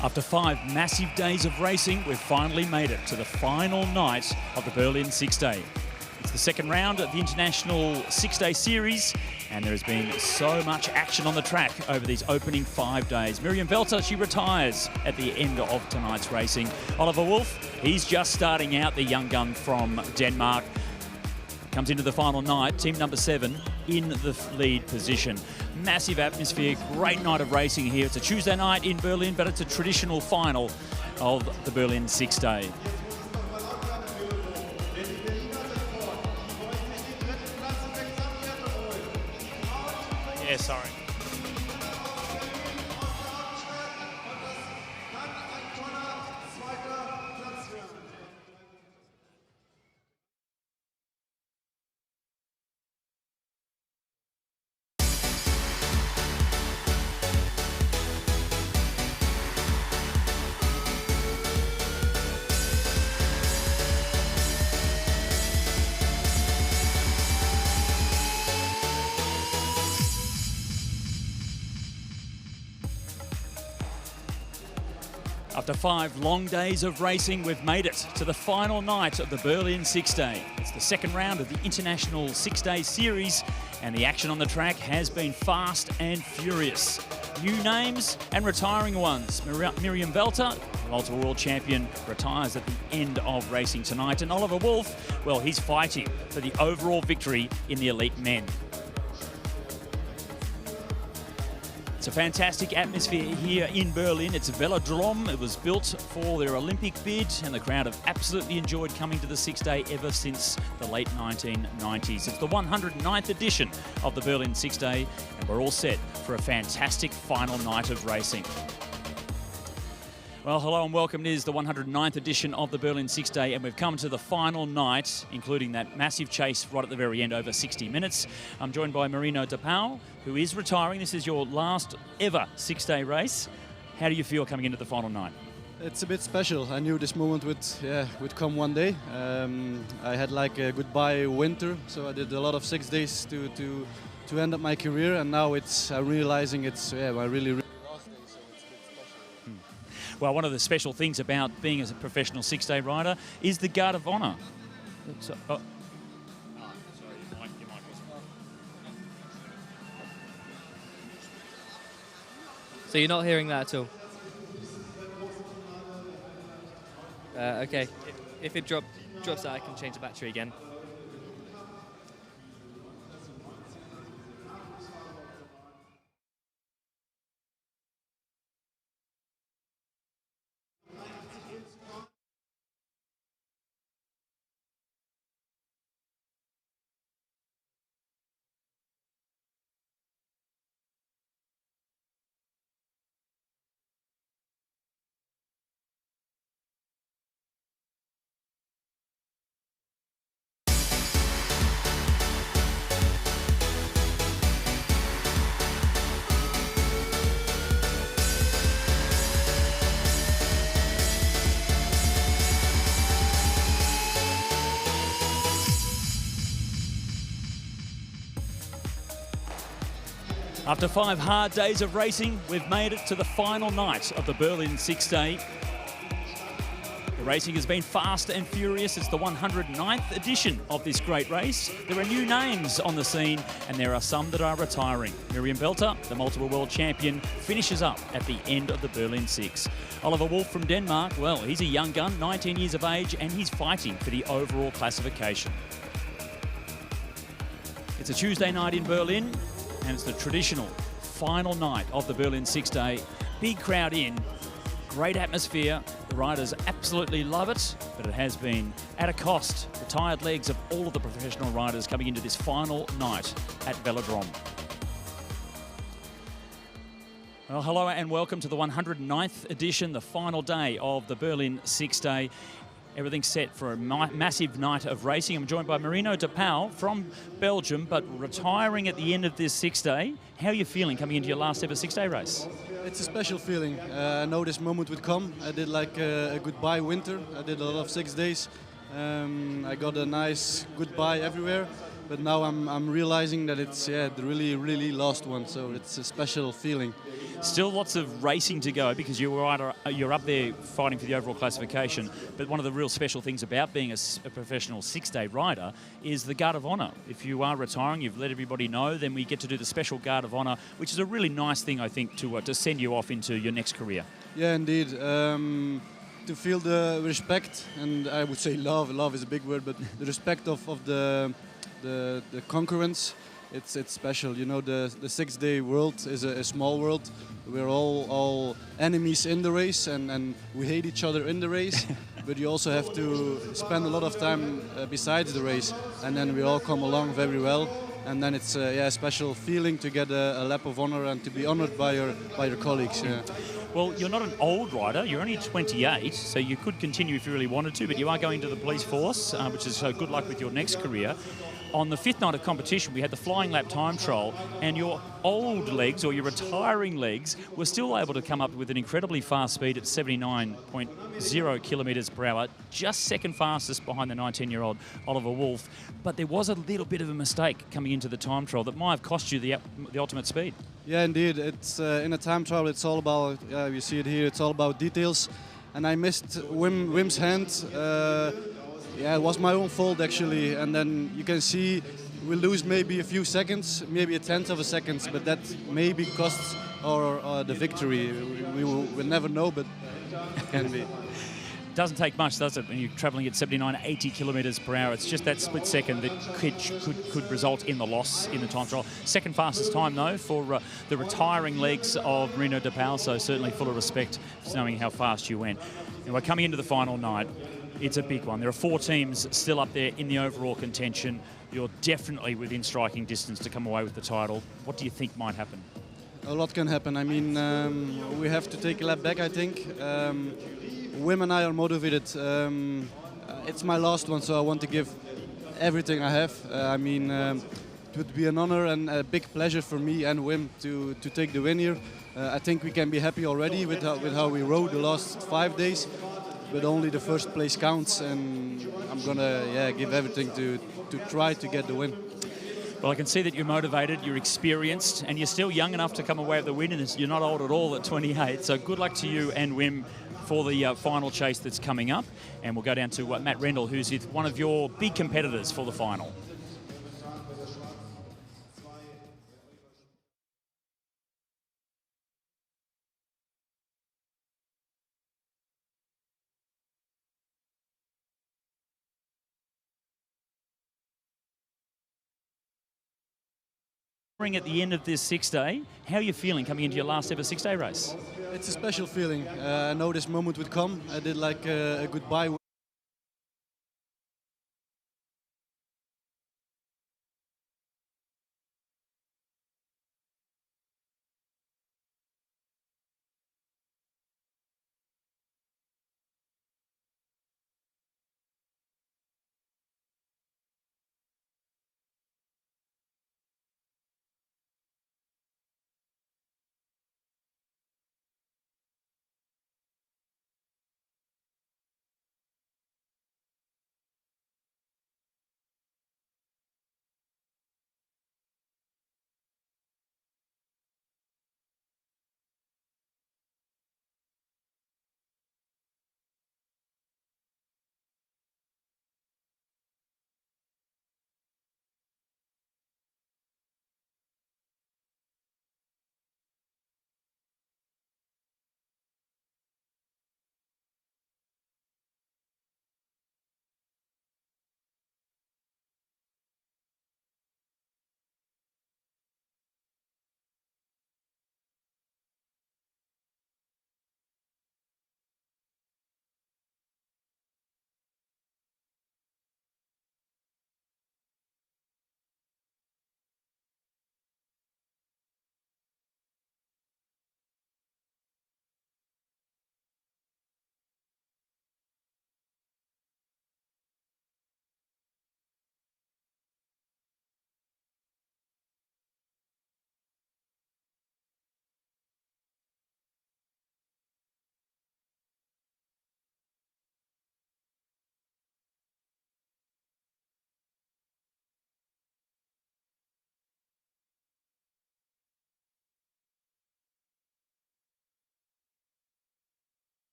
After 5 massive days of racing, we've finally made it to the final night of the Berlin Sixday. It's the second round of the International Sixday Series, and there has been so much action on the track over these opening 5 days. Miriam Velter, she retires at the end of tonight's racing. Oliver Wolf, he's just starting out, the young gun from Denmark. Comes into the final night, team number 7 in the lead position. Massive atmosphere, great night of racing here. It's a Tuesday night in Berlin, but it's a traditional final of the Berlin Sixday. Yeah, sorry. After 5 long days of racing, we've made it to the final night of the Berlin Sixday. It's the second round of the International Sixday Series, and the action on the track has been fast and furious. New names and retiring ones. Miriam Velter, multiple world champion, retires at the end of racing tonight. And Oliver Wolf, well, he's fighting for the overall victory in the elite men. It's a fantastic atmosphere here in Berlin. It's a velodrome. It was built for their Olympic bid, and the crowd have absolutely enjoyed coming to the Sixday ever since the late 1990s. It's the 109th edition of the Berlin Sixday, and we're all set for a fantastic final night of racing. Well, hello and welcome. It is the 109th edition of the Berlin Sixday, and we've come to the final night, including that massive chase right at the very end, over 60 minutes. I'm joined by Marino De Pauw, who is retiring. This is your last ever Sixday race. How do you feel coming into the final night? It's a bit special. I knew this moment would come one day. I had like a goodbye winter, so I did a lot of 6 days to end up my career, and now I'm realizing it's my really last day, so it's a bit special. Well, one of the special things about being as a professional Sixday rider is the Guard of Honour. So, So you're not hearing that at all? Okay. If it drops out, I can change the battery again. After 5 hard days of racing, we've made it to the final night of the Berlin Sixday. The racing has been fast and furious. It's the 109th edition of this great race. There are new names on the scene, and there are some that are retiring. Miriam Velter, the multiple world champion, finishes up at the end of the Berlin Six. Oliver Wolf from Denmark, well, he's a young gun, 19 years of age, and he's fighting for the overall classification. It's a Tuesday night in Berlin, and it's the traditional final night of the Berlin Sixday. Big crowd in, great atmosphere. The riders absolutely love it, but it has been at a cost. The tired legs of all of the professional riders coming into this final night at Velodrome. Well, hello and welcome to the 109th edition, the final day of the Berlin Sixday. Everything's set for a massive night of racing. I'm joined by Marino De Pauw from Belgium, but retiring at the end of this Sixday. How are you feeling coming into your last ever Sixday race? It's a special feeling. I know this moment would come. I did like a goodbye winter. I did a lot of 6 days. I got a nice goodbye everywhere. But now I'm realizing that it's the really last one. So it's a special feeling. Still lots of racing to go because you're up there fighting for the overall classification. But one of the real special things about being a professional six-day rider is the Guard of Honour. If you are retiring, you've let everybody know, then we get to do the special Guard of Honour, which is a really nice thing, I think, to send you off into your next career. Yeah, indeed. To feel the respect, and I would say love is a big word, but the respect of the concurrents, it's special. You know, the six-day world is a small world. We're all enemies in the race, and we hate each other in the race. But you also have to spend a lot of time besides the race, and then we all come along very well. And then it's a special feeling to get a lap of honor and to be honored by your colleagues. Yeah. Well, you're not an old rider. You're only 28, so you could continue if you really wanted to, but you are going to the police force, which is so good luck with your next career. On the fifth night of competition, we had the flying lap time trial, and your old legs, or your retiring legs, were still able to come up with an incredibly fast speed at 79.0 kilometres per hour, just second fastest behind the 19-year-old Oliver Wolf. But there was a little bit of a mistake coming into the time trial that might have cost you the ultimate speed. Yeah, indeed. It's in a time trial. It's all about, you see it here. It's all about details, and I missed Wim's hand. Yeah, it was my own fault actually, and then you can see we lose maybe a few seconds, maybe a tenth of a second, but that maybe costs our the victory. We will never know, but it can be. Doesn't take much, does it, when you're travelling at 79, 80 kilometres per hour? It's just that split second that could result in the loss in the time trial. Second fastest time, though, for the retiring legs of Marino de Paul, so certainly full of respect for knowing how fast you went. And we're coming into the final night. It's a big one. There are 4 teams still up there in the overall contention. You're definitely within striking distance to come away with the title. What do you think might happen? A lot can happen. I mean, we have to take a lap back, I think. Wim and I are motivated. It's my last one, so I want to give everything I have. It would be an honor and a big pleasure for me and Wim to take the win here. I think we can be happy already with how we rode the last 5 days. But only the first place counts, and I'm gonna give everything to try to get the win. Well, I can see that you're motivated, you're experienced, and you're still young enough to come away with the win, and you're not old at all at 28. So good luck to you and Wim for the final chase that's coming up. And we'll go down to Matt Rendell, who's one of your big competitors for the final. At the end of this 6-day, how are you feeling coming into your last ever 6-day race? It's a special feeling. I know this moment would come. I did like a goodbye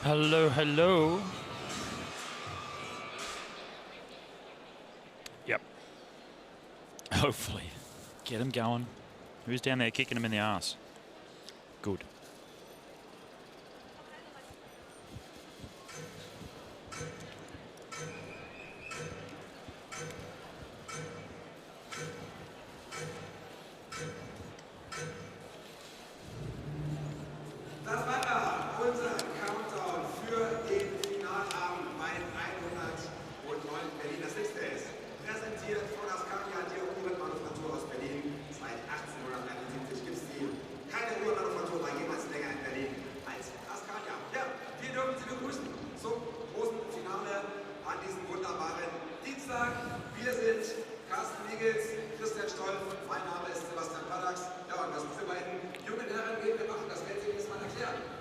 Hello, hello. Yep. Hopefully. Get him going. Who's down there kicking him in the arse? Good. Das war unser Countdown für den Finalabend bei 109 Berliner Sixdays. Präsentiert von Askania, der Uhrenmanufaktur aus Berlin. Seit 1871 gibt es die. Keine Uhrenmanufaktur war jemals länger in Berlin als Askania. Ja, wir dürfen Sie begrüßen zum großen Finale an diesem wunderbaren Dienstag. Wir sind Carsten Wiegels, Christian Stoll, mein Name ist Sebastian Padax. Ja, und was diese beiden jungen Herren gehen, wir machen, das werden Sie jetzt mal erklären.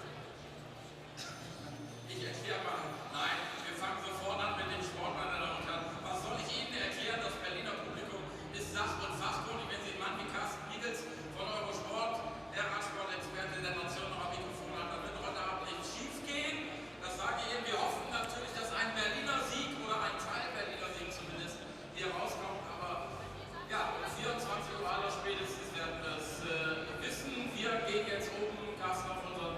Ich erkläre mal. Nein, wir fangen sofort an mit dem Sport, meine Damen und Herren. Was soll ich Ihnen erklären? Das Berliner Publikum ist sach- und fachkundig. Wenn Sie einen Mann wie Carsten Wiegels von Eurosport, der Radsport-Experte der Nation, noch am Mikrofon hat, dann wird heute Abend nicht schief gehen. Das sage ich Ihnen. Wir hoffen natürlich, dass ein Berliner Sieg oder ein Teil Berliner Sieg zumindest hier rauskommt. Aber ja, um 24 Uhr aller spätestens werden wir es wissen. Wir gehen jetzt oben, Carsten, auf unseren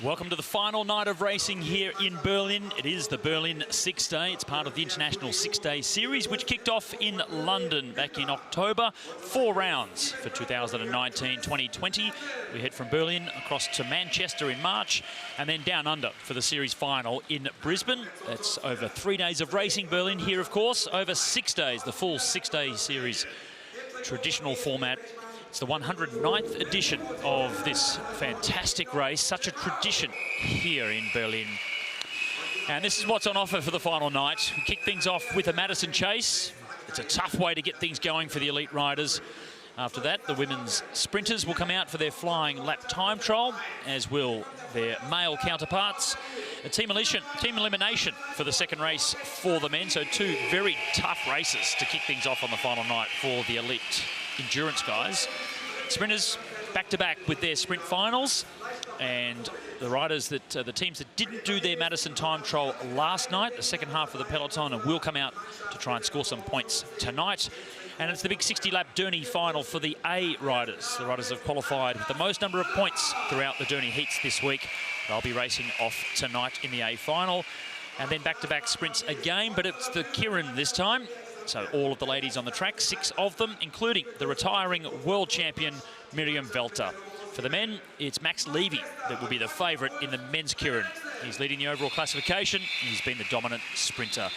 Welcome to the final night of racing here in Berlin. It is the Berlin Sixday. It's part of the International Sixday Series, which kicked off in London back in October. 4 rounds for 2019-2020. We head from Berlin across to Manchester in March, and then down under for the series final in Brisbane. That's over 3 days of racing. Berlin here, of course, over 6 days, the full Sixday Series traditional format. It's the 109th edition of this fantastic race, such a tradition here in Berlin. And this is what's on offer for the final night. We kick things off with a Madison Chase. It's a tough way to get things going for the elite riders. After that, the women's sprinters will come out for their flying lap time trial, as will their male counterparts. A team elimination for the second race for the men. So 2 very tough races to kick things off on the final night for the elite endurance guys. Sprinters back-to-back with their sprint finals, and the riders that the teams that didn't do their Madison time trial last night, the second half of the peloton, will come out to try and score some points tonight. And it's the big 60-lap Derny final for the A riders. The riders have qualified with the most number of points throughout the Derny heats this week. They'll be racing off tonight in the A final, and then back-to-back sprints again, but it's the Kirin this time. So all of the ladies on the track, 6 of them, including the retiring world champion Miriam Velter. For the men, it's Max Levy that will be the favourite in the men's Kirin. He's leading the overall classification. He's been the dominant sprinter.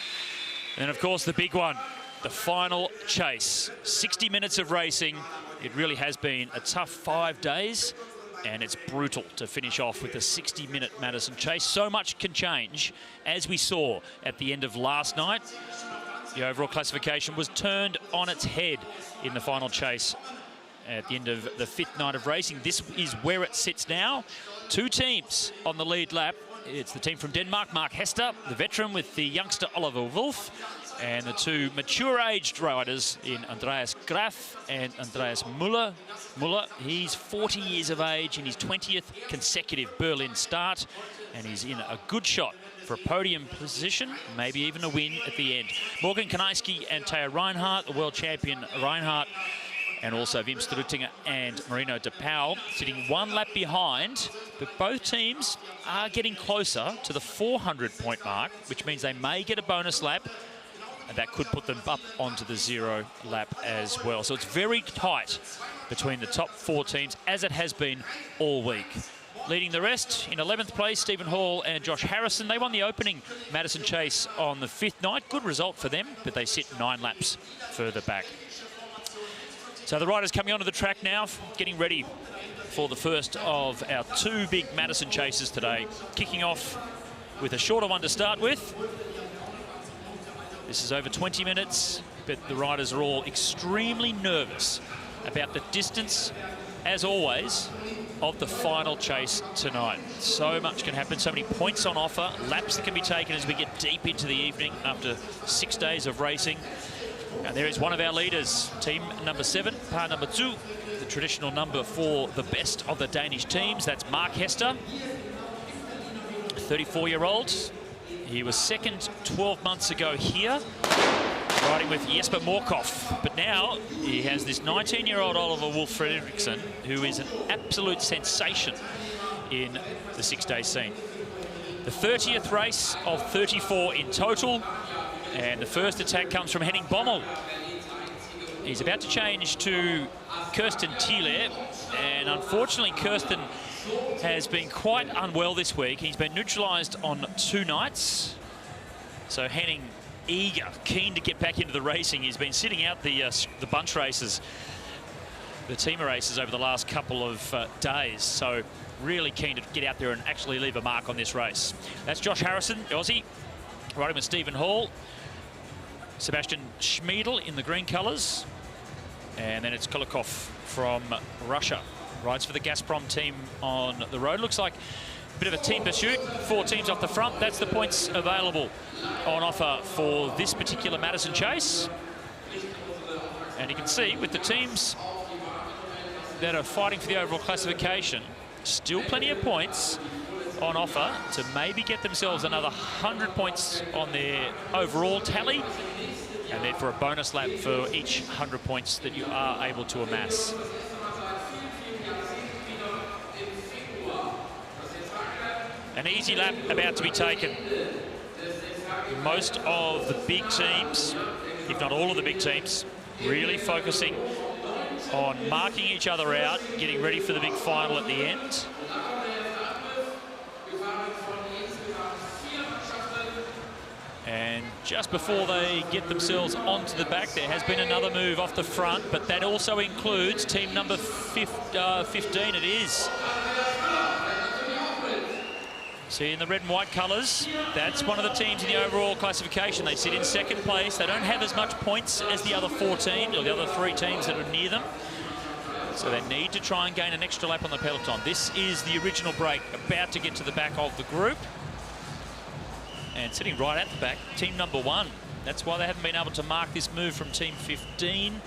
And of course, the big one, the final chase. 60 minutes of racing. It really has been a tough 5 days, and it's brutal to finish off with a 60-minute Madison Chase. So much can change, as we saw at the end of last night. The overall classification was turned on its head in the final chase at the end of the 5th night of racing. This is where it sits now. 2 teams on the lead lap. It's the team from Denmark, Mark Hester, the veteran, with the youngster Oliver Wolf, and the 2 mature-aged riders in Andreas Graf and Andreas Müller. Müller, he's 40 years of age in his 20th consecutive Berlin start, and he's in a good shot for a podium position, maybe even a win at the end. Morgan Kanaiski and Taya Reinhardt, the world champion Reinhardt, and also Wim Struttinger and Marino de Pauw sitting 1 lap behind, but both teams are getting closer to the 400-point mark, which means they may get a bonus lap, and that could put them up onto the 0 lap as well. So it's very tight between the top 4 teams, as it has been all week. Leading the rest, in 11th place, Stephen Hall and Josh Harrison. They won the opening Madison Chase on the 5th night. Good result for them, but they sit 9 laps further back. So the riders coming onto the track now, getting ready for the first of our 2 big Madison Chases today. Kicking off with a shorter one to start with. This is over 20 minutes, but the riders are all extremely nervous about the distance, as always, of the final chase tonight. So much can happen, so many points on offer, laps that can be taken as we get deep into the evening after 6 days of racing. And there is one of our leaders, team number 7, par number 2, the traditional number for the best of the Danish teams. That's Mark Hester, 34-year-old. He was second 12 months ago here, riding with Jesper Morkov. But now he has this 19-year-old Oliver Wolf Fredriksson, who is an absolute sensation in the 6-day scene. The 30th race of 34 in total, and the first attack comes from Henning Bommel. He's about to change to Kirsten Thiele, and unfortunately Kirsten has been quite unwell this week. He's been neutralised on 2 nights. So Henning, eager, keen to get back into the racing. He's been sitting out the bunch races, the team races over the last couple of days. So really keen to get out there and actually leave a mark on this race. That's Josh Harrison, Aussie, riding with Stephen Hall. Sebastian Schmiedel in the green colours. And then it's Kulikov from Russia. Rides for the Gazprom team on the road. Looks like a bit of a team pursuit. 4 teams off the front. That's the points available on offer for this particular Madison Chase. And you can see with the teams that are fighting for the overall classification, still plenty of points on offer to maybe get themselves another 100 points on their overall tally, and then for a bonus lap for each 100 points that you are able to amass. an easy lap about to be taken. Most of the big teams, if not all of the big teams, really focusing on marking each other out, getting ready for the big final at the end. And just before they get themselves onto the back, there has been another move off the front, but that also includes team number 15, it is. See, in the red and white colours, that's one of the teams in the overall classification. They sit in second place. They don't have as much points as the other 4 teams, or the other 3 teams that are near them. So they need to try and gain an extra lap on the peloton. This is the original break, about to get to the back of the group. And sitting right at the back, team number 1. That's why they haven't been able to mark this move from team 15.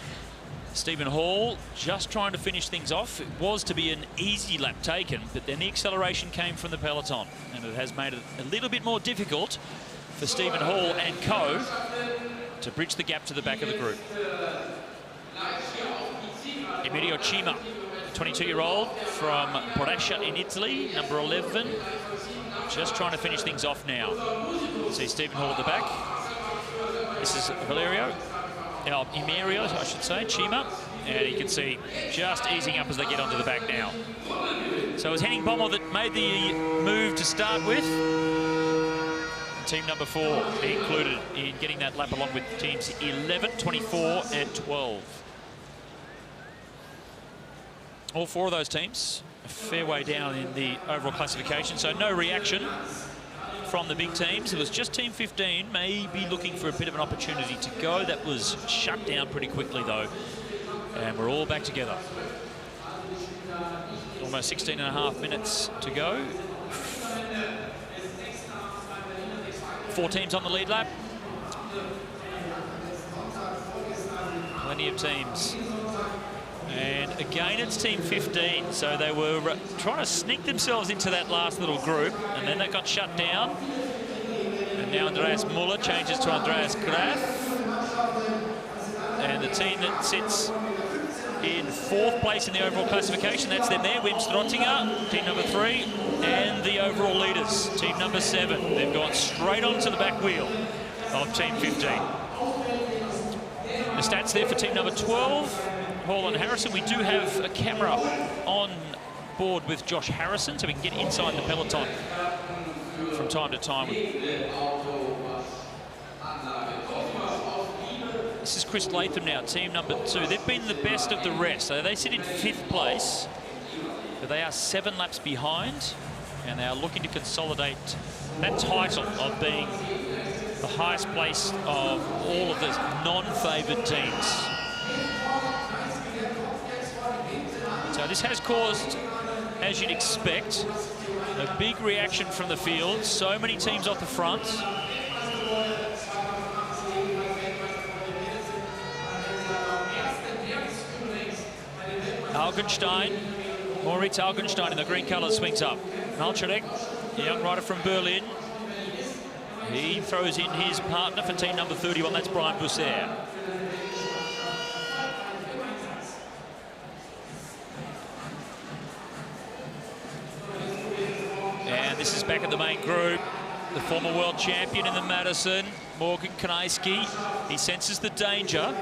Stephen Hall just trying to finish things off. It was to be an easy lap taken, but then the acceleration came from the peloton, and it has made it a little bit more difficult for Stephen Hall and co to bridge the gap to the back of the group. Emilio Cima, 22-year-old from Brescia in Italy, number 11. Just trying to finish things off now. See Stephen Hall at the back. This is Emerio, I should say, Cima. And you can see just easing up as they get onto the back now. So it was Henning Bommel that made the move to start with. Team number 4 included in getting that lap along with teams 11, 24 and 12. All 4 of those teams a fair way down in the overall classification, so no reaction from the big teams. It was just team 15 maybe looking for a bit of an opportunity to go. That was shut down pretty quickly though, and we're all back together. Almost 16.5 minutes to go. 4 teams on the lead lap. Plenty of teams. And again, it's team 15, so they were trying to sneak themselves into that last little group, and then that got shut down. And now Andreas Muller changes to Andreas Graf. And the team that sits in 4th place in the overall classification, that's them there, Wim Strottinger, team number 3, and the overall leaders, team number 7. They've gone straight onto the back wheel of team 15. The stats there for team number 12. Hall and Harrison. We do have a camera on board with Josh Harrison, so we can get inside the peloton from time to time. This is Chris Latham now, team number 2. They've been the best of the rest. So they sit in 5th place, but they are 7 laps behind, and they are looking to consolidate that title of being the highest place of all of the non-favoured teams. So this has caused, as you'd expect, a big reaction from the field. So many teams off the front. Augenstein, Moritz Augenstein in the green colours swings up. Malcherek, the young rider from Berlin. He throws in his partner for team number 31, that's Brian Busser. This is back at the main group. The former world champion in the Madison, Morgan Kanaisky. He senses the danger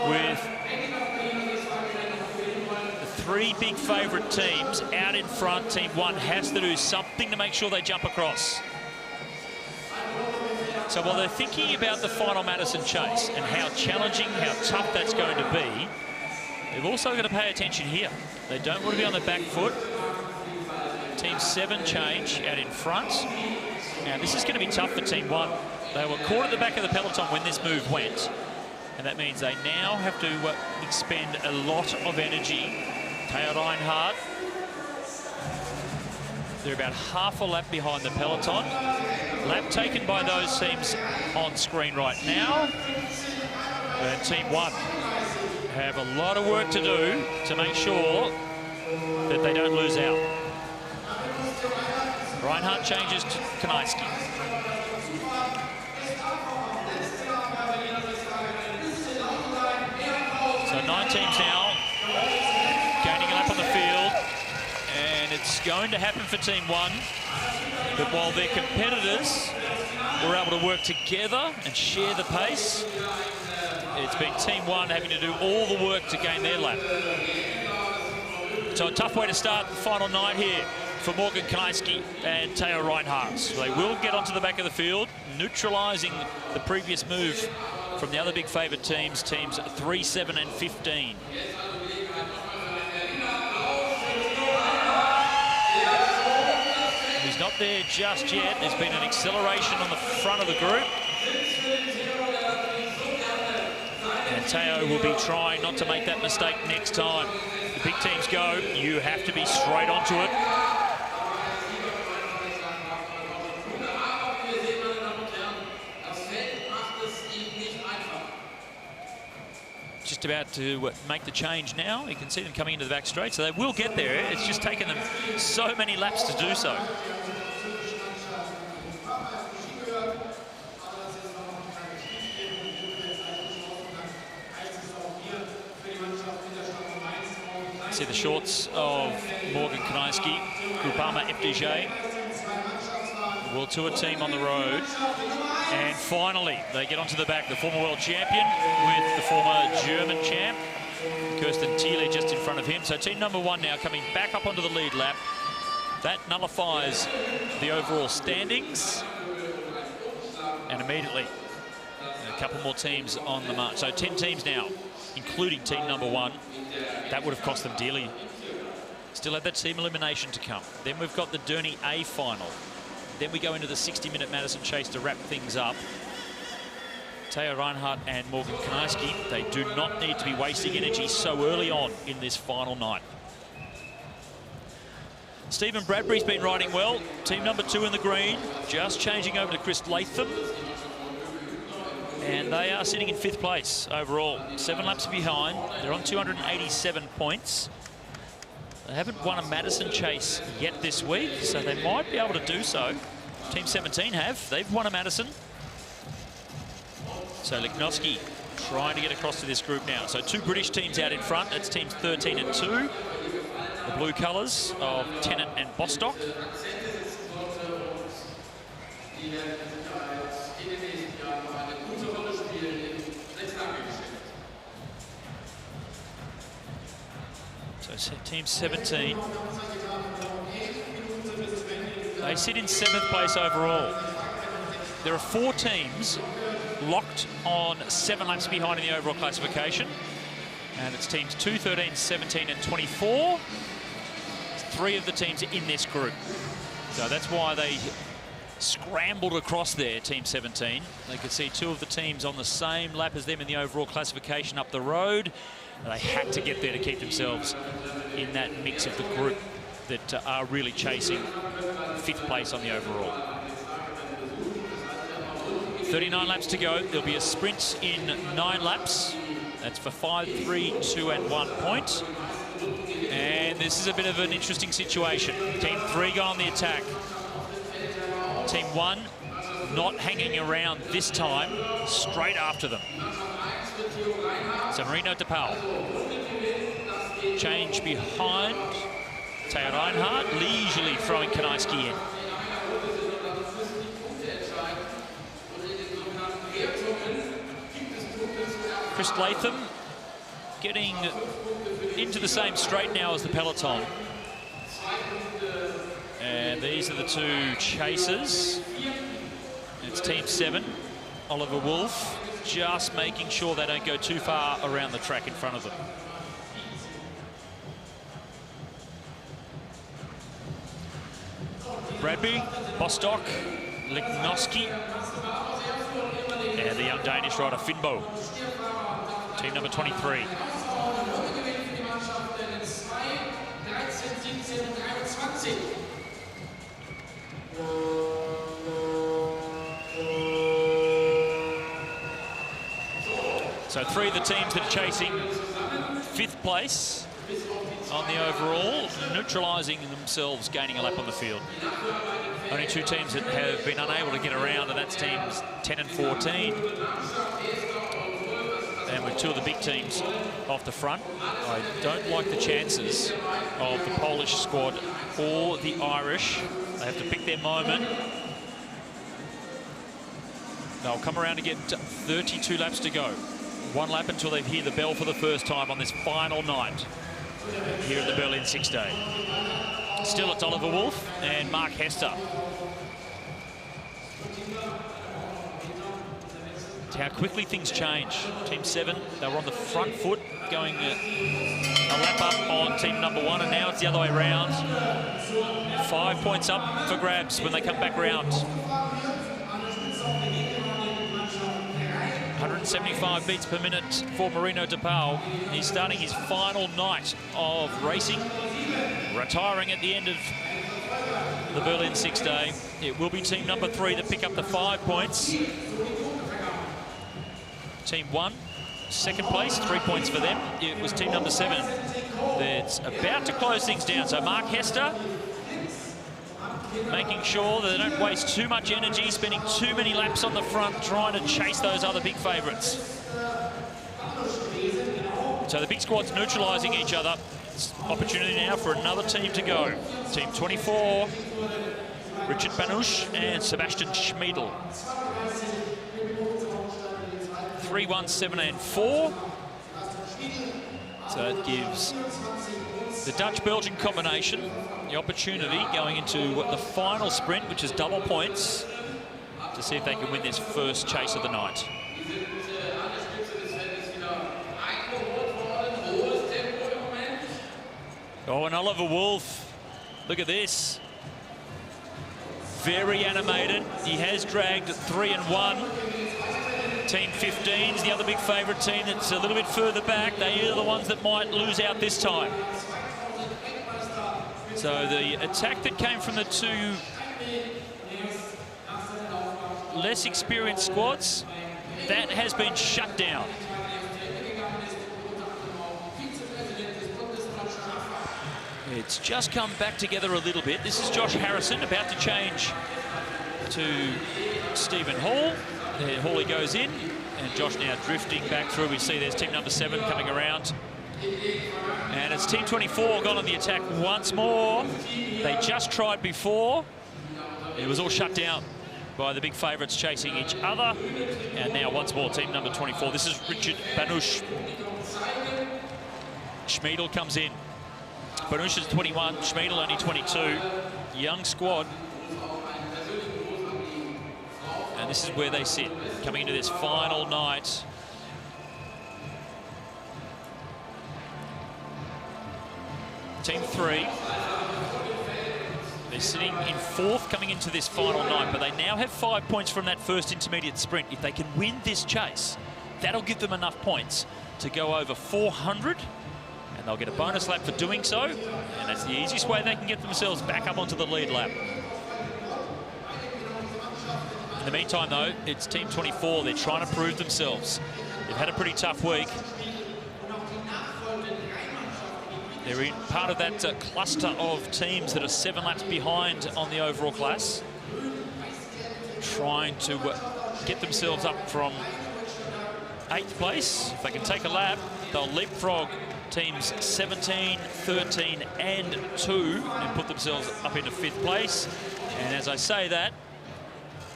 with the 3 big favourite teams out in front. Team 1 has to do something to make sure they jump across. So while they're thinking about the final Madison chase and how challenging, how tough that's going to be, they've also got to pay attention here. They don't want to be on the back foot. Team 7 change out in front. Now this is going to be tough for Team 1. They were caught at the back of the peloton when this move went, and that means they now have to expend a lot of energy. Theo Reinhardt, they're about half a lap behind the peloton. Lap taken by those teams on screen right now. And Team 1 have a lot of work to do to make sure that they don't lose out. Reinhardt changes to Kanaisky. So 9 teams now gaining a lap on the field, and it's going to happen for Team 1. But while their competitors were able to work together and share the pace, it's been Team 1 having to do all the work to gain their lap. So a tough way to start the final night here for Morgan Kaniski and Theo Reinhardt. So they will get onto the back of the field, neutralising the previous move from the other big favourite teams, teams 3, 7 and 15. He's not there just yet. There's been an acceleration on the front of the group. And Theo will be trying not to make that mistake next time. The big teams go, you have to be straight onto it. Just about to make the change now. You can see them coming into the back straight, so they will get there. It's just taken them so many laps to do so. See the shorts of Morgan Kaniski, Groupama FDJ, World Tour team on the road. And finally, they get onto the back, the former world champion with the former German champ, Kirsten Thiele, just in front of him. So team number 1 now coming back up onto the lead lap. That nullifies the overall standings. And immediately, a couple more teams on the march. So 10 teams now, including team number 1. That would have cost them dearly. Still have that team elimination to come. Then we've got the Derny A final. Then we go into the 60-minute Madison Chase to wrap things up. Theo Reinhardt and Morgan Kaniski, they do not need to be wasting energy so early on in this final night. Stephen Bradbury's been riding well. Team number 2 in the green, just changing over to Chris Latham. And they are sitting in 5th place overall. 7 laps behind. They're on 287 points. They haven't won a Madison Chase yet this week, so they might be able to do so. Team 17 have. They've won a Madison. So Lichnowsky trying to get across to this group now. So 2 British teams out in front. That's teams 13 and 2. The blue colours of Tennant and Bostock. So team 17, they sit in 7th place overall. There are 4 teams locked on 7 laps behind in the overall classification. And it's teams 2, 13, 17 and 24. 3 of the teams are in this group. So that's why they scrambled across there, team 17. They could see 2 of the teams on the same lap as them in the overall classification up the road. They had to get there to keep themselves in that mix of the group that are really chasing 5th place on the overall. 39 laps to go. There'll be a sprint in 9 laps. That's for 5, 3, 2 and 1 point. And this is a bit of an interesting situation. Team 3 go on the attack. Team 1 not hanging around this time, straight after them. So Marino de Paul. Change behind. Theo Reinhardt leisurely throwing Kaniski in. Chris Latham getting into the same straight now as the peloton. And these are the 2 chasers. It's team 7, Oliver Wolf, just making sure they don't go too far around the track in front of them. Bradby, Bostock, Lichnowsky, and the young Danish rider Finbo, team number 23. So 3 of the teams that are chasing 5th place on the overall, neutralising themselves, gaining a lap on the field. Only 2 teams that have been unable to get around, and that's teams 10 and 14. And with 2 of the big teams off the front, I don't like the chances of the Polish squad or the Irish They have to pick their moment. They'll come around to get 32 laps to go. 1 lap until they hear the bell for the first time on this final night here at the Berlin Sixday. Still, it's Oliver Wolf and Mark Hester. How quickly things change. Team 7, they were on the front foot, going a lap up on team number 1, and now it's the other way around. 5 points up for grabs when they come back round. 175 beats per minute for Marino De Paul. He's starting his final night of racing, retiring at the end of the Berlin Sixday. It will be team number 3 that pick up the 5 points. Team 1, second place, 3 points for them. It was team number 7 that's about to close things down. So Mark Hester making sure that they don't waste too much energy, spending too many laps on the front, trying to chase those other big favourites. So the big squad's neutralising each other. It's opportunity now for another team to go. Team 24, Richard Banusch and Sebastian Schmiedel. 3, 1, 7 and 4. So it gives the Dutch-Belgian combination the opportunity going into the final sprint, which is double points, to see if they can win this first chase of the night. Oh, and Oliver Wolf, look at this. Very animated. He has dragged 3 and 1. Team 15's the other big favourite team that's a little bit further back. They are the ones that might lose out this time. So the attack that came from the 2 less experienced squads, that has been shut down. It's just come back together a little bit. This is Josh Harrison about to change to Stephen Hall. There Hawley goes in, and Josh now drifting back through. We see there's team number 7 coming around. And it's team 24 gone on the attack once more. They just tried before. It was all shut down by the big favourites chasing each other. And now once more, team number 24. This is Richard Banusch. Schmiedel comes in. Banusch is 21, Schmiedel only 22. Young squad. And this is where they sit, coming into this final night. Team 3. They're sitting in 4th coming into this final night, but they now have 5 points from that first intermediate sprint. If they can win this chase, that'll give them enough points to go over 400, and they'll get a bonus lap for doing so, and that's the easiest way they can get themselves back up onto the lead lap. In the meantime, though, it's Team 24. They're trying to prove themselves. They've had a pretty tough week. They're in part of that cluster of teams that are 7 laps behind on the overall class, trying to get themselves up from 8th place. If they can take a lap, they'll leapfrog teams 17, 13 and 2 and put themselves up into 5th place. And as I say that,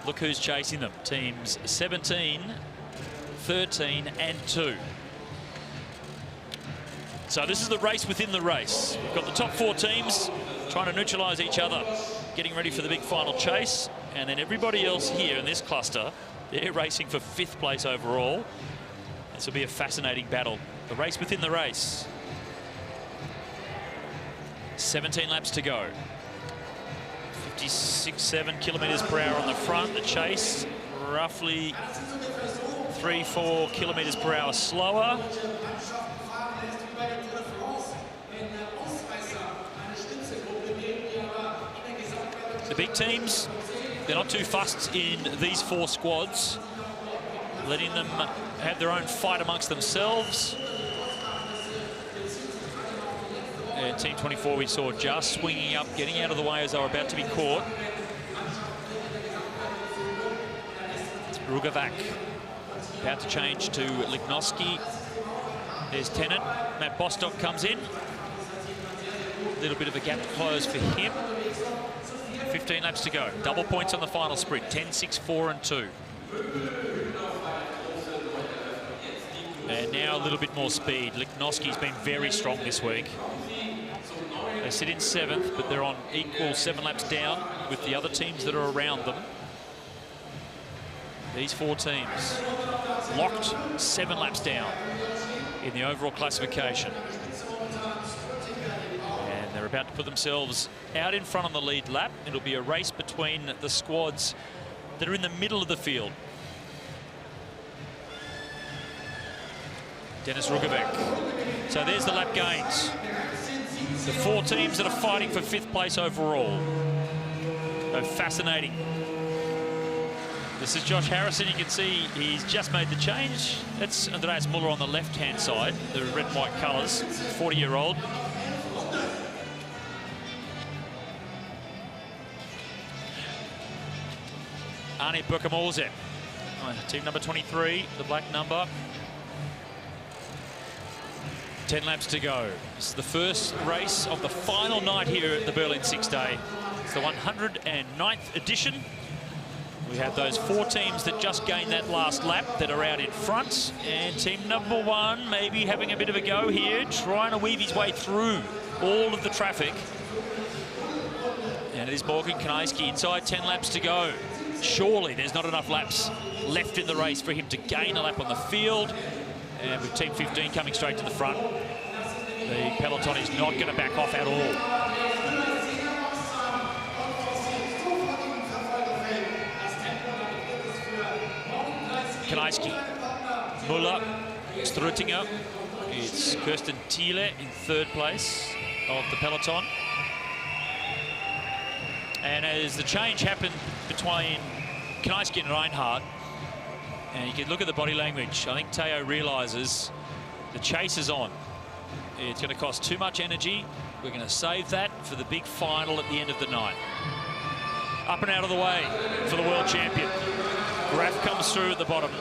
look who's chasing them. Teams 17, 13 and 2. So this is the race within the race. We've got the top 4 teams trying to neutralise each other, getting ready for the big final chase. And then everybody else here in this cluster, they're racing for 5th place overall. This will be a fascinating battle. The race within the race. 17 laps to go. 56-7 kilometres per hour on the front. The chase roughly 3-4 kilometres per hour slower. The big teams, they're not too fussed in these 4 squads, letting them have their own fight amongst themselves. And Team 24 we saw just swinging up, getting out of the way as they were about to be caught. Rugovac about to change to Lignoski. There's Tennant. Matt Bostock comes in. A little bit of a gap to close for him. 15 laps to go. Double points on the final sprint, 10, 6, 4 and 2. And now a little bit more speed. Lichnowsky's been very strong this week. They sit in 7th, but they're on equal 7 laps down with the other teams that are around them. These 4 teams locked 7 laps down in the overall classification. And they're about to put themselves out in front on the lead lap. It'll be a race between the squads that are in the middle of the field. Dennis Rugovic. So there's the lap gains. The 4 teams that are fighting for 5th place overall. So fascinating. This is Josh Harrison. You can see he's just made the change. That's Andreas Muller on the left-hand side, the red and white colours, 40-year-old. Arne Böckermose, team number 23, the black number. 10 laps to go. This is the first race of the final night here at the Berlin Sixday. It's the 109th edition. We have those 4 teams that just gained that last lap that are out in front. And team number 1 maybe having a bit of a go here, trying to weave his way through all of the traffic. And it is Morgan Kanaiski inside 10 laps to go. Surely there's not enough laps left in the race for him to gain a lap on the field. And with team 15 coming straight to the front, the peloton is not going to back off at all. Kanaiski, Muller, Struttinger. It's Kirsten Thiele in 3rd place of the peloton. And as the change happened between Kanaiski and Reinhardt, and you can look at the body language, I think Teo realises the chase is on. It's going to cost too much energy. We're going to save that for the big final at the end of the night. Up and out of the way for the world champion. Graf comes through at the bottom.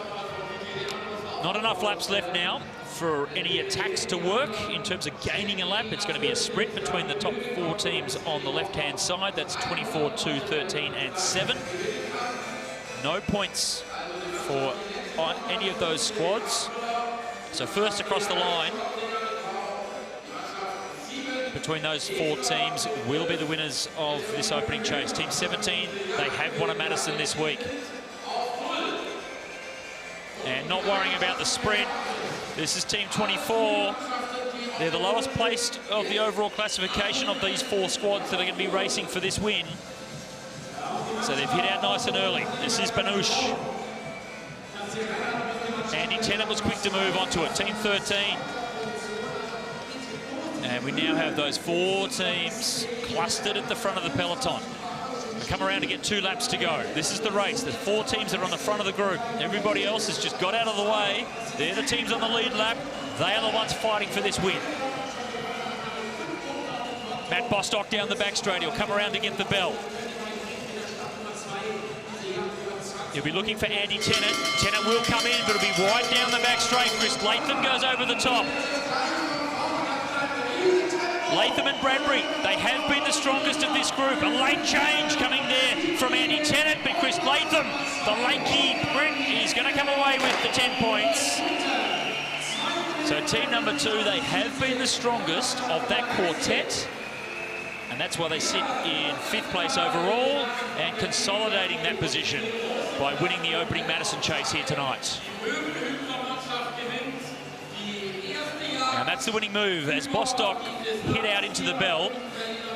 Not enough laps left now for any attacks to work in terms of gaining a lap. It's going to be a sprint between the top 4 teams on the left-hand side. That's 24, 2, 13 and 7. No points for any of those squads. So first across the line between those 4 teams will be the winners of this opening chase. Team 17, they have won a Madison this week. And not worrying about the sprint. This is team 24. They're the lowest placed of the overall classification of these 4 squads that are going to be racing for this win. So they've hit out nice and early. This is Banush. Andy Tennant was quick to move onto it. Team 13. And we now have those 4 teams clustered at the front of the peloton. They come around to get 2 laps to go. This is the race. The 4 teams that are on the front of the group. Everybody else has just got out of the way. They're the teams on the lead lap. They are the ones fighting for this win. Matt Bostock down the back straight. He'll come around to get the bell. He'll be looking for Andy Tennant. Tennant will come in, but it'll be wide down the back straight. Chris Latham goes over the top. Latham and Bradbury, they have been the strongest of this group. A late change coming there from Andy Tennant, but Chris Latham, the late key Brit, is going to come away with the 10 points. So team number 2, they have been the strongest of that quartet. And that's why they sit in 5th place overall and consolidating that position by winning the opening Madison chase here tonight. And that's the winning move as Bostock hit out into the bell.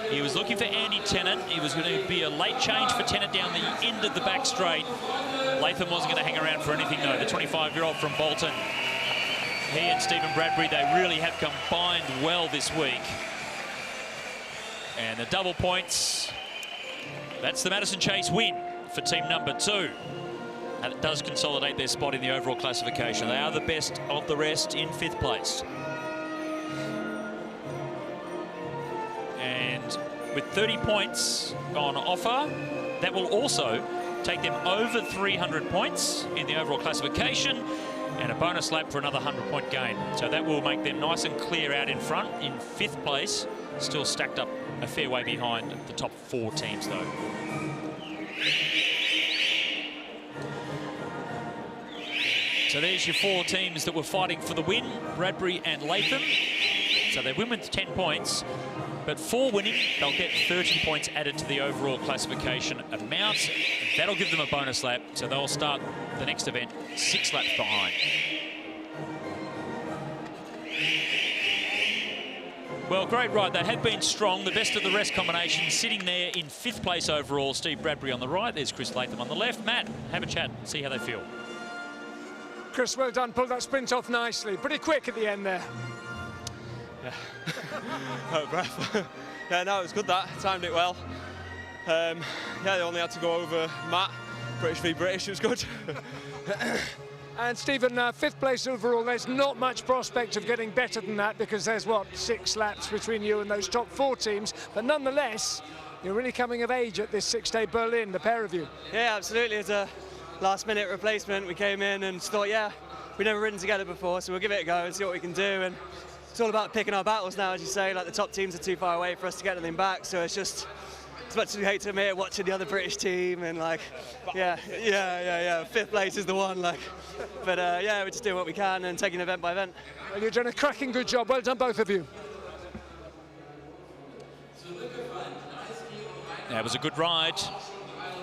He was looking for Andy Tennant. It was going to be a late change for Tennant down the end of the back straight. Latham wasn't going to hang around for anything though. The 25-year-old from Bolton. He and Stephen Bradbury, they really have combined well this week. And the double points, that's the Madison Chase win for team number 2. And it does consolidate their spot in the overall classification. They are the best of the rest in 5th place. And with 30 points on offer, that will also take them over 300 points in the overall classification and a bonus lap for another 100-point gain. So that will make them nice and clear out in front in 5th place Still stacked up a fair way behind the top 4 teams, though. So there's your 4 teams that were fighting for the win, Bradbury and Latham. So they win with 10 points, but 4 winning, they'll get 30 points added to the overall classification amount. That'll give them a bonus lap, so they'll start the next event 6 laps behind. Well, great ride. They had been strong. The best of the rest combination sitting there in 5th place overall. Steve Bradbury on the right. There's Chris Latham on the left. Matt, have a chat, see how they feel. Chris, well done. Pulled that sprint off nicely. Pretty quick at the end there. Yeah. Out of breath. Yeah, no, it was good that. Timed it well. Yeah, they only had to go over Matt. British v British, it was good. And Stephen, 5th place overall, there's not much prospect of getting better than that because there's, what, 6 laps between you and those top 4 teams. But nonetheless, you're really coming of age at this Sixday Berlin, the pair of you. Yeah, absolutely. It's a last-minute replacement. We came in and thought, yeah, we've never ridden together before, so we'll give it a go and see what we can do. And it's all about picking our battles now, as you say. Like, the top teams are too far away for us to get anything back, so it's just, as much as we hate to admit it, watching the other British team and, like, yeah, 5th place is the one, like. But yeah, we're just doing what we can and taking event by event. Well, you've done a cracking good job. Well done, both of you. Yeah, it was a good ride.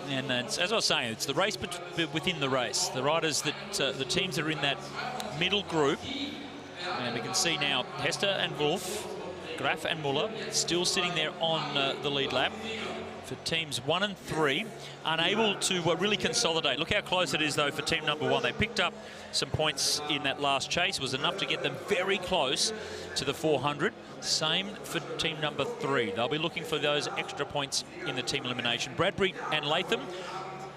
And as I was saying, it's the race within the race. The riders that, the teams that are in that middle group, and we can see now Hester and Wolf, Graf and Muller still sitting there on the lead lap. For teams 1 and 3, unable to really consolidate. Look how close it is, though, for team number 1. They picked up some points in that last chase. It was enough to get them very close to the 400. Same for team number 3. They'll be looking for those extra points in the team elimination. Bradbury and Latham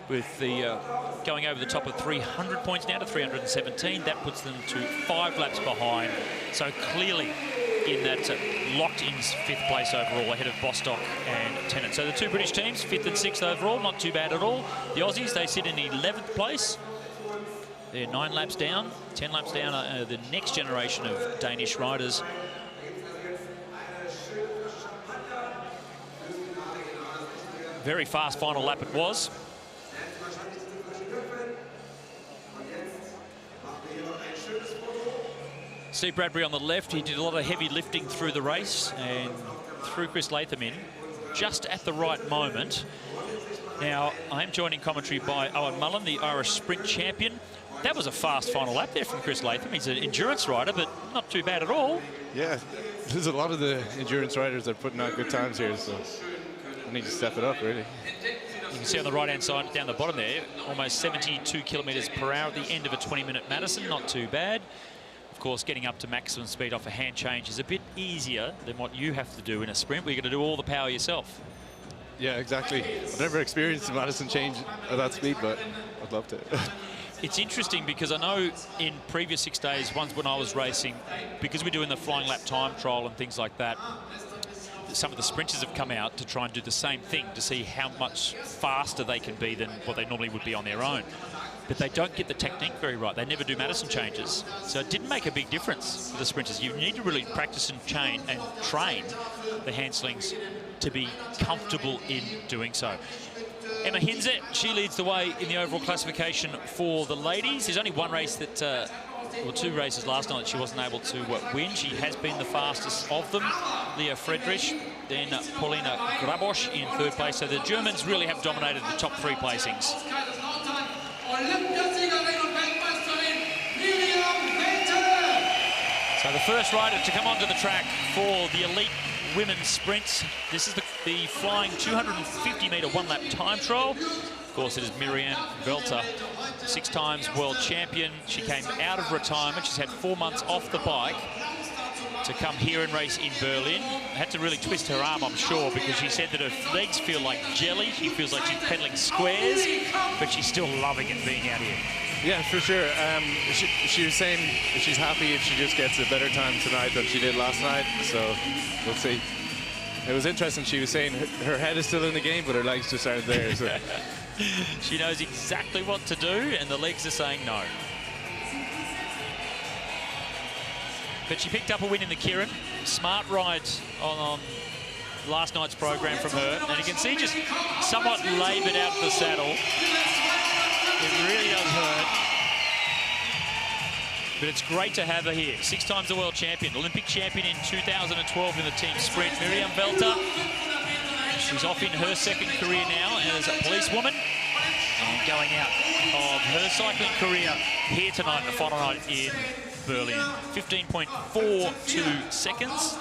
with the going over the top of 300 points now to 317. That puts them to 5 laps behind. So clearly in that locked-in 5th place overall ahead of Bostock and Tennant. So the 2 British teams, 5th and 6th overall, not too bad at all. The Aussies, they sit in 11th place. They're 9 laps down, 10 laps down the next generation of Danish riders. Very fast final lap it was. Steve Bradbury on the left, he did a lot of heavy lifting through the race and threw Chris Latham in just at the right moment. Now, I'm joined in commentary by Owen Mullen, the Irish sprint champion. That was a fast final lap there from Chris Latham. He's an endurance rider, but not too bad at all. Yeah, there's a lot of the endurance riders that are putting out good times here, so I need to step it up, really. You can see on the right-hand side, down the bottom there, almost 72 kilometres per hour at the end of a 20-minute Madison, not too bad. Of course, getting up to maximum speed off a hand change is a bit easier than what you have to do in a sprint, where you're going to do all the power yourself. Yeah, exactly. I've never experienced a Madison change at that speed, but I'd love to. It's interesting because I know in previous 6 days, once when I was racing, because we're doing the flying lap time trial and things like that, some of the sprinters have come out to try and do the same thing to see how much faster they can be than what they normally would be on their own. But they don't get the technique very right. They never do Madison changes. So it didn't make a big difference for the sprinters. You need to really practice and train the hand slings to be comfortable in doing so. Emma Hinze, she leads the way in the overall classification for the ladies. There's only one race that, well, 2 races last night she wasn't able to win. She has been the fastest of them. Leah Friedrich, then Paulina Grabosch in 3rd place. So the Germans really have dominated the top 3 placings. So the first rider to come onto the track for the elite women's sprint. This is the flying 250-metre 1-lap time trial. Of course, it is Miriam Velter, 6 times world champion. She came out of retirement. She's had 4 months off the bike to come here and race in Berlin. Had to really twist her arm, I'm sure, because she said that her legs feel like jelly. She feels like she's pedaling squares, but she's still loving it being out here. Yeah, for sure. She was saying she's happy if she just gets a better time tonight than she did last night, so we'll see. It was interesting, she was saying her head is still in the game, but her legs just aren't there. So. She knows exactly what to do, and the legs are saying no. But she picked up a win in the Kieran. Smart ride on last night's program from her. And you can see just somewhat laboured out of the saddle. It really does hurt. But it's great to have her here. 6 times the world champion, Olympic champion in 2012 in the team sprint. Miriam Velter, she's off in her second career now as a policewoman. And going out of her cycling career here tonight, the final night in Berlin. 15.42 seconds.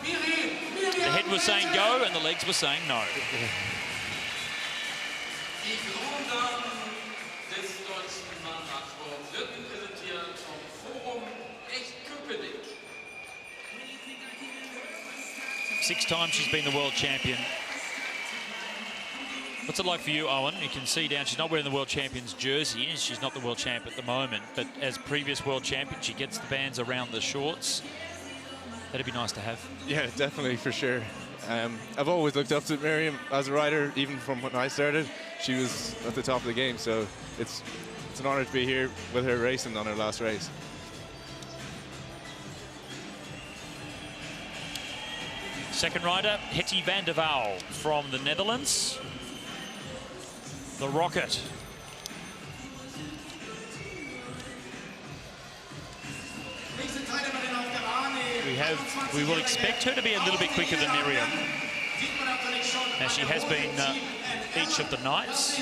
The head was saying go and the legs were saying no. Six times she's been the world champion. What's it like for you, Owen? You can see down, she's not wearing the world champion's jersey. She's not the world champ at the moment, but as previous world champion, she gets the bands around the shorts. That'd be nice to have. Yeah, definitely, for sure. I've always looked up to Miriam as a rider, even from when I started. She was at the top of the game, so it's an honor to be here with her racing on her last race. Second rider, Hetty van der Waal from the Netherlands. The Rocket. We will expect her to be a little bit quicker than Miriam, as she has been each of the nights.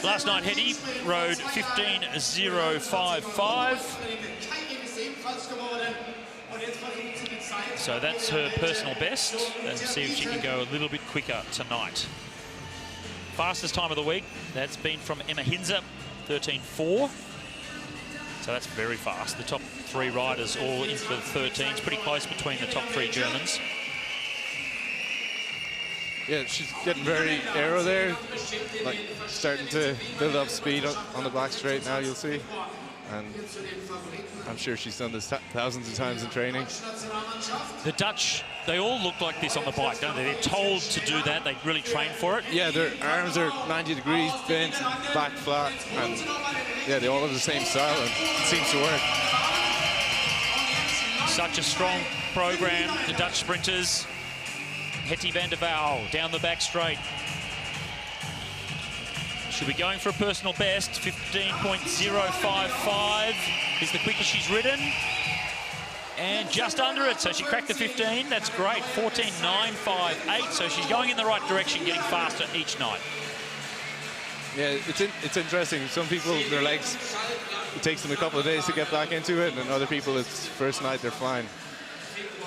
Last night, Hetty rode 15.055. So that's her personal best, and see if she can go a little bit quicker tonight. Fastest time of the week, that's been from Emma Hinze, 13.4. So that's very fast. The top 3 riders all in for the 13s, pretty close between the top 3 Germans. Yeah, she's getting very aero there, like starting to build up speed on the back straight now, you'll see. And I'm sure she's done this thousands of times in training. The Dutch, they all look like this on the bike, don't they? They're told to do that. They really train for it. Yeah, their arms are 90 degrees bent, back flat, and yeah, they all have the same style, and it seems to work. Such a strong program, the Dutch sprinters. Hetty van der Waal down the back straight. She'll be going for a personal best. 15.055 is the quickest she's ridden. And just under it, so she cracked the 15. That's great, 14.958. So she's going in the right direction, getting faster each night. Yeah, it's interesting. Some people, their legs, it takes them a couple of days to get back into it, and other people, it's first night, they're fine.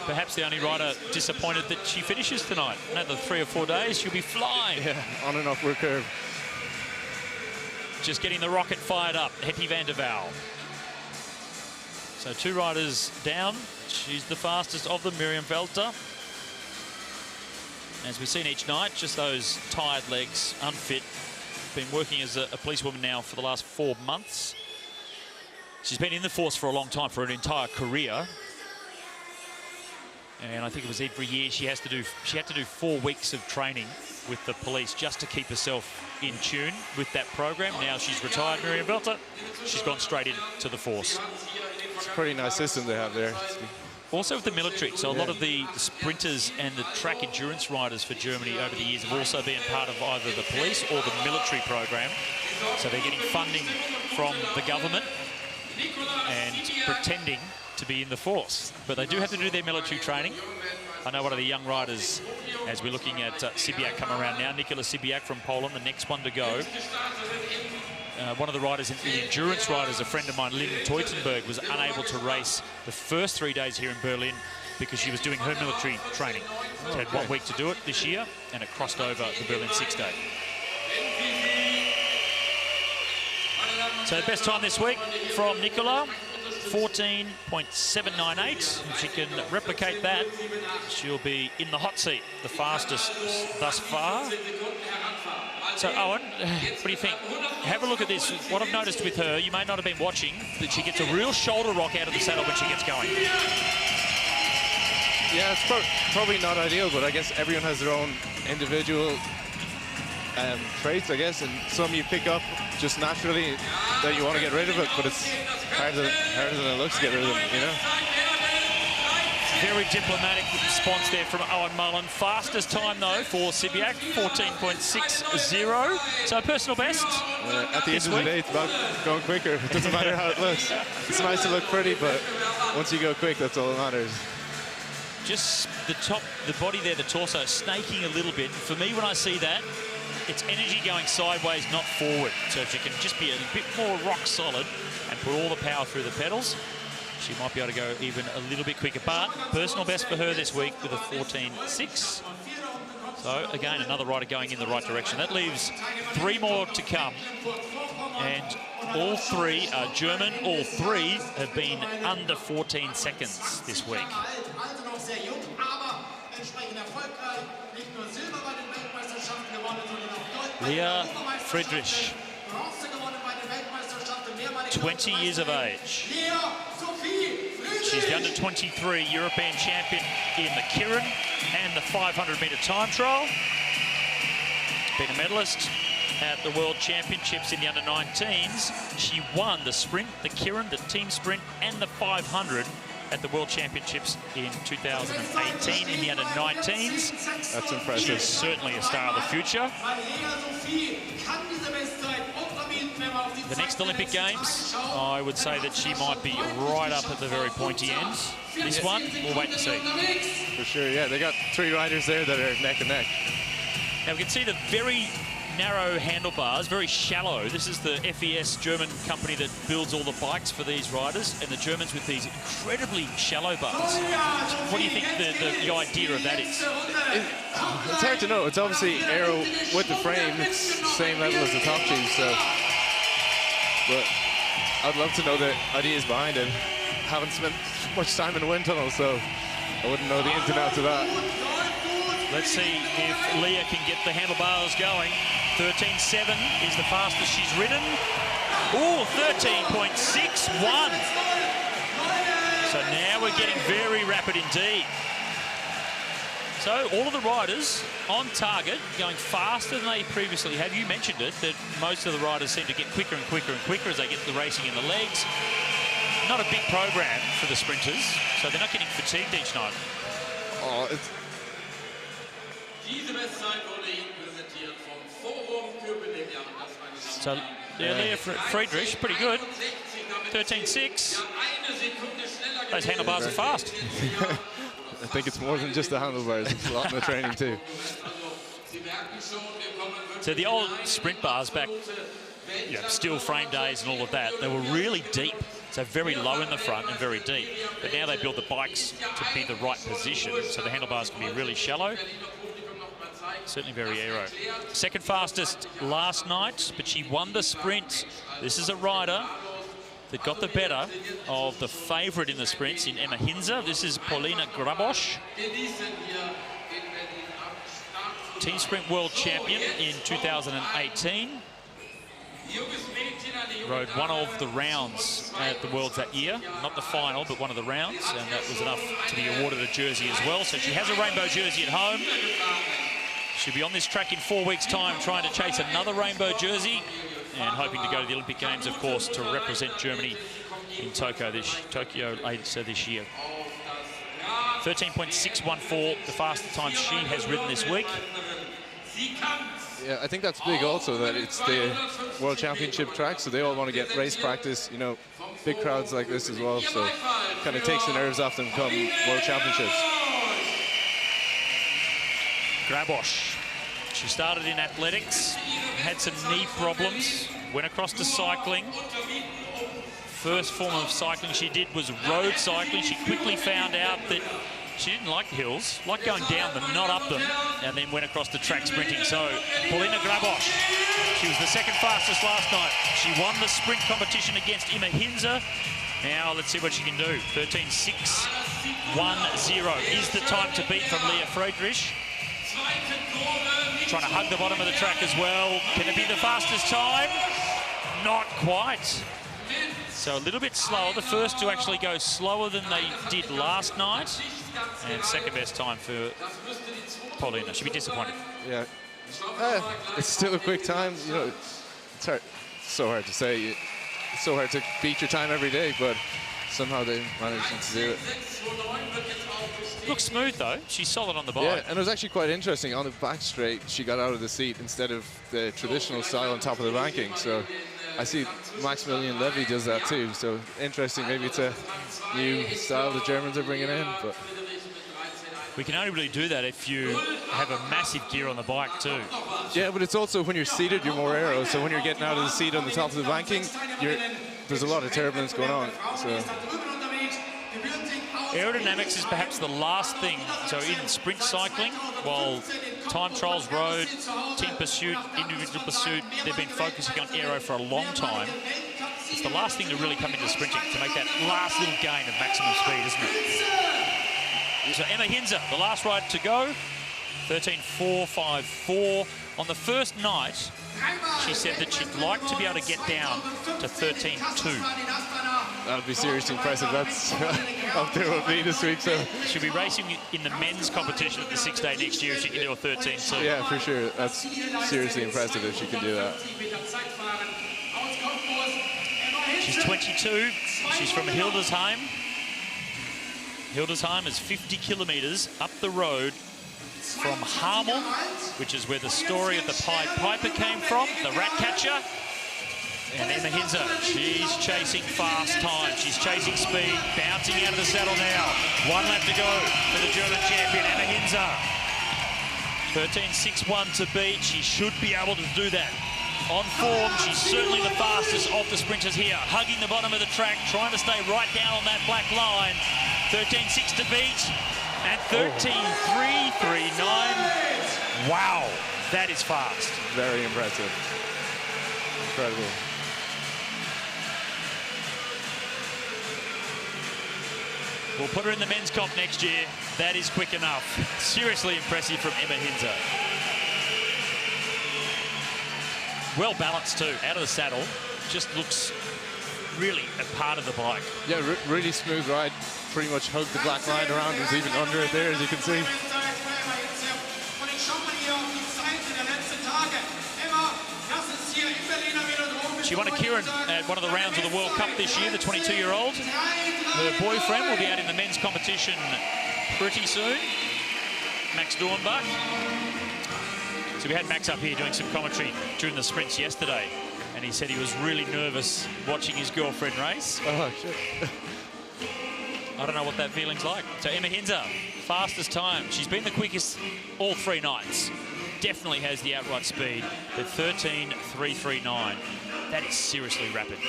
Perhaps the only rider disappointed that she finishes tonight. Another 3 or 4 days, she'll be flying. Yeah, on and upward curve. Just getting the rocket fired up, Hetty van der Waal. So 2 riders down. She's the fastest of them, Miriam Velter. As we've seen each night, just those tired legs, unfit. Been working as a policewoman now for the last 4 months. She's been in the force for a long time, for an entire career. And I think it was every year she had to do 4 weeks of training with the police just to keep herself in tune with that program. Now she's retired, Miriam Velter. She's gone straight into the force. It's a pretty nice system they have there. Also with the military, so a lot of the sprinters and the track endurance riders for Germany over the years have also been part of either the police or the military program. So they're getting funding from the government and pretending to be in the force. But they do have to do their military training. I know one of the young riders, as we're looking at Sibiak come around now, Nikola Sibiak from Poland, the next one to go. One of the riders, the endurance riders, a friend of mine, Lynn Teutenberg, was unable to race the first 3 days here in Berlin because she was doing her military training. She had 1 week to do it this year, and it crossed over the Berlin Sixday. So the best time this week from Nikola, 14.798. If she can replicate that, she'll be in the hot seat, the fastest thus far. So, Owen, what do you think? Have a look at this. What I've noticed with her, you may not have been watching, that she gets a real shoulder rock out of the saddle when she gets going. Yeah, it's probably not ideal, but I guess everyone has their own individual traits, I guess, and some you pick up just naturally. that you want to get rid of it, but it's harder than it looks to get rid of them, you know? Very diplomatic response there from Owen Mullen. Fastest time, though, for Sibiak, 14.60. So personal best at the end of the day, it's about going quicker. It doesn't matter how it looks. It's nice to look pretty, but once you go quick, that's all that matters. Just the top, the body there, the torso, snaking a little bit. For me, when I see that, it's energy going sideways, not forward. So if you can just be a bit more rock solid and put all the power through the pedals, she might be able to go even a little bit quicker. But personal best for her this week with a 14.6. So again, another rider going in the right direction. That leaves 3 more to come. And all 3 are German. All 3 have been under 14 seconds this week. Leah Friedrich, 20 years of age. She's the under-23 European champion in the Kirin and the 500-metre time trial. Been a medalist at the World Championships in the under-19s. She won the sprint, the Kirin, the team sprint, and the 500 at the World Championships in 2018 in the under-19s. That's impressive. She's certainly a star of the future. The next Olympic Games, I would say that she might be right up at the very pointy end. This one, we'll wait and see. For sure, yeah. They got 3 riders there that are neck and neck. Now we can see the very narrow handlebars, very shallow. This is the FES German company that builds all the bikes for these riders, and the Germans with these incredibly shallow bars. What do you think the idea of that is? It's hard to know. It's obviously aero with the frame. It's the same level as the top tube, so. But I'd love to know the ideas behind it. Haven't spent much time in the wind tunnel, so I wouldn't know the ins and outs of that. Let's see if Leah can get the handlebars going. 13.7 is the fastest she's ridden. Ooh, 13.61. So now we're getting very rapid indeed. So all of the riders on target, going faster than they previously have. You mentioned it, that most of the riders seem to get quicker and quicker and quicker as they get the racing in the legs. Not a big program for the sprinters, so they're not getting fatigued each night. Oh, it's... So, yeah, Leah Friedrich, pretty good. 13.6. Those handlebars are fast. I think it's more than just the handlebars. It's a lot in the training too. So the old sprint bars back, you know, steel frame days and all of that, they were really deep. So very low in the front and very deep. But now they build the bikes to be the right position, so the handlebars can be really shallow. Certainly very aero. Second fastest last night, but she won the sprint. This is a rider that got the better of the favourite in the sprints in Emma Hinze. This is Paulina Grabosch. Team Sprint World Champion in 2018. Rode one of the rounds at the Worlds that year. Not the final, but one of the rounds. And that was enough to be awarded a jersey as well. So she has a rainbow jersey at home. She'll be on this track in 4 weeks' time trying to chase another rainbow jersey and hoping to go to the Olympic Games, of course, to represent Germany in Tokyo later this year. 13.614, the fastest time she has ridden this week. Yeah, I think that's big also, that it's the World Championship track, so they all want to get race practice, you know, big crowds like this as well, so kind of takes the nerves off them come World Championships. Grabosch. She started in athletics, had some knee problems, went across to cycling. First form of cycling she did was road cycling. She quickly found out that she didn't like the hills, liked going down them, not up them, and then went across to track sprinting. So, Paulina Grabosch, she was the second fastest last night. She won the sprint competition against Emma Hinze. Now, let's see what she can do. 13.610 is the time to beat from Leah Friedrich. Trying to hug the bottom of the track as well. Can it be the fastest time? Not quite. So a little bit slower. The first to actually go slower than they did last night. And second best time for Paulina. She'll be disappointed. Yeah. It's still a quick time. You know, it's hard. It's so hard to say. so hard to beat your time every day, but somehow they managed to do it. Looks smooth though. She's solid on the bike. Yeah, and it was actually quite interesting. On the back straight, she got out of the seat instead of the traditional style on top of the banking. So I see Maximilian Levy does that too. So interesting. Maybe it's a new style the Germans are bringing in. But We can only really do that if you have a massive gear on the bike too. yeah, but it's also when you're seated, you're more aero. So when you're getting out of the seat on the top of the banking, there's a lot of turbulence going on. So aerodynamics is perhaps the last thing. So in sprint cycling, while time trials, road, team pursuit, individual pursuit, they've been focusing on aero for a long time. It's the last thing to really come into sprinting, to make that last little gain of maximum speed, isn't it? So Emma Hinzer, the last ride to go, 13.454. On the first night, she said that she'd like to be able to get down to 13.2. that would be seriously impressive. That's up there with me this week. So She'll be racing in the men's competition at the Sixday next year if she can do a 13.2. yeah, for sure. That's seriously impressive if she can do that. She's 22. She's from Hildesheim. Hildesheim is 50 kilometres up the road from Hamel, which is where the story of the Pied Piper came from, the rat catcher. And Emma Hinzer, she's chasing fast time. She's chasing speed, bouncing out of the saddle now. 1 lap to go for the German champion, Emma Hinzer. 13.61 to beat. She should be able to do that. On form, she's certainly the fastest of the sprinters here. Hugging the bottom of the track, trying to stay right down on that black line. 13.6 to beat. And 13.339. Wow, that is fast. Very impressive. Incredible. We'll put her in the men's comp next year. That is quick enough. Seriously impressive from Emma Hinzer. Well balanced too, out of the saddle. Just looks really a part of the bike. Yeah, really smooth ride. Pretty much hugged the black line around. There's even under it there, as you can see. She won a Kieran at one of the rounds of the World Cup this year, the 22-year-old. Her boyfriend will be out in the men's competition pretty soon, Max Dornbach. So we had Max up here doing some commentary during the sprints yesterday, and he said he was really nervous watching his girlfriend race. Oh, shit. I don't know what that feeling's like. So Emma Hinzer, fastest time. She's been the quickest all 3 nights. Definitely has the outright speed at 13.339. That is seriously rapid.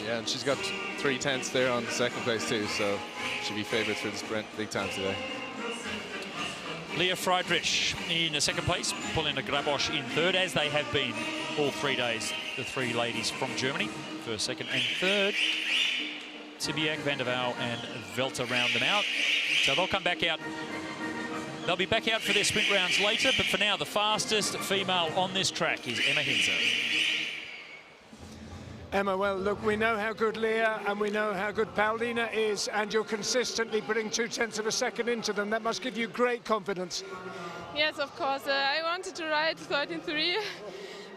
Yeah, and she's got 3/10 there on the second place too, so she'll be favourites for the sprint big time today. Leah Friedrich in second place, Paulina Grabosch in third, as they have been all 3 days, the 3 ladies from Germany, first, second and third. Sibiak, Van der Waal and Velter round them out. So they'll come back out. They'll be back out for their sprint rounds later, but for now, the fastest female on this track is Emma Hinzer. Emma, well, look, we know how good Leah and we know how good Paulina is, and you're consistently putting 0.2 of a second into them. That must give you great confidence. Yes, of course. I wanted to ride 13.3,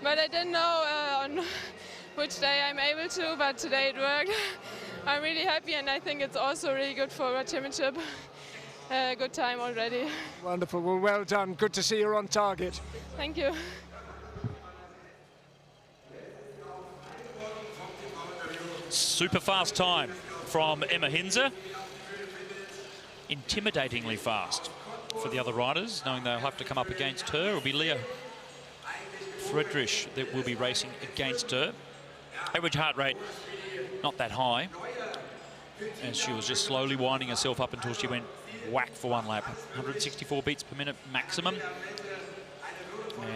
but I didn't know on which day I'm able to, but today it worked. I'm really happy, and I think it's also really good for World Championship. Good time already. Wonderful. Well, well done. Good to see you're on target. Thank you. Super fast time from Emma Hinzer. Intimidatingly fast for the other riders, knowing they'll have to come up against her. It will be Leah Friedrich that will be racing against her. Average heart rate, not that high. And she was just slowly winding herself up until she went whack for 1 lap. 164 beats per minute maximum.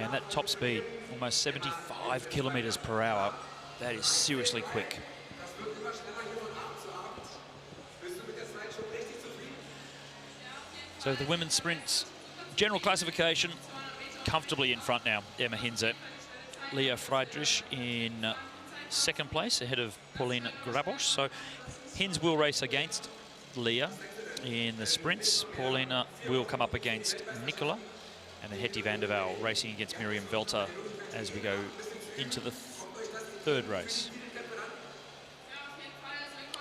And that top speed, almost 75 kilometres per hour. That is seriously quick. So the women's sprints, general classification, comfortably in front now, Emma Hinzer. Leah Friedrich in second place, ahead of Pauline Grabosch. So Hinz will race against Leah in the sprints. Paulina will come up against Nicola. And Hetty van der Waal racing against Miriam Velter as we go into the third race.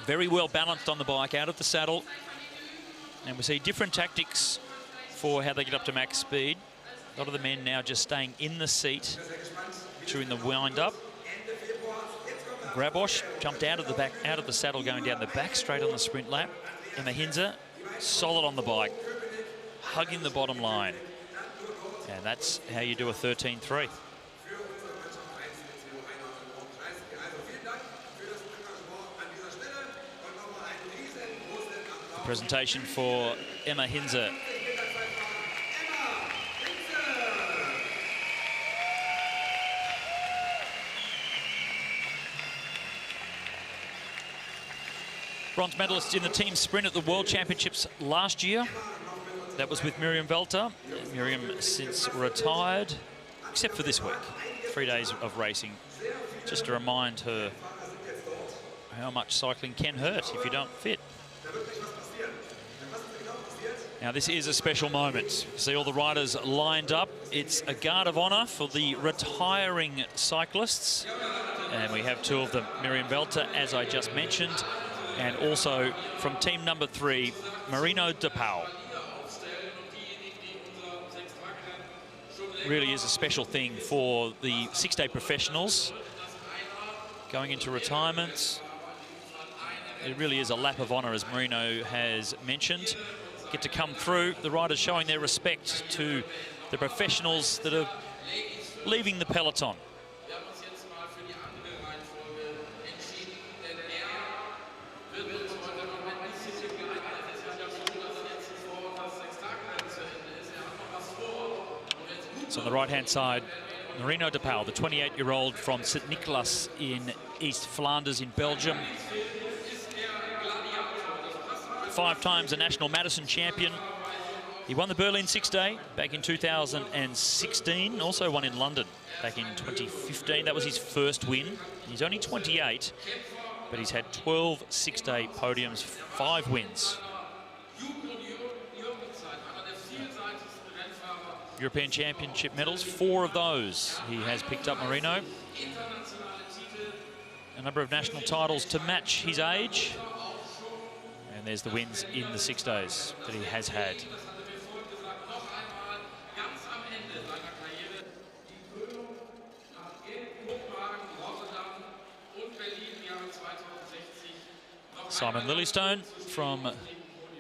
Very well balanced on the bike, out of the saddle. And we see different tactics for how they get up to max speed. A lot of the men now just staying in the seat during the wind-up. Grabosch jumped out of the back, out of the saddle, going down the back straight on the sprint lap. Emma Hinze, solid on the bike, hugging the bottom line. And that's how you do a 13.3. Presentation for Emma Hinze. Bronze medalist in the team sprint at the World Championships last year. That was with Miriam Velter. Miriam since retired, except for this week. 3 days of racing. Just to remind her how much cycling can hurt if you don't fit. Now this is a special moment. You see all the riders lined up. It's a guard of honour for the retiring cyclists. And we have two of them, Miriam Velter, as I just mentioned, and also from team number 3, Marino de Pauw. Really is a special thing for the Sixday professionals going into retirement. It really is a lap of honour, as Marino has mentioned. Get to come through, the riders showing their respect to the professionals that are leaving the peloton. So on the right-hand side, Marino de Pauw, the 28-year-old from St. Nicholas in East Flanders in Belgium. 5 times a national Madison champion. He won the Berlin Sixday back in 2016, also won in London back in 2015. That was his first win. He's only 28, but he's had 12 Sixday podiums, 5 wins. European Championship medals, 4 of those he has picked up, Marino. A number of national titles to match his age. And there's the wins in the Sixdays that he has had. Simon Lillystone from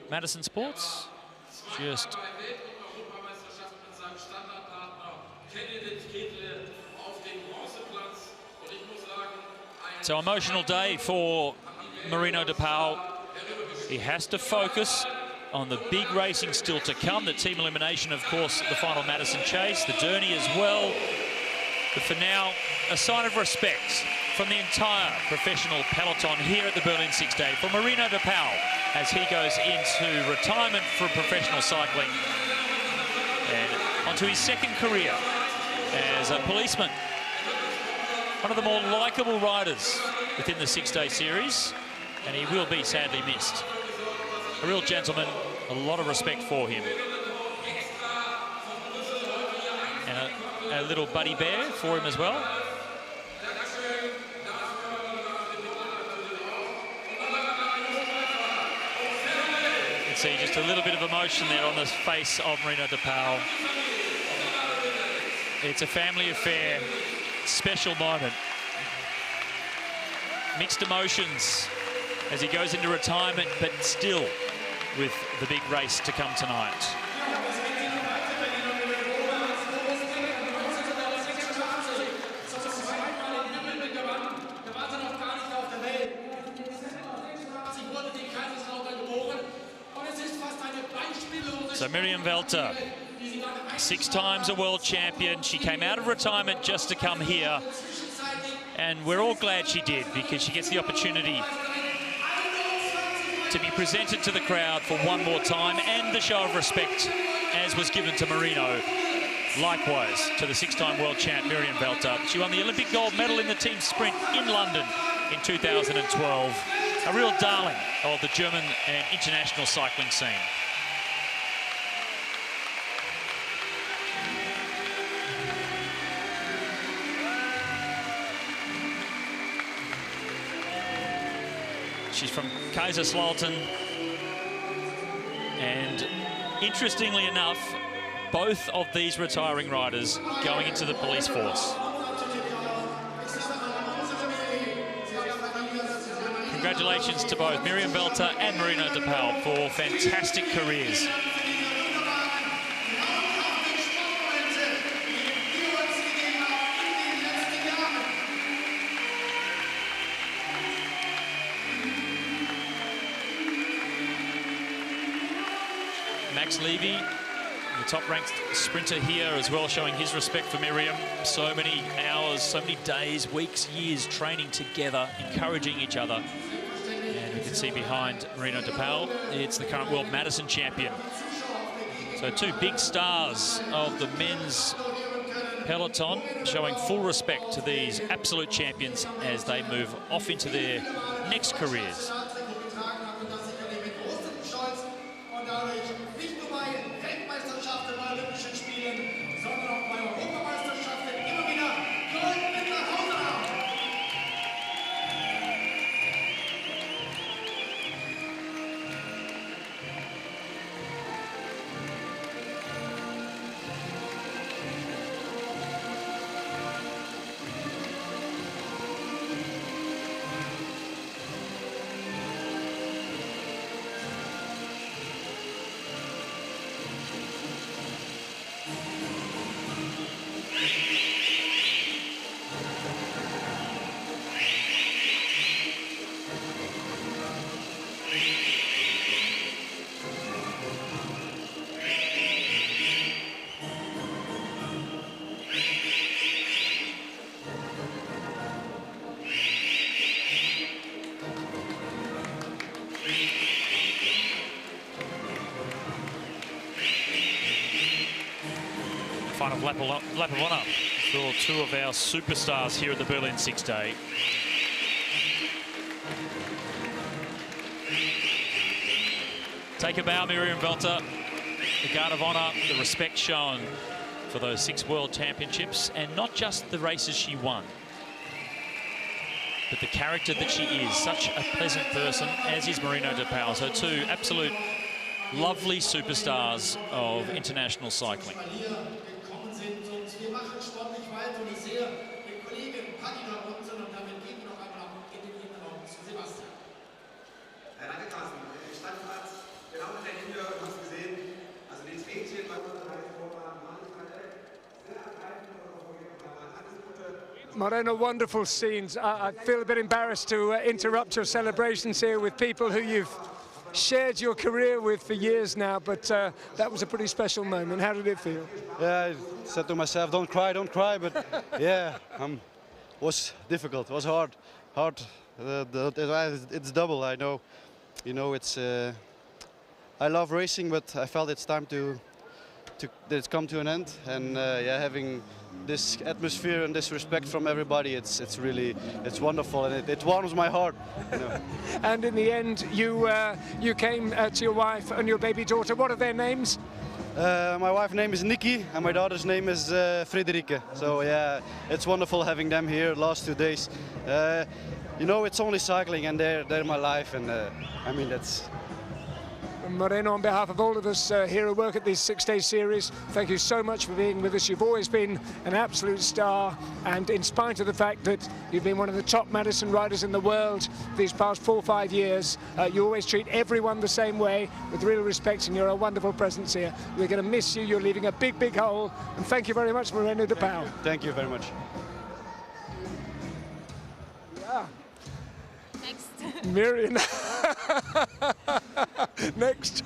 Madison Sports. Just so emotional day for Marino de Pauw. He has to focus on the big racing still to come. The team elimination, of course, the final Madison Chase, the Journey as well. But for now, a sign of respect from the entire professional peloton here at the Berlin Sixday for Marino de Pauw as he goes into retirement from professional cycling and onto his second career as a policeman. One of the more likeable riders within the Sixday series, and he will be sadly missed. A real gentleman, a lot of respect for him. And a little buddy bear for him as well. You can see just a little bit of emotion there on the face of Marino de Pauw. It's a family affair, special moment. Mixed emotions as he goes into retirement, but still with the big race to come tonight. So Miriam Velter, 6 times a world champion. She came out of retirement just to come here. And we're all glad she did, because she gets the opportunity to be presented to the crowd for one more time, and the show of respect as was given to Marino. Likewise to the 6-time world champ Miriam Velter. She won the Olympic gold medal in the team sprint in London in 2012. A real darling of the German and international cycling scene. She's from Kaiserslautern. And interestingly enough, both of these retiring riders going into the police force. Congratulations to both Miriam Welter and Marina de Paul for fantastic careers. Max Levy, the top-ranked sprinter here as well, showing his respect for Miriam. So many hours, so many days, weeks, years training together, encouraging each other. And you can see behind Marina de Paul, it's the current world Madison champion. So two big stars of the men's peloton showing full respect to these absolute champions as they move off into their next careers. Final lap of honour for two of our superstars here at the Berlin Sixday. Take a bow, Miriam Welter. The guard of honour, the respect shown for those 6 world championships, and not just the races she won, but the character that she is. Such a pleasant person, as is Marina de Paul. So two absolute lovely superstars of international cycling. Moreno, wonderful scenes. I feel a bit embarrassed to interrupt your celebrations here with people who you've shared your career with for years now, but that was a pretty special moment. How did it feel? Yeah, I said to myself, don't cry, but yeah, it was difficult, it was hard. It's double, I know. You know, it's I love racing, but I felt it's time that it's come to an end, and yeah, having this atmosphere and this respect from everybody, it's wonderful, and it warms my heart. You know. And in the end, you came to your wife and your baby daughter. What are their names? My wife's name is Nikki, and my daughter's name is Friederike. So yeah, it's wonderful having them here last 2 days. You know, it's only cycling, and they're my life, and I mean, that's. Moreno, on behalf of all of us here who work at this 6-day series, thank you so much for being with us. You've always been an absolute star, and in spite of the fact that you've been one of the top Madison riders in the world these past 4 or 5 years, you always treat everyone the same way, with real respect, and you're a wonderful presence here. We're going to miss you. You're leaving a big, big hole, and thank you very much, Moreno de Paul. Thank you very much. Yeah. Next. Miriam. Next.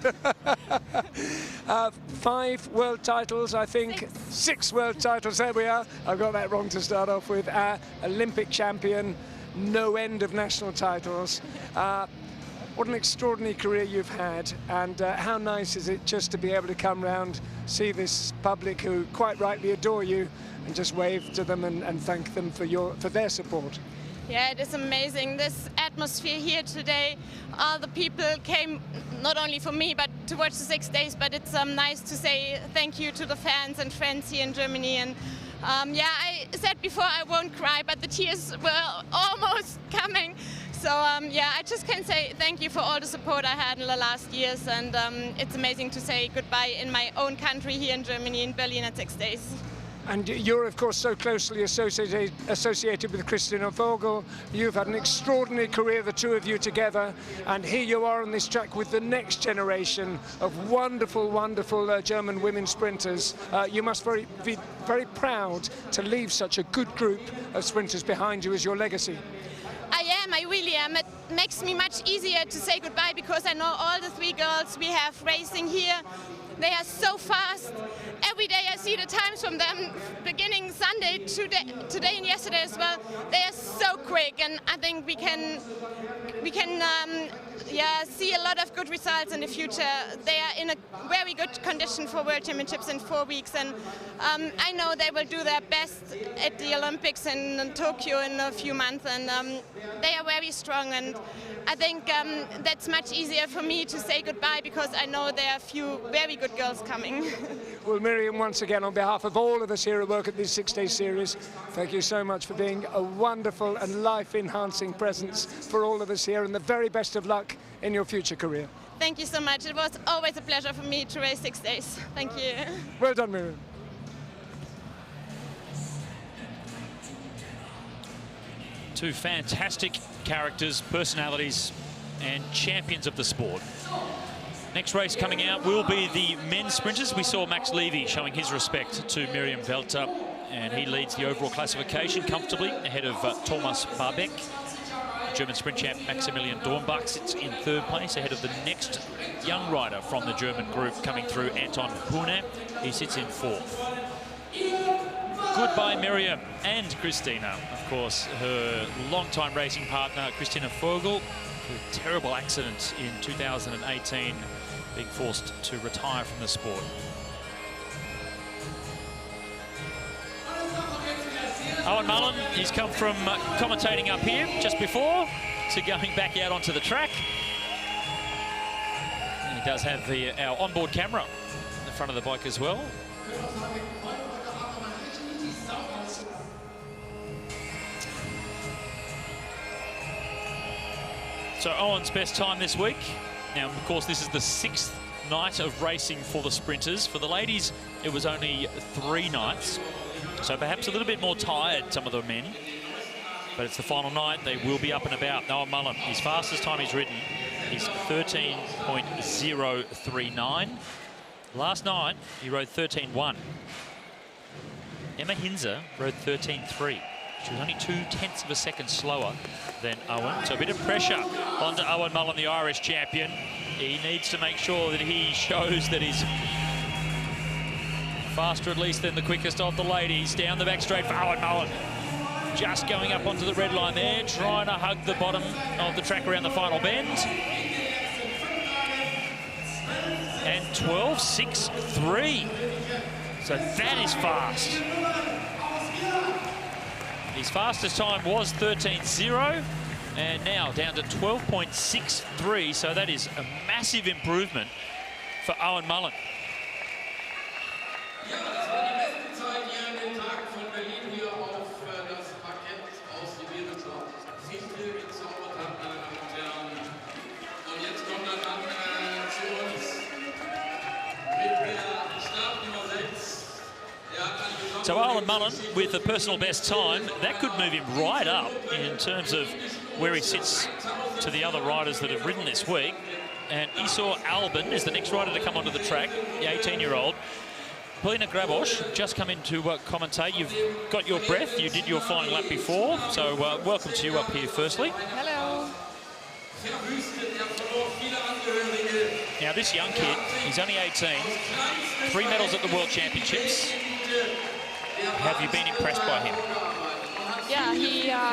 5 world titles, I think. 6 world titles, there we are. I've got that wrong to start off with. Olympic champion, no end of national titles. What an extraordinary career you've had, and how nice is it just to be able to come round, see this public who quite rightly adore you, and just wave to them and thank them for their support. Yeah, it is amazing. This atmosphere here today, all the people came not only for me, but to watch the 6 days, but it's nice to say thank you to the fans and friends here in Germany. And yeah, I said before I won't cry, but the tears were almost coming. So yeah, I just can say thank you for all the support I had in the last years, and it's amazing to say goodbye in my own country here in Germany, in Berlin at Sixdays. And you're, of course, so closely associated with Christina Vogel. You've had an extraordinary career, the two of you together. And here you are on this track with the next generation of wonderful, wonderful German women sprinters. You must be very proud to leave such a good group of sprinters behind you as your legacy. I really am. It makes me much easier to say goodbye because I know all the three girls we have racing here. They are so fast. Every day I see the times from them, beginning Sunday, today and yesterday as well. They are so quick, and I think we can see a lot of good results in the future. They are in a very good condition for World Championships in 4 weeks, and I know they will do their best at the Olympics in Tokyo in a few months, and they are very strong, and I think that's much easier for me to say goodbye because I know there are a few very good girls coming. Well, Miriam, once again, on behalf of all of us here at work at this Six-Day series, thank you so much for being a wonderful and life-enhancing presence for all of us here, and the very best of luck in your future career. Thank you so much. It was always a pleasure for me to race 6 days. Thank you. Well done, Miriam. Two fantastic characters, personalities, and champions of the sport. Next race coming out will be the men's sprinters. We saw Max Levy showing his respect to Miriam Welter, and he leads the overall classification comfortably ahead of Thomas Barbeck. German sprint champ Maximilian Dornbach sits in 3rd place ahead of the next young rider from the German group coming through, Anton Hune. He sits in 4th. Goodbye, Miriam and Christina. Of course, her longtime racing partner, Christina Vogel, with a terrible accident in 2018, being forced to retire from the sport. Owen Mullen, he's come from commentating up here just before to going back out onto the track. And he does have our onboard camera in the front of the bike as well. So Owen's best time this week. Now, of course, this is the 6th night of racing for the sprinters. For the ladies, it was only 3 nights. So perhaps a little bit more tired, some of the men. But it's the final night. They will be up and about. Owen Mullen, his fastest time he's ridden is 13.039. Last night, he rode 13.1. Emma Hinzer rode 13.3. She was only 0.2 of a second slower than Owen. So a bit of pressure onto Owen Mullen, the Irish champion. He needs to make sure that he shows that he's faster at least than the quickest of the ladies. Down the back straight for Owen Mullen. Just going up onto the red line there, trying to hug the bottom of the track around the final bend. And 12.63. So that is fast. His fastest time was 13.0, and now down to 12.63, so that is a massive improvement for Owen Mullen. So Owen Mullen with a personal best time, that could move him right up in terms of where he sits to the other riders that have ridden this week. And Isor Albin is the next rider to come onto the track, the 18-year-old. Polina Grabosch, just come in to commentate. You've got your breath, you did your final lap before, so welcome to you up here firstly. Hello. Now this young kid, he's only 18, 3 medals at the World Championships. Have you been impressed by him? Yeah,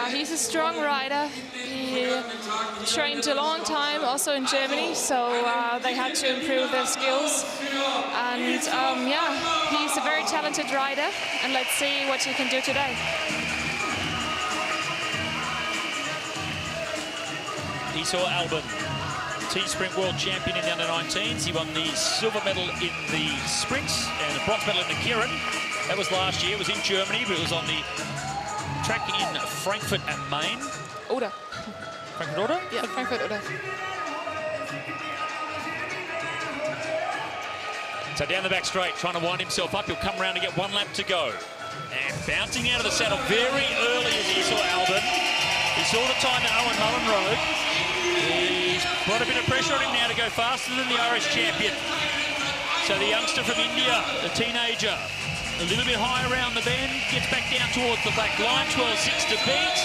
he's a strong rider. He trained a long time also in Germany, so they had to improve their skills. And yeah, he's a very talented rider, and let's see what he can do today. Isor Albin, T-Sprint World Champion in the under-19s. He won the silver medal in the sprints and the bronze medal in the Keirin. That was last year. It was in Germany, but it was on the track in Frankfurt am Main. Oder. Frankfurt Oder? Yeah, Frankfurt Oder. So down the back straight, trying to wind himself up. He'll come around to get 1 lap to go. And bouncing out of the saddle very early as he saw Albin. He saw the time that Owen Mullen rode. He's brought a bit of pressure on him now to go faster than the Irish champion. So the youngster from India, the teenager, a little bit high around the bend, gets back down towards the black line, 12.6 to beat.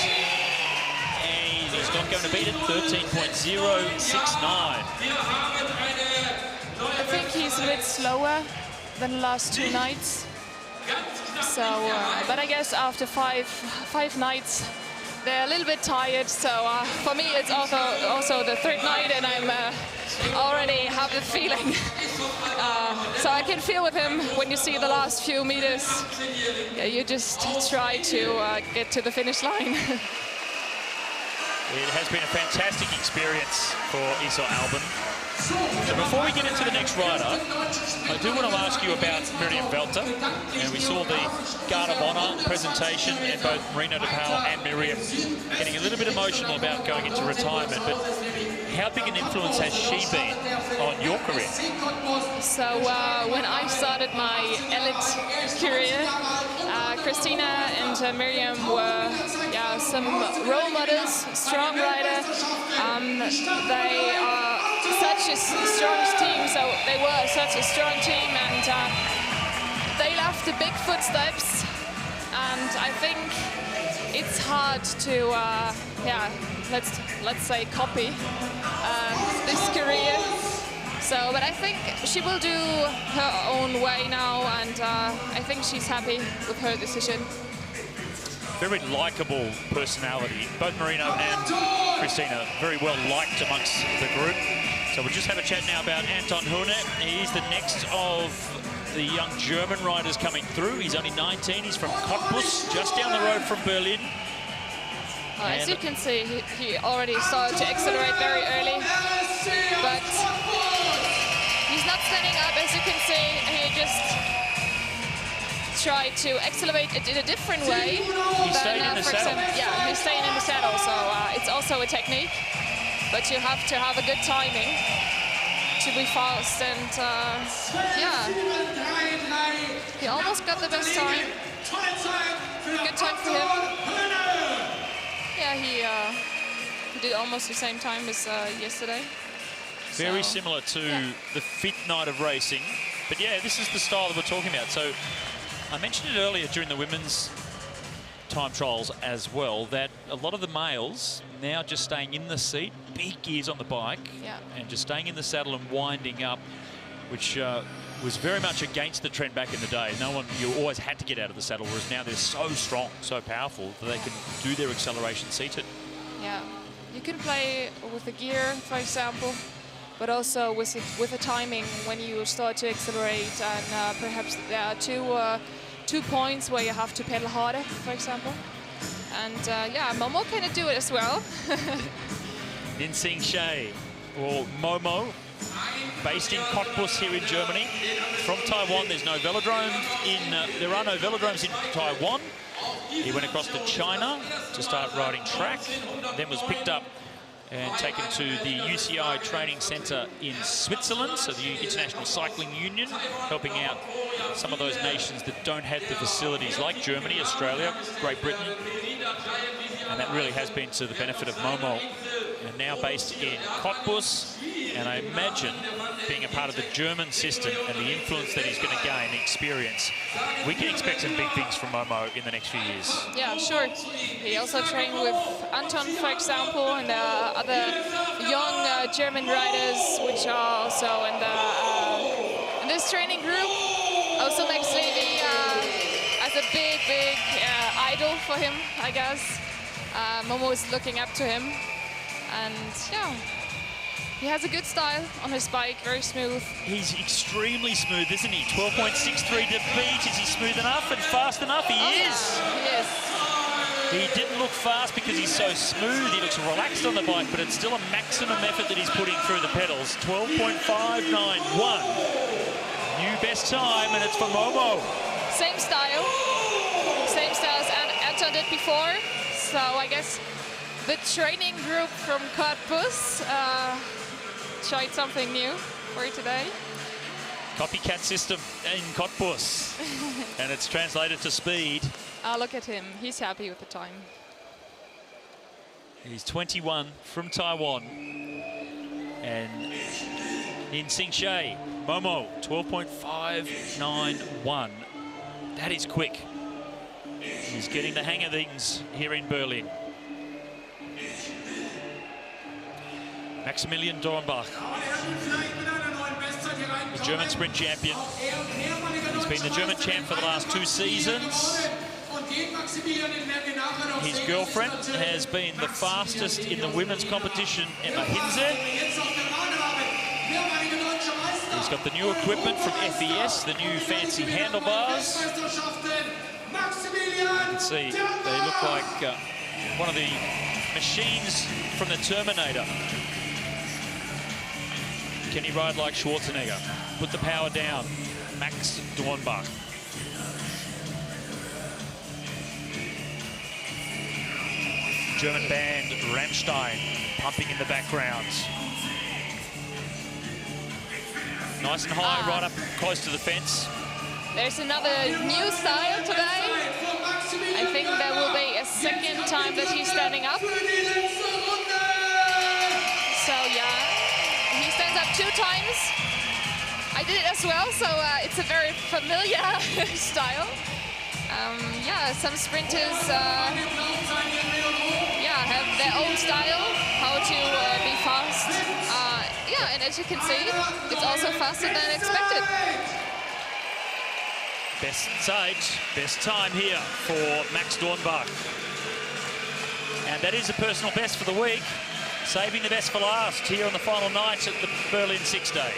And he's not going to beat it, 13.069. I think he's a bit slower than the last 2 nights. So, but I guess after five nights, they're a little bit tired. So for me, it's also the 3rd night, and I'm already have the feeling. So I can feel with him when you see the last few meters. Yeah, you just try to get to the finish line. It has been a fantastic experience for Esau Albin. So before we get into the next rider, I do want to ask you about Miriam Velter. And we saw the Guard of Honour presentation, and both Marina de Paul and Miriam getting a little bit emotional about going into retirement. But how big an influence has she been on your career? So when I started my elite career, Christina and Miriam were some role models, strong rider. They are such a strong team, so they were such a strong team, and they left the big footsteps, and I think it's hard to let's say copy this career. So, but I think she will do her own way now, and I think she's happy with her decision. Very likeable personality. Both Marina and Christina very well liked amongst the group. So we'll just have a chat now about Anton Hune. He's the next of the young German riders coming through. He's only 19. He's from Cottbus, just down the road from Berlin. As you can see, he already started to accelerate very early, but he's not standing up, as you can see. He just tried to accelerate it in a different way. He's staying in the saddle. Yeah, he's staying in the saddle, so it's also a technique. But you have to have a good timing to be fast, and he almost got the best time. Good time for him. Yeah, he did almost the same time as yesterday. Very similar to the 5th night of racing. But yeah, this is the style that we're talking about. So I mentioned it earlier during the women's time trials as well, that a lot of the males now just staying in the seat, big gears on the bike, and just staying in the saddle and winding up, which was very much against the trend back in the day. You always had to get out of the saddle, whereas now they're so strong, so powerful that they can do their acceleration seated. Yeah, you can play with the gear, for example, but also with the timing when you start to accelerate, and perhaps there are two points where you have to pedal harder, for example. And Momo can do it as well. Ninsing Shea, or Momo, based in Cottbus here in Germany. From Taiwan, there's no velodrome there are no velodromes in Taiwan. He went across to China to start riding track, then was picked up and taken to the UCI training centre in Switzerland, so the International Cycling Union, helping out some of those nations that don't have the facilities like Germany, Australia, Great Britain. And that really has been to the benefit of Momo. And now based in Cottbus, and I imagine being a part of the German system and the influence that he's going to gain, the experience, we can expect some big things from Momo in the next few years. Yeah, sure. He also trained with Anton, for example, and other young German riders, which are also in this training group. Also Max Levy as a big idol for him, I guess. Momo is looking up to him, and he has a good style on his bike, very smooth. He's extremely smooth, isn't he? 12.63 to beat. Is he smooth enough and fast enough? He is. He is. He didn't look fast because he's so smooth. He looks relaxed on the bike, but it's still a maximum effort that he's putting through the pedals. 12.591. New best time, and it's for Momo. Same style as Anton did before. So I guess The training group from Cottbus tried something new for today. Copycat system in Cottbus. And it's translated to speed. Look at him. He's happy with the time. He's 21 from Taiwan. And in Sixday, Momo, 12.591. That is quick. He's getting the hang of things here in Berlin. Maximilian Dornbach, the German sprint champion. He's been the German champ for the last 2 seasons. His girlfriend has been the fastest in the women's competition, Emma Hinze. He's got the new equipment from FES, the new fancy handlebars. You can see they look like one of the machines from the Terminator. Can he ride like Schwarzenegger? Put the power down. Max Dornbach. German band Rammstein pumping in the background. Nice and high, right up close to the fence. There's another new style today. I think there will be a second time that he's standing up. So yeah, he stands up 2 times. I did it as well, so it's a very familiar style. Yeah, some sprinters have their own style, how to be fast. Yeah, and as you can see, it's also faster than expected. Best stage, best time here for Max Dornbach. And that is a personal best for the week. Saving the best for last here on the final night at the Berlin Sixday.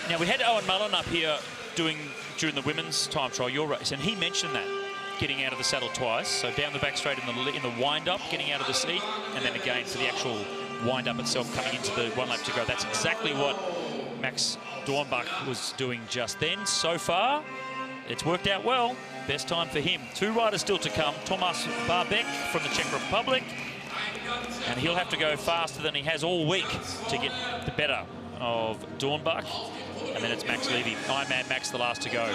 Now, we had Owen Mullen up here during the women's time trial, your race, and he mentioned that, getting out of the saddle twice. So down the back straight in the wind-up, getting out of the seat, and then again for the actual wind-up itself, coming into the 1 lap to go. That's exactly what Max Dornbach was doing just then. So far, it's worked out well. Best time for him. 2 riders still to come. Thomas Barbek from the Czech Republic. And he'll have to go faster than he has all week to get the better of Dornbach. And then it's Max Levy. Ironman Max the last to go.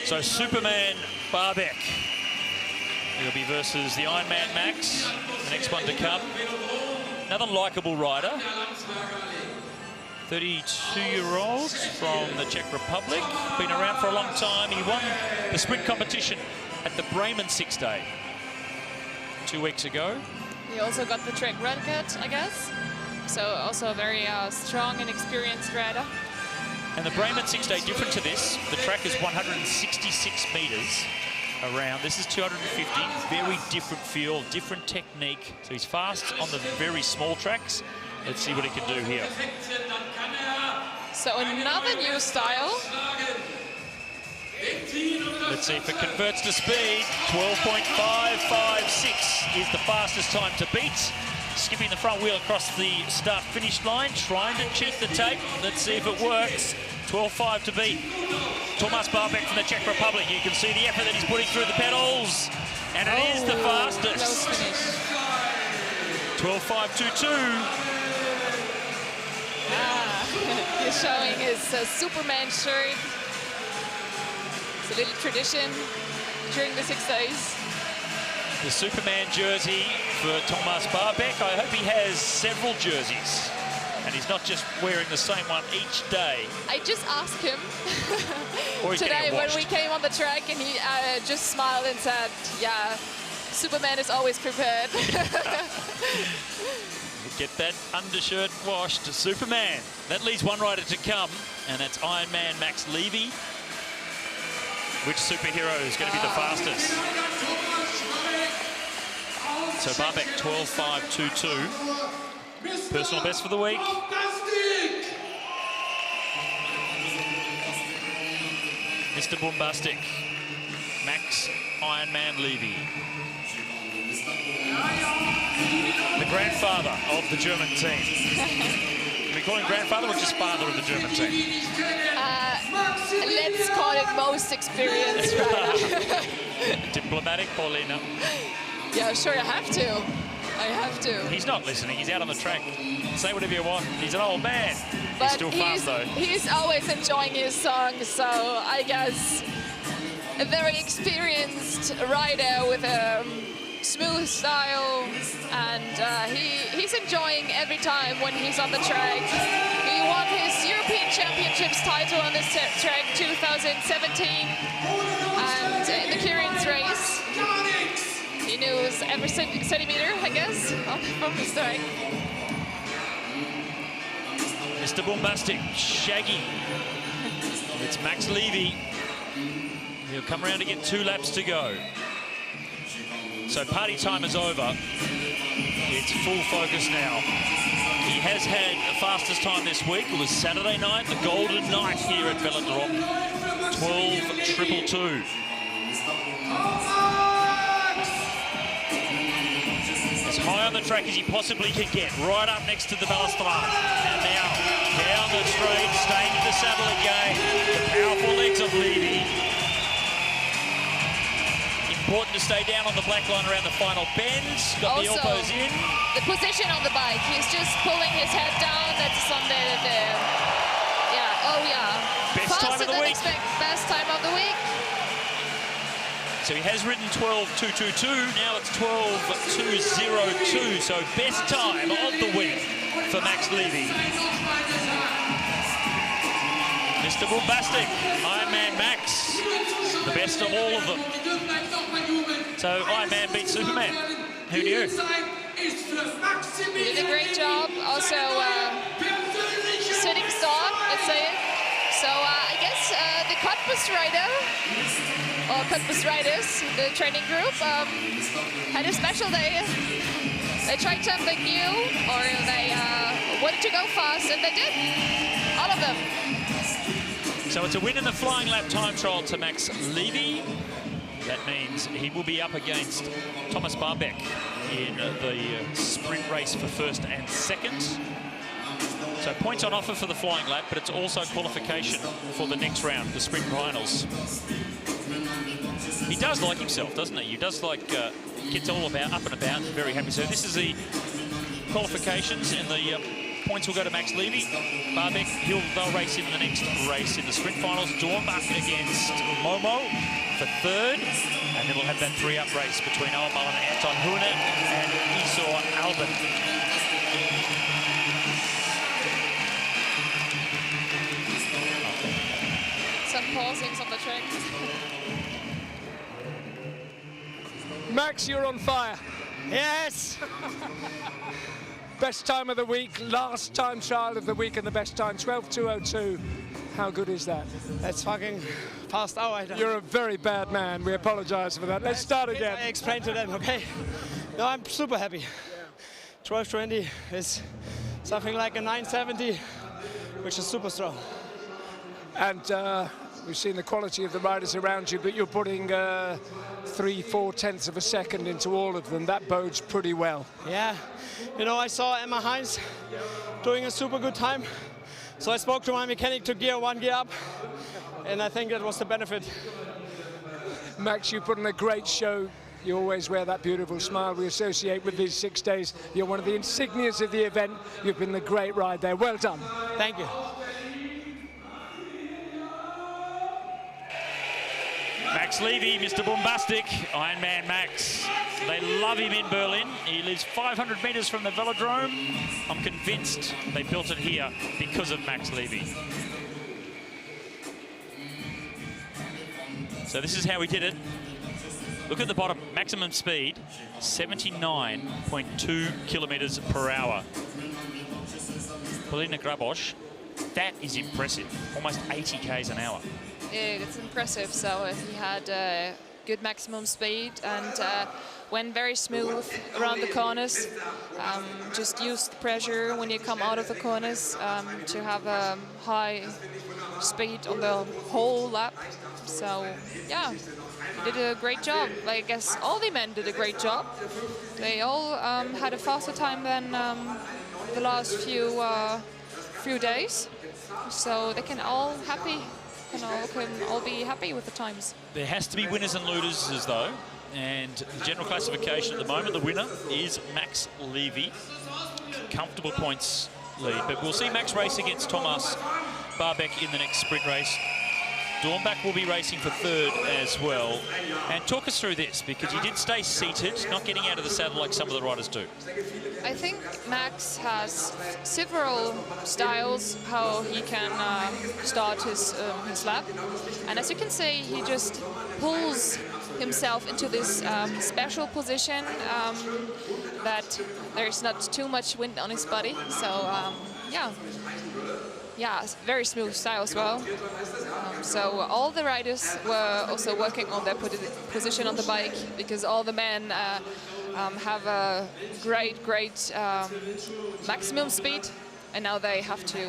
So Superman Barbek. He'll be versus the Ironman Max, the next one to come. Another likeable rider. 32-year-old from the Czech Republic. Been around for a long time. He won the sprint competition at the Bremen Sixday 2 weeks ago. He also got the track record, I guess. So also a very strong and experienced rider. And the Bremen Sixday, different to this, the track is 166 metres around. This is 250, very different feel, different technique. So he's fast on the very small tracks. Let's see what he can do here. So another new style. Let's see if it converts to speed. 12.556 is the fastest time to beat. Skipping the front wheel across the start-finish line, trying to cheat the tape. Let's see if it works. 12.5 to beat. Thomas Barbek from the Czech Republic. You can see the effort that he's putting through the pedals. And it is the fastest. 12.522. He's showing his Superman shirt. It's a little tradition during the 6 days. The Superman jersey for Thomas Barbek. I hope he has several jerseys. And he's not just wearing the same one each day. I just asked him today when we came on the track, and he just smiled and said, yeah, Superman is always prepared. Get that undershirt washed. Superman. That leaves one rider to come, and that's Ironman Max Levy. Which superhero is going to be the fastest? So Barbek 12.522. Personal best for the week. Mr. Bombastic. Max Ironman Levy. The grandfather of the German team. We call him grandfather or just father of the German team? Let's call it most experienced rider. Diplomatic, Paulina. Yeah, sure, I have to. I have to. He's not listening. He's out on the track. Say whatever you want. He's an old man. But he's still fast, though. He's always enjoying his song, so I guess a very experienced rider with a smooth style, and he's enjoying every time when he's on the track. He won his European Championships title on this track 2017, and in the clearance race, he knows every centimeter, I guess, from the track. Mr. Bombastic, Shaggy. It's Max Levy. He'll come around to get 2 laps to go. So party time is over. It's full focus now. He has had the fastest time this week. It was Saturday night, the golden night here at Velodrome. 12.222. As high on the track as he possibly can get, right up next to the balustrade. And now, down the straight, staying in the saddle again. The powerful legs of Levy. Important to stay down on the black line around the final bend. Got also, the elbows in. The position on the bike, he's just pulling his head down. That's something that, yeah, oh yeah. Best time of the week. Best time of the week. So he has ridden 12.222, now it's 12.202, so best time of the week for Max Levy. Mr. Bombastic, Ironman Max, the best of all of them. So Ironman beat Superman. Who knew? He did a great job. Also, sitting stock, let's say it. So I guess the Cottbus rider, or Cottbus riders, the training group, had a special day. They tried something new, or they wanted to go fast, and they did. All of them. So it's a win in the flying lap time trial to Max Levy. That means he will be up against Thomas Barbeck in the sprint race for first and second. So points on offer for the flying lap, but it's also qualification for the next round, the sprint finals. He does like himself, doesn't he? He does like, gets all about, up and about, very happy. So this is the qualifications, and the points will go to Max Levy. Barbeck, they'll race in the next race in the sprint finals. Dornbach against Momo for third, and then we'll have that 3-up race between Owen Mullen, Anton Huner, and Isor Albin. Some pausings on the track. Max, you're on fire. Yes! Best time of the week, last time trial of the week, and the best time, 12.202. How good is that? That's fucking fast hour. You're a very bad man. We apologize for that. Let's start again. I explained to them, okay? No, I'm super happy. 12.20 is something like a 9.70, which is super strong. And we've seen the quality of the riders around you, but you're putting 3-4 tenths of a second into all of them. That bodes pretty well. Yeah, you know, I saw Emma Heinz doing a super good time. So I spoke to my mechanic to gear 1 gear up, and I think that was the benefit. Max, you put on a great show. You always wear that beautiful smile we associate with these 6 days. You're one of the insignias of the event. You've been a great ride there. Well done. Thank you. Max Levy, Mr. Bombastic, Ironman Max. They love him in Berlin. He lives 500 metres from the Velodrome. I'm convinced they built it here because of Max Levy. So this is how we did it. Look at the bottom, maximum speed, 79.2 kilometres per hour. Paulina Grabosch, that is impressive, almost 80 k's an hour. Yeah, it's impressive. So he had good maximum speed and went very smooth around the corners. Just used the pressure when you come out of the corners to have a high speed on the whole lap. So yeah, he did a great job. I guess all the men did a great job. They all had a faster time than the last few few days, so they can all be happy with the times. There has to be winners and losers, though. And the general classification at the moment, the winner is Max Levy. Comfortable points lead. But we'll see Max race against Thomas Barbeck in the next sprint race. Dornbach will be racing for third as well. And talk us through this, because he did stay seated, not getting out of the saddle like some of the riders do. I think Max has several styles how he can start his lap. And as you can see, he just pulls himself into this special position that there's not too much wind on his body. So, yeah, very smooth style as well. So all the riders were also working on their position on the bike, because all the men have a great maximum speed, and now they have to.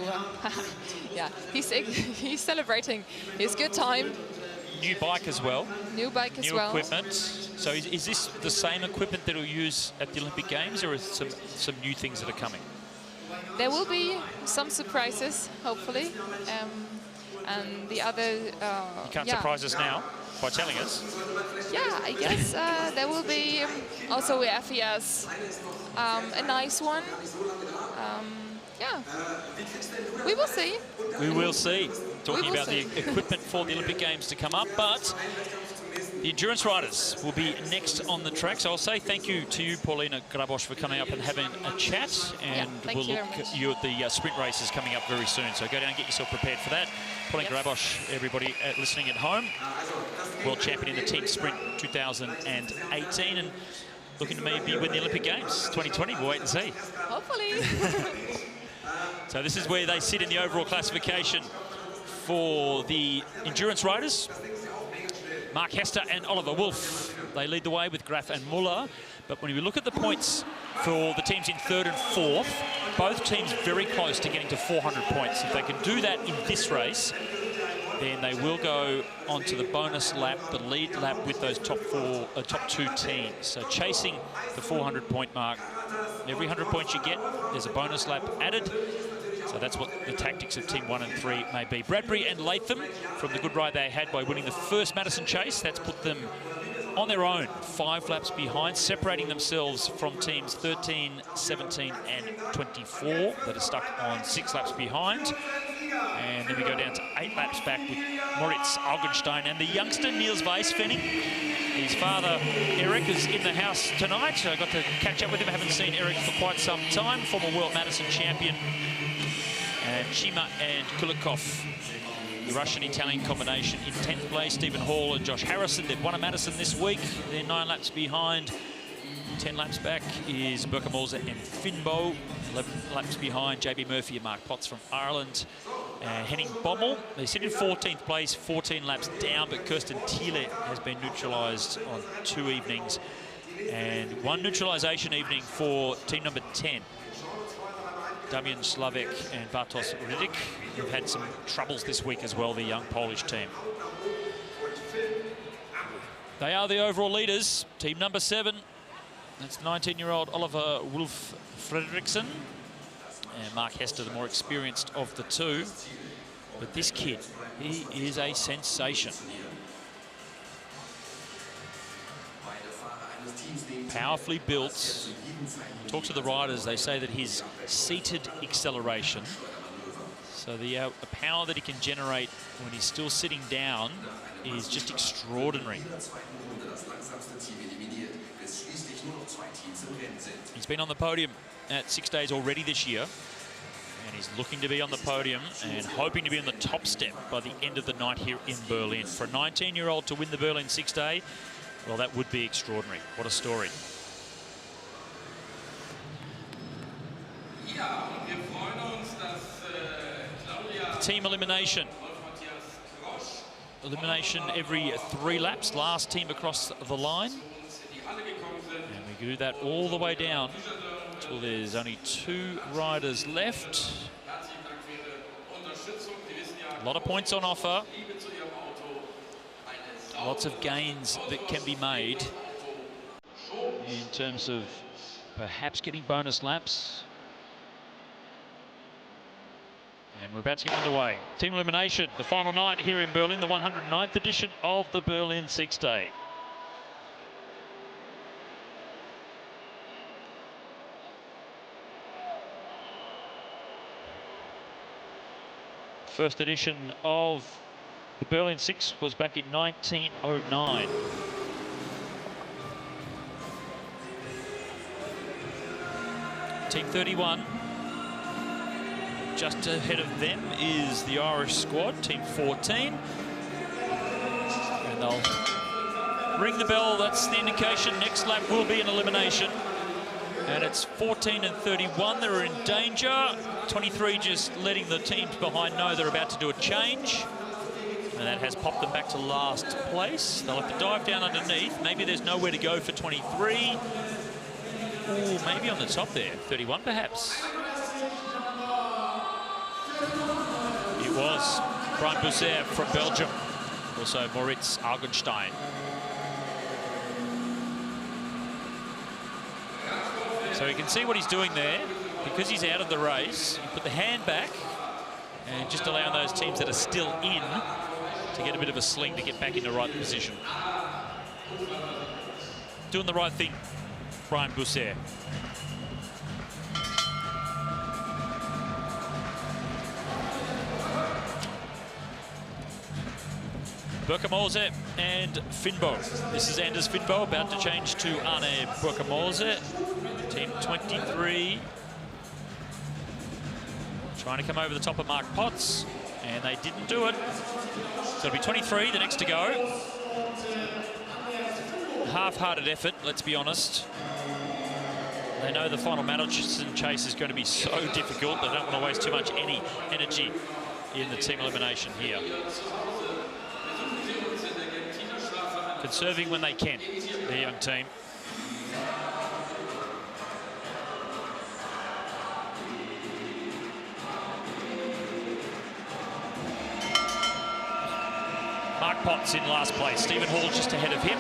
Yeah, he's celebrating his good time. New bike as well. New bike as well. New equipment. So is this the same equipment that he'll use at the Olympic Games, or is some new things that are coming? There will be some surprises, hopefully, and the other. You can't surprise us now by telling us. Yeah, I guess there will be also FES, a nice one. Yeah, we will see. We will see. Talking about the equipment for the Olympic Games to come up, but the endurance riders will be next on the track. So I'll say thank you to you, Paulina Grabosch, for coming up and having a chat. And we'll look at you at the sprint races coming up very soon. So go down and get yourself prepared for that. Paulina Grabosch, everybody listening at home, world champion in the team sprint 2018, and looking to maybe win the Olympic Games 2020. We'll wait and see. Hopefully. So this is where they sit in the overall classification for the endurance riders. Mark Hester and Oliver Wolf, they lead the way with Graf and Muller. But when we look at the points for the teams in third and fourth, both teams very close to getting to 400 points. If they can do that in this race, then they will go onto the bonus lap, the lead lap with those top two teams. So chasing the 400-point mark. Every 100 points you get, there's a bonus lap added. So that's what the tactics of Team 1 and 3 may be. Bradbury and Latham, from the good ride they had by winning the first Madison Chase, that's put them on their own, 5 laps behind, separating themselves from teams 13, 17 and 24 that are stuck on 6 laps behind. And then we go down to 8 laps back with Moritz Augenstein and the youngster Niels Weisfenning. His father, Eric, is in the house tonight. I got to catch up with him. I haven't seen Eric for quite some time. Former World Madison champion. And Chima and Kulikov, the Russian-Italian combination, in 10th place. Stephen Hall and Josh Harrison, they've won a Madison this week. They're 9 laps behind. 10 laps back is Berkamolza and Finbo. 11 laps behind, JB Murphy and Mark Potts from Ireland. And Henning Bommel, they sit in 14th place, 14 laps down, but Kirsten Thiele has been neutralised on 2 evenings. And 1 neutralisation evening for team number 10. Damian Slavek and Bartosz Riddick have had some troubles this week as well, the young Polish team. They are the overall leaders. Team number 7, that's 19-year-old Oliver Wolf Fredriksson. And Mark Hester, the more experienced of the two. But this kid, he is a sensation. Powerfully built. Talk to the riders, they say that his seated acceleration, so the power that he can generate when he's still sitting down, is just extraordinary. He's been on the podium at 6 days already this year, and he's looking to be on the podium and hoping to be on the top step by the end of the night here in Berlin. For a 19-year-old to win the Berlin 6 day, well, that would be extraordinary. What a story. Team elimination. Elimination every 3 laps. Last team across the line. And we do that all the way down until there's only 2 riders left. A lot of points on offer. Lots of gains that can be made in terms of perhaps getting bonus laps. And we're about to get underway. Team elimination, the final night here in Berlin, the 109th edition of the Berlin Sixday. First edition of the Berlin Six was back in 1909. Team 31. Just ahead of them is the Irish squad, Team 14. And they'll ring the bell, that's the indication. Next lap will be an elimination. And it's 14 and 31, they're in danger. 23 just letting the teams behind know they're about to do a change. And that has popped them back to last place. They'll have to dive down underneath. Maybe there's nowhere to go for 23. Ooh, maybe on the top there, 31 perhaps. It was Brian Boussaert from Belgium. Also Moritz Augenstein. So you can see what he's doing there. Because he's out of the race, you put the hand back and just allowing those teams that are still in to get a bit of a sling to get back in the right position. Doing the right thing, Brian Boussaert. Berkamose and Finbo. This is Anders Finbo about to change to Arne Berkamose. Team 23. Trying to come over the top of Mark Potts, and they didn't do it. So it'll be 23, the next to go. Half-hearted effort, let's be honest. They know the final Madison chase is going to be so difficult. They don't want to waste too much energy in the team elimination here. Conserving when they can, the young team. Mark Potts in last place. Stephen Hall just ahead of him.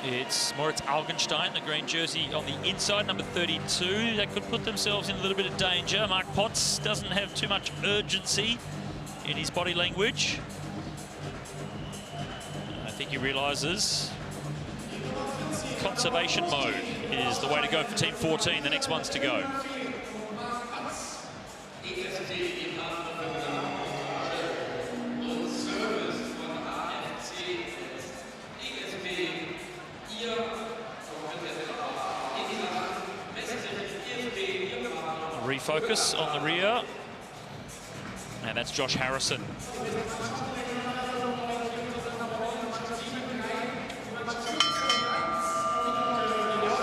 It's Moritz Augenstein, the green jersey on the inside, number 32. They could put themselves in a little bit of danger. Mark Potts doesn't have too much urgency in his body language. I think he realises conservation mode is the way to go for Team 14. The next one's to go. Refocus on the rear. And that's Josh Harrison.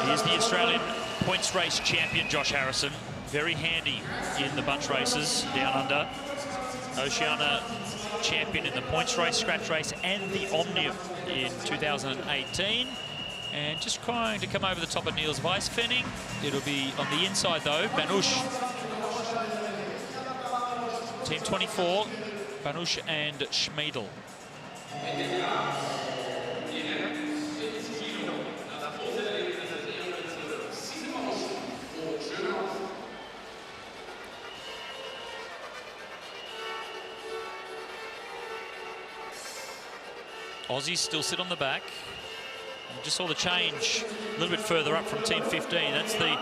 He is the Australian points race champion, Josh Harrison. Very handy in the bunch races down under. Oceania champion in the points race, scratch race, and the Omnium in 2018. And just trying to come over the top of Niels Weisfenning. It'll be on the inside, though, Banush. Team 24, Banush and Schmeidl. Aussies still sit on the back. I just saw the change a little bit further up from Team 15. That's the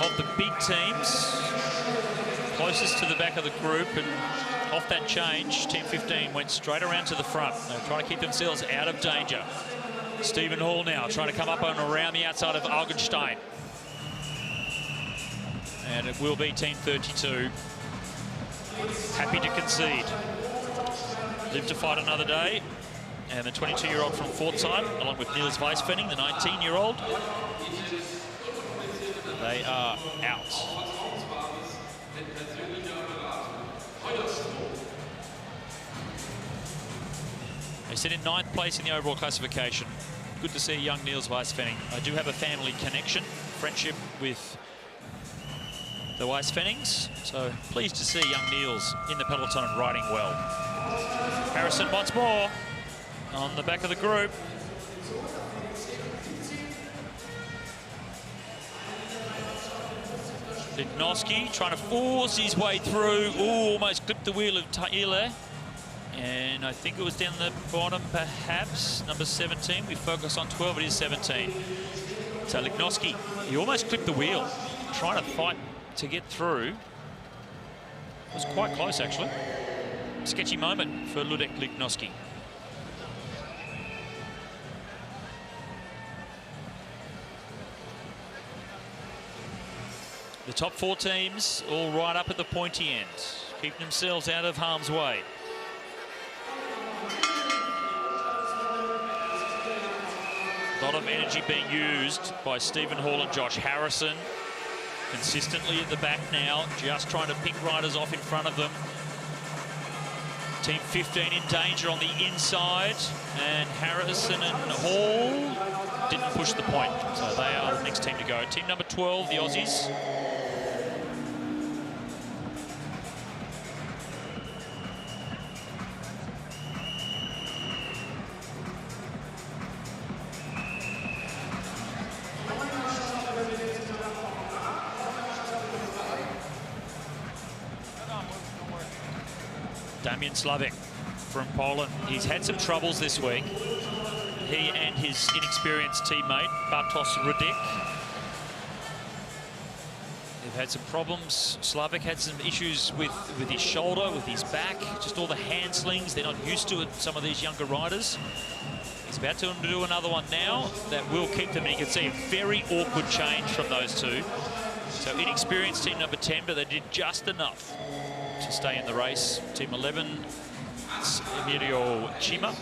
of the big teams closest to the back of the group, and off that change, Team 15 went straight around to the front. They're trying to keep themselves out of danger. Stephen Hall now trying to come up and around the outside of Augenstein. And it will be Team 32. Happy to concede. Live to fight another day. And the 22-year-old from Pforzheim, along with Niels Weisfenning, the 19-year-old. They are out. They sit in 9th place in the overall classification. Good to see young Niels Weisfenning. I do have a family connection, friendship with the Weisfennings, so pleased to see young Niels in the peloton and riding well. Harrison once more on the back of the group. Lignoski trying to force his way through. Ooh, almost clipped the wheel of Taylor. And I think it was down the bottom, perhaps. Number 17. We focus on 12. It is 17. So Lignoski, he almost clipped the wheel, trying to fight to get through. It was quite close, actually. Sketchy moment for Ludek Lignoski. The top 4 teams all right up at the pointy end, keeping themselves out of harm's way. A lot of energy being used by Stephen Hall and Josh Harrison. Consistently at the back now, just trying to pick riders off in front of them. Team 15 in danger on the inside, and Harrison and Hall didn't push the point, so they are the next team to go. Team number 12, the Aussies. Damian Slavik from Poland. He's had some troubles this week. He and his inexperienced teammate, Bartosz Rudik. They've had some problems. Slavik had some issues with his shoulder, with his back, just all the hand slings. They're not used to it, some of these younger riders. He's about to do another one now that will keep them. And you can see a very awkward change from those two. So inexperienced team number 10, but they did just enough to stay in the race. Team 11, it's Emilio Chima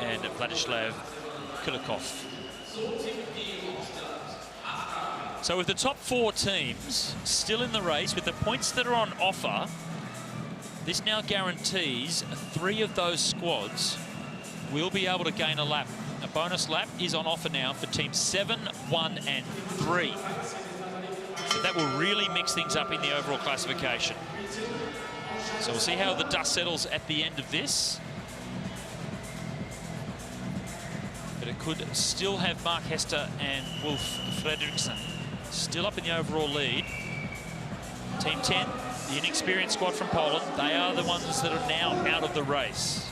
and Vladislav Kulikov. So with the top 4 teams still in the race, with the points that are on offer, this now guarantees 3 of those squads will be able to gain a lap. A bonus lap is on offer now for teams 7, 1 and 3. So that will really mix things up in the overall classification. So we'll see how the dust settles at the end of this. But it could still have Mark Hester and Wolf Fredriksson still up in the overall lead. Team 10, the inexperienced squad from Poland, they are the ones that are now out of the race.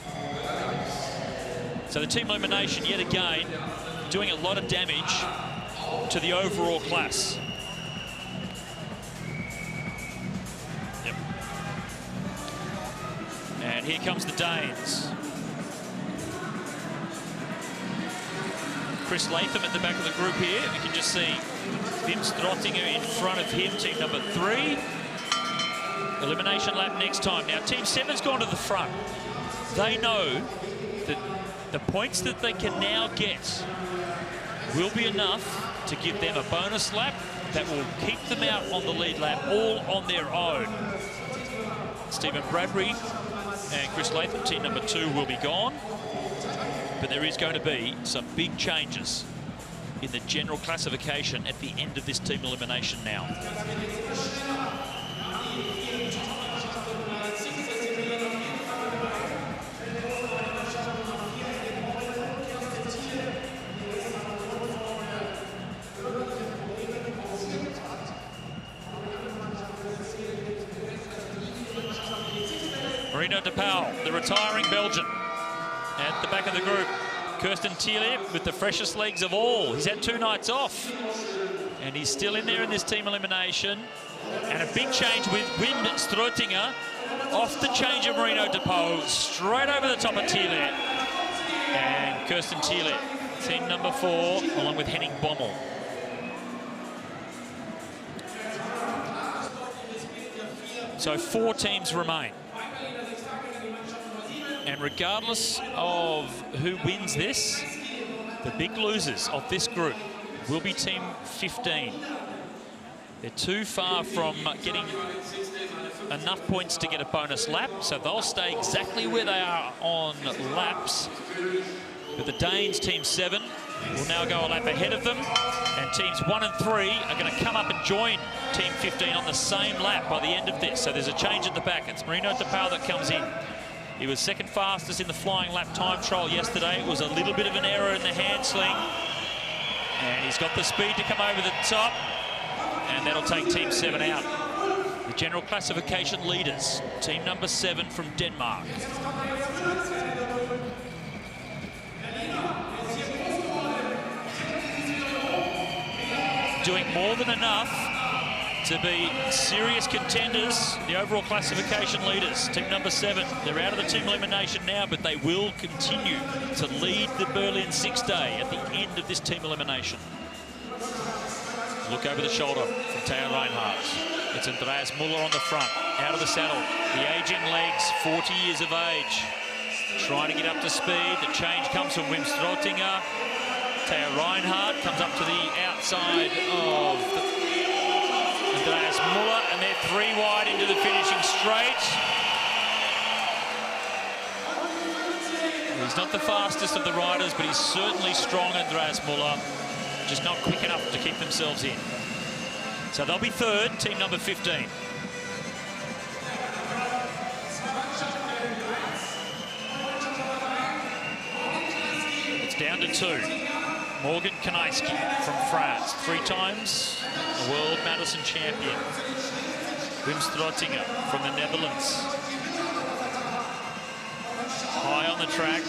So the team elimination, yet again, doing a lot of damage to the overall class. And here comes the Danes. Chris Latham at the back of the group here. We can just see Wim Strottinger in front of him, team number 3. Elimination lap next time. Now, team 7's gone to the front. They know that the points that they can now get will be enough to give them a bonus lap that will keep them out on the lead lap all on their own. Stephen Bradbury and Chris Latham, team number 2, will be gone. But there is going to be some big changes in the general classification at the end of this team elimination now. Marino de Pauw, the retiring Belgian, at the back of the group. Kirsten Thiele with the freshest legs of all. He's had 2 nights off, and he's still in there in this team elimination. And a big change with Wim Strottinger off the change of Marino de Pauw, straight over the top of Thiele. And Kirsten Thiele, team number 4, along with Henning Bommel. So 4 teams remain. And regardless of who wins this, the big losers of this group will be team 15. They're too far from getting enough points to get a bonus lap, so they'll stay exactly where they are on laps. But the Danes, team 7, will now go a lap ahead of them, and teams 1 and 3 are going to come up and join team 15 on the same lap by the end of this. So there's a change at the back. It's Marino de Pauw that comes in. He was second fastest in the flying lap time trial yesterday. It was a little bit of an error in the hand sling. And he's got the speed to come over the top. And that'll take Team 7 out. The general classification leaders, team number 7 from Denmark. Doing more than enough to be serious contenders, the overall classification leaders. Team number 7, they're out of the team elimination now, but they will continue to lead the Berlin Sixday at the end of this team elimination. Look over the shoulder from Theo Reinhardt. It's Andreas Muller on the front, out of the saddle. The aging legs, 40 years of age. Trying to get up to speed. The change comes from Wim Strotinger. Theo Reinhardt comes up to the outside of Andreas Muller, and they're 3 wide into the finishing straight. He's not the fastest of the riders, but he's certainly strong, Andreas Muller. Just not quick enough to keep themselves in. So they'll be 3rd, team number 15. It's down to 2. Morgan Kanaiski from France, 3 times a world Madison champion. Wim Strotinger from the Netherlands. High on the track.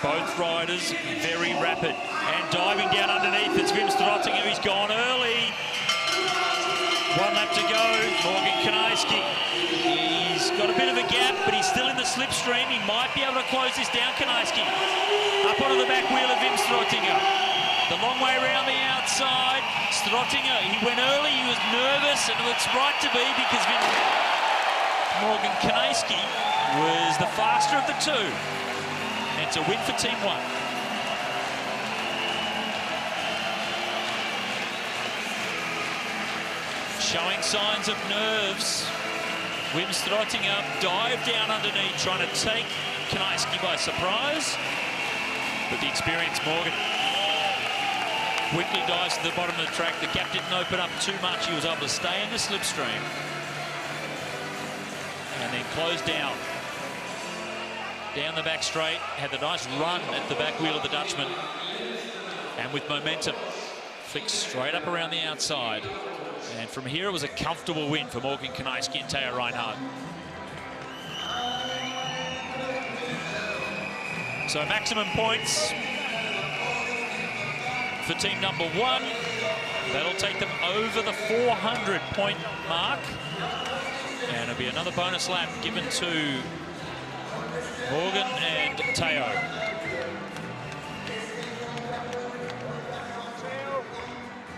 Both riders very rapid. And diving down underneath, it's Wim Strotinger. He's gone early. 1 lap to go. Morgan Kanaiski. He's got a bit of a gap, but he's still in the slipstream. He might be able to close this down, Kanaiski. Up onto the back wheel of Wim Strotinger. The long way around the outside. Strotinger, he went early, he was nervous, and it's right to be because Morgan Kanaiski was the faster of the 2. And it's a win for Team 1. Showing signs of nerves. Wim Strotinger dived down underneath, trying to take Kanaiski by surprise. But the experienced Morgan quickly dives to the bottom of the track. The gap didn't open up too much. He was able to stay in the slipstream. And then close down. Down the back straight. Had the nice run at the back wheel of the Dutchman. And with momentum, flicked straight up around the outside. And from here, it was a comfortable win for Morgan Kanaiski and Theo Reinhardt. So maximum points for team number 1. That'll take them over the 400-point mark. And it'll be another bonus lap given to Morgan and Theo.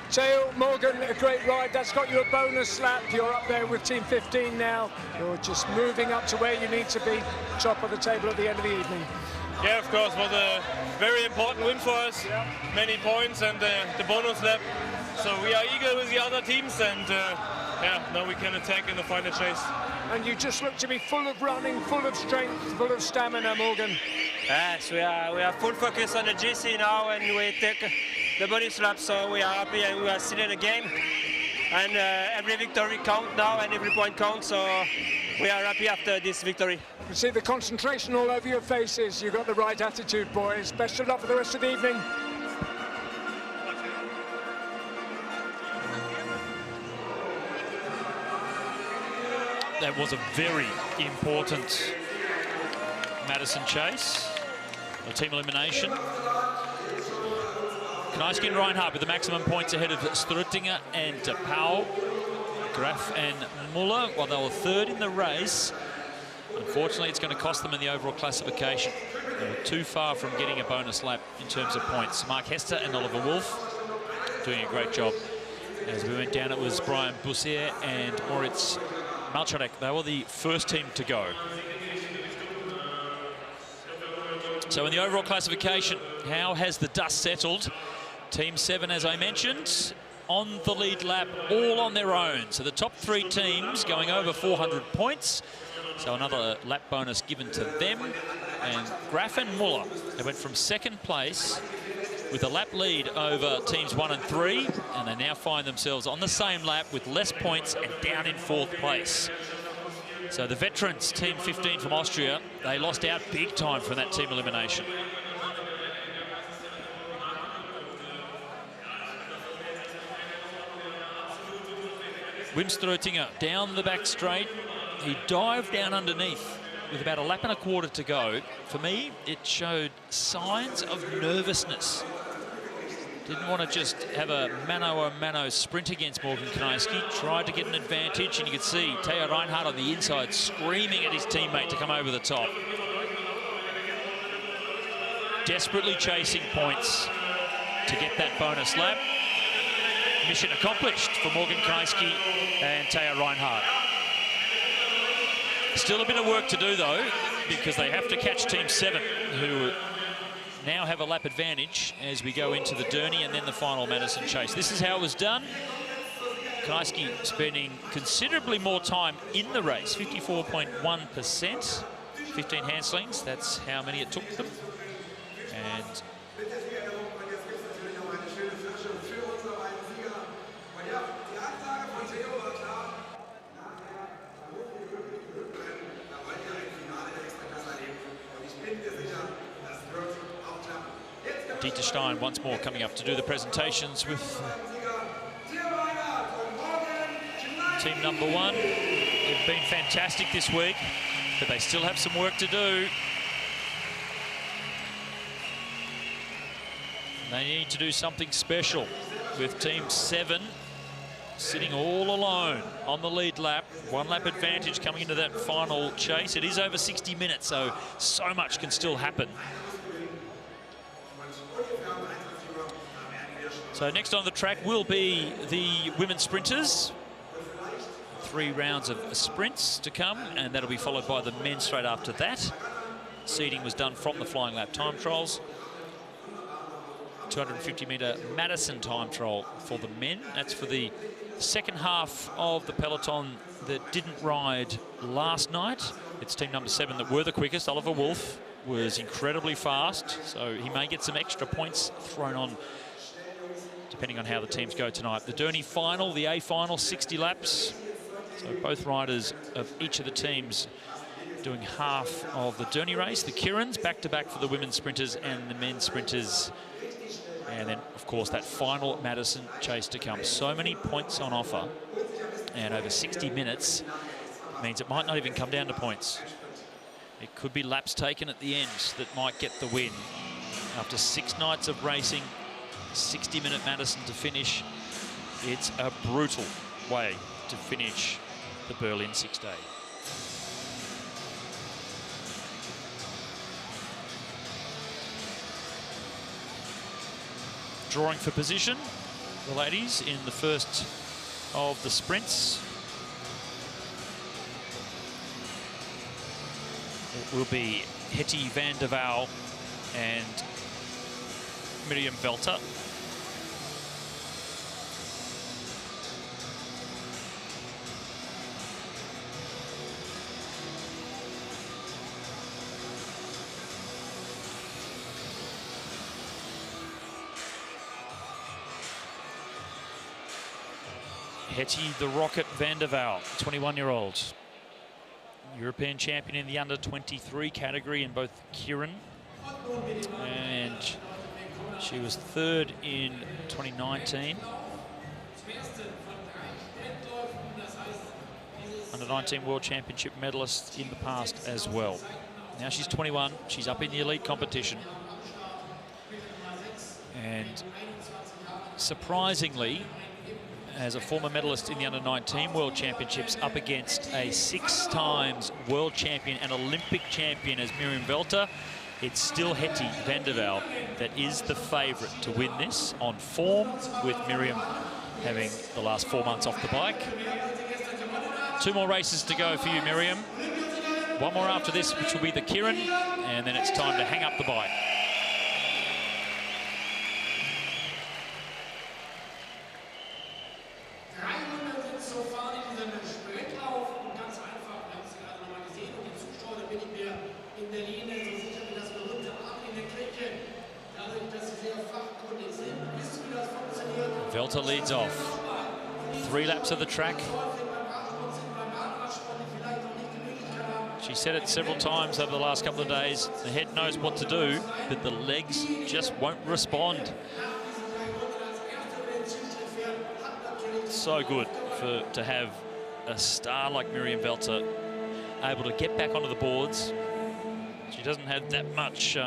Theo, Morgan, a great ride. That's got you a bonus lap. You're up there with Team 15 now. You're just moving up to where you need to be, top of the table at the end of the evening. Yeah, of course, it was a very important win for us. Yeah. Many points and the bonus lap. So we are eager with the other teams, and yeah, now we can attack in the final chase. And you just look to be full of running, full of strength, full of stamina, Morgan. Yes, we are full focus on the GC now, and we take the bonus lap, so we are happy and we are still in the game. And every victory counts now, and every point counts, so we are happy after this victory. You see the concentration all over your faces. You've got the right attitude, boys. Best of luck for the rest of the evening. That was a very important Madison chase, a team elimination. Kanaiski and Reinhardt with the maximum points ahead of Strotinger and Powell. Graf and Muller, while they were 3rd in the race. Unfortunately, it's going to cost them in the overall classification. They were too far from getting a bonus lap in terms of points. Mark Hester and Oliver Wolf doing a great job. As we went down, it was Brian Bussier and Moritz Malczarek. They were the first team to go. So in the overall classification, how has the dust settled? Team 7, as I mentioned, on the lead lap, all on their own. So the top 3 teams going over 400 points. So another lap bonus given to them. And Graf and Muller, they went from 2nd place with a lap lead over teams 1 and 3. And they now find themselves on the same lap with less points and down in 4th place. So the veterans, Team 15 from Austria, they lost out big time from that team elimination. Wim Stroetinger down the back straight. He dived down underneath with about a lap and a quarter to go. For me, it showed signs of nervousness. Didn't want to just have a mano-a-mano sprint against Morgan Kniaski. Tried to get an advantage, and you could see Teo Reinhardt on the inside screaming at his teammate to come over the top. Desperately chasing points to get that bonus lap. Mission accomplished for Morgan Kniaski and Teo Reinhardt. Still a bit of work to do, though, because they have to catch Team 7, who now have a lap advantage as we go into the Derny and then the final Madison chase. This is how it was done. Kniaski spending considerably more time in the race, 54.1%, 15 handslings. That's how many it took them. And Dieter Stein once more coming up to do the presentations with team number 1. They've been fantastic this week, but they still have some work to do. They need to do something special with Team 7 sitting all alone on the lead lap. 1 lap advantage coming into that final chase. It is over 60 minutes, so much can still happen. So next on the track will be the women's sprinters. 3 rounds of sprints to come, and that'll be followed by the men straight after that. Seeding was done from the flying lap time trials. 250-metre Madison time trial for the men. That's for the second half of the peloton that didn't ride last night. It's team number 7 that were the quickest. Oliver Wolf was incredibly fast, so he may get some extra points thrown on depending on how the teams go tonight. The Derny final, the A final, 60 laps. So both riders of each of the teams doing half of the Derny race. The Kirans back-to-back for the women's sprinters and the men's sprinters. And then, of course, that final Madison chase to come. So many points on offer, and over 60 minutes means it might not even come down to points. It could be laps taken at the end that might get the win. After 6 nights of racing, 60-minute Madison to finish. It's a brutal way to finish the Berlin Sixday. Drawing for position, the ladies in the first of the sprints. It will be Hetty van der Waal and Miriam Velter. Hetty the Rocket van der Waal, 21-year-old. European champion in the under-23 category in both Kirin. And she was 3rd in 2019. Under-19 World Championship medalist in the past as well. Now she's 21, she's up in the elite competition. And surprisingly, as a former medalist in the under-19 World Championships up against a 6 times world champion and Olympic champion as Miriam Velter, it's still Hetty van der Waal that is the favourite to win this on form, with Miriam having the last 4 months off the bike. 2 more races to go for you, Miriam. 1 more after this, which will be the Kirin, and then it's time to hang up the bike. Velter leads off. 3 laps of the track. She said it several times over the last couple of days. The head knows what to do, but the legs just won't respond. so good to have a star like Miriam Velter able to get back onto the boards. She doesn't have that much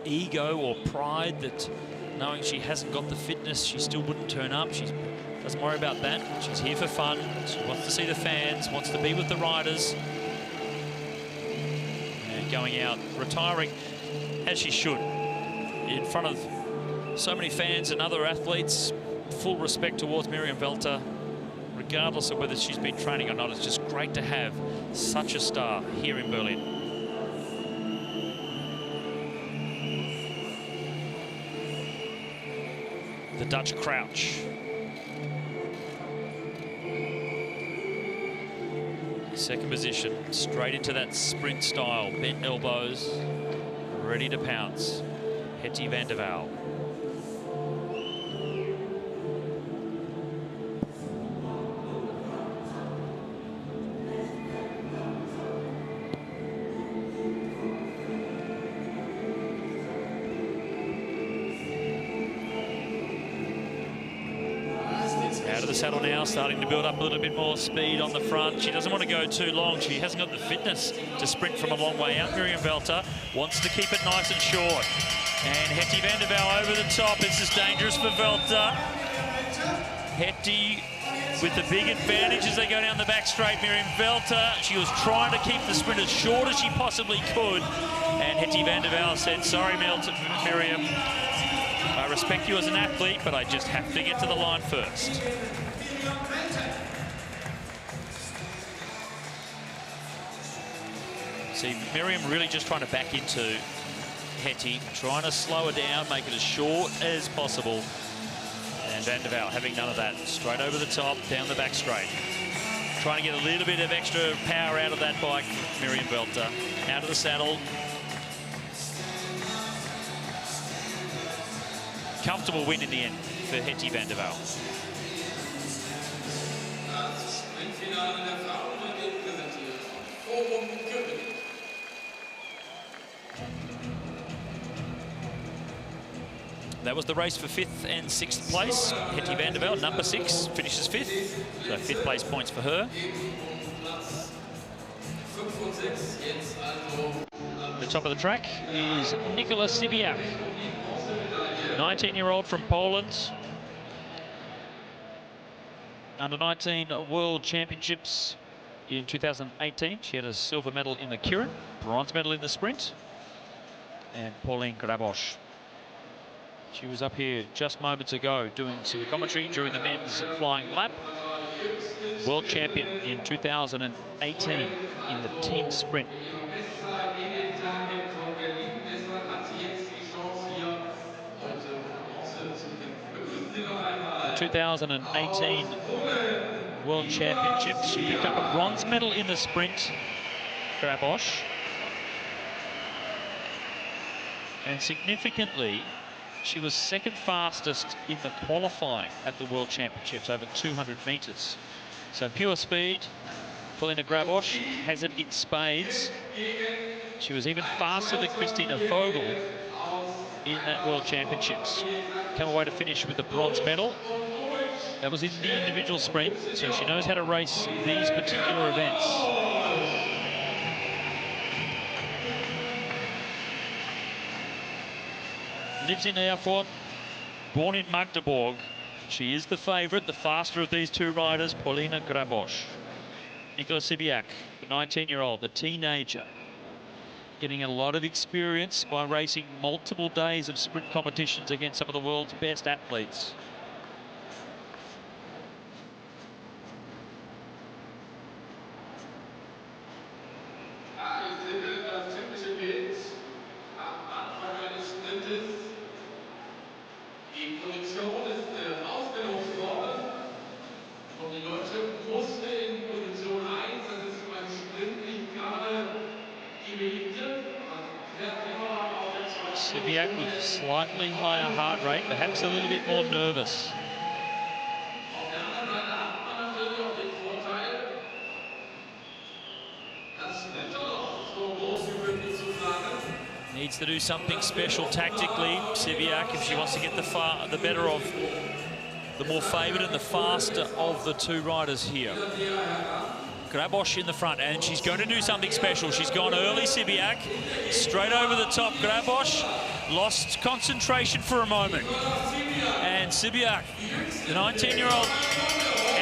ego or pride that knowing she hasn't got the fitness, she still wouldn't turn up. She doesn't worry about that. She's here for fun. She wants to see the fans, wants to be with the riders. And going out, retiring, as she should, in front of so many fans and other athletes. Full respect towards Miriam Velter, regardless of whether she's been training or not. It's just great to have such a star here in Berlin. The Dutch crouch. Second position, straight into that sprint style. Bent elbows, ready to pounce. Hetty van der Waal. Out of the saddle now, starting to build up a little bit more speed on the front. She doesn't want to go too long. She hasn't got the fitness to sprint from a long way out. Miriam Velter wants to keep it nice and short. And Hetty van der Waal over the top. This is dangerous for Velter. Hetty with the big advantage as they go down the back straight. Miriam Velter, she was trying to keep the sprint as short as she possibly could. And Hetty van der Waal said, sorry, Miriam. I respect you as an athlete, but I just have to get to the line first. See, Miriam really just trying to back into Hetty, trying to slow her down, make it as short as possible. And van der Waal having none of that. Straight over the top, down the back straight. Trying to get a little bit of extra power out of that bike, Miriam Velter. Out of the saddle. Comfortable win in the end for Hetty van der Waal. That was the race for 5th and 6th place. Hetty van der Waal, number 6, finishes 5th. So 5th place points for her. The top of the track is Nicola Sibiak. 19-year-old from Poland. Under-19 World Championships in 2018. She had a silver medal in the Kirin, bronze medal in the sprint. And Pauline Grabosch. She was up here just moments ago doing some commentary during the men's flying lap. World champion in 2018 in the team sprint. The 2018 World Championships, she picked up a bronze medal in the sprint, Grabosch. And significantly, she was second fastest in the qualifying at the World Championships over 200 metres. So pure speed, Paulina Grabosch has it in spades. She was even faster than Christina Vogel in that World Championships. Come away to finish with the bronze medal. That was in the individual sprint, so she knows how to race these particular events. Lives in Erfurt, born in Magdeburg. She is the favourite, the faster of these two riders, Paulina Grabosch. Nicola Sibiak, the 19-year-old, the teenager, getting a lot of experience by racing multiple days of sprint competitions against some of the world's best athletes. Die Position ist ausgelost worden und die Deutsche musste in Position 1, das ist beim Sprint nicht gerade die beliebte. Sibiak with slightly higher heart rate, perhaps a little bit more nervous. Auf der anderen Seite hat man natürlich auch den Vorteil, das Sprinter noch so groß wie möglich zu fahren. Needs to do something special tactically, Sibiak, if she wants to get the better of the more favoured and the faster of the two riders here. Grabosch in the front, and she's going to do something special. She's gone early, Sibiak. Straight over the top, Grabosch. Lost concentration for a moment. And Sibiak, the 19-year-old,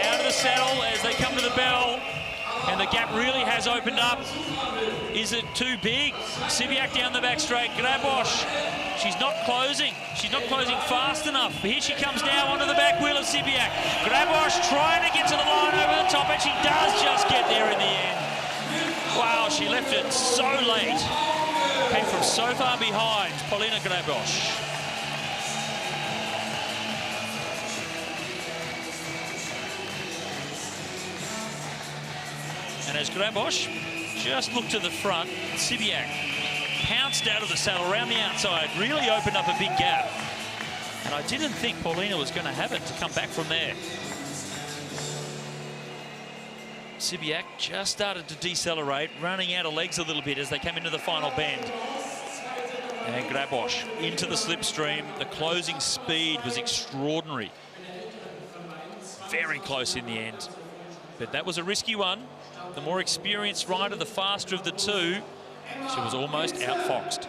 out of the saddle as they come to the bell. And the gap really has opened up. Is it too big? Sibiak down the back straight. Grabosch, she's not closing. She's not closing fast enough. Here she comes now onto the back wheel of Sibiak. Grabosch trying to get to the line over the top, and she does just get there in the end. Wow, she left it so late. Came from so far behind, Paulina Grabosch. And as Grabosch just looked to the front, Sibiak pounced out of the saddle around the outside, really opened up a big gap. And I didn't think Paulina was going to have it to come back from there. Sibiak just started to decelerate, running out of legs a little bit as they came into the final bend. And Grabosch into the slipstream. The closing speed was extraordinary. Very close in the end. But that was a risky one. The more experienced rider, the faster of the two, she was almost outfoxed.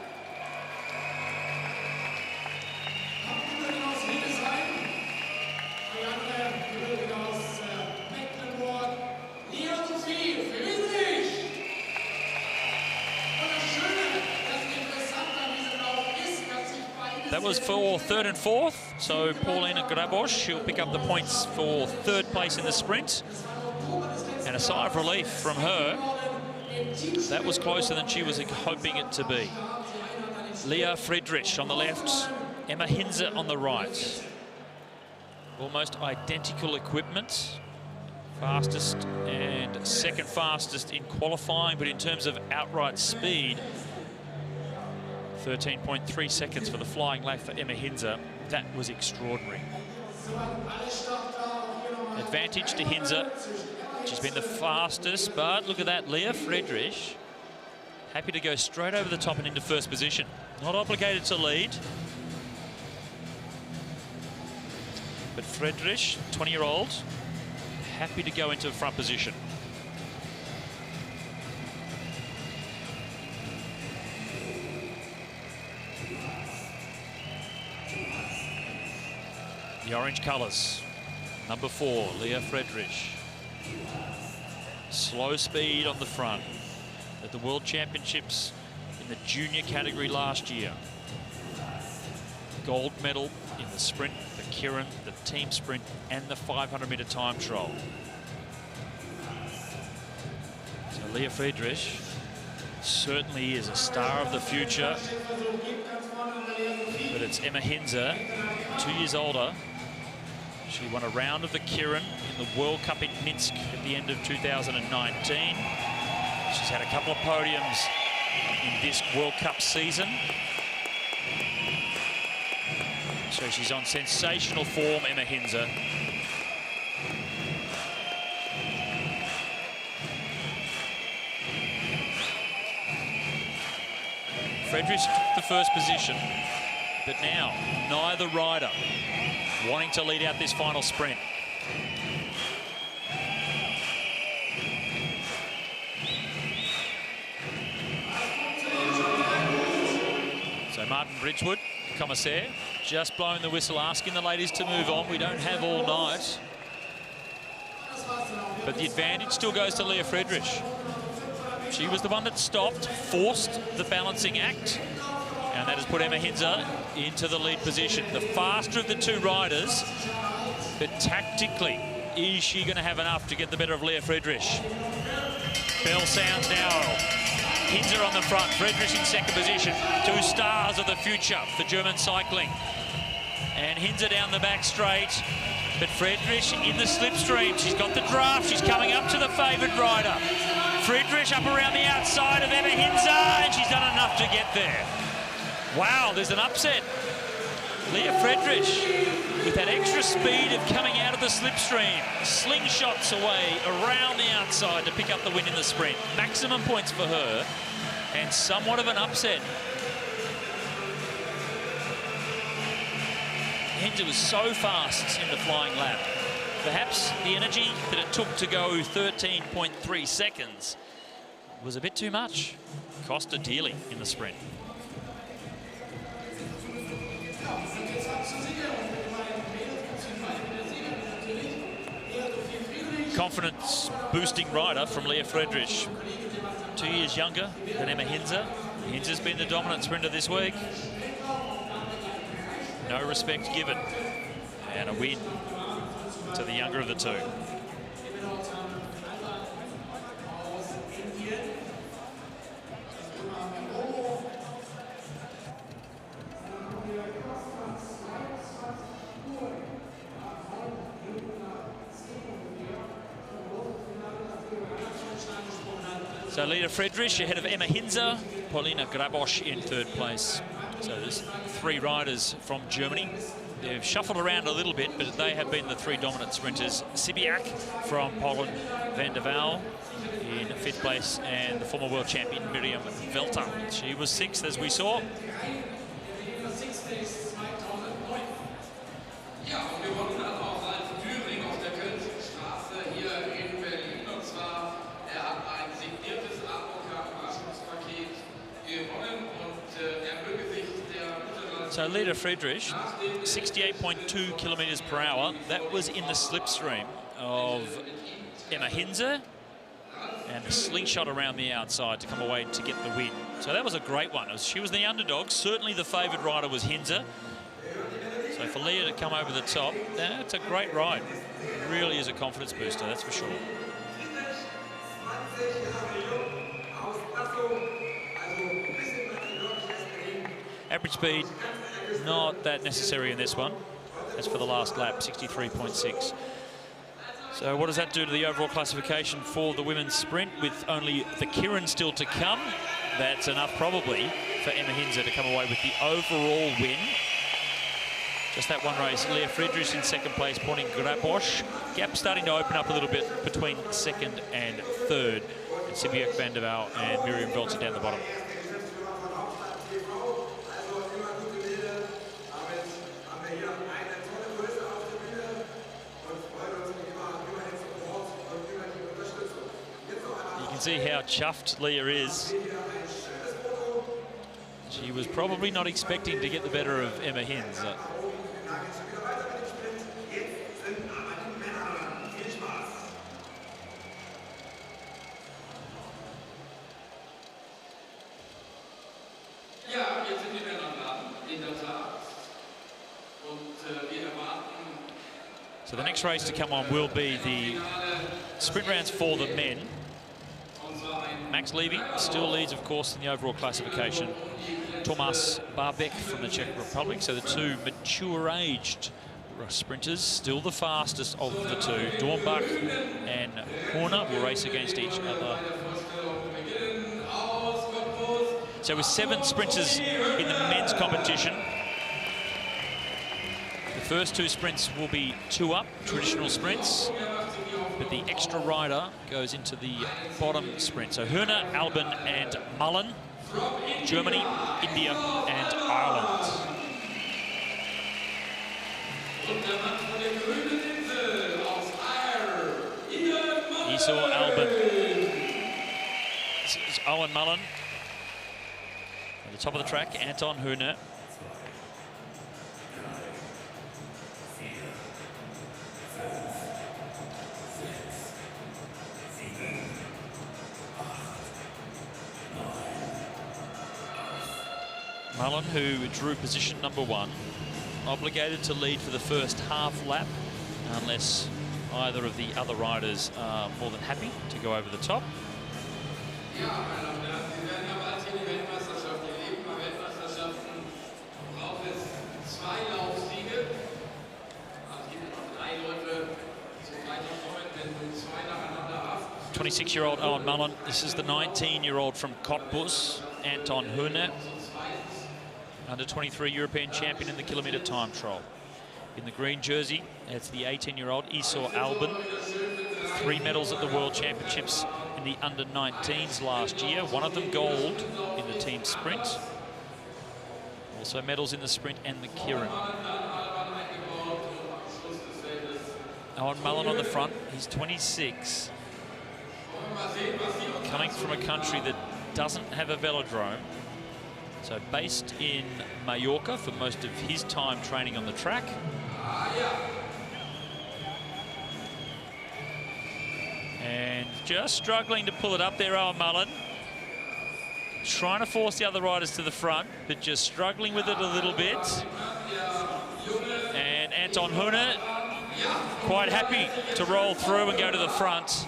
That was for third and fourth, so Paulina Grabosch, she'll pick up the points for third place in the sprint. And a sigh of relief from her. That was closer than she was hoping it to be. Leah Friedrich on the left, Emma Hinze on the right. Almost identical equipment. Fastest and second fastest in qualifying, but in terms of outright speed, 13.3 seconds for the flying lap for Emma Hinze. That was extraordinary. Advantage to Hinze. She's been the fastest, but look at that, Leah Friedrich. Happy to go straight over the top and into first position. Not obligated to lead. But Friedrich, 20-year-old, happy to go into front position. The orange colours. Number 4, Leah Friedrich. Slow speed on the front at the World Championships in the junior category last year. Gold medal in the sprint, the Kirin, the team sprint, and the 500-metre time trial. So Leah Friedrich certainly is a star of the future. But it's Emma Hinze, 2 years older. She won a round of the Kirin in the World Cup in Minsk at the end of 2019. She's had a couple of podiums in this World Cup season. So she's on sensational form, Emma Hinze. Friedrich took the first position, but now neither rider wanting to lead out this final sprint. So Martin Bridgewood, commissaire, just blowing the whistle, asking the ladies to move on. We don't have all night. But the advantage still goes to Leah Friedrich. She was the one that stopped, forced the balancing act, and that has put Emma Hinze into the lead position. The faster of the two riders, but tactically, is she going to have enough to get the better of Leah Friedrich? Bell sounds now. Hinze on the front, Friedrich in second position. 2 stars of the future for German cycling. And Hinze down the back straight. But Friedrich in the slipstream. She's got the draft. She's coming up to the favoured rider. Friedrich up around the outside of Emma Hinze, and she's done enough to get there. Wow, there's an upset. Leah Friedrich with that extra speed of coming out of the slipstream. Slingshots away around the outside to pick up the win in the sprint. Maximum points for her, and somewhat of an upset. Hinze was so fast in the flying lap. Perhaps the energy that it took to go 13.3 seconds was a bit too much. Cost her dearly in the sprint. Confidence boosting rider from Leah Friedrich. 2 years younger than Emma Hinze. Hinze's been the dominant sprinter this week. No respect given. And a win to the younger of the two. So Leah Friedrich ahead of Emma Hinze, Paulina Grabosch in third place. So there's 3 riders from Germany. They've shuffled around a little bit, but they have been the 3 dominant sprinters. Sibiak from Poland, Van der Waal in 5th place, and the former world champion Miriam Velter. She was 6th, as we saw. So Leah Friedrich, 68.2 kilometres per hour. That was in the slipstream of Emma Hinze, and the slingshot around the outside to come away to get the win. So that was a great one. She was the underdog. Certainly the favoured rider was Hinze. So for Leah to come over the top, that's a great ride. It really is a confidence booster, that's for sure. Average speed, not that necessary in this one. As for the last lap, 63.6. So what does that do to the overall classification for the women's sprint with only the Kirin still to come? That's enough probably for Emma Hinze to come away with the overall win. Just that one race, Leah Friedrich in 2nd place, Pauline Grabosch. Gap starting to open up a little bit between 2nd and 3rd. And Sibiak Van der Waal and Miriam Velter down the bottom. See how chuffed Leah is. She was probably not expecting to get the better of Emma Hinze. So the next race to come on will be the sprint rounds for the men. Max Levy still leads, of course, in the overall classification. Tomas Barbek from the Czech Republic. So the 2 mature-aged sprinters, still the fastest of the 2. Dornbach and Horner will race against each other. So with 7 sprinters in the men's competition, the first 2 sprints will be 2-up, traditional sprints. But the extra rider goes into the bottom sprint. So Hörner, Albin and Mullen, Germany, India and Ireland. Esau, Albin. This is Owen Mullen. At the top of the track, Anton Hörner. Mullen, who drew position number 1, obligated to lead for the first half lap unless either of the other riders are more than happy to go over the top. '26-year-old Owen Mullen. This is the 19-year-old from Cottbus, Anton Hörner. Under 23 European champion in the kilometre time trial. In the green jersey, it's the 18-year-old Esau Albin. 3 medals at the World Championships in the under-19s last year. One of them gold in the team sprint. Also medals in the sprint and the Kirin. Owen Mullen on the front. He's 26. Coming from a country that doesn't have a velodrome. So based in Mallorca for most of his time training on the track. And just struggling to pull it up there, Owen Mullen. Trying to force the other riders to the front, but just struggling with it a little bit. And Anton Hühne quite happy to roll through and go to the front.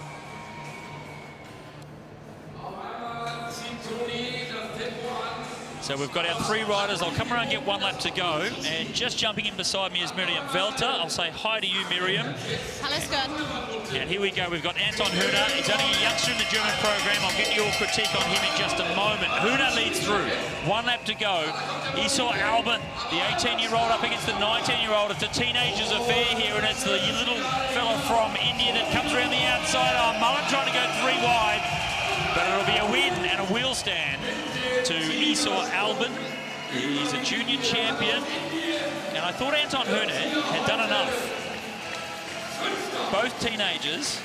So we've got our 3 riders. I'll come around and get 1 lap to go. And just jumping in beside me is Miriam Welter. I'll say hi to you, Miriam. Alles gut. And here we go. We've got Anton Hühne. He's only a youngster in the German program. I'll get your critique on him in just a moment. Hühne leads through. 1 lap to go. Esau Albin, the 18-year-old up against the 19-year-old. It's a teenager's affair here, and it's the little fella from India that comes around the outside. Oh, Mullen trying to go 3 wide. But it'll be a win and a wheel stand to Esau Albin. He's a junior champion. And I thought Anton Hühne had done enough. Both teenagers.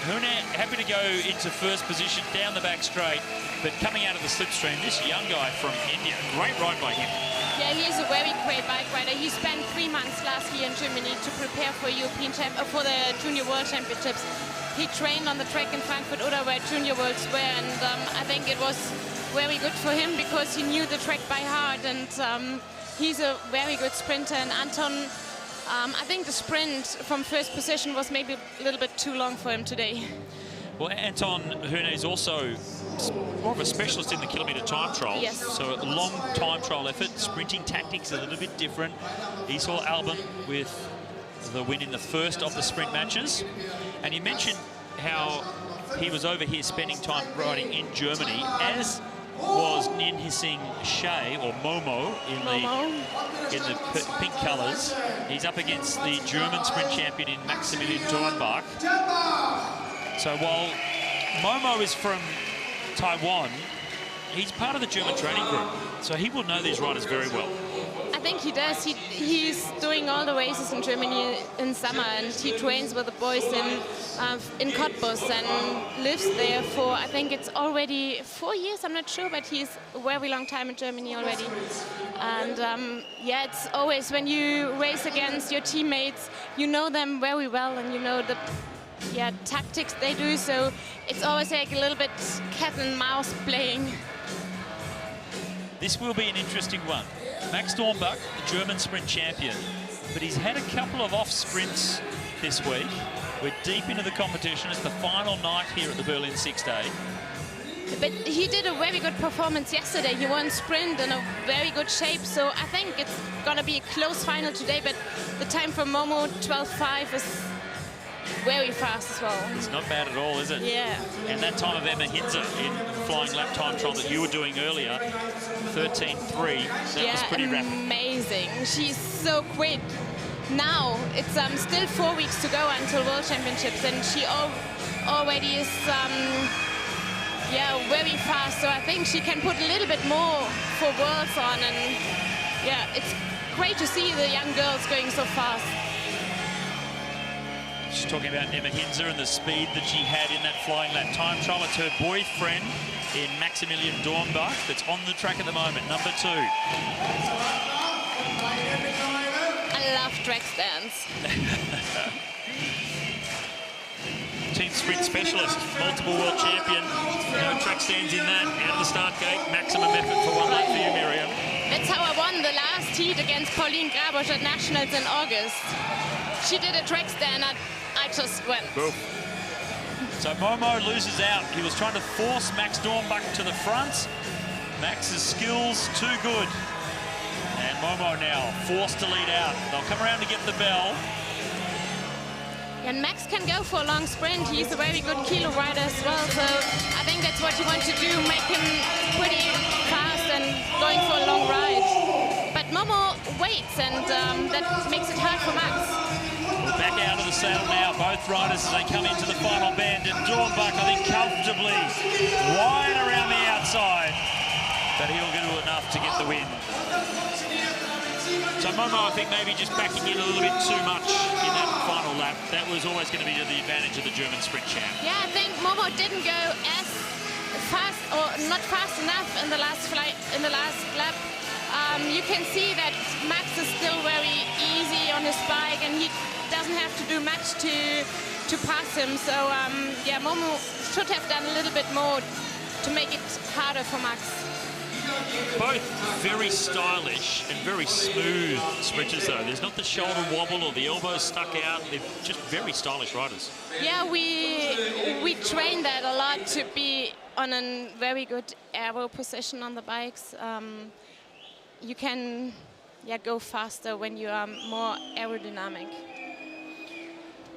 Hühne happy to go into first position down the back straight. But coming out of the slipstream, this young guy from India, great ride by him. Yeah, he's a very great bike rider. He spent 3 months last year in Germany to prepare for for the Junior World Championships. He trained on the track in Frankfurt Oder where Junior Worlds were, and I think it was very good for him because he knew the track by heart, and he's a very good sprinter. And Anton, I think the sprint from first position was maybe a little bit too long for him today. Well, Anton Hühne is also more of a specialist in the kilometre time trials. Yes. So a long time trial effort, sprinting tactics a little bit different. Esau Albin with the win in the first of the sprint matches. And you mentioned how he was over here spending time riding in Germany, as was Ninh Hissing Shea, or Momo, in the pink colours. He's up against the German sprint champion in Maximilian Dornbach. So while Momo is from Taiwan, he's part of the German training group. So he will know these riders very well. I think he does. He's doing all the races in Germany in summer, and he trains with the boys in Cottbus and lives there for, I think it's already 4 years, I'm not sure, but he's a very long time in Germany already. And yeah, it's always when you race against your teammates, you know them very well and you know the tactics they do, so it's always like a little bit cat and mouse playing. This will be an interesting one. Max Dornbach, the German sprint champion, but he's had a couple of off sprints this week. We're deep into the competition. It's the final night here at the Berlin Sixday. But he did a very good performance yesterday. He won sprint in a very good shape, so I think it's going to be a close final today, but the time for Momo 12.5 is very fast as well. It's not bad at all, is it? Yeah. And that time of Emma Hinze in flying lap time trial that you were doing earlier, 13.3, that was pretty rapid. Amazing. She's so quick. Now, it's still 4 weeks to go until World Championships, and she already is very fast, so I think she can put a little bit more for Worlds on, and yeah, it's great to see the young girls going so fast. She's talking about Emma Hinze and the speed that she had in that flying lap time trial. It's her boyfriend in Maximilian Dornbach that's on the track at the moment, number 2. I love track stands. Team sprint specialist, multiple world champion. No track stands in that. Out of the start gate, maximum effort for 1 lap for you, Miriam. That's how I won the last heat against Pauline Grabosch at Nationals in August. She did a track stand, I just went. Cool. So Momo loses out. He was trying to force Max Dornbach to the front. Max's skills too good. And Momo now forced to lead out. They'll come around to get the bell. And Max can go for a long sprint. He's a very good kilo rider as well. So I think that's what you want to do, make him pretty fast and going for a long ride. But Momo waits, and that makes it hard for Max. We're back out of the saddle now, both riders as they come into the final bend. And Dornbach, I think, comfortably wide around the outside. But he'll do enough to get the win. So Momo, I think maybe just backing in a little bit too much in that final lap. That was always going to be to the advantage of the German sprint champ. Yeah, I think Momo didn't go as fast or not fast enough in the last lap. You can see that Max is still very easy on his bike, and he doesn't have to do much to pass him. So yeah, Momo should have done a little bit more to make it harder for Max. Both very stylish and very smooth sprinters, though. There's not the shoulder wobble or the elbows stuck out. They're just very stylish riders. Yeah, we train that a lot to be on a very good aero position on the bikes. You can go faster when you are more aerodynamic.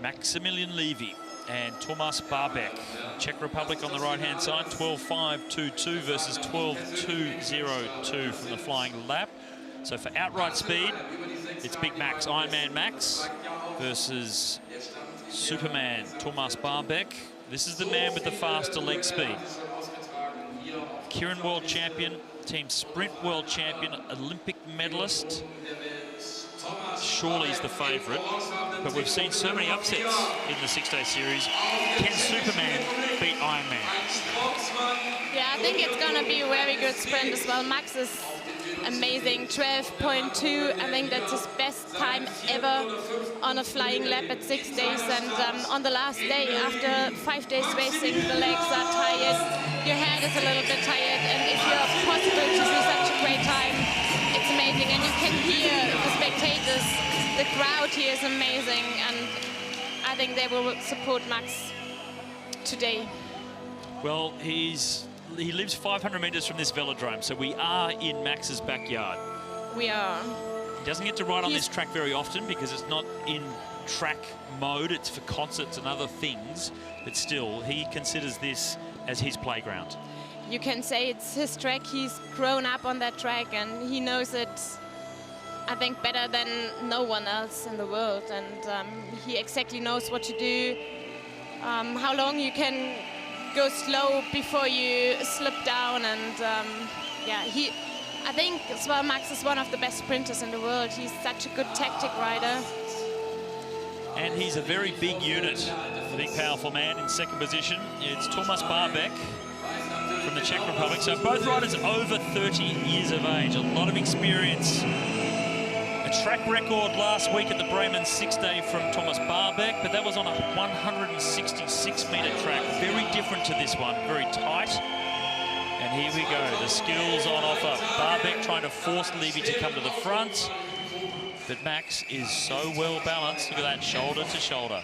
Maximilian Levy and Tomas Barbek, Czech Republic on the right-hand side, 12.522 versus 12.202 from the flying lap. So for outright speed, it's Big Max, Ironman Max versus Superman Tomas Barbek. This is the man with the faster leg speed. Kieran world champion, team sprint world champion, Olympic medalist. Surely he's the favourite, but we've seen so many upsets in the Sixday series. Can Superman beat Ironman? Yeah, I think it's going to be a very good sprint as well. Max is amazing, 12.2. I think that's his best time ever on a flying lap at 6 days. And on the last day, after 5 days racing, the legs are tired, your head is a little bit tired, and if you're possible to do such a great time, it's amazing. And you can hear the spectators, the crowd here is amazing, and I think they will support Max today. Well, he lives 500 metres from this velodrome, so we are in Max's backyard. We are. He doesn't get to ride on this track very often because it's not in track mode, it's for concerts and other things, but still, he considers this as his playground. You can say it's his track. He's grown up on that track, and he knows it, I think, better than no one else in the world. And he exactly knows what to do, how long you can go slow before you slip down. And yeah, I think as well, Max is one of the best sprinters in the world. He's such a good tactic rider. And he's a very big unit, the big powerful man in second position. It's Tomas Barbek from the Czech Republic. So both riders over 30 years of age, a lot of experience. A track record last week at the Bremen 6-day from Tomas Barbek, but that was on a 166-metre track. Very different to this one, very tight. And here we go, the skills on offer. Barbek trying to force Levy to come to the front. But Max is so well balanced. Look at that, shoulder to shoulder.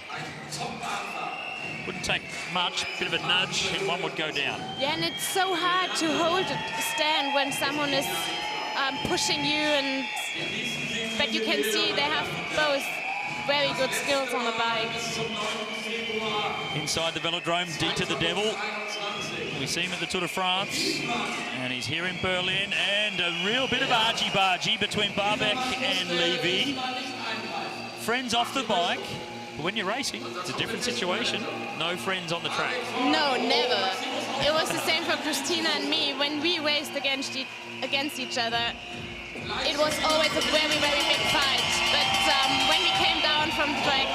Wouldn't take much, bit of a nudge, and one would go down. Yeah, and it's so hard to hold a stand when someone is pushing you, but you can see they have both very good skills on the bike. Inside the velodrome, Dieter the Devil. We see him at the Tour de France, and he's here in Berlin, and a real bit of argy-bargy between Barbek and Levy. Friends off the bike, but when you're racing, it's a different situation. No friends on the track. No, never. It was the same for Christina and me. When we raced against each other, it was always a very, very big fight. But when we came down from the track,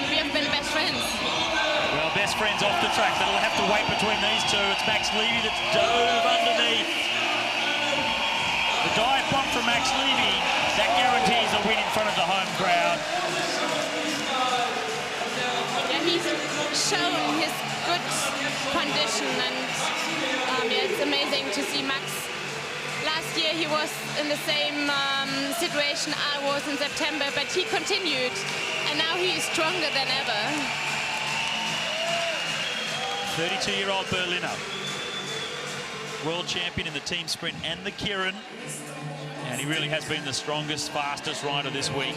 we have been best friends. Well, best friends off the track. That'll have to wait between these two. It's Max Levy that's dove underneath. The dive bomb from Max Levy, that guarantees a win in front of the home crowd. Yeah, he's shown his good condition, and yeah, it's amazing to see Max. Last year he was in the same situation I was in September, but he continued, and now he is stronger than ever. 32-year-old Berliner, world champion in the team sprint and the Kieran, and he really has been the strongest, fastest rider this week.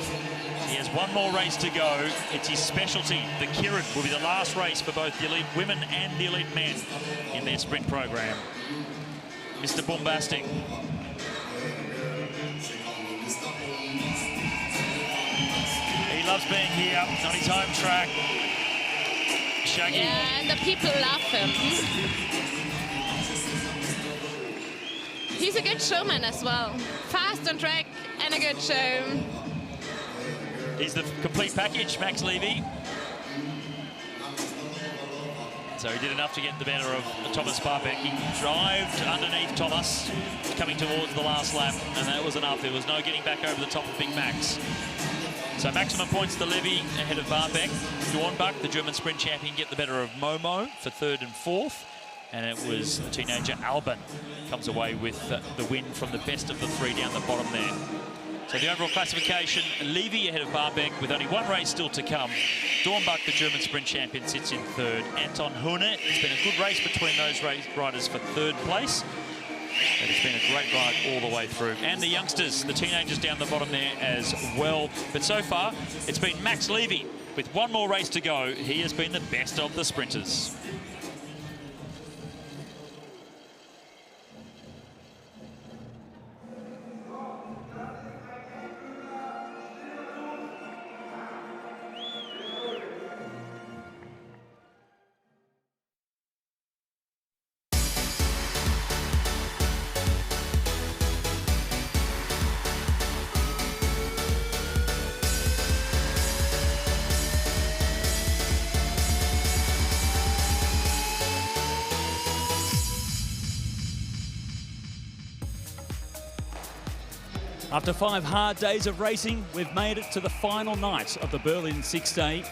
He has one more race to go. It's his specialty. The Kieran will be the last race for both the elite women and the elite men in their sprint program. Mr. Bombastic. He loves being here on his home track. Shaggy. Yeah, and the people love him. He's a good showman as well. Fast on track and a a good show. He's the complete package, Max Levy. So he did enough to get the better of Thomas Barbeck. He drived underneath Thomas, coming towards the last lap, and that was enough. There was no getting back over the top of Big Max. So maximum points to Levy ahead of Barbeck. Dornbach, the German sprint champion, get the better of Momo for third and fourth. And it was the teenager Albin comes away with the win from the best of the three down the bottom there. So the overall classification, Levy ahead of Barbeck with only one race still to come. Dornbach, the German sprint champion, sits in third. Anton Hune, it's been a good race between those riders for third place. But it's been a great ride all the way through. And the youngsters, the teenagers down the bottom there as well. But so far, it's been Max Levy. With one more race to go, he has been the best of the sprinters. After 5 hard days of racing, we've made it to the final night of the Berlin Sixday.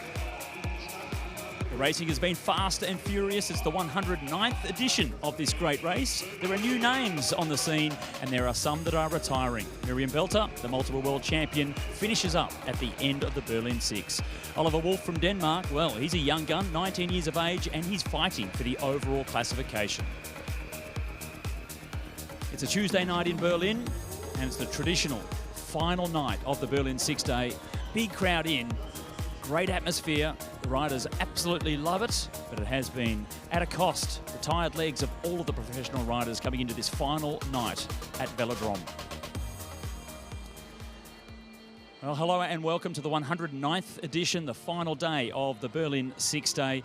The racing has been fast and furious. It's the 109th edition of this great race. There are new names on the scene, and there are some that are retiring. Miriam Belter, the multiple world champion, finishes up at the end of the Berlin Six. Oliver Wolf from Denmark, well, he's a young gun, 19 years of age, and he's fighting for the overall classification. It's a Tuesday night in Berlin, and it's the traditional final night of the Berlin Sixday. Big crowd in, great atmosphere. The riders absolutely love it, but it has been at a cost. The tired legs of all of the professional riders coming into this final night at Velodrome. Well, hello and welcome to the 109th edition, the final day of the Berlin Sixday.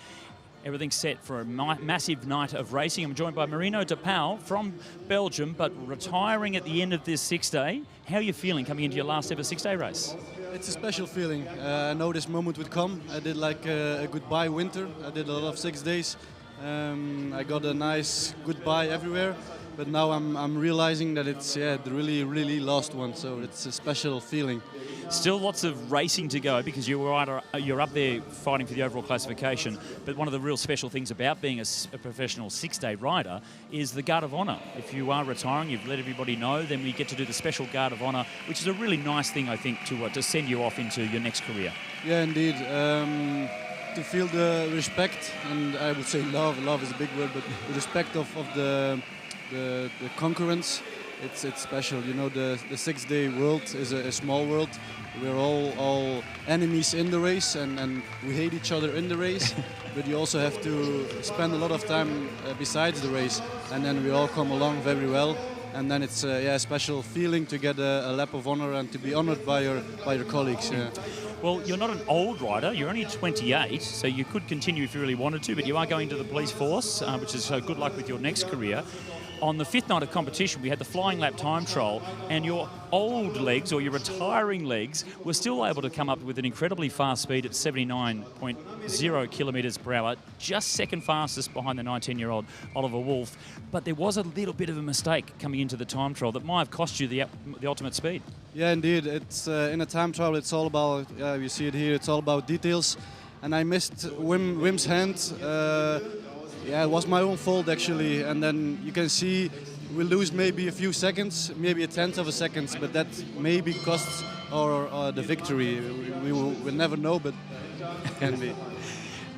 Everything's set for a massive night of racing. I'm joined by Marino de Pauw from Belgium, but retiring at the end of this Sixday. How are you feeling coming into your last ever Sixday race? It's a special feeling. I know this moment would come. I did like a goodbye winter. I did a lot of 6 days. I got a nice goodbye everywhere. But now I'm realizing that it's the really last one. So it's a special feeling. Still lots of racing to go because you're up there fighting for the overall classification. But one of the real special things about being a professional 6-day rider is the Guard of Honour. If you are retiring, you've let everybody know, then we get to do the special Guard of Honour, which is a really nice thing, I think, to send you off into your next career. Yeah, indeed. To feel the respect, and I would say love is a big word, but the respect of the concurrence. It's special. You know, the 6-day world is a small world. We're all enemies in the race, and we hate each other in the race. But you also have to spend a lot of time besides the race, and then we all come along very well. And then it's a special feeling to get a lap of honor and to be honored by your colleagues. Yeah. Well, you're not an old rider. You're only 28, so you could continue if you really wanted to. But you are going to the police force, which is so good luck with your next career. On the 5th night of competition, we had the flying lap time trial, and your old legs, or your retiring legs, were still able to come up with an incredibly fast speed at 79.0 kilometres per hour, just second fastest behind the 19-year-old Oliver Wolf. But there was a little bit of a mistake coming into the time trial that might have cost you the ultimate speed. Yeah, indeed. It's in a time trial. It's all about, you see it here. It's all about details, and I missed Wim's hand. Yeah, it was my own fault actually, and then you can see we lose maybe a few seconds, maybe a tenth of a second, but that maybe costs our the victory. We will never know, but it can be.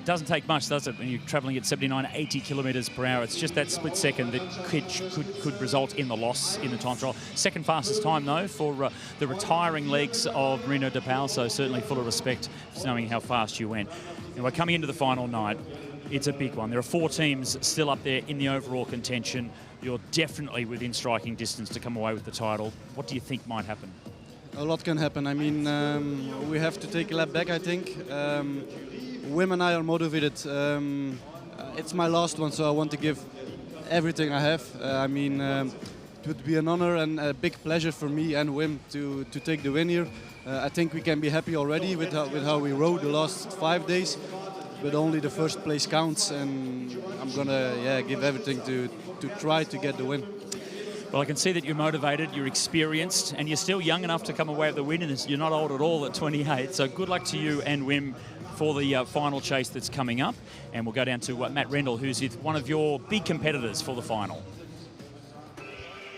Doesn't take much, does it, when you're travelling at 79, 80 kilometres per hour? It's just that split second that could result in the loss in the time trial. Second fastest time, though, for the retiring legs of Marino de Pauw, so certainly full of respect for knowing how fast you went. And we're coming into the final night. It's a big one. There are 4 teams still up there in the overall contention. You're definitely within striking distance to come away with the title. What do you think might happen? A lot can happen. I mean, we have to take a lap back, I think. Wim and I are motivated. It's my last one, so I want to give everything I have. I mean, would be an honor and a big pleasure for me and Wim to take the win here. I think we can be happy already with how we rode the last 5 days, but only the first place counts, and I'm gonna give everything to try to get the win. Well, I can see that you're motivated, you're experienced, and you're still young enough to come away with the win, and you're not old at all at 28. So good luck to you and Wim for the final chase that's coming up. And we'll go down to Matt Rendell, who's one of your big competitors for the final.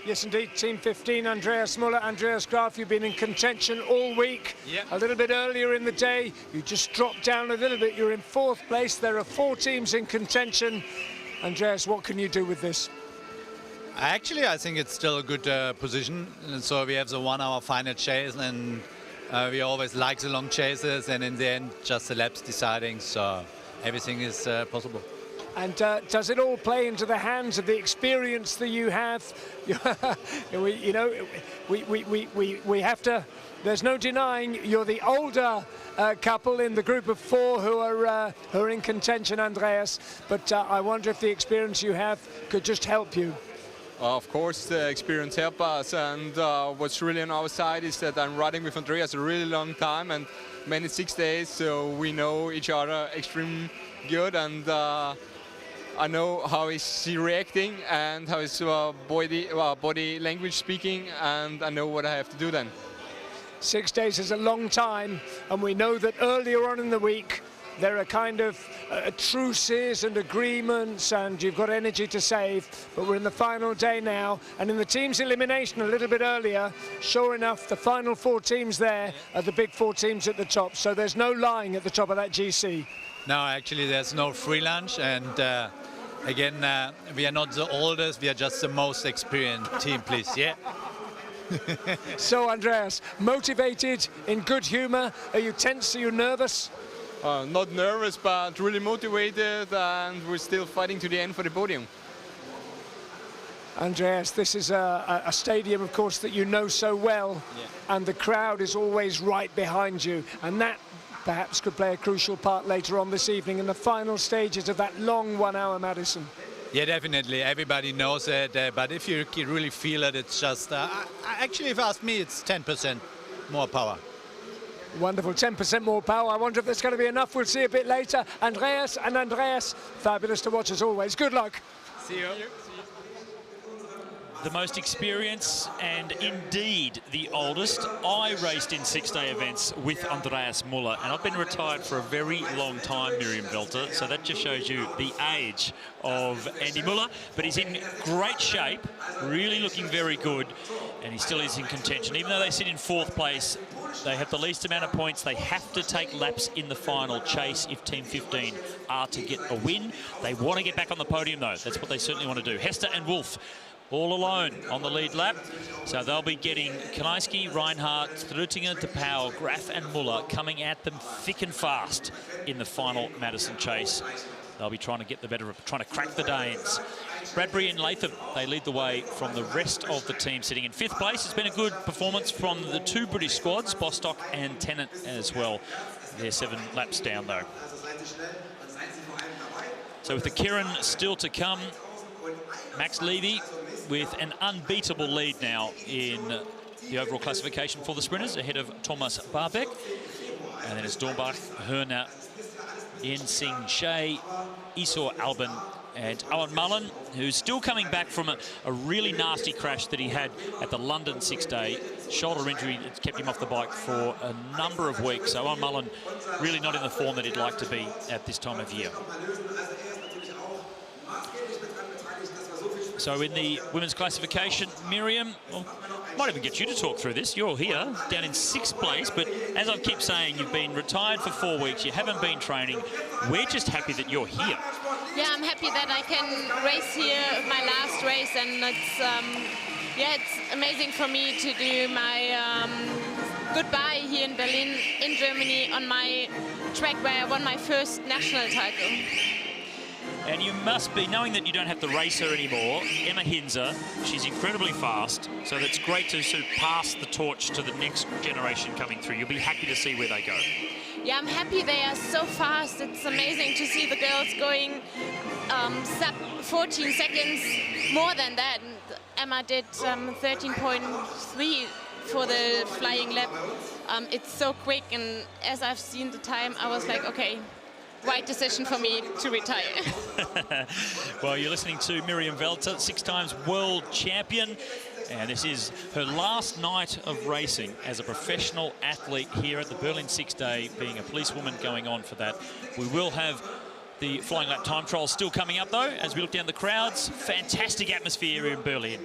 Yes, indeed. Team 15, Andreas Muller, Andreas Graf, you've been in contention all week. Yeah. A little bit earlier in the day, you just dropped down a little bit. You're in 4th place. There are 4 teams in contention. Andreas, what can you do with this? Actually, I think it's still a good position. And so we have the 1 hour final chase, and we always like the long chases, and in the end, just the laps deciding. So everything is possible. And does it all play into the hands of the experience that you have? we have to. There's no denying you're the older couple in the group of 4 who are in contention, Andreas. But I wonder if the experience you have could just help you. Of course, the experience helps us, and what's really on our side is that I'm riding with Andreas a really long time and many 6 days, so we know each other extremely good, and I know how is he reacting and how is body language speaking, and I know what I have to do then. 6 days is a long time, and we know that earlier on in the week there are kind of truces and agreements, and you've got energy to save, but we're in the final day now, and in the team's elimination a little bit earlier, sure enough, the final 4 teams there are the big 4 teams at the top, so there's no lying at the top of that GC. No, actually there's no free lunch, and again, we are not the oldest, we are just the most experienced team, please, yeah? So, Andreas, motivated, in good humor, are you tense, are you nervous? Not nervous, but really motivated, and we're still fighting to the end for the podium. Andreas, this is a stadium, of course, that you know so well, and the crowd is always right behind you, and that perhaps could play a crucial part later on this evening in the final stages of that long 1 hour Madison. Yeah, definitely. Everybody knows it, but if you really feel it, it's just, actually, if you ask me, it's 10% more power. Wonderful, 10% more power. I wonder if there's going to be enough. We'll see a bit later. Andreas and Andreas, fabulous to watch as always. Good luck. See you. The most experienced and indeed the oldest. I raced in 6-day events with Andreas Muller, and I've been retired for a very long time, Miriam Velter, so that just shows you the age of Andy Muller, but he's in great shape, really looking very good, and he still is in contention. Even though they sit in 4th place, they have the least amount of points. They have to take laps in the final chase if Team 15 are to get a win. They want to get back on the podium, though. That's what they certainly want to do. Hester and Wolf all alone on the lead lap. So they'll be getting Kanaisky, Reinhardt, Rüttinger, De Pauw, Graf and Muller coming at them thick and fast in the final Madison chase. They'll be trying to get the better of, trying to crack the Danes. Bradbury and Latham, they lead the way from the rest of the team sitting in 5th place. It's been a good performance from the 2 British squads, Bostock and Tennant as well. They're 7 laps down though. So with the Kieran still to come, Max Levy with an unbeatable lead now in the overall classification for the sprinters, ahead of Thomas Barbeck. And then it's Dornbach, Herner, Yen-Sing Shea, Isor Albin, and Owen Mullen, who's still coming back from a really nasty crash that he had at the London 6-day. Shoulder injury that kept him off the bike for a number of weeks. So Owen Mullen really not in the form that he'd like to be at this time of year. So in the women's classification, Miriam, well, might even get you to talk through this. You're here, down in 6th place, but as I keep saying, you've been retired for 4 weeks, you haven't been training. We're just happy that you're here. Yeah, I'm happy that I can race here, my last race, and it's amazing for me to do my goodbye here in Berlin, in Germany, on my track where I won my first national title. And you must be, knowing that you don't have to race her anymore, Emma Hinzer, she's incredibly fast, so that's great to sort of pass the torch to the next generation coming through. You'll be happy to see where they go. Yeah, I'm happy they are so fast. It's amazing to see the girls going sub 14 seconds more than that. And Emma did 13.3 for the flying lap. It's so quick, and as I've seen the time, I was like, okay, right decision for me to retire. Well, you're listening to Miriam Velter, 6-time world champion, and this is her last night of racing as a professional athlete here at the Berlin 6-Day, being a policewoman going on for that. We will have the flying lap time trial still coming up, though, as we look down the crowds. Fantastic atmosphere here in Berlin.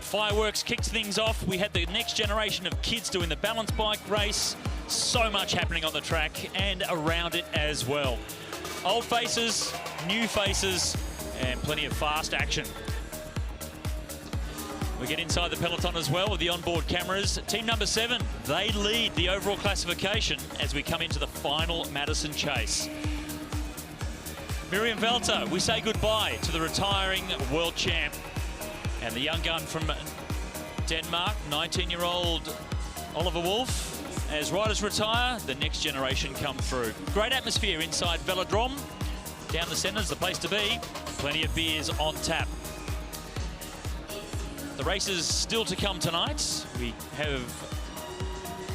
Fireworks kicked things off. We had the next generation of kids doing the balance bike race. So much happening on the track and around it as well. Old faces, new faces, and plenty of fast action. We get inside the peloton as well with the onboard cameras. Team number 7, they lead the overall classification as we come into the final Madison chase. Miriam Velter, we say goodbye to the retiring world champ. And the young gun from Denmark, 19-year-old Oliver Wolf. As riders retire, the next generation come through. Great atmosphere inside Velodrome. Down the centre's the place to be. Plenty of beers on tap. The races still to come tonight. We have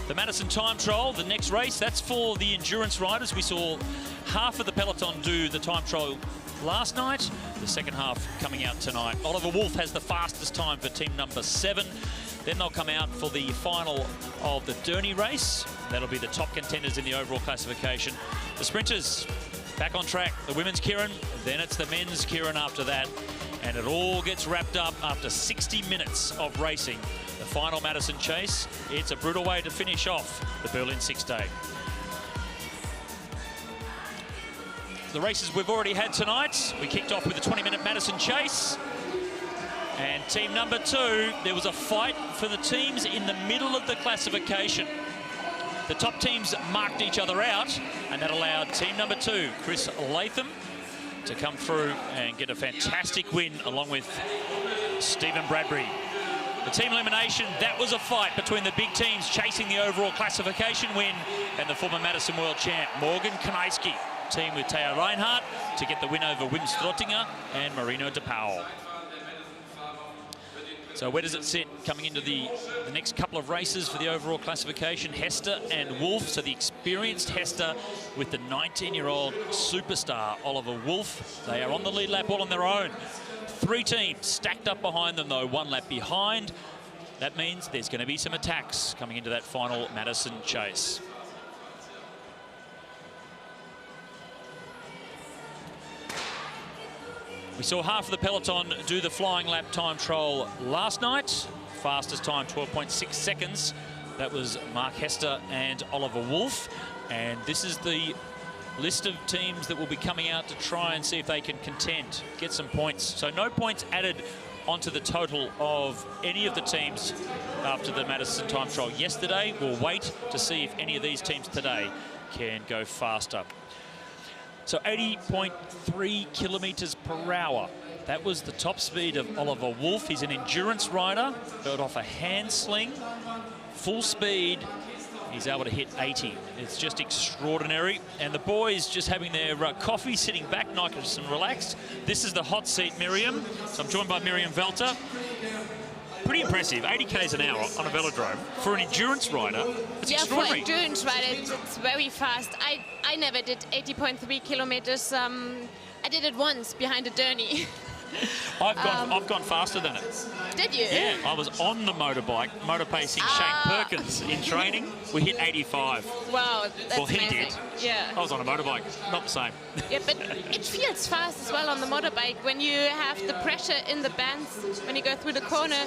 the Madison time trial, the next race. That's for the endurance riders. We saw half of the peloton do the time trial last night, the second half coming out tonight. Oliver Wolf has the fastest time for team number 7. Then they'll come out for the final of the Derny race. That'll be the top contenders in the overall classification. The sprinters back on track. The women's Kieran, then it's the men's Kieran after that. And it all gets wrapped up after 60 minutes of racing. The final Madison chase. It's a brutal way to finish off the Berlin 6-Day. The races we've already had tonight. We kicked off with a 20-minute Madison chase. And team number 2, there was a fight for the teams in the middle of the classification. The top teams marked each other out, and that allowed team number 2, Chris Latham, to come through and get a fantastic win along with Stephen Bradbury. The team elimination, that was a fight between the big teams chasing the overall classification win and the former Madison world champ, Morgan Kaniski. Team with Taya Reinhardt to get the win over Wim Strottinger and Marino de Paul. So where does it sit coming into the next couple of races for the overall classification? Hester and Wolf. So the experienced Hester with the 19-year-old superstar Oliver Wolf. They are on the lead lap all on their own. 3 teams stacked up behind them though, 1 lap behind. That means there's going to be some attacks coming into that final Madison chase. We saw half of the peloton do the flying lap time trial last night. Fastest time, 12.6 seconds. That was Mark Hester and Oliver Wolf. And this is the list of teams that will be coming out to try and see if they can contend, get some points. So no points added onto the total of any of the teams after the Madison time trial yesterday. We'll wait to see if any of these teams today can go faster. So 80.3 kilometers per hour. That was the top speed of Oliver Wolf. He's an endurance rider, got off a hand sling, full speed. He's able to hit 80. It's just extraordinary. And the boys just having their coffee, sitting back nice and relaxed. This is the hot seat, Miriam. So I'm joined by Miriam Velter. Pretty impressive, 80 k's an hour on a velodrome. For an endurance rider, it's extraordinary. For endurance rider, it's very fast. I never did 80.3 kilometers. I did it once behind a Derny. I've gone faster than it. Did you? Yeah, I was on the motorbike, motor pacing Shane Perkins in training. We hit 85. Wow, that's well, he amazing. did. Yeah. I was on a motorbike, not the same. Yeah, but it feels fast as well on the motorbike when you have the pressure in the bands. When you go through the corner,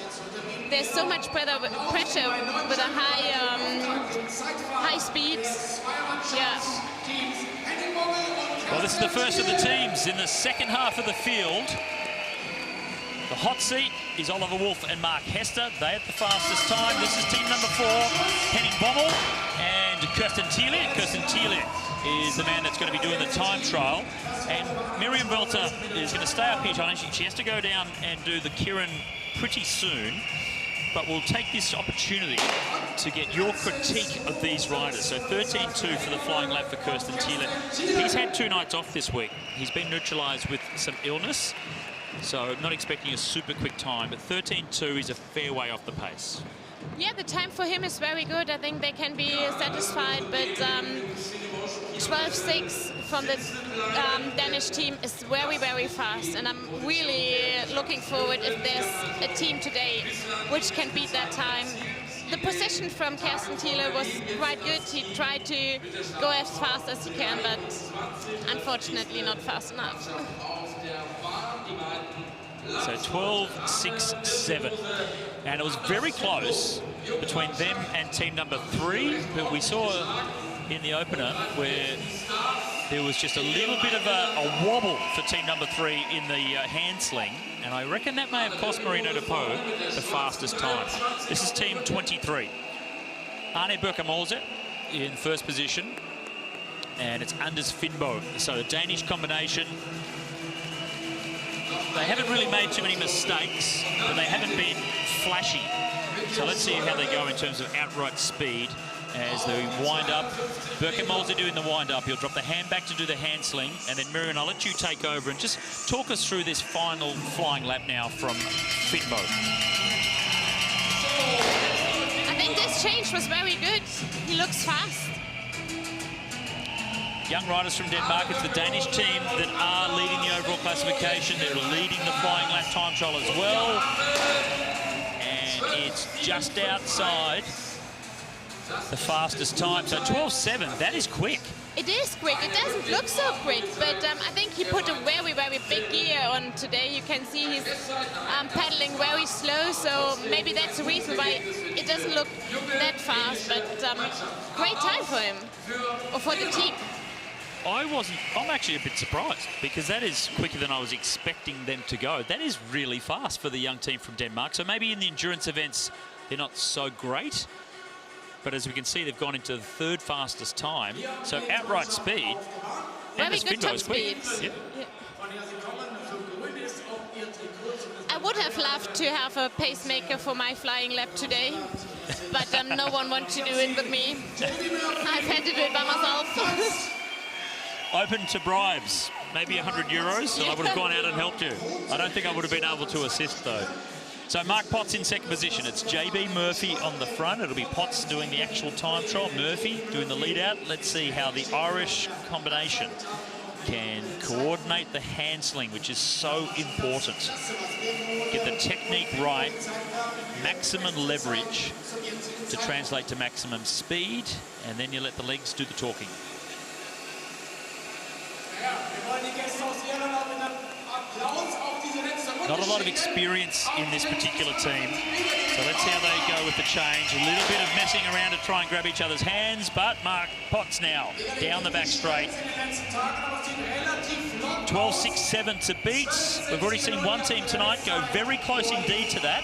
there's so much pressure with a high speed. Well, this is the first of the teams in the second half of the field. The hot seat is Oliver Wolf and Mark Hester. They at the fastest time. This is team number 4, Henning Bommel and Kirsten Thiele. Kirsten Thiele is the man that's going to be doing the time trial. And Miriam Welter is going to stay up here, Johnny. She has to go down and do the Kieran pretty soon. But we'll take this opportunity to get your critique of these riders. So 13.2 for the flying lap for Kirsten Thiele. He's had 2 nights off this week. He's been neutralised with some illness. So not expecting a super quick time, but 13.2 is a fair way off the pace. Yeah, the time for him is very good. I think they can be satisfied, but 12.6 from the Danish team is very, very fast. And I'm really looking forward if there's a team today which can beat that time. The position from Kirsten Thiele was quite good. He tried to go as fast as he can, but unfortunately not fast enough. So 12.6.7. And it was very close between them and team number 3, but we saw in the opener where there was just a little bit of a wobble for team number 3 in the hand sling, and I reckon that may have cost Marino de Pau the fastest time. This is team 23. Arne Birker-Molse in first position, and it's Anders Finbo. So the Danish combination. They haven't really made too many mistakes, but they haven't been flashy. So let's see how they go in terms of outright speed as they wind up. Birker-Molse doing the wind up. He'll drop the hand back to do the hand sling. And then Miriam, I'll let you take over and just talk us through this final flying lap now from Finbo. I think this change was very good. He looks fast. Young riders from Denmark. It's the Danish team that are leading the overall classification. They're leading the flying lap time trial as well. And it's just outside the fastest time. So 12.7, that is quick. It is quick. It doesn't look so quick, but I think he put a very, very big gear on today. You can see he's pedaling very slow, so maybe that's the reason why it doesn't look that fast, but great time for him, or for the team. I'm actually a bit surprised because that is quicker than I was expecting them to go. That is really fast for the young team from Denmark. So maybe in the endurance events, they're not so great. But as we can see, they've gone into the 3rd fastest time. So outright speed. Very good top speed. Yep. Yeah. I would have loved to have a pacemaker for my flying lap today, but no one wants to do it with me. I've had to do it by myself. Open to bribes, maybe €100, and I would have gone out and helped you. I don't think I would have been able to assist, though. So Mark Potts in second position. It's JB Murphy on the front. It'll be Potts doing the actual time trial. Murphy doing the lead out. Let's see how the Irish combination can coordinate the hand sling, which is so important. Get the technique right, maximum leverage to translate to maximum speed, and then you let the legs do the talking. Not a lot of experience in this particular team. So let's see how they go with the change. A little bit of messing around to try and grab each other's hands, but Mark Potts now down the back straight. 12.6.7 to beat. We've already seen one team tonight go very close indeed to that.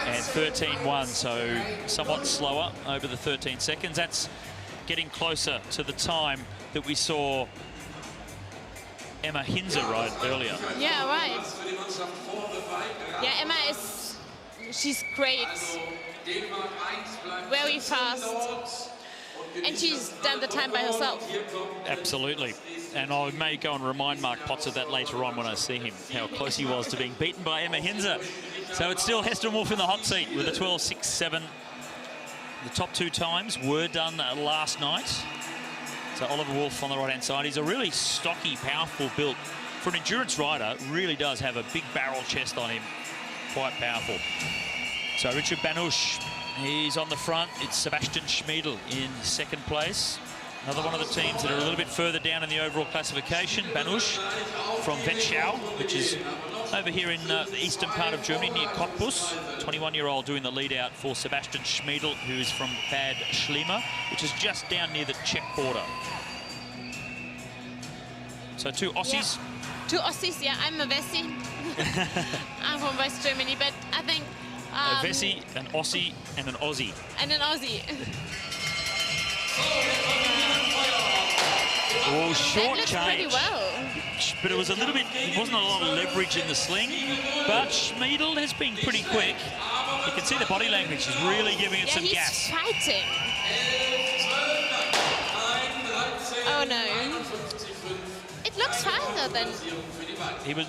And 13.1, so somewhat slower over the 13 seconds. That's getting closer to the time that we saw Emma Hinze ride earlier. Yeah, right. Yeah, Emma she's great. Very fast. And she's done the time by herself. Absolutely. And I may go and remind Mark Potts of that later on when I see him, how close he was to being beaten by Emma Hinze. So it's still Hester Wolf in the hot seat with a 12.6.7. The top 2 times were done last night. So Oliver Wolf on the right-hand side. He's a really stocky, powerful build. For an endurance rider, really does have a big barrel chest on him. Quite powerful. So Richard Banush, he's on the front. It's Sebastian Schmiedel in second place. Another one of the teams that are a little bit further down in the overall classification. Banush from Vetschau, which is over here in the eastern part of Germany near Cottbus. 21-year-old doing the lead out for Sebastian Schmiedel, who's from Bad Schliemer, which is just down near the Czech border. So 2 Aussies. Yeah. 2 Aussies, yeah. I'm a Wessie. I'm from West Germany, but I think... a Wessie, an Aussie, and an Aussie. And an Aussie. Oh, short that change. Pretty well. But it was a little bit, there wasn't a lot of leverage in the sling. But Schmiedel has been pretty quick. You can see the body language is really giving it some gas. He's fighting. Oh no. It looks faster than...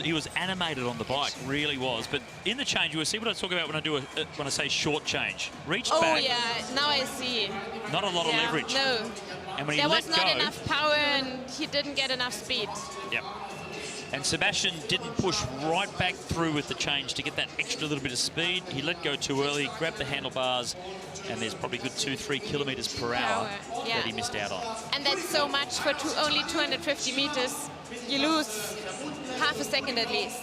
He was animated on the bike, really was. But in the change, you will see what I talk about when I say short change. Reached back. Oh yeah, now I see. Not a lot of leverage. No. And when he there let was not go, enough power and he didn't get enough speed. Yep. And Sebastian didn't push right back through with the change to get that extra little bit of speed. He let go too early, grabbed the handlebars, and there's probably good 2-3 kilometers per hour that he missed out on. And that's so much for only 250 meters. You lose half a second at least.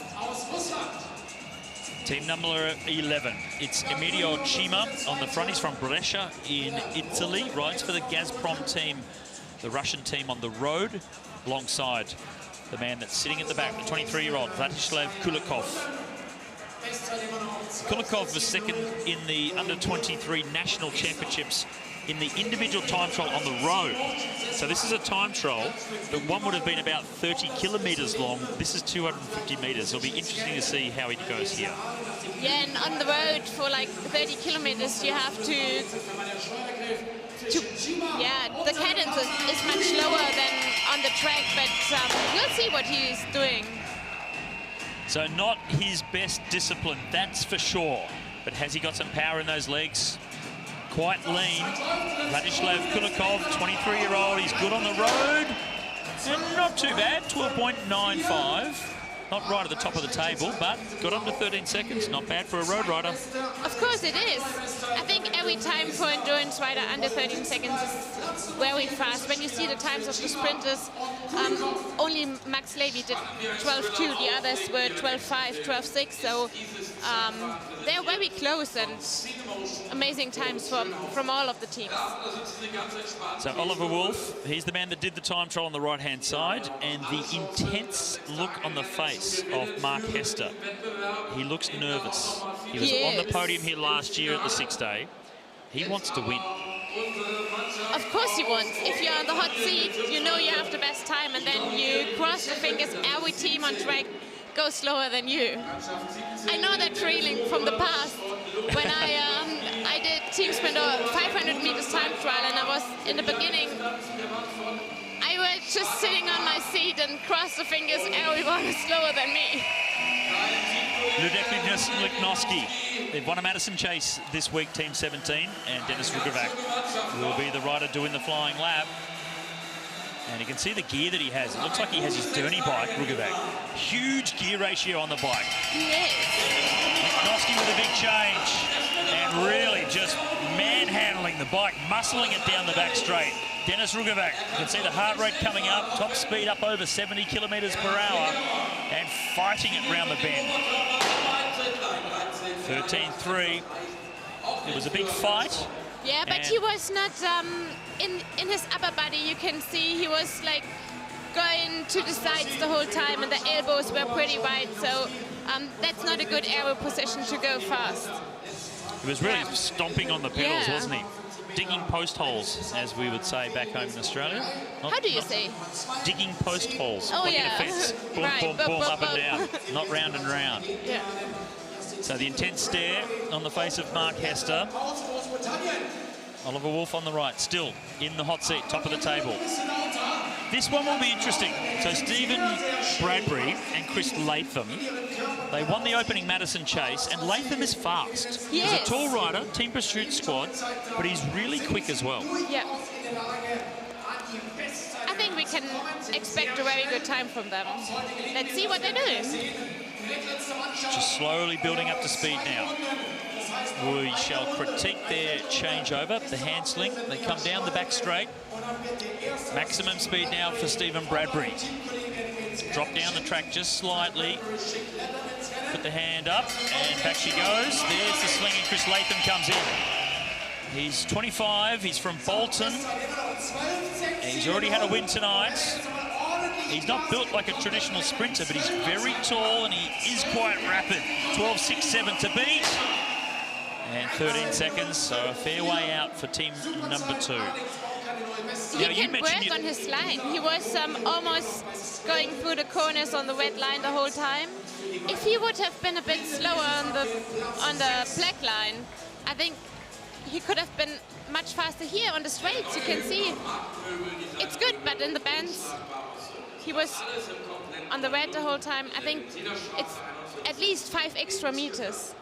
Team number 11. It's Emilio Cima on the front. He's from Brescia in Italy. Rides for the Gazprom team, the Russian team on the road, alongside the man that's sitting at the back, the 23-year-old Vladislav Kulikov. Kulikov was second in the under-23 national championships in the individual time trial on the road. So this is a time trial that one would have been about 30 kilometers long. This is 250 meters. It'll be interesting to see how he goes here. Yeah, and on the road for like 30 kilometers, you have to yeah, the cadence is much lower than on the track, but we'll see what he's doing. So not his best discipline, that's for sure. But has he got some power in those legs? Quite lean. Vladislav Kulikov, 23-year-old, he's good on the road. And not too bad, 12.95. Not right at the top of the table, but got under 13 seconds. Not bad for a road rider. Of course it is. I think every time for endurance rider under 13 seconds is very fast. When you see the times of the sprinters, only Max Levy did 12.2. The others were 12.5, 12.6. So they're very close and amazing times from all of the teams. So Oliver Wolf, he's the man that did the time trial on the right-hand side, and the intense look on the face of Mark Hester. He looks nervous. He was on the podium here last year at the Sixday. He wants to win. Of course he wants. If you're on the hot seat, you know you have the best time, and then you cross the fingers. Every team on track goes slower than you. I know that feeling from the past when I did team sprint or 500 meters time trial, and I was in the beginning. I was just sitting on my seat and cross the fingers. Everyone is slower than me. Ludek Lignoski. They've won a Madison Chase this week, Team 17, and Dennis Rugovac will be the rider doing the flying lap. And you can see the gear that he has. It looks like he has his dirty bike, Rugovac. Huge gear ratio on the bike. Yes. Lignoski with a big change. And really just manhandling the bike, muscling it down the back straight. Dennis Rugovac, you can see the heart rate coming up, top speed up over 70 kilometers per hour, and fighting it round the bend. 13.3. It was a big fight. Yeah, but he was not in his upper body. You can see he was like going to the sides the whole time, and the elbows were pretty wide. So that's not a good aero position to go fast. He was really stomping on the pedals, wasn't he? Digging post holes, as we would say back home in Australia. How do you say? Digging post holes. Oh, like yeah. in a fence. Boom, Right. boom, boom, up and down. Not round and round. Yeah. So the intense stare on the face of Mark Hester. Oliver Wolf on the right, still in the hot seat, top of the table. This one will be interesting. So Stephen Bradbury and Chris Latham, they won the opening Madison Chase, and Latham is fast. Yes. He's a tall rider, Team Pursuit squad, but he's really quick as well. Yeah. I think we can expect a very good time from them. Let's see what they're doing. Just slowly building up to speed now. We shall critique their changeover, the hand sling. They come down the back straight. Maximum speed now for Stephen Bradbury. Drop down the track just slightly. Put the hand up, and back she goes. There's the sling, and Chris Latham comes in. He's 25, he's from Bolton. He's already had a win tonight. He's not built like a traditional sprinter, but he's very tall and he is quite rapid. 12.67 to beat. And 13 seconds, so a fair way out for team number 2. He can work on his line. He was almost going through the corners on the wet line the whole time. If he would have been a bit slower on the black line, I think he could have been much faster here on the straights. You can see it's good, but in the bends, he was on the wet the whole time. I think it's at least 5 extra meters.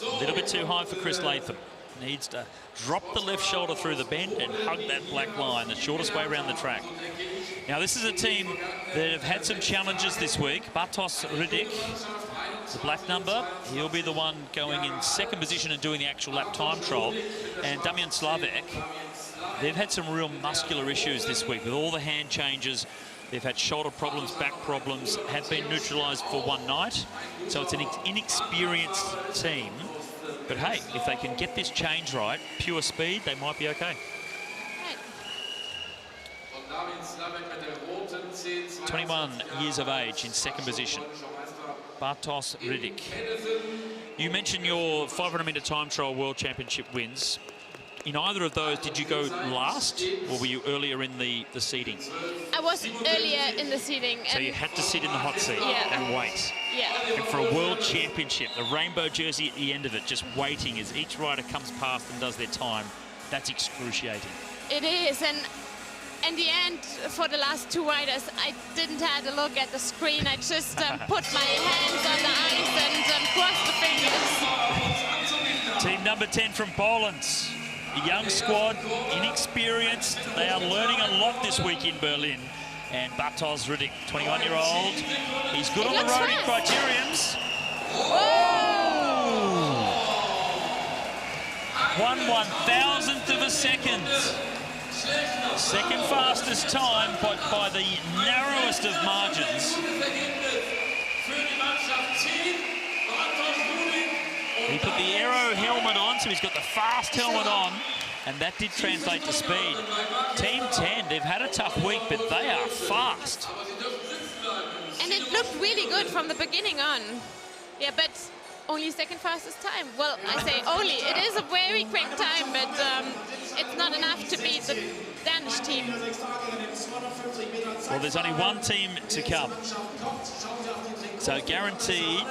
A little bit too high for Chris Latham. Needs to drop the left shoulder through the bend and hug that black line, the shortest way around the track. Now, this is a team that have had some challenges this week. Bartosz Rydik, the black number, he'll be the one going in second position and doing the actual lap time trial. And Damian Slavek, they've had some real muscular issues this week with all the hand changes. They've had shoulder problems, back problems, have been neutralised for one night. So it's an inexperienced team. But hey, if they can get this change right, pure speed, they might be okay. 21 years of age in second position. Bartosz Rydik. You mentioned your 500-metre time trial World Championship wins. In either of those, did you go last, or were you earlier in the seating? I was earlier in the seating. So you had to sit in the hot seat and wait. Yeah. And for a World Championship, the rainbow jersey at the end of it, just waiting as each rider comes past and does their time, that's excruciating. It is, and in the end, for the last 2 riders, I didn't have a look at the screen. I just put my hands on the ice and crossed the fingers. Team number 10 from Poland. A young squad, inexperienced. They are learning a lot this week in Berlin. And Bartosz Rydik, 21-year-old. He's good on the roading criteriums. Whoa! 1/1000th of a second. Second fastest time, but by the narrowest of margins. He put the aero helmet on, so he's got the fast helmet on, and that did translate to speed. Team 10, they've had a tough week, but they are fast. And it looked really good from the beginning on. Yeah, but only second fastest time. Well, I say only. It is a very quick time, but it's not enough to beat the Danish team. Well, there's only one team to come. So guaranteed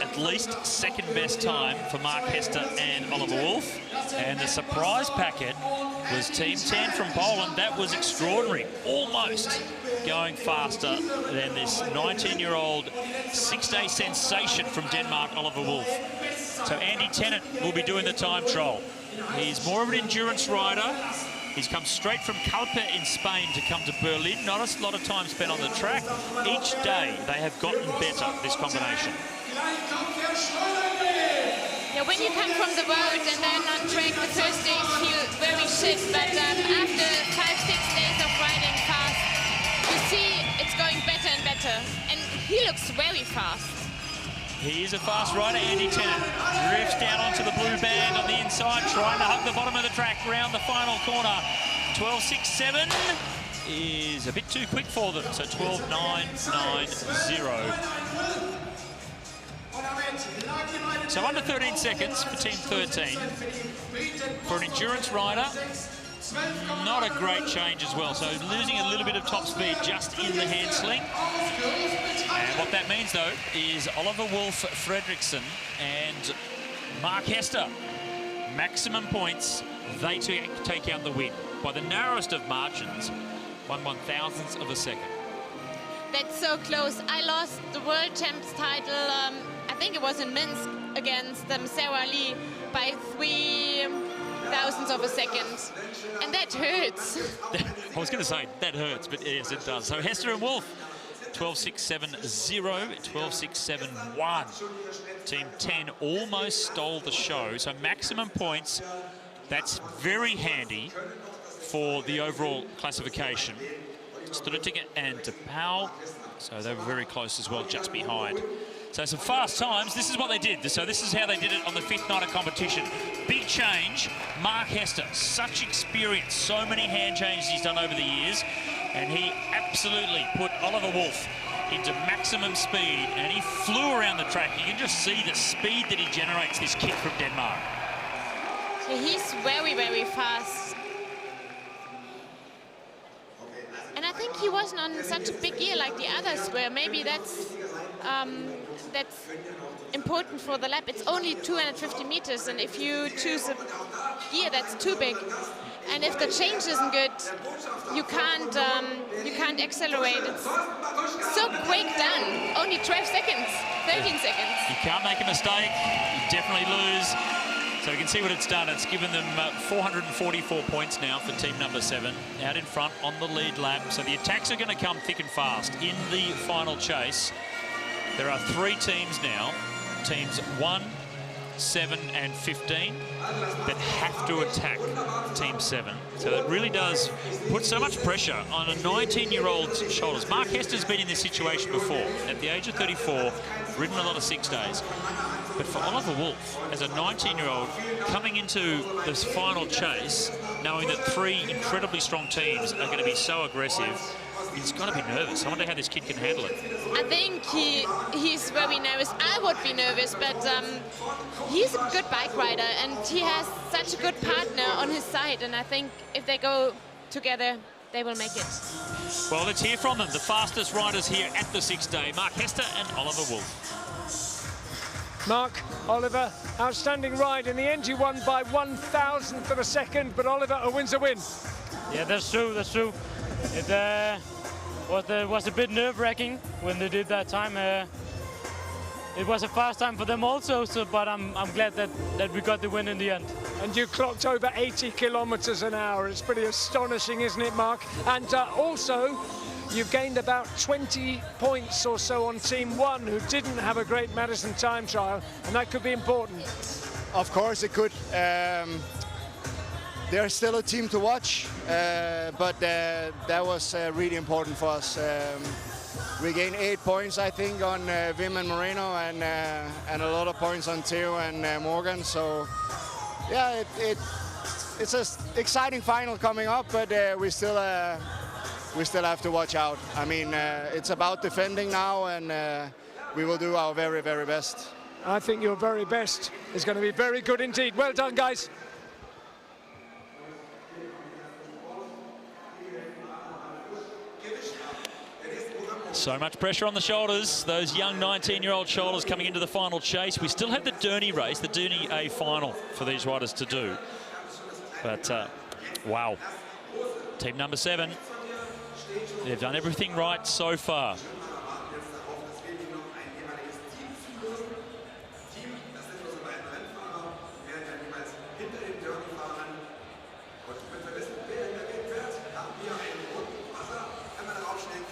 at least second best time for Mark Hester and Oliver Wolf. And the surprise packet was Team 10 from Poland. That was extraordinary, almost going faster than this 19-year-old six-day sensation from Denmark, Oliver Wolf. So Andy Tennant will be doing the time trial. He's more of an endurance rider. He's come straight from Calpe in Spain to come to Berlin. Not a lot of time spent on the track. Each day they have gotten better, this combination. Yeah, when you come from the road and then on track, the first days feel very shit, but after 5-6 days of riding fast, you see it's going better and better. And he looks very fast. He is a fast rider, Andy Tennant. Drifts down onto the blue band on the inside, trying to hug the bottom of the track around the final corner. 12.67 is a bit too quick for them, so 12.990. So under 13 seconds for Team 13. For an endurance rider, not a great change as well. So losing a little bit of top speed just in the hand sling. And what that means, though, is Oliver Wolf Fredriksson and Mark Hester, maximum points, they take out the win. By the narrowest of margins, 1/1000th of a second. That's so close. I lost the World Champs title, I think it was in Minsk, against Sarah Lee by 0.003 of a second. And that hurts. I was going to say, that hurts, but yes, it does. So Hester and Wolf, 12.670, 12.671. Team 10 almost stole the show. So maximum points, that's very handy for the overall classification. Strutic and DePaul, so they were very close as well, just behind. So some fast times. This is what they did. So this is how they did it on the 5th night of competition. Big change. Mark Hester, such experience, so many hand changes he's done over the years. And he absolutely put Oliver Wolf into maximum speed, and he flew around the track. You can just see the speed that he generates, this kid from Denmark. Yeah, he's very, very fast. And I think he wasn't on such a big gear like the others were. Maybe that's important for the lap. It's only 250 meters, and if you choose a gear that's too big, and if the change isn't good, you can't accelerate. It's so quick done. Only 12 seconds, 13 seconds. You can't make a mistake. You definitely lose. So you can see what it's done. It's given them 444 points now for team number 7, out in front on the lead lap. So the attacks are going to come thick and fast in the final chase. There are 3 teams now, teams 1, 7 and 15, that have to attack team 7. So it really does put so much pressure on a 19-year-old's shoulders. Mark Hester's been in this situation before. At the age of 34, ridden a lot of 6 days. But for Oliver Wolf, as a 19-year-old, coming into this final chase, knowing that 3 incredibly strong teams are going to be so aggressive, he's got to be nervous. I wonder how this kid can handle it. I think he's very nervous. I would be nervous, but he's a good bike rider, and he has such a good partner on his side. And I think if they go together, they will make it. Well, let's hear from them. The fastest riders here at the Sixday, Mark Hester and Oliver Wolf. Mark, Oliver, outstanding ride. In the end, you won by 1,000th of a second, but Oliver, a win's a win. Yeah, that's true, that's true. It was a bit nerve-wracking when they did that time. It was a fast time for them also, but I'm glad that we got the win in the end. And you clocked over 80 kilometers an hour. It's pretty astonishing, isn't it, Mark? And also, you've gained about 20 points or so on Team 1, who didn't have a great Madison time trial, and that could be important. Of course it could. They're still a team to watch, but that was really important for us. We gained 8 points, I think, on Wim and Moreno, and a lot of points on Theo and Morgan. So, yeah, it's an exciting final coming up, but we still have to watch out. I mean, it's about defending now, and we will do our very, very best. I think your very best is going to be very good indeed. Well done, guys. So much pressure on the shoulders, those young 19-year-old shoulders coming into the final chase. We still have the Derny race, the Derny A final for these riders to do. But, wow. Team number 7, they've done everything right so far.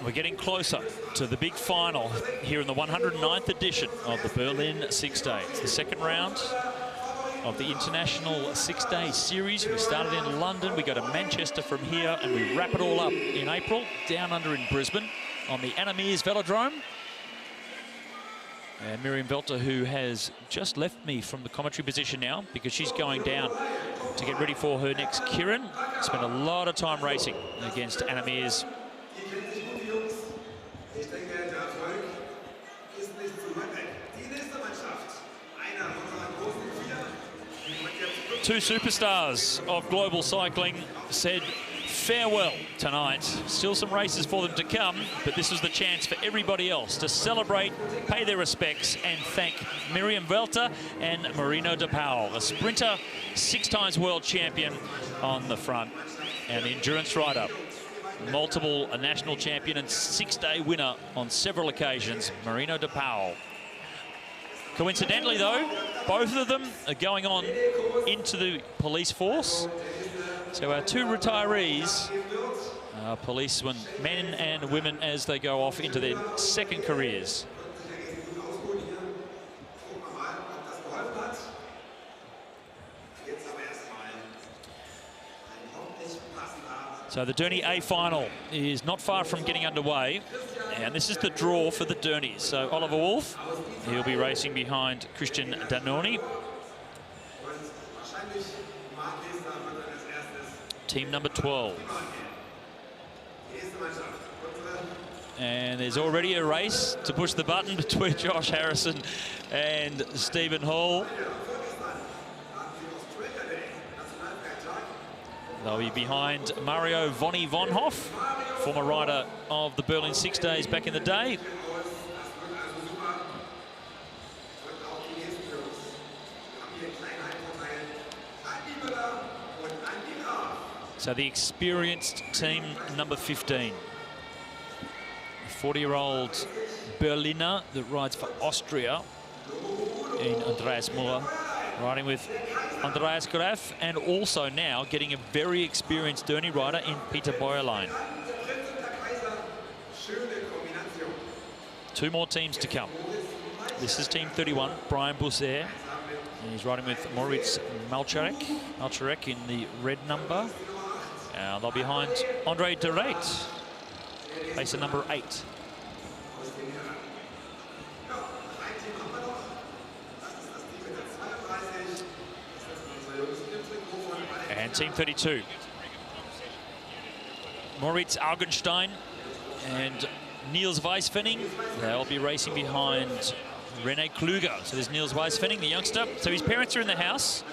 We're getting closer to the big final here in the 109th edition of the Berlin Sixday. It's the second round of the International Sixday Series. We started in London, we go to Manchester from here, and we wrap it all up in April, down under in Brisbane on the Anna Meares Velodrome. And Miriam Velter, who has just left me from the commentary position now because she's going down to get ready for her next Kirin. Spent a lot of time racing against Anna Meares. Two superstars of global cycling said farewell tonight. Still some races for them to come, but this was the chance for everybody else to celebrate, pay their respects, and thank Miriam Velter and Marino de Paul, a sprinter, 6-time world champion on the front, and the endurance rider, multiple national champion and 6-day winner on several occasions, Marino de Paul. Coincidentally, though, both of them are going on into the police force. So our 2 retirees are policemen, men and women, as they go off into their second careers. So the Derny A final is not far from getting underway, and this is the draw for the Dernies. So Oliver Wolf, he'll be racing behind Christian Danoni. Team number 12. And there's already a race to push the button between Josh Harrison and Stephen Hall. They'll be behind Mario Vonnie Vonhoff, former rider of the Berlin 6 Days back in the day. So the experienced team number 15. 40-year-old Berliner that rides for Austria in Andreas Müller, riding with Andreas Graf, and also now getting a very experienced Derny rider in Peter Bäuerlein. 2 more teams to come. This is team 31, Brian Busser, and he's riding with Moritz Malczarek in the red number. They're behind Andre de Reit, pacer number 8. And team 32, Moritz Augenstein and Niels Weisfenning. They'll be racing behind René Kluger. So there's Niels Weisfenning, the youngster. So his parents are in the house.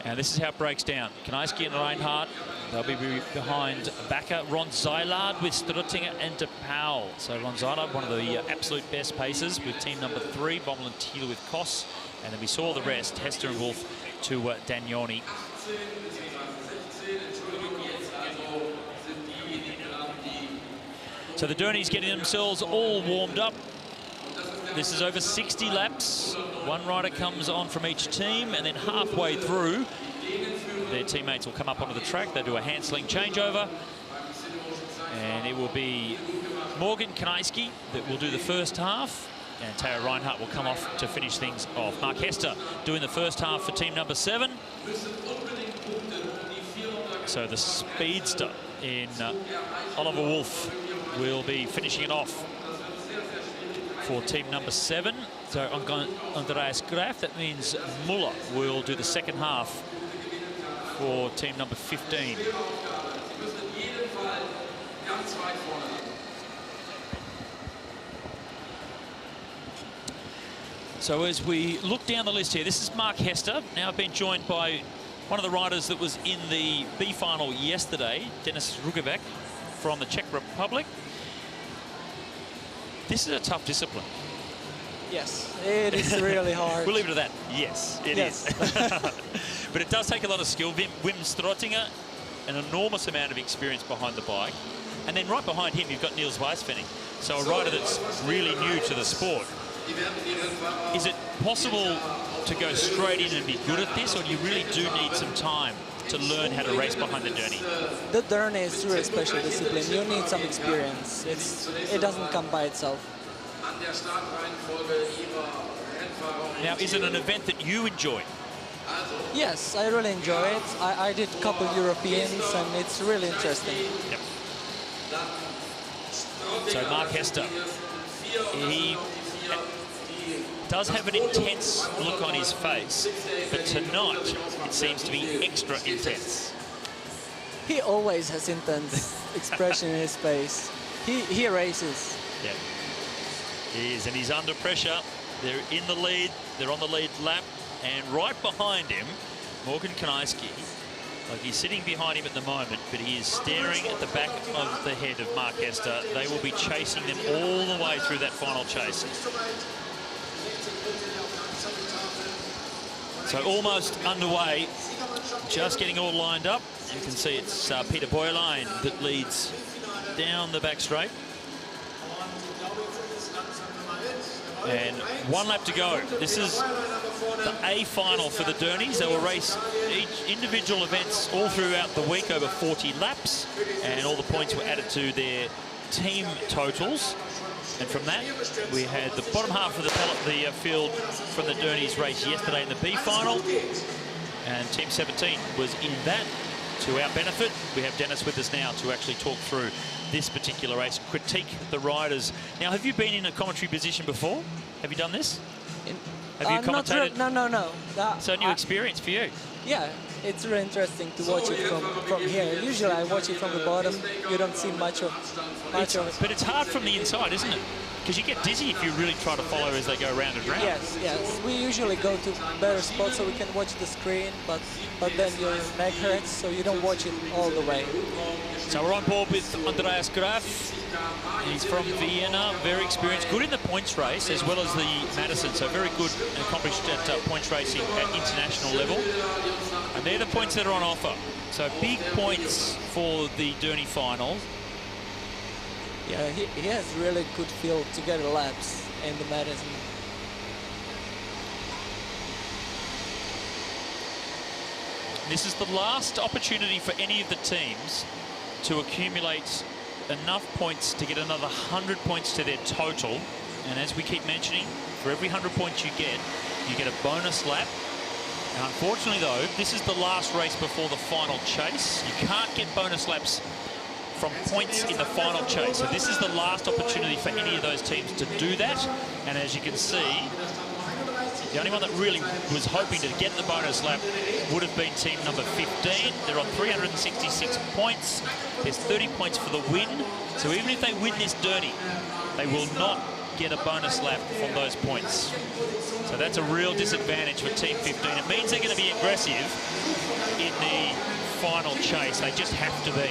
And this is how it breaks down. Kniaski and Reinhardt, they'll be behind Bakker, Ron Zeilard with Struttinger and De Paul. So Ron Zeilard, one of the absolute best pacers with team number 3, Bommel and Thiel with Koss. And then we saw the rest, Hester and Wolf to Dagnoni. So the Derny's getting themselves all warmed up. This is over 60 laps. One rider comes on from each team, and then halfway through, their teammates will come up onto the track. They do a hand-sling changeover, and it will be Morgan Kniaski that will do the first half, and Theo Reinhardt will come off to finish things off. Mark Hester doing the first half for team number 7. So the speedster in Oliver Wolf will be finishing it off for team number 7. So Andreas Graf, that means Müller will do the second half for team number 15. So as we look down the list here, this is Mark Hester, now been joined by one of the riders that was in the B final yesterday, Denis Rugevac from the Czech Republic. This is a tough discipline. Yes, it is really hard. We'll leave it at that. Yes, it is. But it does take a lot of skill. Wim Strottinger, an enormous amount of experience behind the bike. And then right behind him, you've got Niels Weisfenning. So a rider that's really new to the sport. Is it possible to go straight in and be good at this, or do you really do need some time to learn how to race behind the Derny? The Derny is really a special discipline. You need some experience. It doesn't come by itself. Now, is it an event that you enjoy? Yes, I really enjoy it. I did a couple Europeans, and it's really interesting. Yep. So Mark Hester, he does have an intense look on his face, but tonight it seems to be extra intense. He always has intense expression in his face. He races. Yeah, he is, and he's under pressure. They're in the lead. They're on the lead lap, and right behind him, Morgan Kniaski. Like, he's sitting behind him at the moment, but he is staring at the back of the head of Mark Hester. They will be chasing them all the way through that final chase. So almost underway, just getting all lined up. You can see it's Peter Bäuerlein that leads down the back straight. And 1 lap to go. This is the A final for the Dernies. They will race each individual events all throughout the week over 40 laps, and all the points were added to their team totals. And from that, we had the bottom half of the field from the Dernies race yesterday in the B final, and Team 17 was in that. To our benefit, we have Dennis with us now to actually talk through this particular race, critique the riders. Now, have you been in a commentary position before? Have you done this? Have you commentated? No. So new experience for you. Yeah, it's really interesting to watch it from here. Usually I watch it from the bottom. You don't see much of it. But it's hard from the inside, isn't it? Because you get dizzy if you really try to follow as they go round and round. Yes, yes. We usually go to better spots so we can watch the screen, but then your neck hurts, so you don't watch it all the way. So we're on board with Andreas Graf. He's from Vienna, very experienced, good in the points race as well as the Madison, so very good and accomplished at points racing at international level. And they're the points that are on offer. So big points for the Derny final. Yeah, he has really good feel to get laps in the Madison. This is the last opportunity for any of the teams to accumulate enough points to get another 100 points to their total. And as we keep mentioning, for every 100 points you get a bonus lap. Now, unfortunately, though, this is the last race before the final chase. You can't get bonus laps from points in the final chase. So this is the last opportunity for any of those teams to do that. And as you can see, the only one that really was hoping to get the bonus lap would have been team number 15. They're on 366 points. There's 30 points for the win. So even if they win this Derny, they will not get a bonus lap from those points. So that's a real disadvantage for team 15. It means they're going to be aggressive in the final chase. They just have to be.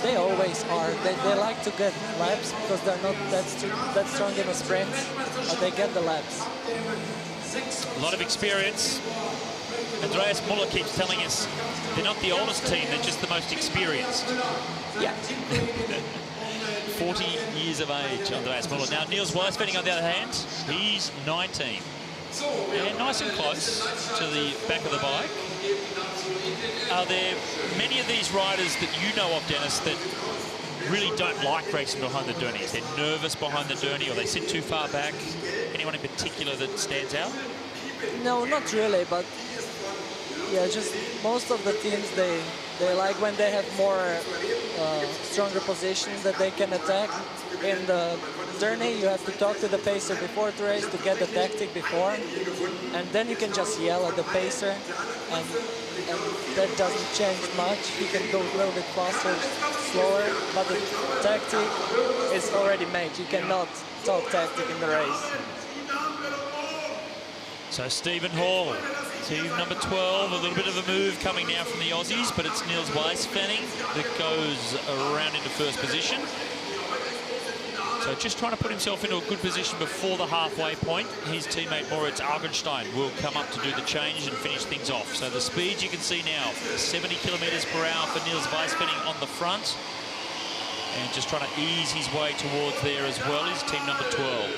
They always are. They like to get laps because they're not that strong in the sprints, but they get the laps. A lot of experience. Andreas Muller keeps telling us they're not the oldest team, they're just the most experienced. Yeah. 40 years of age, Andreas Muller. Now, Niels Weisfending, on the other hand, he's 19. Yeah, nice and close to the back of the bike. Are there many of these riders that you know of, Dennis, that really don't like racing behind the Dernies? They're nervous behind the Derny, or they sit too far back? Anyone in particular that stands out? No, not really, but yeah, just most of the teams, they like when they have more stronger positions that they can attack. In the Derny, you have to talk to the pacer before the race to get the tactic before, and then you can just yell at the pacer, and that doesn't change much. You can go a little bit faster, slower, but the tactic is already made. You cannot talk tactic in the race. So Stephen Hall, team number 12, a little bit of a move coming now from the Aussies, but it's Niels Weisfending that goes around into first position. So just trying to put himself into a good position before the halfway point. His teammate Moritz Augenstein will come up to do the change and finish things off. So the speed you can see now, 70 kilometres per hour for Niels Weisfending on the front. And just trying to ease his way towards there as well is team number 12.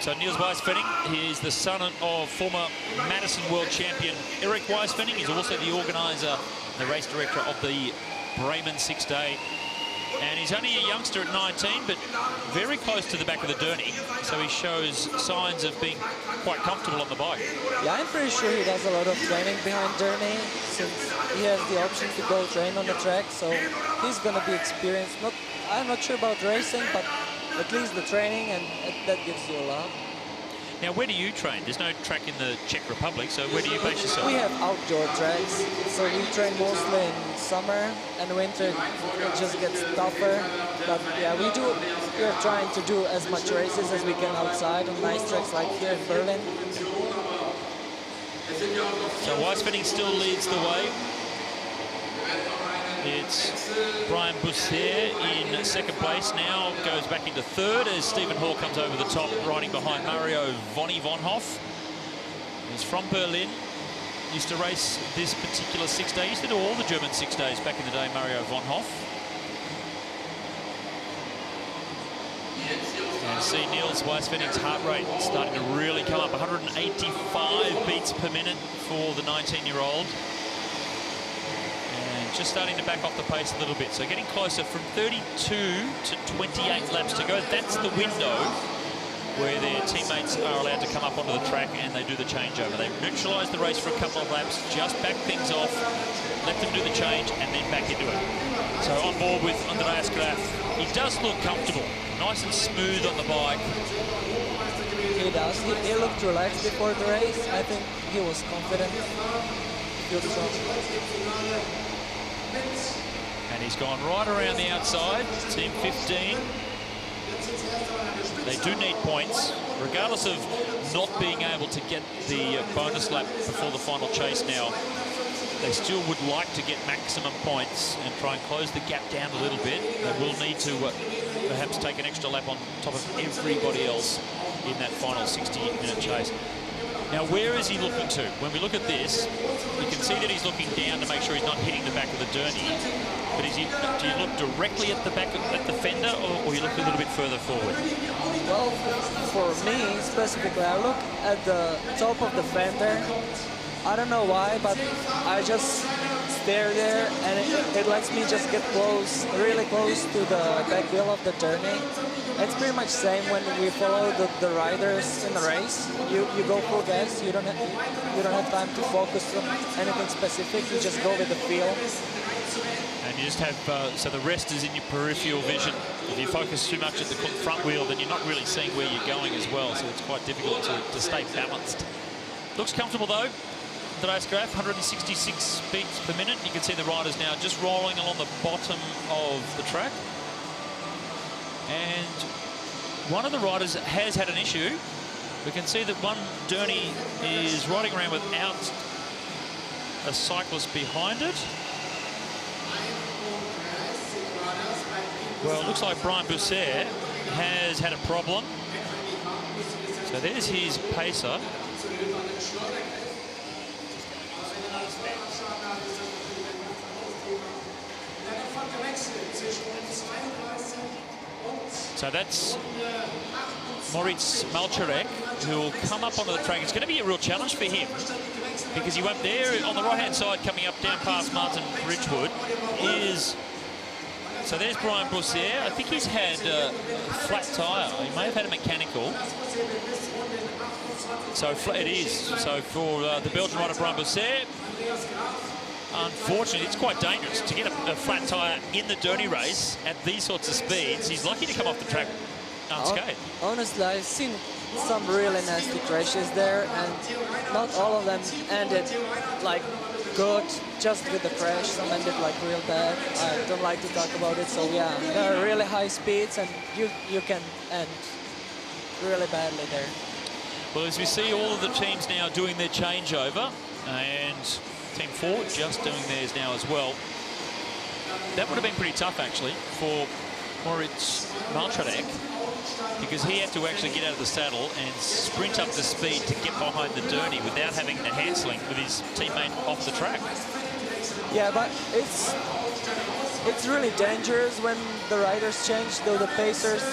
So Niels Weisfending, he is the son of former Madison World Champion Eric Weisfending. He's also the organiser, the race director of the Bremen Sixday. And he's only a youngster at 19, but very close to the back of the Derny. So he shows signs of being quite comfortable on the bike. Yeah, I'm pretty sure he does a lot of training behind Derny, since he has the option to go train on the track. So he's going to be experienced. I'm not sure about racing, but at least the training, and that gives you a lot. Now, where do you train? There's no track in the Czech Republic, so where do you base yourself? We have outdoor tracks, so we train mostly in summer, and winter it just gets tougher. But yeah, we're trying to do as much races as we can outside on nice tracks like here in Berlin. So Weisfending still leads the way. It's Brian Busser in second place now, goes back into third as Stephen Hall comes over the top, riding behind Mario von Hoff. He's from Berlin, used to race this particular Sixday, used to do all the German Sixdays back in the day, Mario von Hoff. And see Niels Weisfending's heart rate starting to really come up, 185 beats per minute for the 19-year-old. Just starting to back off the pace a little bit. So getting closer from 32 to 28 laps to go. That's the window where their teammates are allowed to come up onto the track and they do the changeover. They neutralise the race for a couple of laps, just back things off, let them do the change and then back into it. So on board with Andreas Graf. He does look comfortable, nice and smooth on the bike. he does. He looked relaxed before the race. I think he was confident. Good strong. And he's gone right around the outside. Team 15. They do need points, regardless of not being able to get the bonus lap before the final chase now. They still would like to get maximum points and try and close the gap down a little bit. They will need to perhaps take an extra lap on top of everybody else in that final 60-minute chase. Now, where is he looking to? When we look at this, you can see that he's looking down to make sure he's not hitting the back of the Derny. But do you look directly at the back at the fender, or you look a little bit further forward? Well, for me specifically, I look at the top of the fender. I don't know why, but I just stare there, and it lets me just get close, really close to the back wheel of the Derny. It's pretty much the same when we follow the riders in the race. You go full gas. You don't have time to focus on anything specific. You just go with the feel. And you just have so the rest is in your peripheral vision. If you focus too much at the front wheel, then you're not really seeing where you're going as well. So it's quite difficult to stay balanced. Looks comfortable though. Today's graph, 166 beats per minute. You can see the riders now just rolling along the bottom of the track. And one of the riders has had an issue. We can see that one Derny is riding around without a cyclist behind it. Well, it looks like Brian Bousset has had a problem. So there's his pacer. So that's Moritz Malczarek, who will come up onto the track. It's going to be a real challenge for him because he went there on the right-hand side, coming up down past Martin Ridgewood. So there's Brian Bousset. I think he's had a flat tyre. He may have had a mechanical. So it is. So for the Belgian rider Brian Bousset, unfortunately, it's quite dangerous to get a flat tyre in the Derny race at these sorts of speeds. He's lucky to come off the track unscathed. Honestly, I've seen some really nasty crashes there, and not all of them ended like good, just with the crash. Some ended like real bad. I don't like to talk about it, so yeah, there are really high speeds, and you can end really badly there. Well, as we see all of the teams now doing their changeover, and Team 4 just doing theirs now as well. That would have been pretty tough, actually, for Moritz Malczarek, because he had to actually get out of the saddle and sprint up the speed to get behind the Derny without having the handsling with his teammate off the track. Yeah, but it's really dangerous when the riders change, though the pacers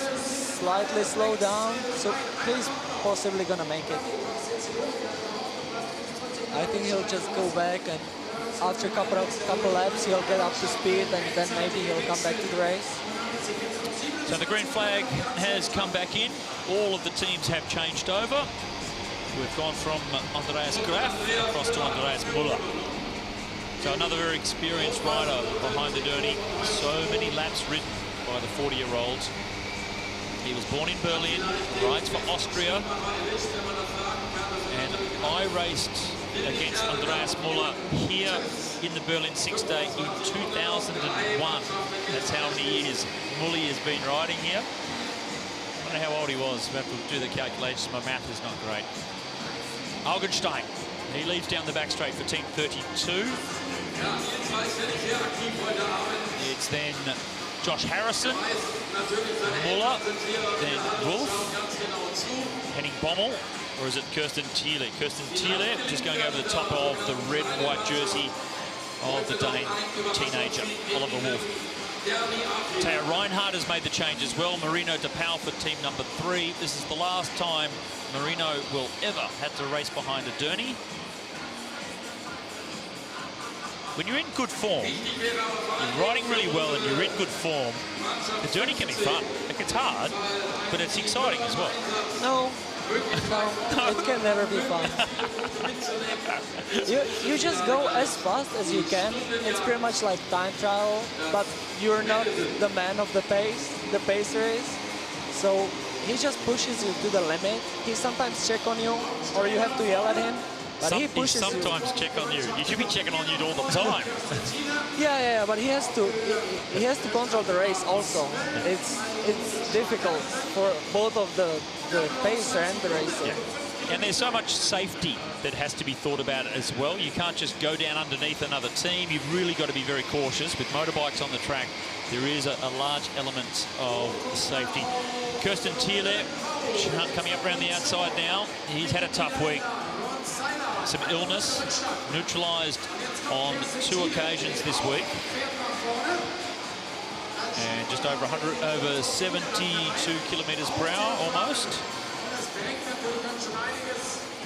slightly slow down, so he's possibly gonna make it. I think he'll just go back, and after a couple laps he'll get up to speed, and then maybe he'll come back to the race. So the green flag has come back in. All of the teams have changed over. We've gone from Andreas Graf across to Andreas Muller. So another very experienced rider behind the Derny. So many laps ridden by the 40-year-olds. He was born in Berlin, rides for Austria. And I raced against Andreas Muller here in the Berlin Sixday in 2001. That's how many years Mully has been riding here. I don't know how old he was. We have to do the calculations. My math is not great. Augenstein, he leaves down the back straight for Team 32. It's then Josh Harrison, Muller, then Wolf, Henning Bommel, or is it Kirsten Thiele? Kirsten Thiele just going over the top of the red and white jersey of the Dane teenager, Oliver Wolf. Taya Reinhardt has made the change as well. Marino de Pauw for team number 3. This is the last time Marino will ever have to race behind a Derny. When you're in good form, you're riding really well and you're in good form, the Derny can be fun. Like, it's hard, but it's exciting as well. No, it can never be fun. You just go as fast as you can. It's pretty much like time trial, but you're not the man of the pace. The pacer is. So he just pushes you to the limit. He sometimes check on you, or you have to yell at him. But he pushes you. Sometimes check on you. You should be checking on you all the time. Yeah, but he has to control the race also. It's difficult for both of the pacer and the racer. Yeah. And there's so much safety that has to be thought about as well. You can't just go down underneath another team. You've really got to be very cautious. With motorbikes on the track, there is a large element of safety. Kirsten Thiele coming up around the outside now. He's had a tough week. Some illness, neutralised on 2 occasions this week. And just over 72 kilometres per hour almost.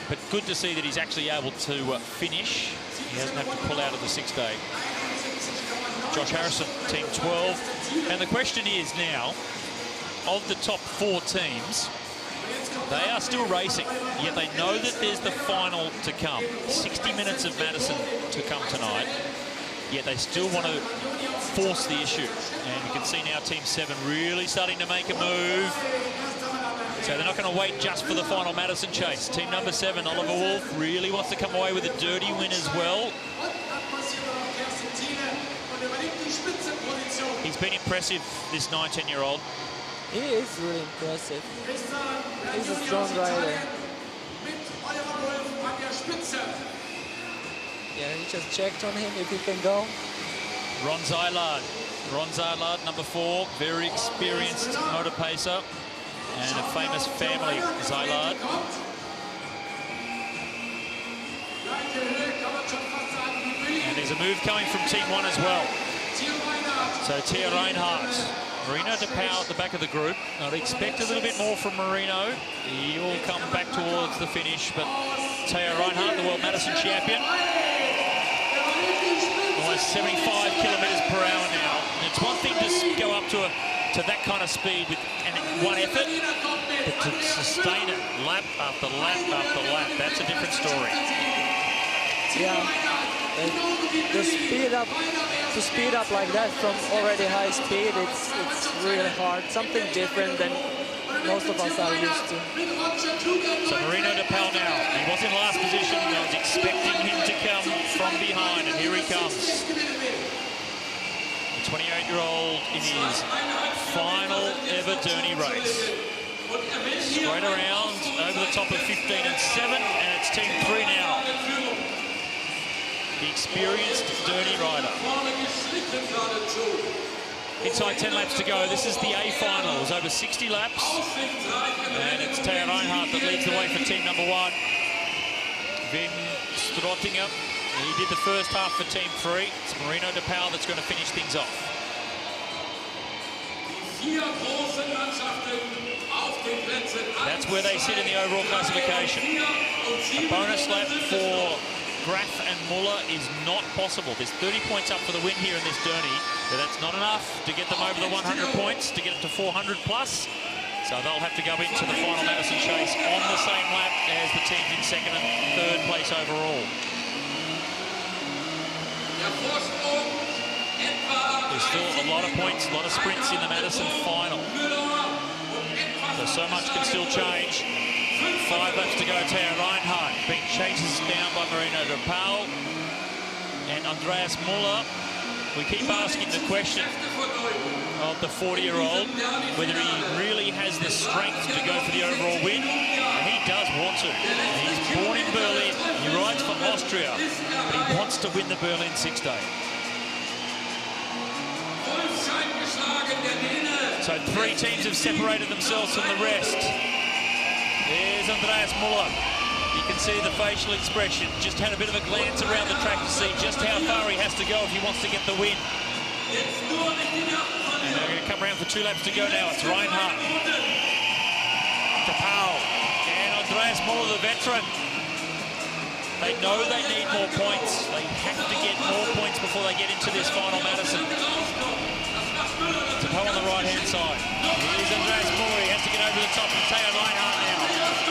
But good to see that he's actually able to finish. He hasn't had to pull out of the 6-day. Josh Harrison, Team 12. And the question is now, of the top 4 teams, they are still racing, yet they know that there's the final to come. 60 minutes of Madison to come tonight, yet they still want to force the issue. And you can see now Team 7 really starting to make a move. So they're not going to wait just for the final Madison chase. Team number 7, Oliver Wolf, really wants to come away with a dirty win as well. He's been impressive, this 19-year-old. He is really impressive. He's a strong rider. Yeah, he just checked on him if he can go. Ron Zeilard, number 4, very experienced motor pacer and a famous family, Zeilard. And there's a move coming from Team 1 as well. So Tia Reinhardt, Marino De Pauw at the back of the group. I'd expect a little bit more from Marino. He will come back towards the finish, but Tia Reinhardt, the World Madison champion, almost 75 kilometres per hour now. And it's one thing to go up to that kind of speed with one effort, but to sustain it lap after lap after lap, that's a different story. Yeah, and to speed up like that from already high speed, it's really hard. Something different than most of us are used to. So Marino De Pauw now, he was in last position. I was expecting him to come from behind, and here he comes. The 28-year-old in his final ever Derny race. Straight around, over the top of 15 and 7, and it's Team 3 now. The experienced Derny rider. Inside 10 laps to go. This is the A final. It was over 60 laps. And it's Tia Reinhardt that leads the way for team number 1. Wim Strottinger. He did the first half for team 3. It's Marino De Pauw that's going to finish things off. That's where they sit in the overall classification. A bonus lap for Graf and Muller is not possible. There's 30 points up for the win here in this Derny, but that's not enough to get them over the 100 points, to get it to 400 plus. So they'll have to go into the final Madison chase on the same lap as the teams in 2nd and 3rd place overall. There's still a lot of points, a lot of sprints in the Madison final. So much can still change. 5 laps to go. Tia Reinhardt being chased down by Marino De Pauw and Andreas Muller. We keep asking the question of the 40-year-old whether he really has the strength to go for the overall win, and he does want to. He's born in Berlin, he rides for Austria, but he wants to win the Berlin 6-day. So 3 teams have separated themselves from the rest. There's Andreas Muller. You can see the facial expression. Just had a bit of a glance around the track to see just how far he has to go if he wants to get the win. And they're going to come around for 2 laps to go now. It's Reinhardt, De Pauw, and Andreas Muller, the veteran. They know they need more points. They have to get more points before they get into this final Madison. De Pauw on the right-hand side. Here's Andreas Muller. He has to get over the top of Tia Reinhardt now.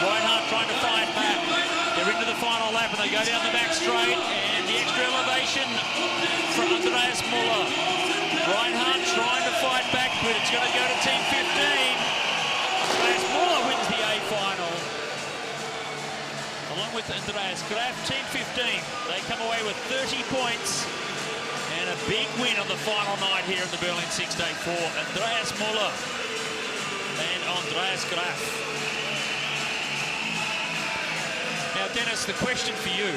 Reinhardt trying to fight back. They're into the final lap and they go down the back straight, and the extra elevation from Andreas Muller. Reinhardt trying to fight back, but it's going to go to team 15. Andreas Muller along with Andreas Graf, Team 15. They come away with 30 points and a big win on the final night here at the Berlin Sixday for Andreas Müller and Andreas Graf. Now, Dennis, the question for you,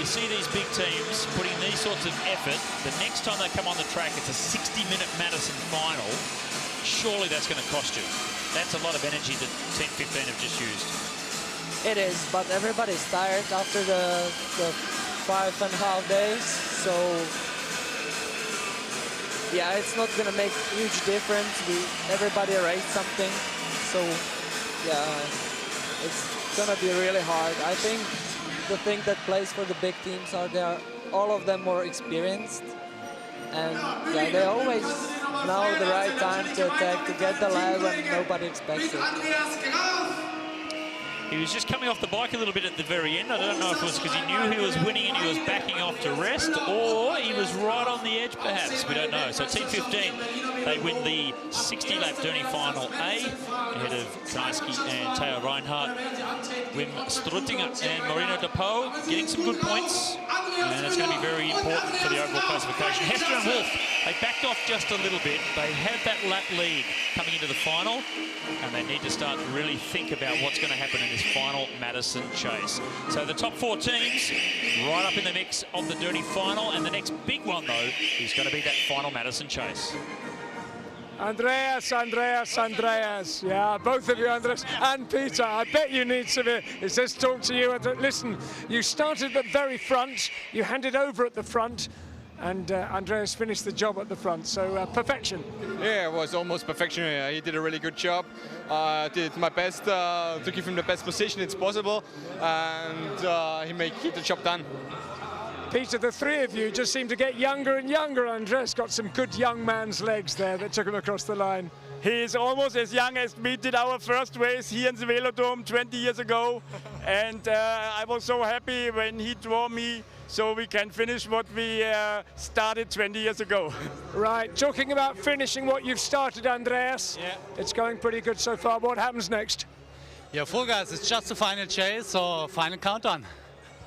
you see these big teams putting these sorts of effort. The next time they come on the track, it's a 60-minute Madison final. Surely that's going to cost you. That's a lot of energy that Team 15 have just used. It is, but everybody's tired after the 5.5 days, so yeah, it's not going to make a huge difference. Everybody raced something, so yeah, it's going to be really hard. I think the thing that plays for the big teams are all of them more experienced, and yeah, they always know the right time to attack, to get the lap when nobody expects it. He was just coming off the bike a little bit at the very end. I don't know if it was because he knew he was winning and he was backing off to rest, or he was right on the edge, perhaps. We don't know. So Team 15, they win the 60-lap Derny Final A, ahead of Kreisky and Theo Reinhardt. Wim Struttinger and Marino de Pau getting some good points, and it's going to be very important for the overall classification. Hester and Wolf, they backed off just a little bit. They have that lap lead coming into the final, and they need to start to really think about what's going to happen in this final Madison chase. So the top 4 teams right up in the mix of the Derny Final, and the next big one, though, is going to be that final Madison chase. Andreas. Yeah, both of you, Andreas and Peter. I bet you need some. It says talk to you. Listen, you started at the very front, you handed over at the front, and Andreas finished the job at the front, so perfection. Yeah, it was almost perfection. He did a really good job. I did my best to give him the best position it's possible, and he made the job done. Peter, the three of you just seem to get younger and younger. Andreas got some good young man's legs there that took him across the line. He is almost as young as we did our first race here in the Velodrome 20 years ago. And I was so happy when he drove me so we can finish what we started 20 years ago. Right, talking about finishing what you've started, Andreas. Yeah. It's going pretty good so far. What happens next? Yeah, full gas. It's just the final chase, so final countdown.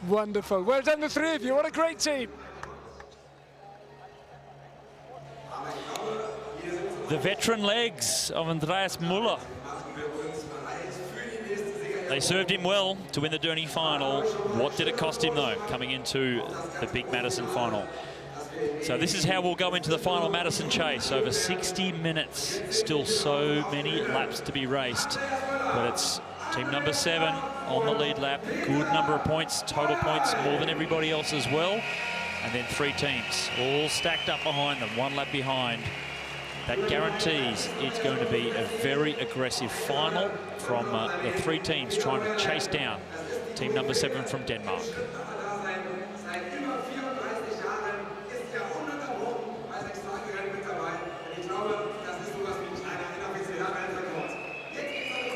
Wonderful. Well done, the three of you. What a great team. The veteran legs of Andreas Müller. They served him well to win the Derny Final. What did it cost him, though, coming into the big Madison Final? So this is how we'll go into the final Madison chase. Over 60 minutes. Still so many laps to be raced. But it's team number 7 on the lead lap. Good number of points, total points, more than everybody else as well. And then 3 teams all stacked up behind them, 1 lap behind. That guarantees it's going to be a very aggressive final from the 3 teams trying to chase down team number 7 from Denmark.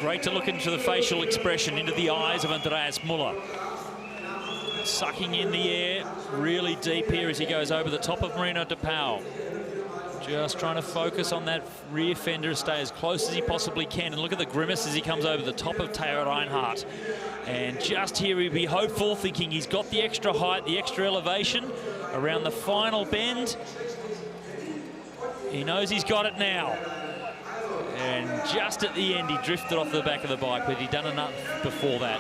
Great to look into the facial expression, into the eyes of Andreas Müller. Sucking in the air really deep here as he goes over the top of Marino de Pau. Just trying to focus on that rear fender, stay as close as he possibly can. And look at the grimace as he comes over the top of Theo Reinhardt. And just here he'd be hopeful, thinking he's got the extra height, the extra elevation around the final bend. He knows he's got it now. And just at the end, he drifted off the back of the bike, but he'd done enough before that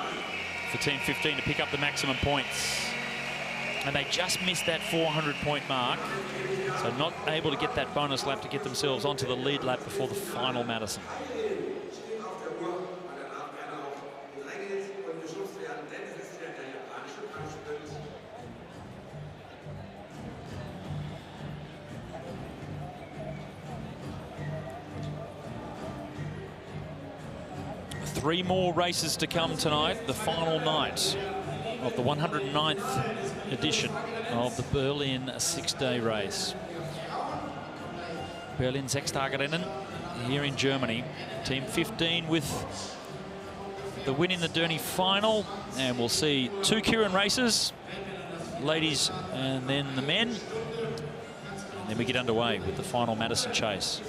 for Team 15 to pick up the maximum points. And they just missed that 400-point mark, so not able to get that bonus lap to get themselves onto the lead lap before the final Madison. Three more races to come tonight, the final night of the 109th edition of the Berlin Sixday race. Berlin Sechstagerennen here in Germany. Team 15 with the win in the Derny Final, and we'll see 2 Kieran races, ladies and then the men. And then we get underway with the final Madison chase.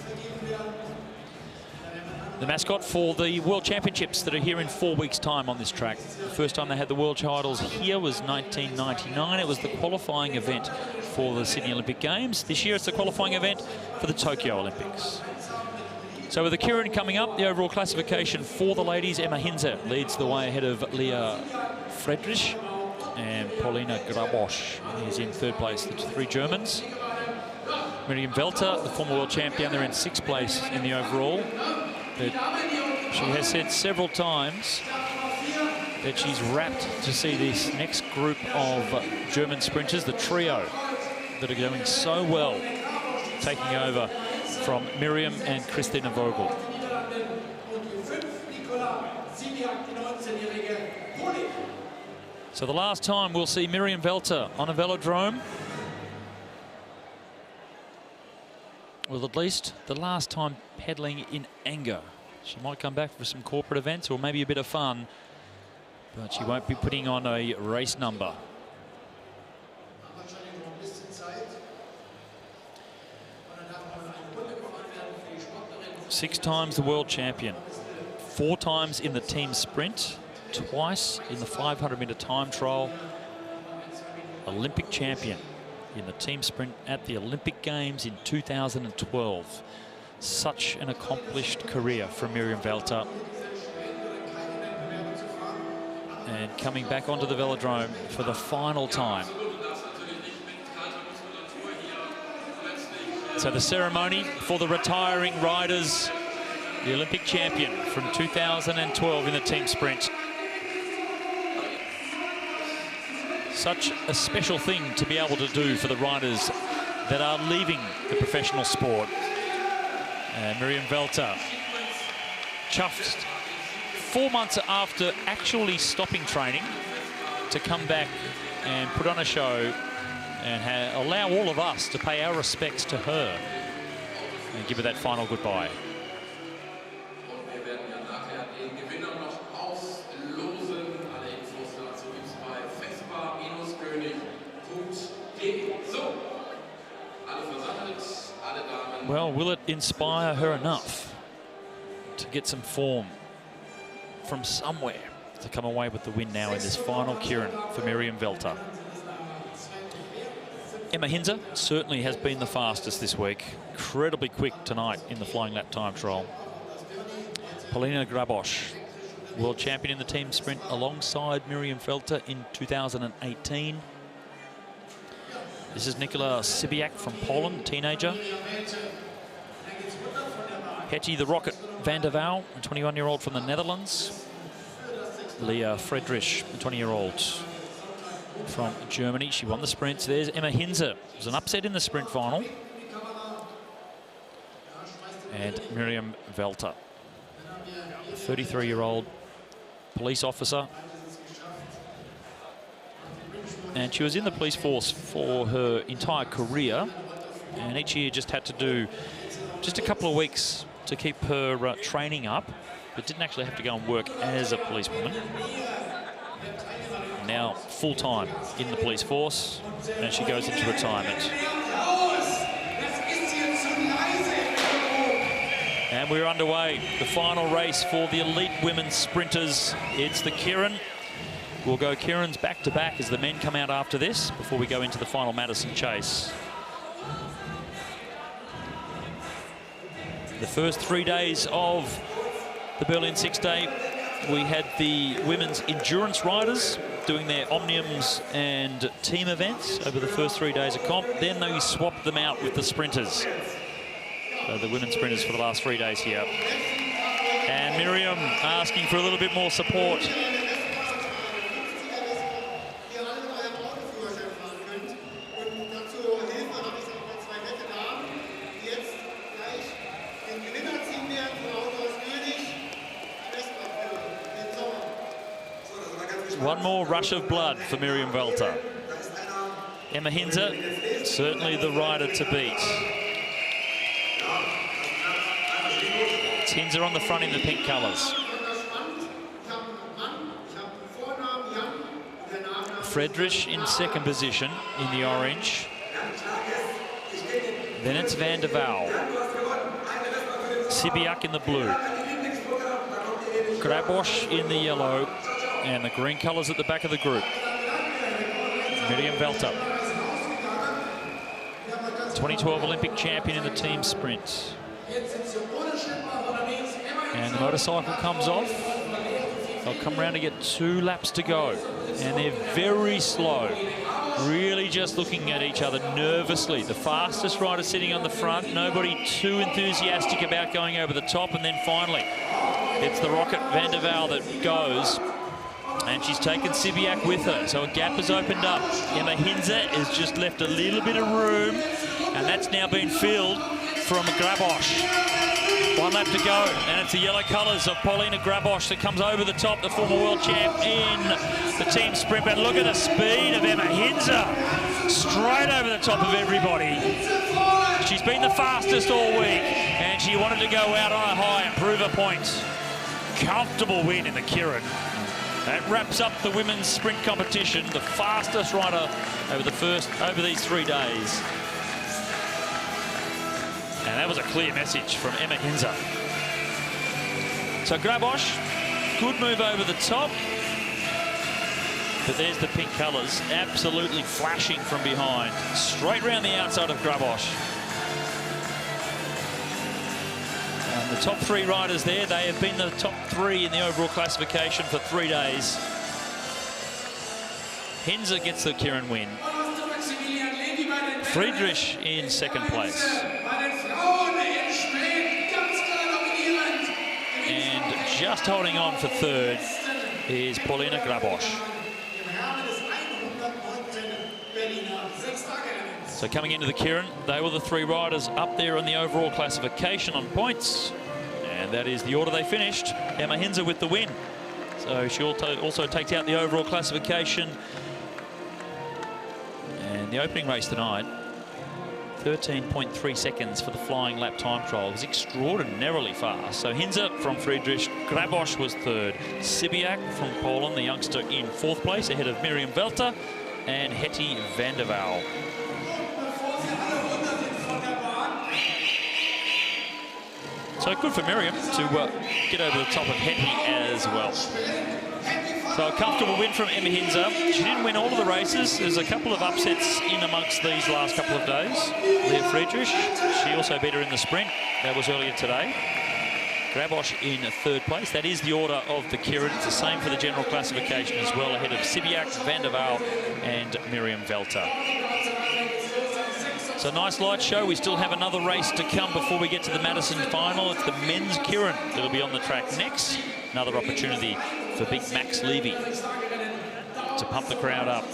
the mascot for the World Championships that are here in 4 weeks' time on this track. The first time they had the world titles here was 1999. It was the qualifying event for the Sydney Olympic Games. This year it's the qualifying event for the Tokyo Olympics. So with the Kieran coming up, the overall classification for the ladies, Emma Hinze leads the way ahead of Leah Friedrich, and Paulina Grabosch is in third place. The three Germans. Miriam Welter, the former world champion, they're in sixth place in the overall. But she has said several times that she's rapt to see this next group of German sprinters, the trio, that are going so well, taking over from Miriam and Christina Vogel. So the last time we'll see Miriam Welter on a velodrome, well, at least the last time pedaling in anger. She might come back for some corporate events or maybe a bit of fun, but she won't be putting on a race number. Six times the world champion, 4 times in the team sprint, twice in the 500-meter time trial, Olympic champion in the team sprint at the Olympic Games in 2012. Such an accomplished career from Miriam Welter. And coming back onto the velodrome for the final time. So the ceremony for the retiring riders, the Olympic champion from 2012 in the team sprint. Such a special thing to be able to do for the riders that are leaving the professional sport. Miriam Welter, chuffed 4 months after actually stopping training to come back and put on a show and allow all of us to pay our respects to her and give her that final goodbye. Well, will it inspire her enough to get some form from somewhere to come away with the win now in this final Kieran for Miriam Welter? Emma Hinze certainly has been the fastest this week. Incredibly quick tonight in the flying lap time trial. Paulina Grabosch, world champion in the team sprint alongside Miriam Welter in 2018. This is Nikola Sibiak from Poland, teenager. Hetty the Rocket van der Waal, a 21-year-old from the Netherlands. Leah Friedrich, a 20-year-old from Germany. She won the sprints. There's Emma Hinze. It was an upset in the sprint final. And Miriam Welter, a 33-year-old police officer. And she was in the police force for her entire career, and each year just had to do just a couple of weeks to keep her training up, but didn't actually have to go and work as a policewoman. Now full-time in the police force, and she goes into retirement. And we're underway. The final race for the elite women's sprinters. It's the Kieran. We'll go Kieran's back-to-back as the men come out after this before we go into the final Madison Chase. The first 3 days of the Berlin Sixday, we had the women's endurance riders doing their omniums and team events over the first 3 days of comp. Then they swapped them out with the sprinters. So the women's sprinters for the last 3 days here. And Miriam asking for a little bit more support. One more rush of blood for Miriam Welter. Emma Hinze, certainly the rider to beat. It's Hinze on the front in the pink colours. Friedrich in second position in the orange. Then it's van der Waal. Sibiak in the blue. Grabosch in the yellow and the green colours at the back of the group. Miriam Velter, 2012 Olympic champion in the team sprint. And the motorcycle comes off. They'll come round to get 2 laps to go. And they're very slow. Really just looking at each other nervously. The fastest rider sitting on the front. Nobody too enthusiastic about going over the top. And then finally, it's the Rocket van der Waal that goes. And she's taken Sibiak with her. So a gap has opened up. Emma Hinze has just left a little bit of room. And that's now been filled from Grabosch. 1 lap to go, and it's the yellow colours of Paulina Grabosch that comes over the top, the former world champ in the team sprint. But look at the speed of Emma Hinze, straight over the top of everybody. She's been the fastest all week, and she wanted to go out on a high and prove her points. Comfortable win in the Kirin. That wraps up the women's sprint competition, the fastest rider over these 3 days. And that was a clear message from Emma Hinze. So Grabosch, good move over the top. But there's the pink colours, absolutely flashing from behind. Straight round the outside of Grabosch. And the top 3 riders there, they have been the top 3 in the overall classification for 3 days. Hinze gets the Kirin win. Friedrich in second place. And just holding on for third is Paulina Grabosch. So coming into the Kirin, they were the 3 riders up there in the overall classification on points. And that is the order they finished. Emma Hinze with the win. So she also takes out the overall classification. And the opening race tonight, 13.3 seconds for the flying lap time trial. It was extraordinarily fast. So Hinze from Friedrich, Grabosch was third. Sibiak from Poland, the youngster, in 4th place, ahead of Miriam Velter and Hetty van der Waal. So good for Miriam to get over the top of Hetty as well. So a comfortable win from Emma Hinze. She didn't win all of the races. There's a couple of upsets in amongst these last couple of days. Leah Friedrich, she also beat her in the sprint. That was earlier today. Grabosch in 3rd place. That is the order of the Kirin. It's the same for the general classification as well, ahead of Sibiak, van der Waal and Miriam Velter. So nice light show. We still have another race to come before we get to the Madison final. It's the men's Kirin that'll be on the track next. Another opportunity for big Max Levy to pump the crowd up.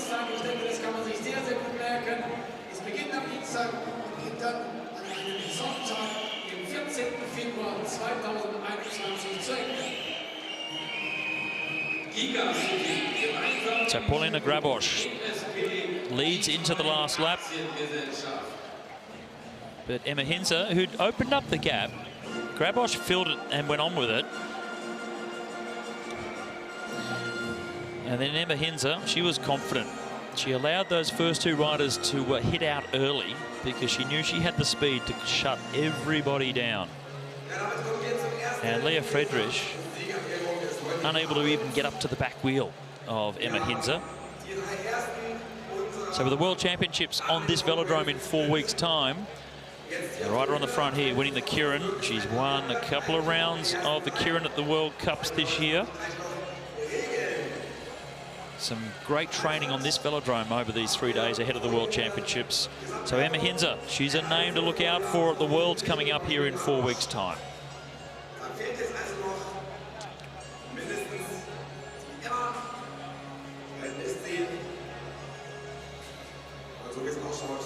So Paulina Grabosch leads into the last lap. But Emma Hinze, who'd opened up the gap, Grabosch filled it and went on with it. And then Emma Hinze, she was confident. She allowed those first 2 riders to hit out early because she knew she had the speed to shut everybody down. And Leah Friedrich, unable to even get up to the back wheel of Emma Hinze. So with the World Championships on this velodrome in 4 weeks' time, the rider on the front here winning the Kirin. She's won a couple of rounds of the Kirin at the World Cups this year. Some great training on this velodrome over these 3 days ahead of the World Championships. So Emma Hinze, she's a name to look out for at the Worlds coming up here in 4 weeks' time.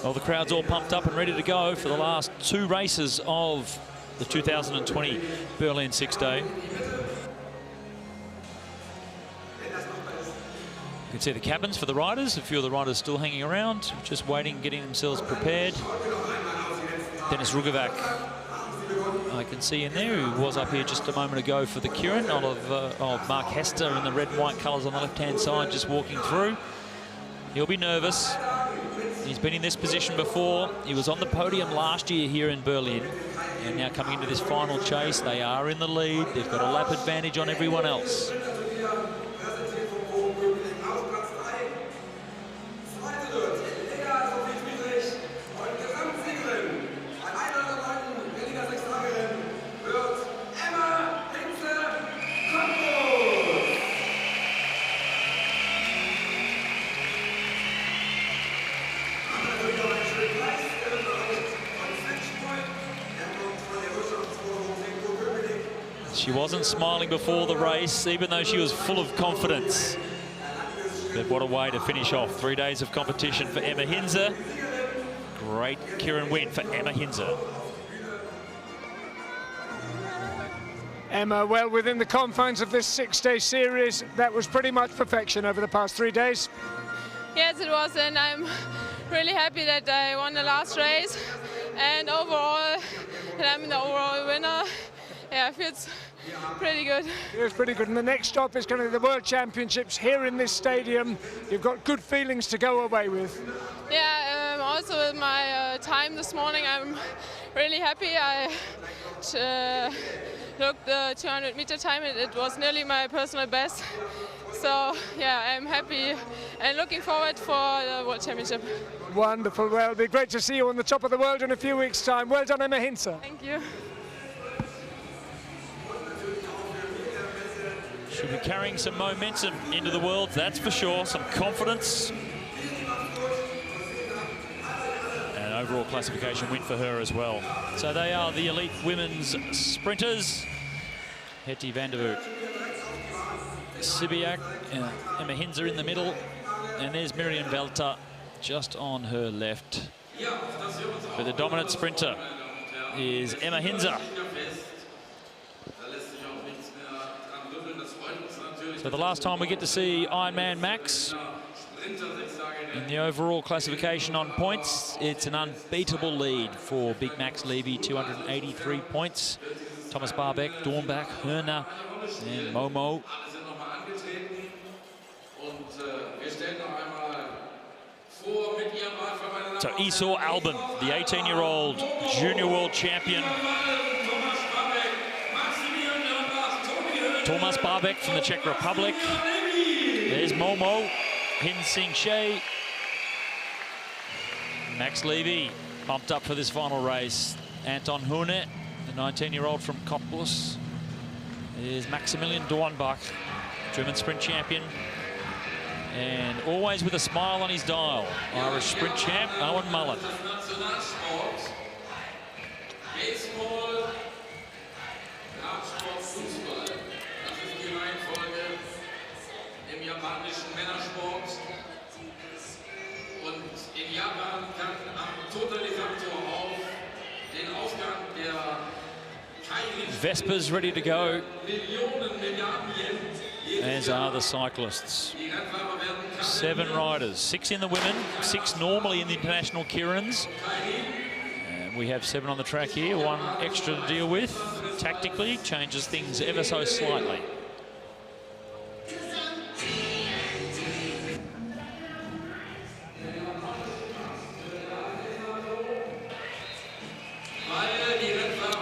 Well, the crowd's all pumped up and ready to go for the last 2 races of the 2020 Berlin Sixday. You can see the cabins for the riders. A few of the riders still hanging around, just waiting, getting themselves prepared. Dennis Rugovac, I can see in there, who was up here just a moment ago for the Kirin, of Mark Hester in the red and white colours on the left-hand side, just walking through. He'll be nervous. He's been in this position before. He was on the podium last year here in Berlin. And now coming into this final chase, they are in the lead. They've got a lap advantage on everyone else. She wasn't smiling before the race, even though she was full of confidence. But what a way to finish off 3 days of competition for Emma Hinze. Great Keirin win for Emma Hinze. Emma, well within the confines of this 6-day series, that was pretty much perfection over the past 3 days. Yes, it was, and I'm really happy that I won the last race. And overall, that I'm the overall winner. Yeah, it feels pretty good. It's pretty good. And the next stop is going to be the World Championships here in this stadium. You've got good feelings to go away with. Yeah, also with my time this morning, I'm really happy. I looked the 200-meter time, and it was nearly my personal best. So, yeah, I'm happy and looking forward for the World Championship. Wonderful. Well, it'll be great to see you on the top of the world in a few weeks' time. Well done, Emma Hinze. Thank you. She'll be carrying some momentum into the world, that's for sure. Some confidence. An overall classification win for her as well. So they are the elite women's sprinters. Hetty van der Voort, Sibiak, Emma Hinze in the middle. And there's Miriam Velter just on her left. But the dominant sprinter is Emma Hinze. So the last time we get to see Ironman Max in the overall classification on points, it's an unbeatable lead for Big Max Levy, 283 points. Thomas Barbeck, Dornbach, Hörner, and Momo. So Esau Albin, the 18-year-old junior world champion. Thomas Barbeck from the Czech Republic. There's Momo, Hin Sing Shea. Max Levy pumped up for this final race. Anton Hune, the 19-year-old from Cottbus. There's Maximilian Dornbach, German sprint champion. And always with a smile on his dial, Irish sprint champ, Owen Mullen. Japanischen Männersport. Und in Japan kann am Totalisator auf den Ausgang der Vespa's ready to go, as are the cyclists. 7 riders, 6 in the women, 6 normally in the international Keirins. And we have 7 on the track here, 1 extra to deal with. Tactically, changes things ever so slightly.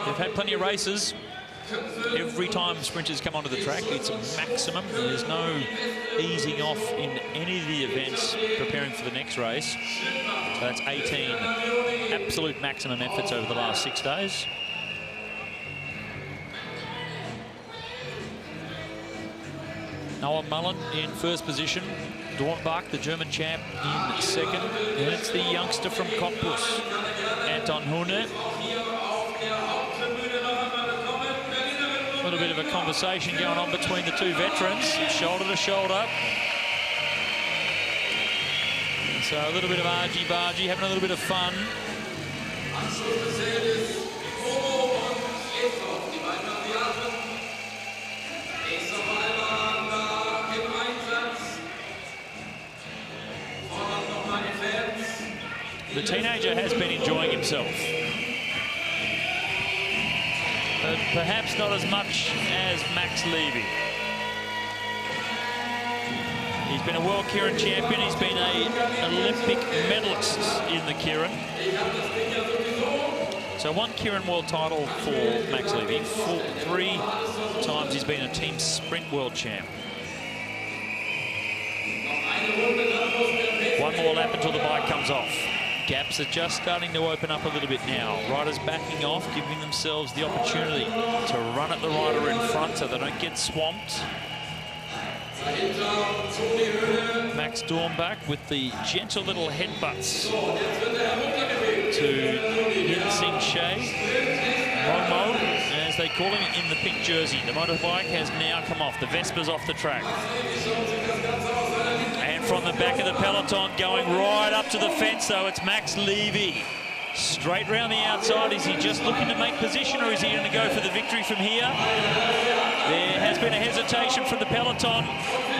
They've had plenty of races. Every time sprinters come onto the track, it's a maximum. There's no easing off in any of the events preparing for the next race. So that's 18 absolute maximum efforts over the last 6 days. Owen Mullen in first position. Dornbach, the German champ, in second. And it's the youngster from Cottbus, Anton Hune. A little bit of a conversation going on between the 2 veterans, shoulder to shoulder. So a little bit of argy-bargy, having a little bit of fun. The teenager has been enjoying himself. But perhaps not as much as Max Levy. He's been a world Keirin champion. He's been an Olympic medalist in the Keirin. So 1 Kieran World title for Max Levy. 3 times he's been a team sprint world champ. 1 more lap until the bike comes off. Gaps are just starting to open up a little bit now. Riders backing off, giving themselves the opportunity to run at the rider in front so they don't get swamped. Max Dornbach with the gentle little headbutts to Yin Shea. Momo, as they call him, in the pink jersey. The motorbike has now come off. The Vespa's off the track. And from the back of the peloton, going right up to the fence, though, it's Max Levy. Straight round the outside. Is he just looking to make position, or is he going to go for the victory from here? There has been a hesitation from the peloton.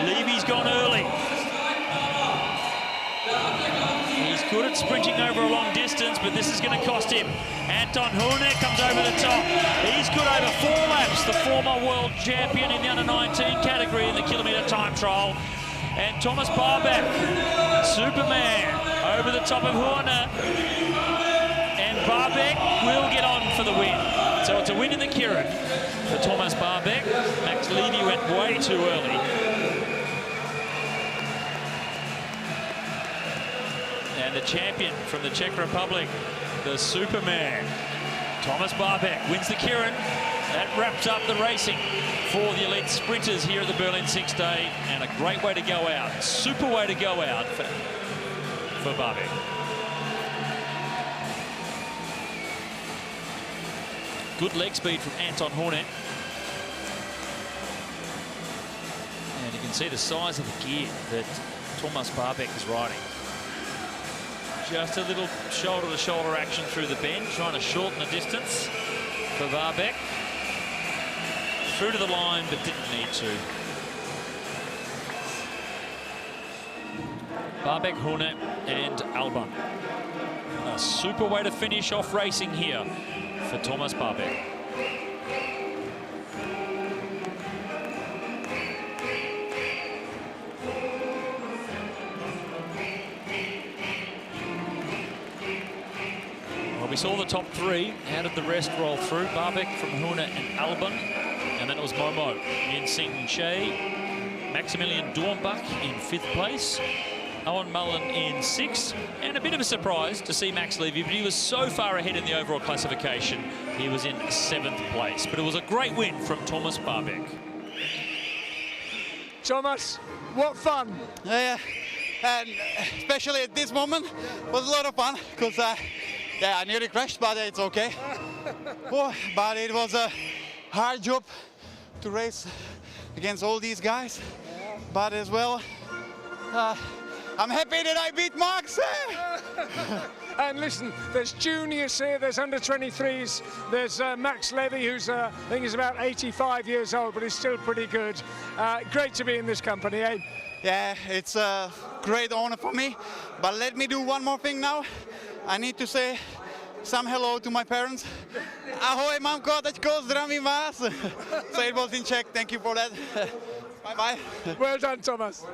Levy's gone early. He's good at sprinting over a long distance, but this is going to cost him. Anton Hune comes over the top. He's good over 4 laps, the former world champion in the under-19 category in the kilometre time trial. And Thomas Barbach, Superman, over the top of Hune. And Barbach will get on for the win. So it's a win in the Kieran for Thomas Barbach. Max Levy went way too early. And the champion from the Czech Republic, the Superman, Thomas Barbach, wins the Kieran. That wraps up the racing for the elite sprinters here at the Berlin Sixday, and a great way to go out. Super way to go out for Barbach. Good leg speed from Anton Hornet. And you can see the size of the gear that Thomas Barbach is riding. Just a little shoulder-to-shoulder action through the bend, trying to shorten the distance for Barbach. Through to the line, but didn't need to. Barbach, Hornet, and Alban. A super way to finish off racing here for Thomas Barbach. Well, we saw the top 3. How did the rest roll through? Barbach from Hune and Alban. And then it was Momo, Yin Shea, Maximilian Dornbach in 5th place, Owen Mullen in 6th, and a bit of a surprise to see Max Levy, but he was so far ahead in the overall classification, he was in 7th place. But it was a great win from Thomas Barbach. Thomas, what fun! Yeah, and especially at this moment, was a lot of fun, because yeah, I nearly crashed, but it's okay. Oh, but it was a hard job to race against all these guys, but as well, I'm happy that I beat Max. And listen, there's juniors here, there's under-23s, there's Max Levy, who's I think he's about 85 years old, but he's still pretty good. Great to be in this company, eh? Yeah, it's a great honor for me, but let me do one more thing now. I need to say some hello to my parents. Ahoj, mamko, taťko, zdravím vás. So it was in Czech, thank you for that. Bye-bye. Well done, Thomas.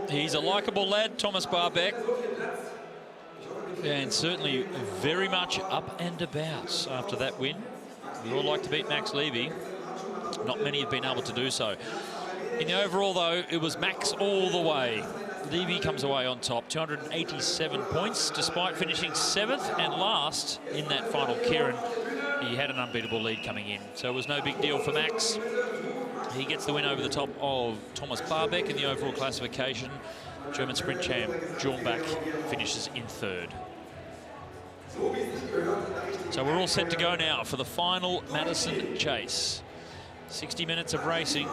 He's a likeable lad, Thomas Barbach. And certainly very much up and about after that win. We all like to beat Max Levy. Not many have been able to do so. In the overall, though, it was Max all the way. Levy comes away on top, 287 points, despite finishing 7th and last in that final Kieran. He had an unbeatable lead coming in, so it was no big deal for Max. He gets the win over the top of Thomas Barbach in the overall classification. German sprint champ Dornbach finishes in 3rd. So we're all set to go now for the final Madison Chase. 60 minutes of racing,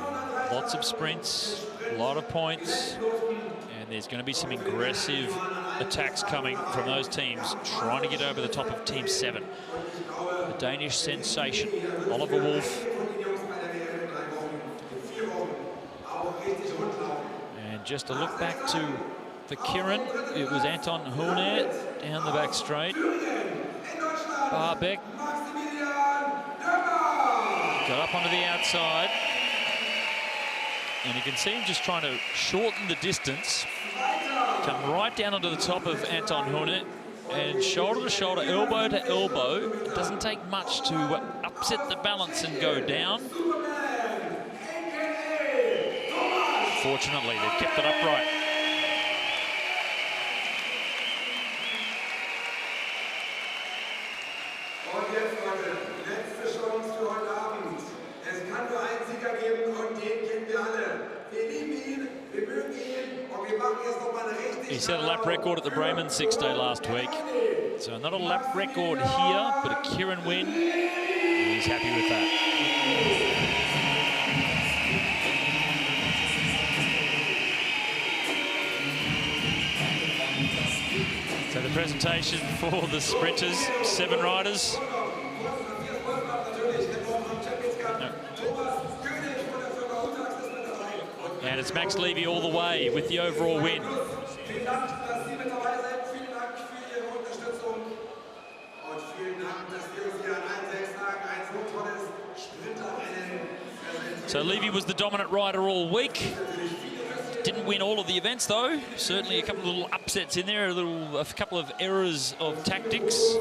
lots of sprints, a lot of points, and there's going to be some aggressive attacks coming from those teams trying to get over the top of Team 7. The Danish sensation, Oliver Wolf. And just a look back to the Kieran, it was Anton Hune down the back straight. Barbach got up onto the outside, and you can see him just trying to shorten the distance, come right down onto the top of Anton Hune, and shoulder to shoulder, elbow to elbow. It doesn't take much to upset the balance and go down. Fortunately, they've kept it upright. Und jetzt, Leute, letzte Chance für heute Abend. Es kann nur einen Sieger geben und den kennen wir alle. Wir lieben ihn, wir mögen ihn und wir machen jetzt nochmal eine richtig... He set a lap record at the Bremen Sixday last week. So not a lap record here, but a Kieran win. He's happy with that. So the presentation for the sprinters, 7 riders. And it's Max Levy all the way with the overall win. So Levy was the dominant rider all week. Didn't win all of the events though. Certainly a couple of little upsets in there, a couple of errors of tactics.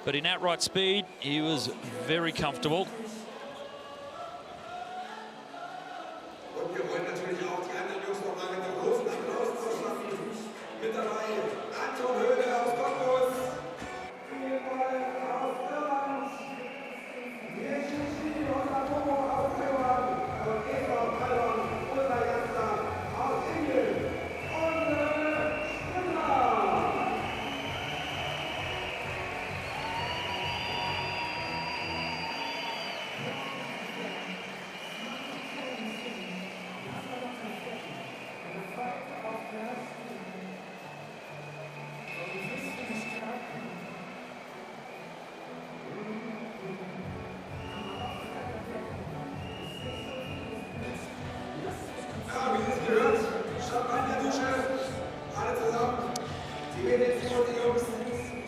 But in outright speed, he was very comfortable.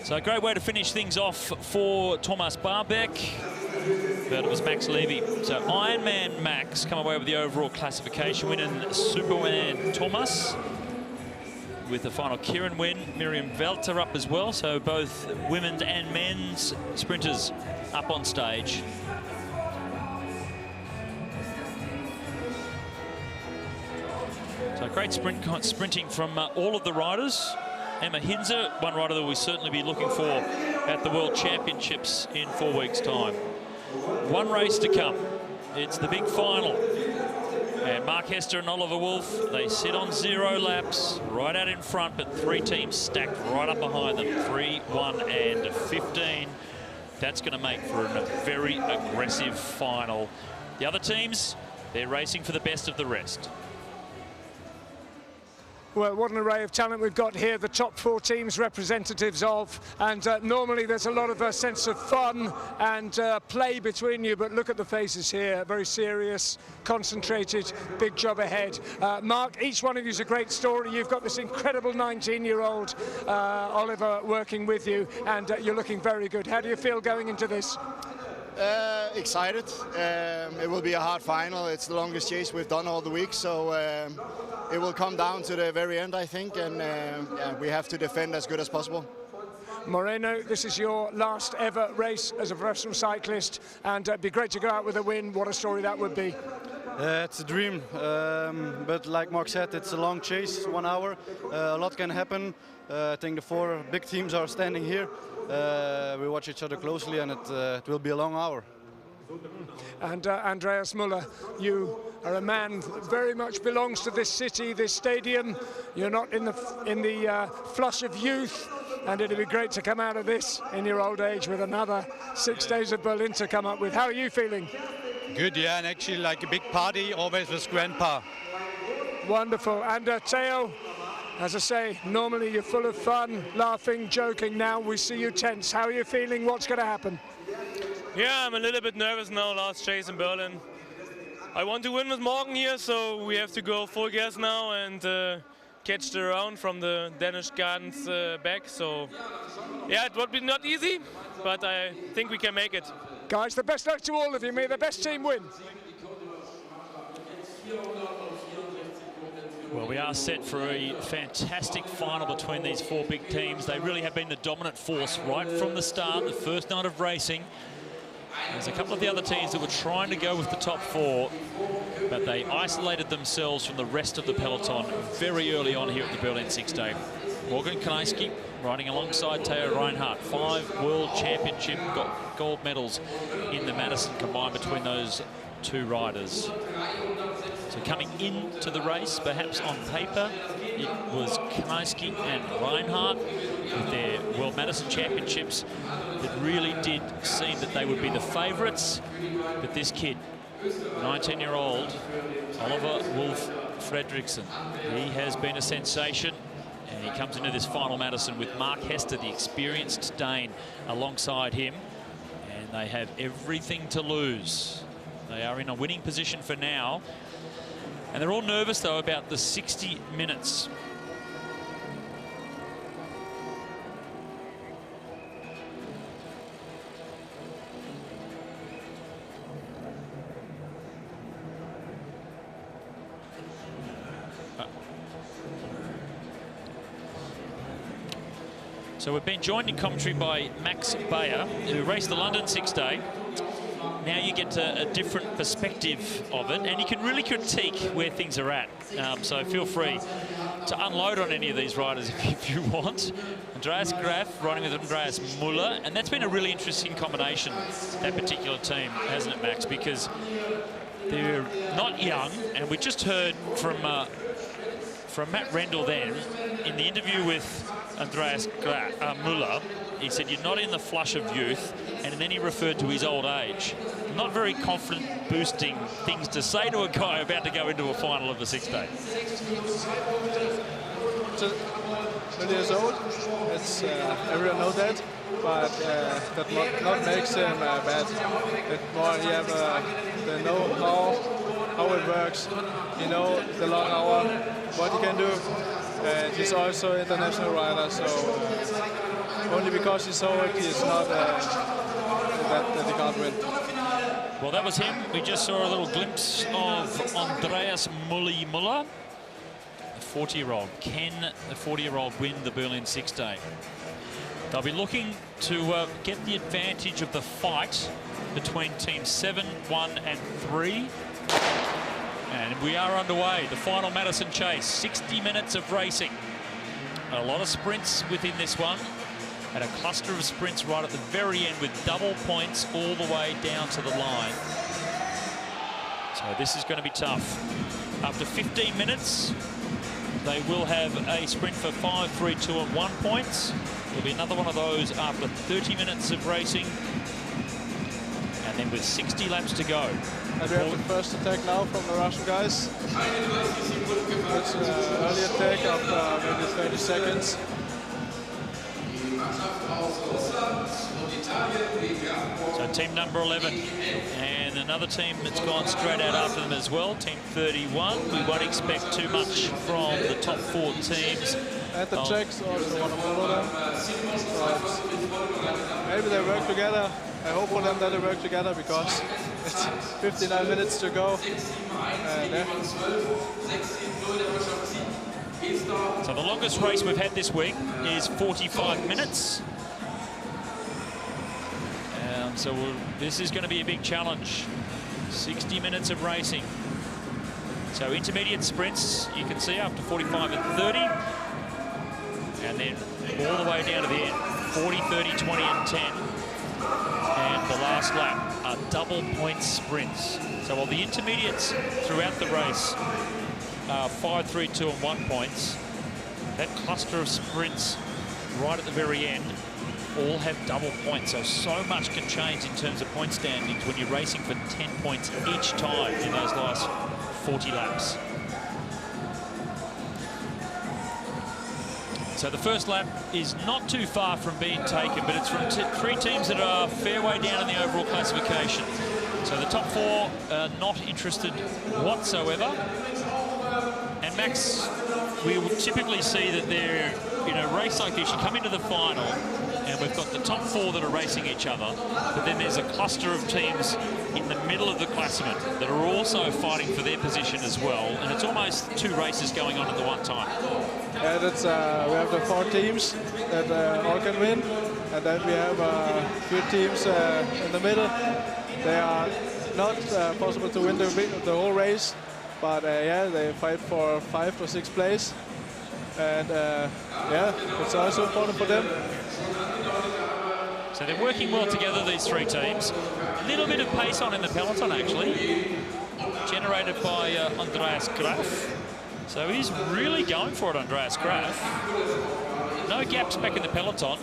So a great way to finish things off for Thomas Barbeck, but it was Max Levy. So Ironman Max come away with the overall classification win, and Superman Thomas with the final Kieran win. Miriam Velter up as well, so both women's and men's sprinters up on stage. So great sprinting from all of the riders. Emma Hinze, one rider that we'll certainly be looking for at the World Championships in 4 weeks' time. One race to come. It's the big final. And Mark Hester and Oliver Wolf, they sit on 0 laps, right out in front, but 3 teams stacked right up behind them, 3, 1, and 15. That's going to make for a very aggressive final. The other teams, they're racing for the best of the rest. Well, what an array of talent we've got here, the top 4 teams representatives of, and normally there's a lot of a sense of fun and play between you, but look at the faces here, very serious, concentrated, big job ahead. Mark, each one of you is a great story. You've got this incredible 19-year-old Oliver working with you, and you're looking very good. How do you feel going into this? Excited. It will be a hard final. It's the longest chase we've done all the week, so it will come down to the very end, I think, and yeah, we have to defend as good as possible. Moreno, this is your last ever race as a professional cyclist, and it'd be great to go out with a win. What a story that would be. It's a dream, but like Mark said, it's a long chase, 1 hour. A lot can happen. I think the 4 big teams are standing here. We watch each other closely, and it will be a long hour. And Andreas Müller, you are a man that very much belongs to this city, this stadium. You're not in the flush of youth, and it'd be great to come out of this in your old age with another 6 days of Berlin to come up with. How are you feeling? Good, yeah, and actually like a big party, always with grandpa. Wonderful. And Theo, as I say, normally you're full of fun, laughing, joking. Now we see you tense. How are you feeling? What's going to happen? Yeah, I'm a little bit nervous now, last chase in Berlin. I want to win with Morgan here, so we have to go full gas now and catch the round from the Danish Gardens back. So, yeah, it would be not easy, but I think we can make it. Guys, the best luck to all of you. May the best team win. Well, we are set for a fantastic final between these four big teams. They really have been the dominant force right from the start, the first night of racing. There's a couple of the other teams that were trying to go with the top four, but they isolated themselves from the rest of the peloton very early on here at the Berlin Sixday. Morgan Kaniski riding alongside Theo Reinhardt. 5 World Championship gold medals in the Madison combined between those two riders. So coming into the race, perhaps on paper, it was Kaniski and Reinhardt with their World Madison Championships that really did seem that they would be the favourites. But this kid, 19-year-old Oliver Wolf Fredriksson, he has been a sensation. And he comes into this final Madison with Mark Hester, the experienced Dane, alongside him. And they have everything to lose. They are in a winning position for now. And they're all nervous, though, about the 60 minutes. So we've been joined in commentary by Max Bayer, who raced the London Sixday. Now you get a different perspective of it, and you can really critique where things are at. So feel free to unload on any of these riders if you want. Andreas Graf riding with Andreas Muller, and that's been a really interesting combination, that particular team, hasn't it, Max? Because they're not young, and we just heard from Matt Rendell then, in the interview with Andreas Muller, he said, you're not in the flush of youth, and then he referred to his old age. Not very confident boosting things to say to a guy about to go into a final of a Sixday. 20 years old, it's, everyone knows that, but that not makes him bad. It more he have the know how it works, you know, the long hour, what he can do. And he's also an international rider, so only because he's so old, he's not that he can't win. Well, that was him. We just saw a little glimpse of Andreas Muller, the 40-year-old. Can the 40-year-old win the Berlin Sixday? They'll be looking to get the advantage of the fight between teams 7, 1 and 3. And we are underway, the final Madison Chase, 60 minutes of racing. A lot of sprints within this one, and a cluster of sprints right at the very end with double points all the way down to the line. So this is going to be tough. After 15 minutes, they will have a sprint for 5, 3, 2 and 1 points. There'll be another one of those after 30 minutes of racing. And then with 60 laps to go. And we have the first attack now from the Russian guys. It's an early attack of maybe 30 seconds. So team number 11. And another team that's gone straight out after them as well, team 31. We won't expect too much from the top 4 teams. And the Czechs also want to follow them. Maybe they work together. I hope for them that they work together because it's 59 minutes to go. So the longest race we've had this week is 45 minutes. So this is going to be a big challenge. 60 minutes of racing. So intermediate sprints, you can see after 45 and 30. And then all the way down to the end. 40, 30, 20 and 10. And the last lap are double point sprints. So while the intermediates throughout the race are 5, 3, 2 and 1 points, that cluster of sprints right at the very end all have double points. So much can change in terms of point standings when you're racing for 10 points each time in those last 40 laps. So the first lap is not too far from being taken, but it's from 3 teams that are fair way down in the overall classification. So the top 4 are not interested whatsoever. And Max, we will typically see that they're in a race like this, you come into the final and we've got the top 4 that are racing each other, but then there's a cluster of teams in the middle of the classement that are also fighting for their position as well, and it's almost two races going on at the one time. Yeah, that's we have the 4 teams that all can win, and then we have a few teams in the middle. They are not possible to win the whole race, but yeah, they fight for 5th or 6th place, and yeah, it's also important for them. So they're working well together, these 3 teams. A little bit of pace on in the peloton, actually, generated by Andreas Graf. So he's really going for it, Andreas Graf. No gaps back in the peloton.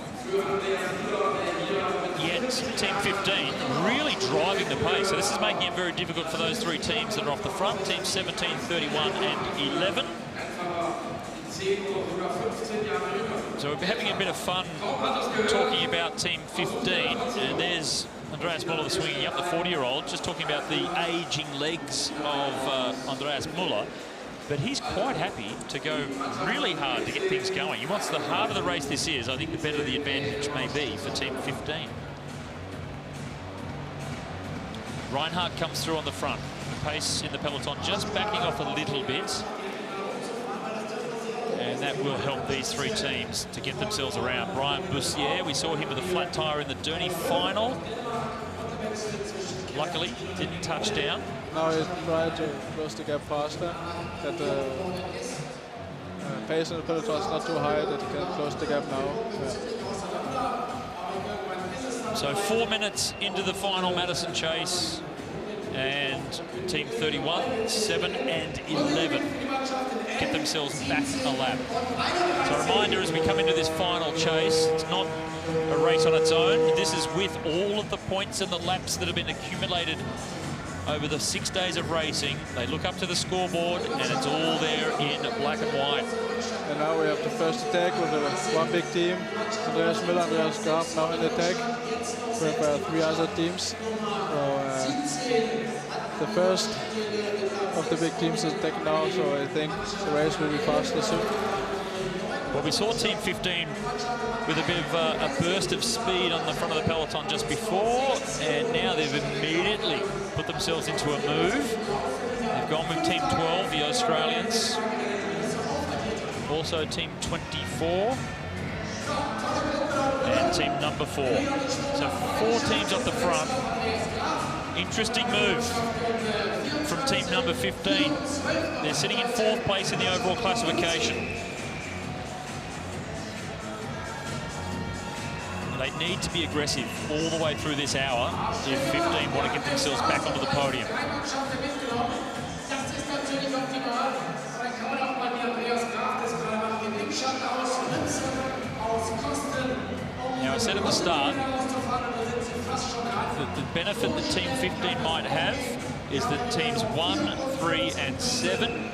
Yet Team 15 really driving the pace. So this is making it very difficult for those 3 teams that are off the front. Teams 17, 31 and 11. So we're having a bit of fun talking about Team 15. And there's Andreas Müller swinging up, the 40-year-old, just talking about the aging legs of Andreas Müller. But he's quite happy to go really hard to get things going. He wants the harder the race this is, I think the better the advantage may be for Team 15. Reinhardt comes through on the front. The pace in the peloton just backing off a little bit. And that will help these 3 teams to get themselves around. Brian Bussier, we saw him with a flat tyre in the Derny final. Luckily, didn't touch down. Now he's trying to close the gap faster. That the pace in the peloton is not too high that he can close the gap now. Yeah. So 4 minutes into the final Madison Chase, and Team 31, 7 and 11 get themselves back a lap. So a reminder as we come into this final chase, it's not a race on its own. This is with all of the points and the laps that have been accumulated over the 6 days of racing. They look up to the scoreboard and it's all there in black and white. And now we have the first attack with one big team. Andreas Müller, Andreas Graf now in attack with 3 other teams. So the first of the big teams is attack now, so I think the race will be faster soon. Well, we saw Team 15 with a bit of a burst of speed on the front of the peloton just before, and now they've immediately put themselves into a move. They've gone with Team 12, the Australians. Also Team 24 and Team number 4. So 4 teams off the front. Interesting move from Team number 15. They're sitting in 4th place in the overall classification. They need to be aggressive all the way through this hour if 15 want to get themselves back onto the podium. Now, I said at the start that the benefit that Team 15 might have is that teams 1, 3 and 7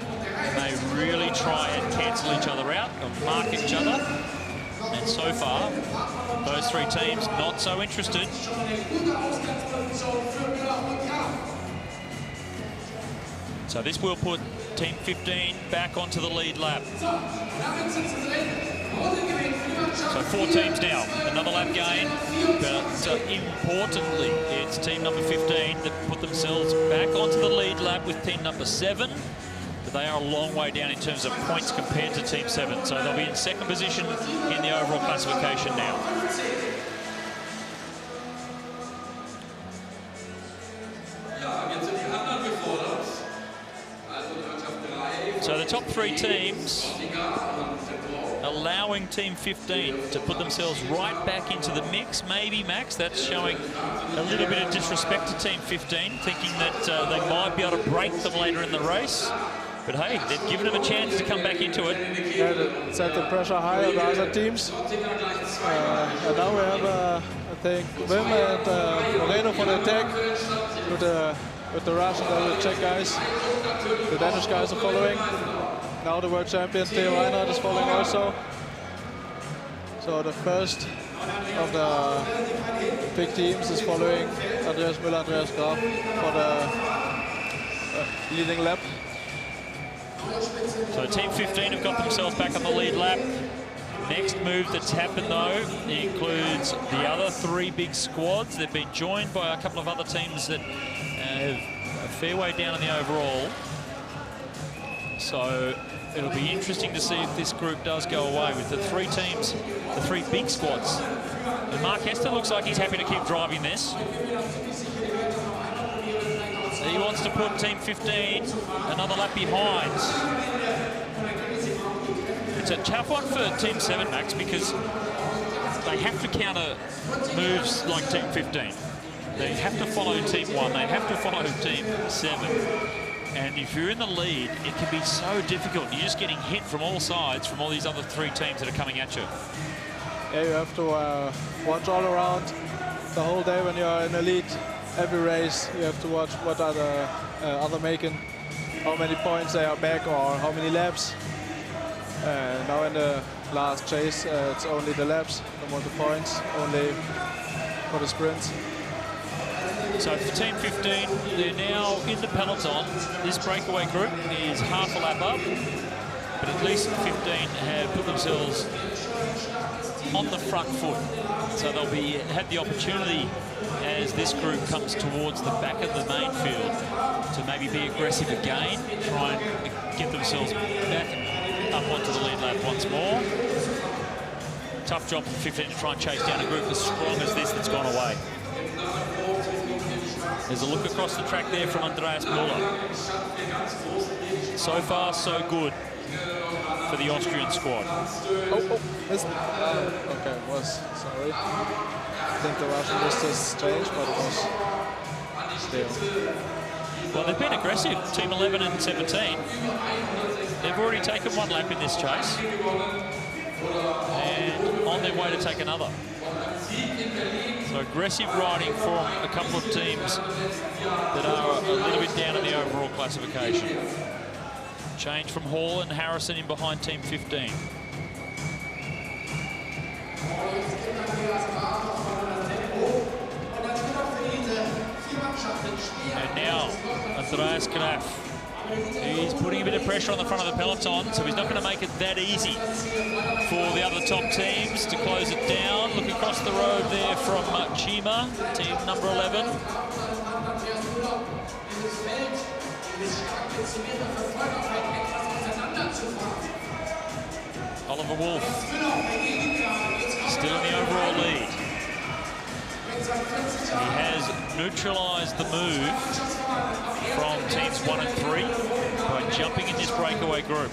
may really try and cancel each other out or mark each other. And so far, those 3 teams not so interested. So this will put Team 15 back onto the lead lap. So 4 teams now, another lap gain, but importantly, it's team number 15 that put themselves back onto the lead lap with team number 7. But they are a long way down in terms of points compared to team 7. So they'll be in 2nd position in the overall classification now. So the top 3 teams allowing Team 15 to put themselves right back into the mix. Maybe, Max, that's showing a little bit of disrespect to Team 15, thinking that they might be able to break them later in the race. But hey, they've given them a chance to come back into it. Yeah, that set the pressure high on the other teams. And now we have, I think, Wim and Moreno for the attack with the Russian and the Czech guys. The Danish guys are following. Now the world champion Theo Reinhardt is following also. So the first of the big teams is following Andreas Müller, Andreas Graf for the leading lap. So Team 15 have got themselves back on the lead lap. Next move that's happened, though, includes the other 3 big squads. They've been joined by a couple of other teams that have a fair way down in the overall. So it'll be interesting to see if this group does go away with the 3 teams, the 3 big squads. And Mark Hester looks like he's happy to keep driving this. He wants to put Team 15 another lap behind. It's a tough one for Team 7, Max, because they have to counter moves like Team 15. They have to follow Team 1, they have to follow Team 7. And if you're in the lead, it can be so difficult. You're just getting hit from all sides from all these other 3 teams that are coming at you. Yeah, you have to watch all around the whole day when you're in the lead. Every race, you have to watch what are the other making, how many points they are back or how many laps. Now in the last chase, it's only the laps, no more the points, only for the sprints. So for Team 15, they're now in the peloton. This breakaway group is half a lap up, but at least 15 have put themselves on the front foot. So they'll have the opportunity as this group comes towards the back of the main field to maybe be aggressive again, try and get themselves back up onto the lead lap once more. Tough job for 15 to try and chase down a group as strong as this that's gone away. There's a look across the track there from Andreas Müller. So far, so good for the Austrian squad. Okay, sorry. I think the Russian missed this change, but it was still. Well, they've been aggressive, Team 11 and 17. They've already taken 1 lap in this chase. And on their way to take another. So aggressive riding from a couple of teams that are a little bit down in the overall classification. Change from Hall and Harrison in behind Team 15. And now Andreas Graf. He's putting a bit of pressure on the front of the peloton, so he's not going to make it that easy for the other top teams to close it down. Look across the road there from Chima, team number 11. Oliver Wolf still in the overall lead. He has neutralised the move from teams 1 and 3 by jumping in this breakaway group.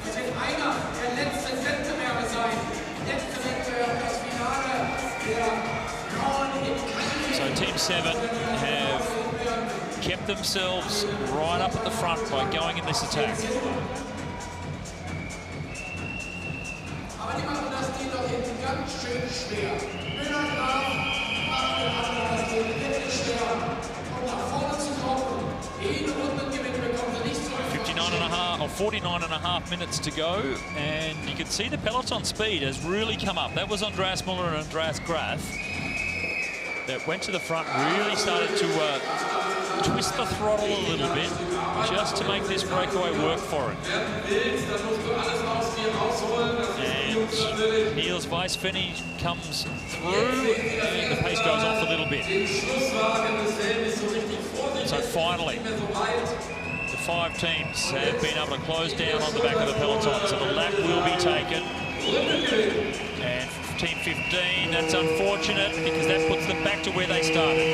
So Team 7 have kept themselves right up at the front by going in this attack. Or 49 and a half minutes to go, and you can see the peloton speed has really come up. That was Andreas Müller and Andreas Graf that went to the front, really started to twist the throttle a little bit just to make this breakaway work for it. And Niels Weisfenny comes through, and the pace goes off a little bit. So finally, the 5 teams have been able to close down on the back of the peloton, so the lap will be taken. And Team 15, that's unfortunate because that puts them back to where they started.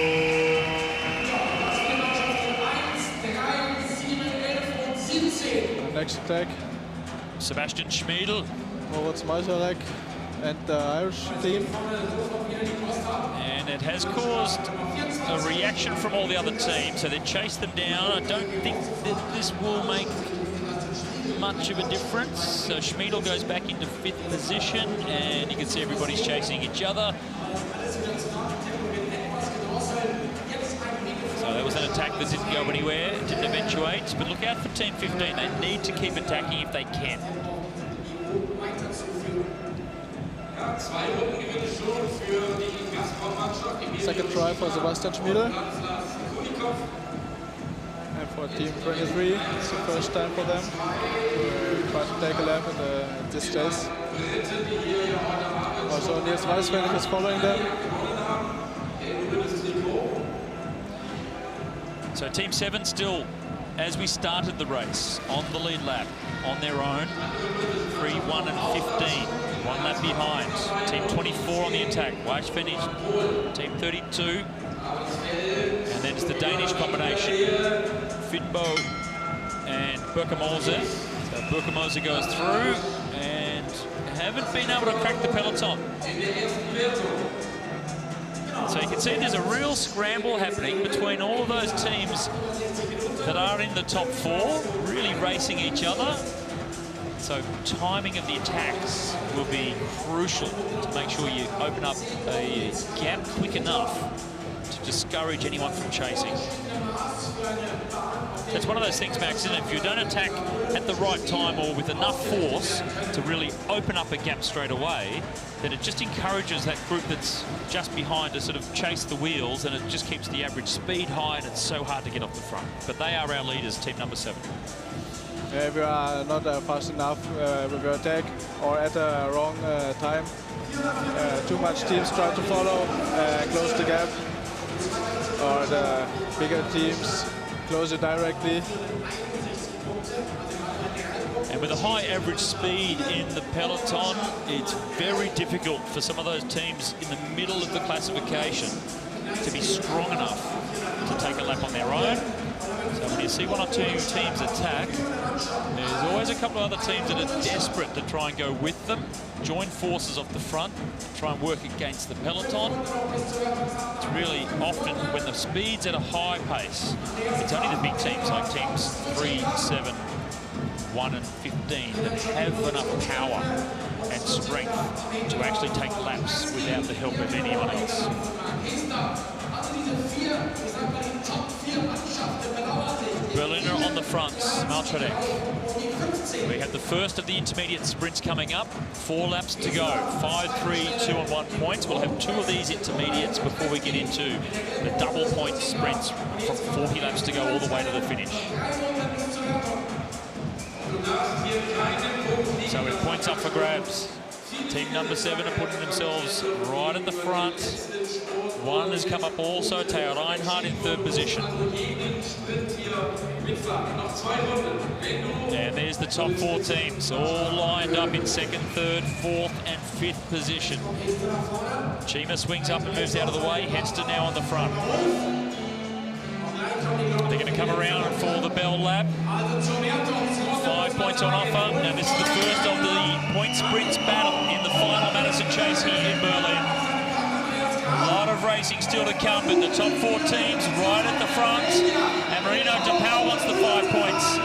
Next attack. Sebastian Schmiedl. Moritz Meiserek and the Irish team. And it has caused a reaction from all the other teams, so they chased them down. I don't think that this will make much of a difference. So Schmiedl goes back into 5th position, and you can see everybody's chasing each other. So that was an attack that didn't go anywhere, it didn't eventuate. But look out for Team 15, they need to keep attacking if they can. Second try for Sebastian Schmiedl. And for Team 23, it's the first time for them. try to take a lap in this chase. Also, Nils Weiswennig is following them. So Team 7 still, as we started the race, on the lead lap, on their own. 3, 1 and 15. 1 lap behind. Team 24 on the attack. Weiswennig, Team 32. And then it's the Danish combination. Finbo and Birkemose. So Birkemose goes through and haven't been able to crack the peloton. So you can see there's a real scramble happening between all of those teams that are in the top 4, really racing each other. So timing of the attacks will be crucial to make sure you open up a gap quick enough to discourage anyone from chasing. It's one of those things, Max, isn't it? If you don't attack at the right time or with enough force to really open up a gap straight away, then it just encourages that group that's just behind to sort of chase the wheels, and it just keeps the average speed high, and it's so hard to get off the front. But they are our leaders, team number 7. If we are not fast enough with your attack or at the wrong time, too much teams try to follow, close the gap, or the bigger teams close it directly. And with a high average speed in the peloton, it's very difficult for some of those teams in the middle of the classification to be strong enough to take a lap on their own. So when you see 1 or 2 teams attack, there's always a couple of other teams that are desperate to try and go with them, join forces off the front, try and work against the peloton. It's really often when the speed's at a high pace, it's only the big teams like teams 3, 7, 1 and 15 that have enough power and strength to actually take laps without the help of anyone else. Berliner on the front, Maltradek. We have the first of the intermediate sprints coming up. 4 laps to go. 5, 3, 2 and 1 points. We'll have 2 of these intermediates before we get into the double point sprints from 40 laps to go all the way to the finish. So with points up for grabs, team number 7 are putting themselves right at the front. 1 has come up also, Theo Reinhardt in 3rd position. And there's the top 4 teams, all lined up in 2nd, 3rd, 4th and 5th position. Chima swings up and moves out of the way, Hester now on the front. They're going to come around for the bell lap. 5 points on offer. Now this is the first of the point sprints battle in the final Madison Chase here in Berlin. A lot of racing still to come, but the top 4 teams right at the front. And Marino DePaul wants the 5 points.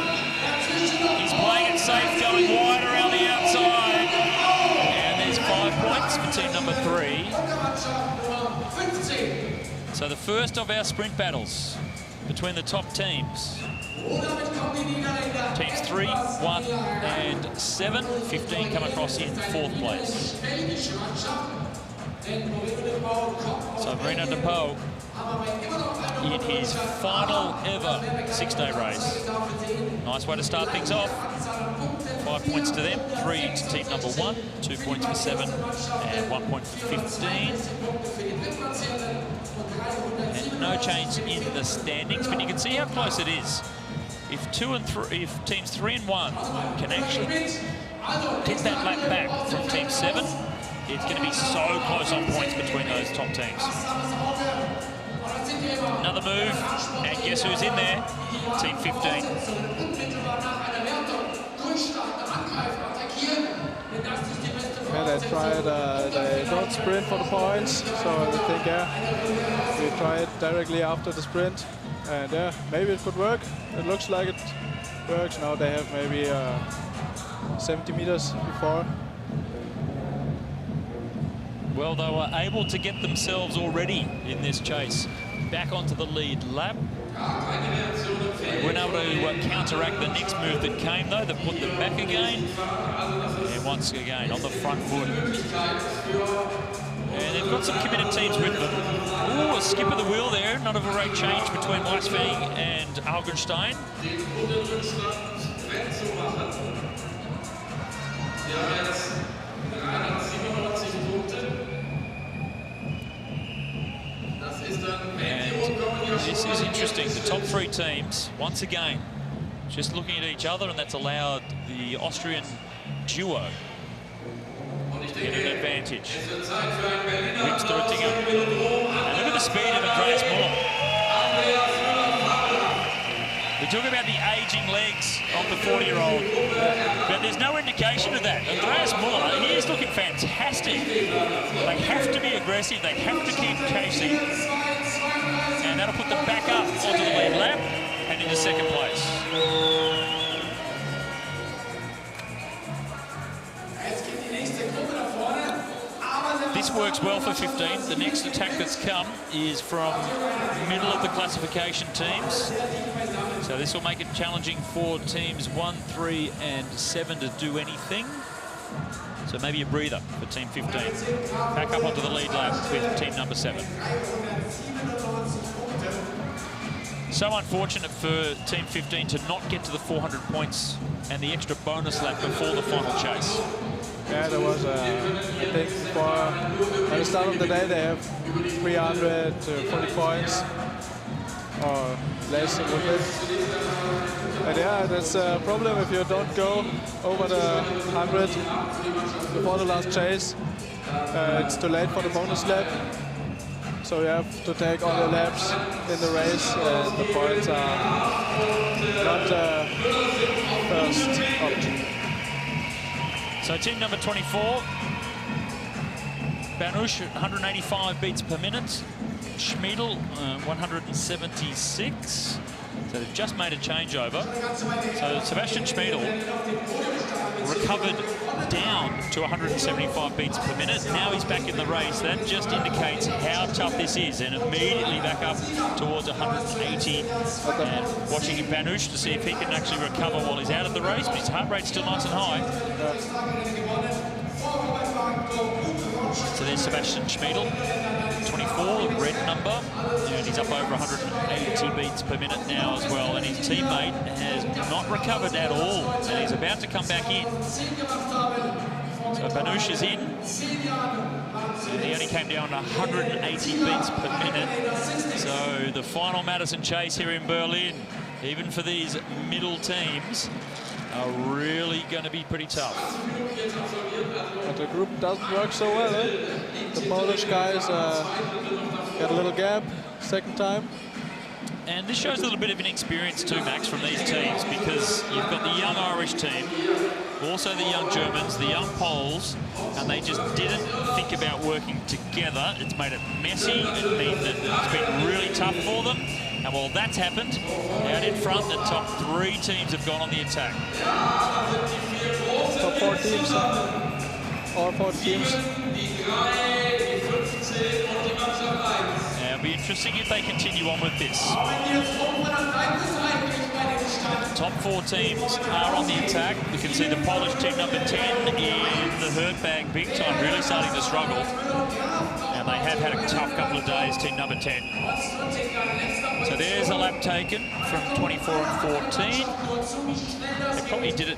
He's playing it safe, going wide around the outside. And there's 5 points for team number 3. So the first of our sprint battles between the top teams. Teams 3, 1 and 7. 15 come across in 4th place. So Marino DePaul in his final ever 6-day race. Nice way to start things off. 5 points to them, 3 to team number 1, 2 points for 7 and 1 point for 15. And no change in the standings, but you can see how close it is. If teams 3 and 1 can actually get that lap back from team 7, it's going to be so close on points between those top teams. Another move, and guess who's in there? Team 15. Yeah, they tried, they don't sprint for the points, so I think, yeah, we try it directly after the sprint, and yeah, maybe it could work. It looks like it works. Now they have maybe 70 meters before. Well, they were able to get themselves already in this chase back onto the lead lap. They weren't able to counteract the next move that came, though, that put them back again. And once again, on the front foot. And they've got some committed teams with them. Ooh, a skip of the wheel there. Not a great change between Weiswennig and Augenstein. is interesting. The top three teams, once again, just looking at each other, and that's allowed the Austrian duo to get an advantage. Wins Dortinger. And look at the speed of Andreas Muller. We talk about the aging legs of the 40-year-old, but there's no indication of that. Andreas Muller, he is looking fantastic. They have to be aggressive, they have to keep chasing, and that'll put them back up onto the lead lap and into second place. This works well for 15. The next attack that's come is from middle of the classification teams. So this will make it challenging for teams 1, 3 and 7 to do anything. So maybe a breather for team 15. Back up onto the lead lap with team number 7. So unfortunate for team 15 to not get to the 400 points and the extra bonus lap before the final chase. Yeah, there was, I think, at the start of the day, they have 340 points or less a little bit. And yeah, that's a problem if you don't go over the 100 before the last chase. It's too late for the bonus lap. So you have to take all the laps in the race, and the points are not the first option. So team number 24, Banush, 185 beats per minute. Schmiedel, 176. So they've just made a changeover. So Sebastian Schmiedel recovered down to 175 beats per minute. Now he's back in the race. That just indicates how tough this is, and immediately back up towards 180. And watching Banush to see if he can actually recover while he's out of the race, but his heart rate's still nice and high. So there's Sebastian Schmiedel, 24, red number, and he's up over 180 beats per minute now as well, and his teammate has not recovered at all, and he's about to come back in. So Banush is in, and he only came down to 180 beats per minute. So the final Madison chase here in Berlin, even for these middle teams, are really going to be pretty tough. But the group doesn't work so well. The Polish guys got a little gap second time. And this shows a little bit of inexperience too, Max, from these teams, because you've got the young Irish team, also the young Germans, the young Poles, and they just didn't think about working together. It's made it messy. It means that it's been really tough for them. And while that's happened, out in front, the top 3 teams have gone on the attack. Top 4 teams, or 4 teams. It'll be interesting if they continue on with this. Top 4 teams are on the attack. You can see the Polish team number 10 in the hurt bag big time, really starting to struggle. And they have had a tough couple of days, team number 10. So there's a lap taken from 24 and 14. They probably did it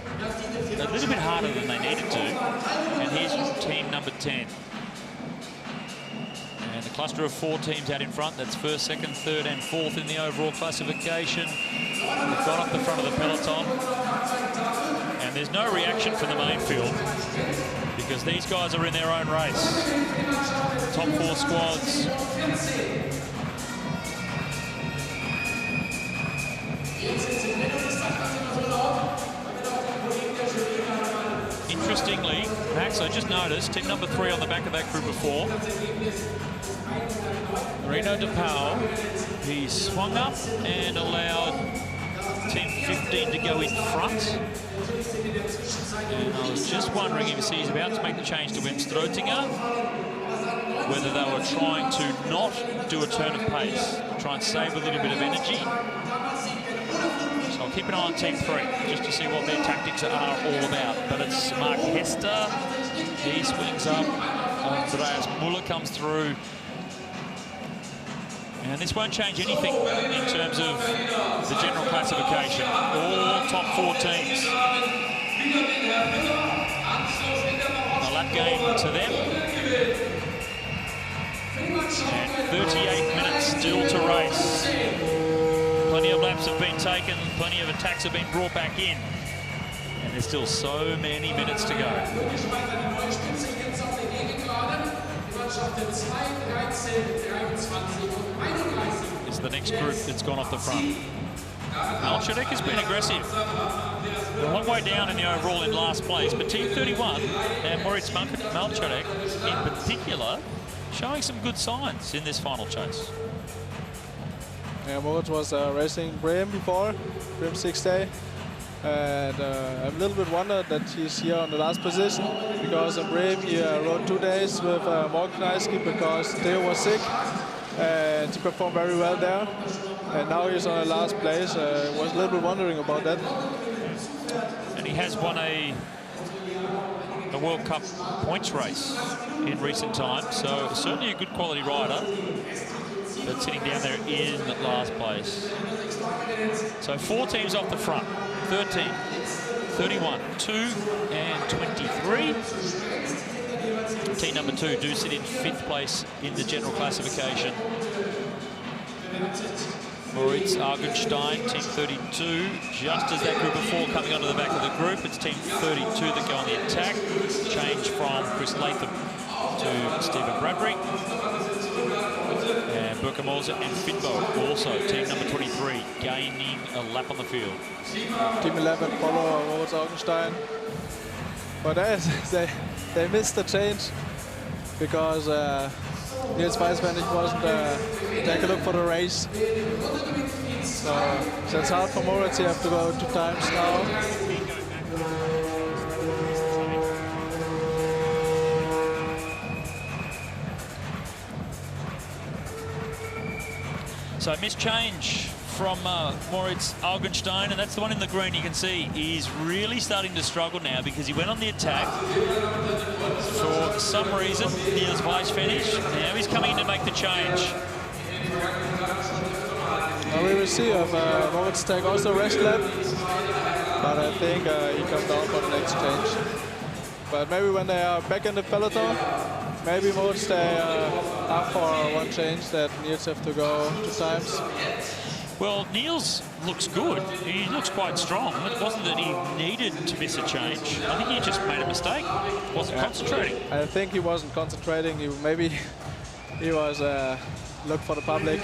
a little bit harder than they needed to. And here's team number 10. And the cluster of 4 teams out in front, that's first, second, third and fourth in the overall classification. They've gone up the front of the peloton. And there's no reaction from the main field because these guys are in their own race. Top 4 squads. Interestingly, Max, I just noticed team number 3 on the back of that group of 4. Reno De Pauw, he swung up and allowed team 15 to go in front. And I was just wondering if he's about to make the change to Wim Stroetinger, whether they were trying to not do a turn of pace, try and save a little bit of energy. So I'll keep an eye on team 3 just to see what their tactics are all about. But it's Mark Hester, he swings up, Andreas Muller comes through. And this won't change anything in terms of the general classification. All top 4 teams. A lap game to them. And 38 minutes still to race. Plenty of laps have been taken, plenty of attacks have been brought back in. And there's still so many minutes to go. It's the next group that's gone off the front. Malchadek has been aggressive. We're a long way down in the overall in last place, but Team 31 and Moritz Malchadek in particular showing some good signs in this final chase. Yeah, Moritz was racing Brehm before, Brehm Sixday. And I'm a little bit wondered that he's here on the last position, because in Brehm he rode 2 days with Morgan Kneisky because Theo was sick, and he performed very well there. And now he's on the last place. Was a little bit wondering about that. And he has won a World Cup points race in recent times, so certainly a good quality rider, but sitting down there in last place. So 4 teams off the front, 13, 31, 2 and 23. Team number 2 do sit in 5th place in the general classification. Moritz Argenstein, Team 32, just as that group of 4 coming onto the back of the group. It's Team 32 that go on the attack. Change from Chris Latham to Stephen Bradbury. And Burkamolza and Finbo also, team number 23, gaining a lap on the field. Team 11 follow Moritz Argenstein. But they missed the change because Nils Weiswendig wasn't take a look for the race. So it's hard for Moritz. He have to go 2 times now. So missed change from Moritz Augenstein, and that's the one in the green. You can see he's really starting to struggle now because he went on the attack. For some reason, Niels Weiswendig, now he's coming in to make the change. Well, we will see if Moritz take also rest lap, but I think he comes down for the next change. But maybe when they are back in the peloton, maybe Moritz stay up for 1 change that Niels have to go 2 times. Well, Niels looks good. He looks quite strong. It wasn't that he needed to miss a change. I think he just made a mistake. Wasn't concentrating. I think he wasn't concentrating. Maybe he was look for the public.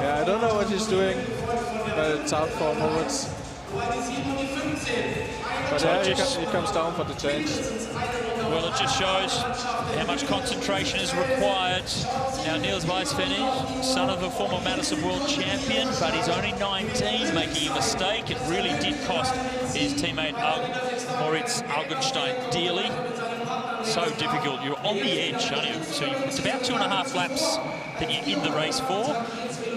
Yeah, I don't know what he's doing, but it's out for Moritz. But So yeah, he comes down for the change. Well, it just shows how much concentration is required. Now, Niels Weiswendig, son of a former Madison World Champion, but he's only 19, making a mistake. It really did cost his teammate Moritz Augenstein dearly. So difficult. You're on the edge, aren't you? So it's about 2.5 laps that you're in the race for.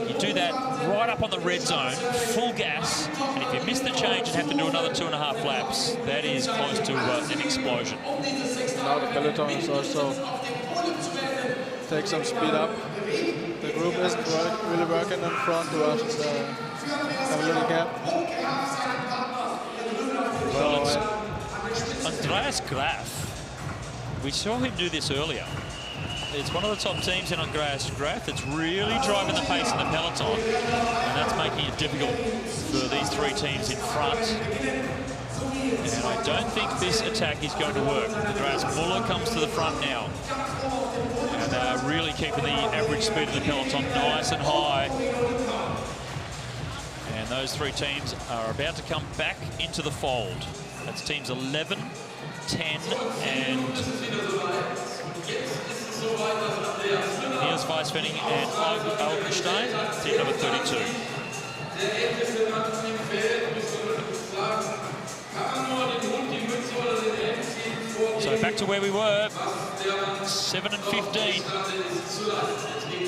You do that right up on the red zone, full gas, and if you miss the change and have to do another 2.5 laps, that is close to an explosion. Now the peloton is also take some speed up. The group isn't really working in front to us. Have a little gap. Well, it's Andreas Graf. We saw him do this earlier. It's one of the top teams in Andreas Graf that's really driving the pace in the peloton, and that's making it difficult for these 3 teams in front. And I don't think this attack is going to work. Andreas Muller comes to the front now, and they're really keeping the average speed of the peloton nice and high. And those 3 teams are about to come back into the fold. That's teams 11, 10 and Niels Weiswendig and Augenstein, team number 32. So back to where we were, 7 and 15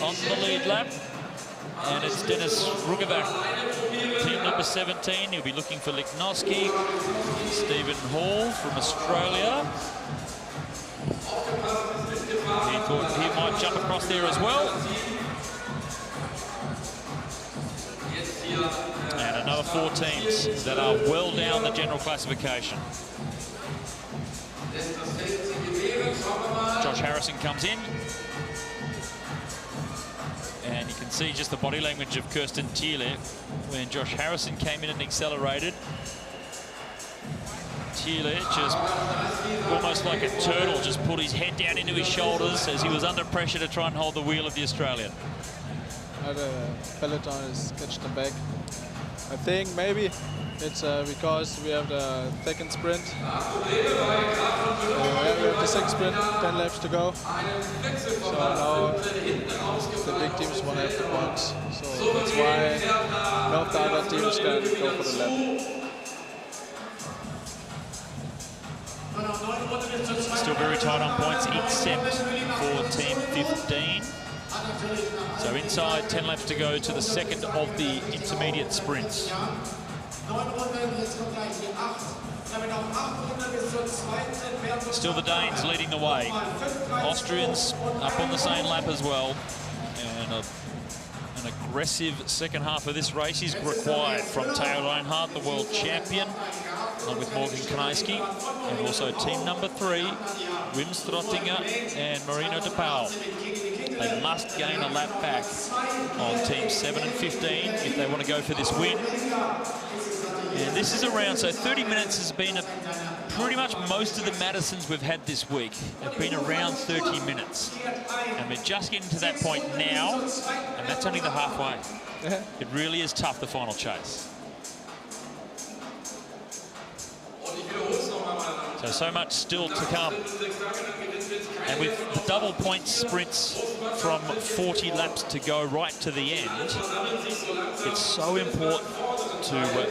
on the lead lap. And it's Dennis Rugevac, team number 17. He'll be looking for Lichnowsky. Stephen Hall from Australia. He thought he might jump across there as well. And another 4 teams that are well down the general classification. Josh Harrison comes in. And you can see just the body language of Kirsten Thiele when Josh Harrison came in and accelerated. Thiele just almost like a turtle, just put his head down into his shoulders as he was under pressure to try and hold the wheel of the Australian. The peloton is catching them back. I think maybe it's because we have the second sprint. We have the second sprint, 10 laps to go. So now the big teams want to have the points. So that's why none of the other teams can go for the lap. Still very tight on points, except for Team 15. So inside, 10 laps to go to the second of the intermediate sprints. Still the Danes leading the way. Austrians up on the same lap as well. And an aggressive second half of this race is required from Theo Reinhardt, the world champion, along with Morgan Knaeske, and also team number 3, Wim Strottinger and Marino de Pauw. They must gain a lap back on teams 7 and 15 if they want to go for this win. And this is around, so 30 minutes has been pretty much most of the Madisons we've had this week have been around 30 minutes. And we're just getting to that point now, and that's only the halfway. It really is tough, the final chase. So much still to come. And with the double point sprints from 40 laps to go right to the end, it's so important to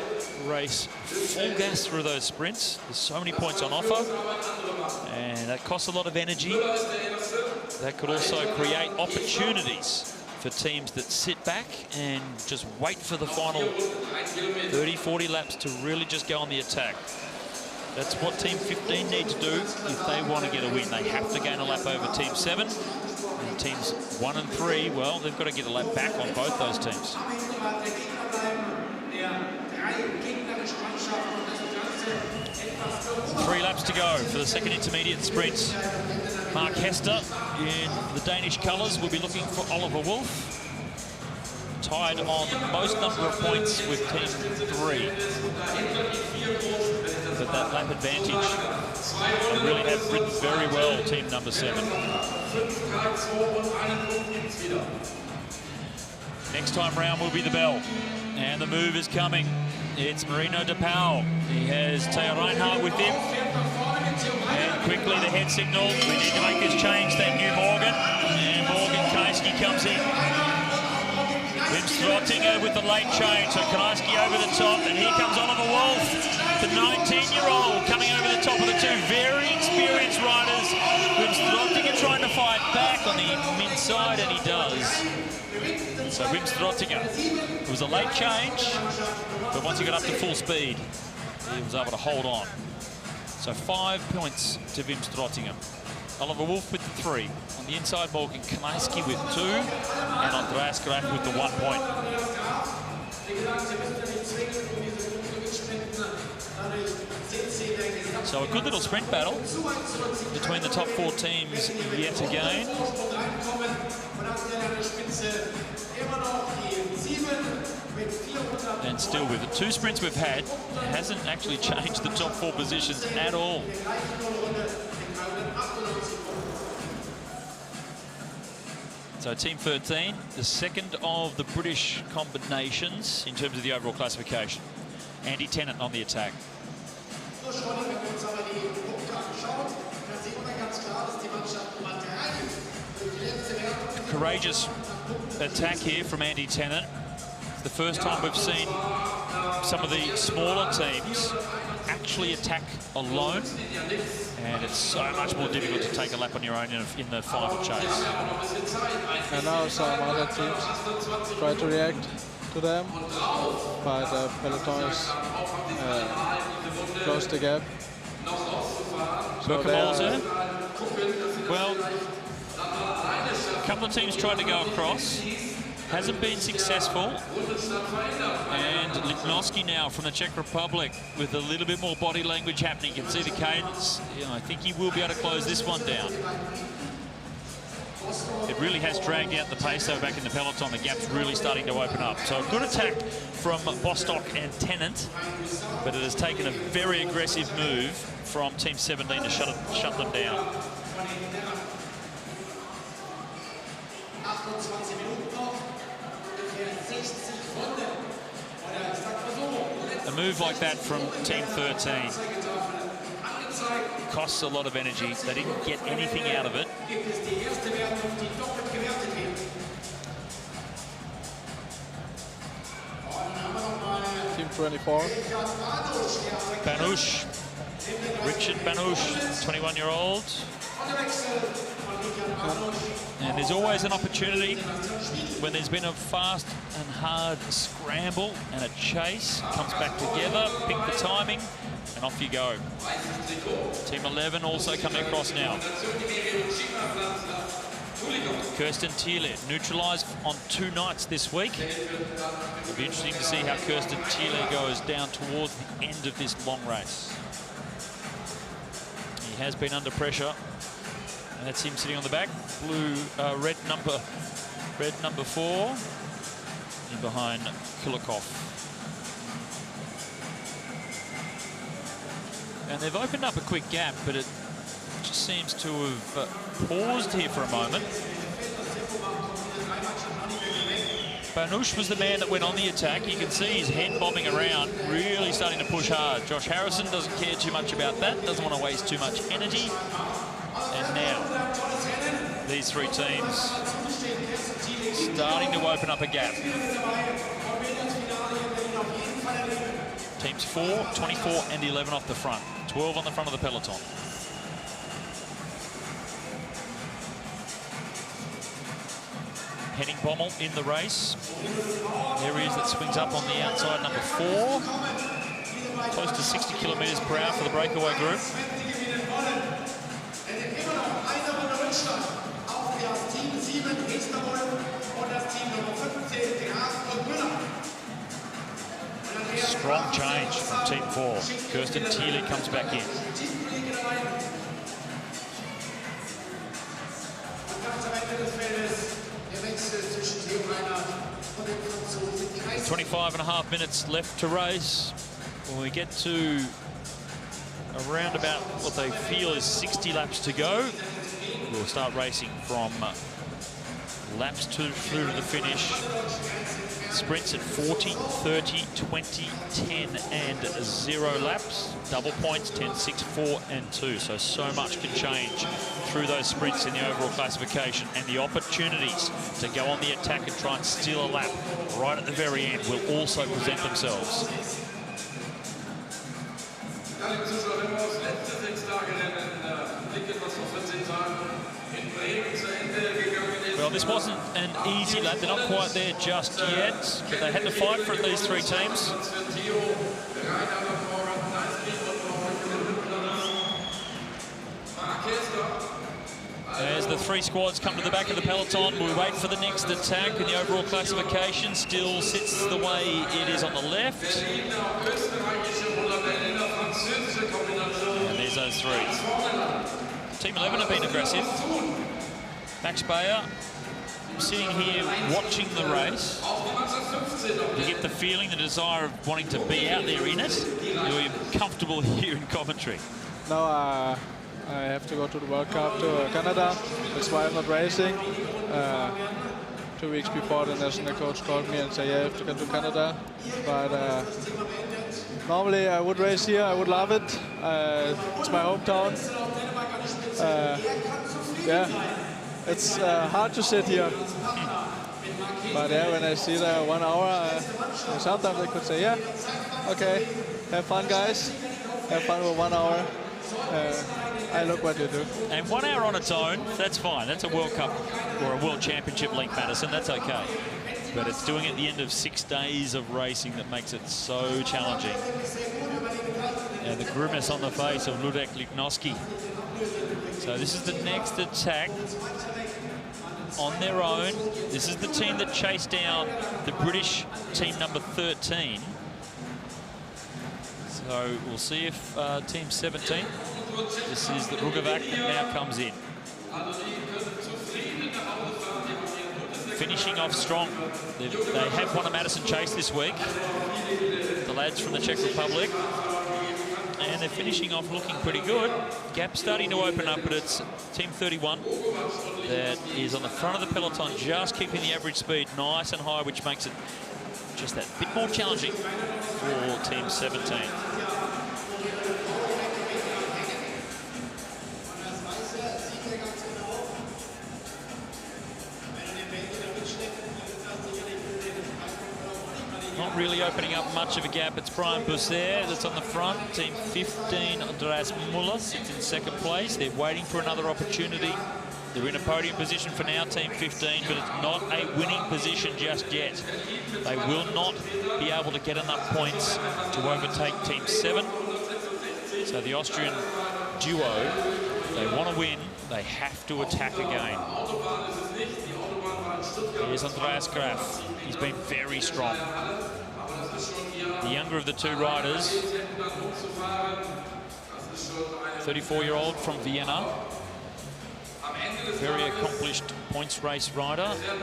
race full gas through those sprints. There's so many points on offer, and that costs a lot of energy. That could also create opportunities for teams that sit back and just wait for the final 30, 40 laps to really just go on the attack. That's what Team 15 need to do if they want to get a win. They have to gain a lap over Team 7. And Teams 1 and 3, well, they've got to get a lap back on both those teams. 3 laps to go for the second intermediate sprint. Mark Hester in the Danish colours will be looking for Oliver Wolf. Tied on the most number of points with Team 3. But that lap advantage, they really have ridden very well, Team number 7. Next time round will be the bell. And the move is coming. It's Marino de Pauw. He has Theo Reinhardt with him. And quickly the head signal. We need to make this change. Thank you, Morgan. And Morgan Knaeske comes in. Wim Strottinger with the late change. So Knaeske over the top. And here comes Oliver Wolf, the 19-year-old, coming over the top of the 2 very experienced riders. Wim Strottinger trying to fight back on the inside, and he does. So Wim Strottinger, it was a late change, but once he got up to full speed, he was able to hold on. So 5 points to Wim Strottinger. Oliver Wolf with the 3. On the inside, Morgan Knaeske with 2, and Andreas Graf with the 1 point. So a good little sprint battle between the top 4 teams yet again. And still, with the 2 sprints we've had, it hasn't actually changed the top 4 positions at all. So Team 13, the second of the British combinations in terms of the overall classification. Andy Tennant on the attack. Courageous attack here from Andy Tennant. It's the first time we've seen some of the smaller teams actually attack alone, and it's so much more difficult to take a lap on your own in the final chase. And now some other teams try to react to them, but the peloton is close the gap. So well, a couple of teams tried to go across, hasn't been successful, and Lipnowski now from the Czech Republic with a little bit more body language happening. You can see the cadence. I think he will be able to close this one down. It really has dragged out the pace, though, back in the peloton. The gap's really starting to open up. So a good attack from Bostock and Tennant, but it has taken a very aggressive move from Team 17 to shut them down. A move like that from Team 13 costs a lot of energy. They didn't get anything out of it. Team 24. Banush, Richard Banush, 21-year-old. And there's always an opportunity when there's been a fast and hard scramble and a chase. Comes back together, pick the timing, and off you go. Team 11 also coming across now. Kirsten Thiele neutralised on 2 nights this week. It'll be interesting to see how Kirsten Thiele goes down towards the end of this long race. He has been under pressure. And that's him sitting on the back. Red number 4. In behind Kulikov. And they've opened up a quick gap, but it just seems to have paused here for a moment. Banush was the man that went on the attack. You can see his head bobbing around, really starting to push hard. Josh Harrison doesn't care too much about that, doesn't want to waste too much energy. And now, these 3 teams starting to open up a gap. Teams 4, 24 and 11 off the front. 12 on the front of the peloton. Henning Bommel in the race. There he is, that swings up on the outside, number 4. Close to 60 kilometres per hour for the breakaway group. Strong change from Team 4. Kirsten Thiele comes back in. 25.5 minutes left to race. When we get to around about what they feel is 60 laps to go, we'll start racing from laps through to the finish. Sprints at 40, 30, 20, 10 and 0 laps. Double points, 10, 6, 4 and 2. So much can change through those sprints in the overall classification, and the opportunities to go on the attack and try and steal a lap right at the very end will also present themselves. Well, this wasn't an easy lap. They're not quite there just yet, but they had to fight for it, these 3 teams. As the 3 squads come to the back of the peloton, we wait for the next attack, and the overall classification still sits the way it is on the left. And there's those 3. Team 11 have been aggressive. Max Bayer sitting here watching the race. You get the feeling, the desire of wanting to be out there in it. You're comfortable here in Coventry. No, I have to go to the World Cup to Canada. That's why I'm not racing. 2 weeks before, the national coach called me and said, yeah, you have to go to Canada. But normally I would race here. I would love it. It's my hometown. Yeah. It's hard to sit here. But yeah, when I see the 1 hour, sometimes I could say, yeah, okay, have fun, guys. Have fun with 1 hour. I look what you do. And 1 hour on its own, that's fine. That's a World Cup or a World Championship length Madison. That's okay. But it's doing it at the end of 6 days of racing that makes it so challenging. And the grimace on the face of Ludek Lignoski. So this is the next attack on their own. This is the team that chased down the British team number 13. So we'll see if Team 17, this is the Rugovac that now comes in. Finishing off strong. They have won a Madison Chase this week, the lads from the Czech Republic, and they're finishing off looking pretty good. Gap starting to open up, but it's Team 31 that is on the front of the peloton, just keeping the average speed nice and high, which makes it just that bit more challenging for Team 17. Not really opening up much of a gap. It's Brian Busser that's on the front. Team 15, Andreas Muller, sits in second place. They're waiting for another opportunity. They're in a podium position for now, Team 15, but it's not a winning position just yet. They will not be able to get enough points to overtake Team 7. So the Austrian duo, if they want to win, they have to attack again. Here's Andreas Graf. He's been very strong. The younger of the two riders, 34-year-old from Vienna. Very accomplished points race rider. And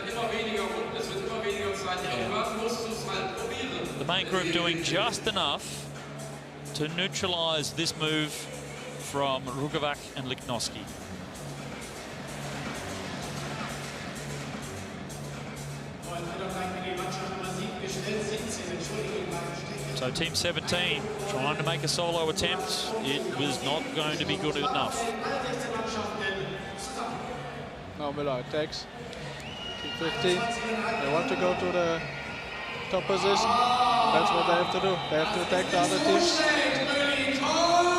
the main group doing just enough to neutralise this move from Rugovac and Lichnowsky. So Team 17 trying to make a solo attempt. It was not going to be good enough. Now Miller attacks. Team 15. They want to go to the top position. That's what they have to do. They have to attack the other teams.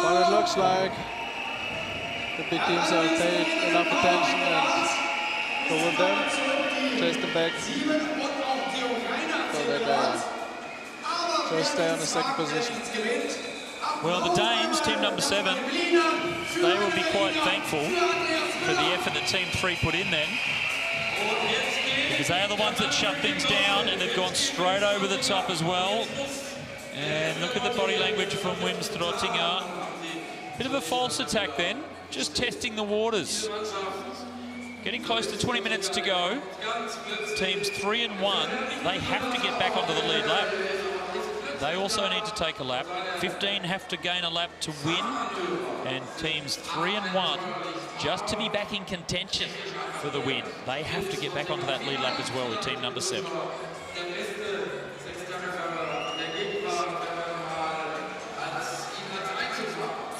But it looks like the big teams have paid enough attention and go with them, chase them back, so that just stay on the second position. Well, the Danes, team number 7, they will be quite thankful for the effort that Team 3 put in then, because they are the ones that shut things down, and they've gone straight over the top as well. And look at the body language from Wim Strottinger. Bit of a false attack then, just testing the waters. Getting close to 20 minutes to go. Teams 3 and 1, they have to get back onto the lead lap. They also need to take a lap. 15 have to gain a lap to win. And teams 3 and 1, just to be back in contention for the win, they have to get back onto that lead lap as well with team number 7.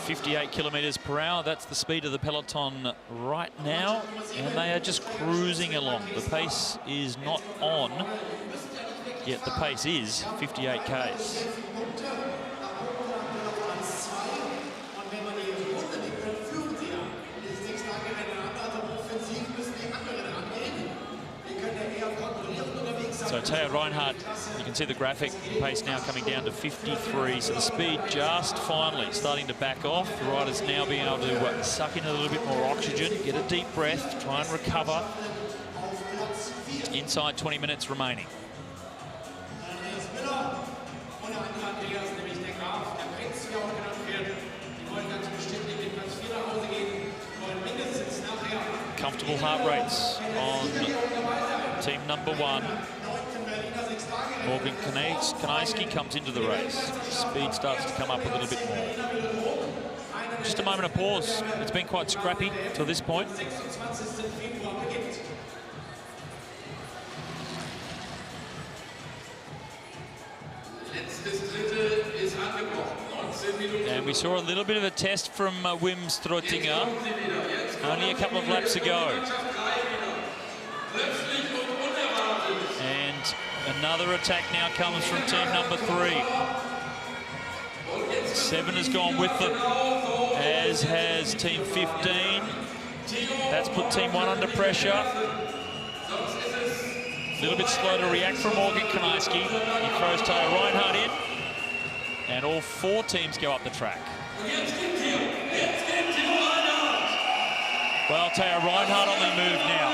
58 kilometres per hour, that's the speed of the peloton right now, and they are just cruising along. The pace is not on, yet the pace is 58 Ks. So Teo Reinhardt, you can see the graphic, pace now coming down to 53. So the speed just finally starting to back off. The rider's now being able to suck in a little bit more oxygen, get a deep breath, try and recover. Inside 20 minutes remaining. Comfortable heart rates on team number 1. Morgan Kanajski comes into the race. Speed starts to come up a little bit more. Just a moment of pause. It's been quite scrappy till this point. And we saw a little bit of a test from Wim Strottinger. Only a couple of laps ago. And another attack now comes from team number 3. 7 has gone with them, as has team 15. That's put team 1 under pressure. A little bit slow to react from Morgan Kanajski. He throws Teo Reinhardt in, and all 4 teams go up the track. Well, Teo Reinhardt on the move now.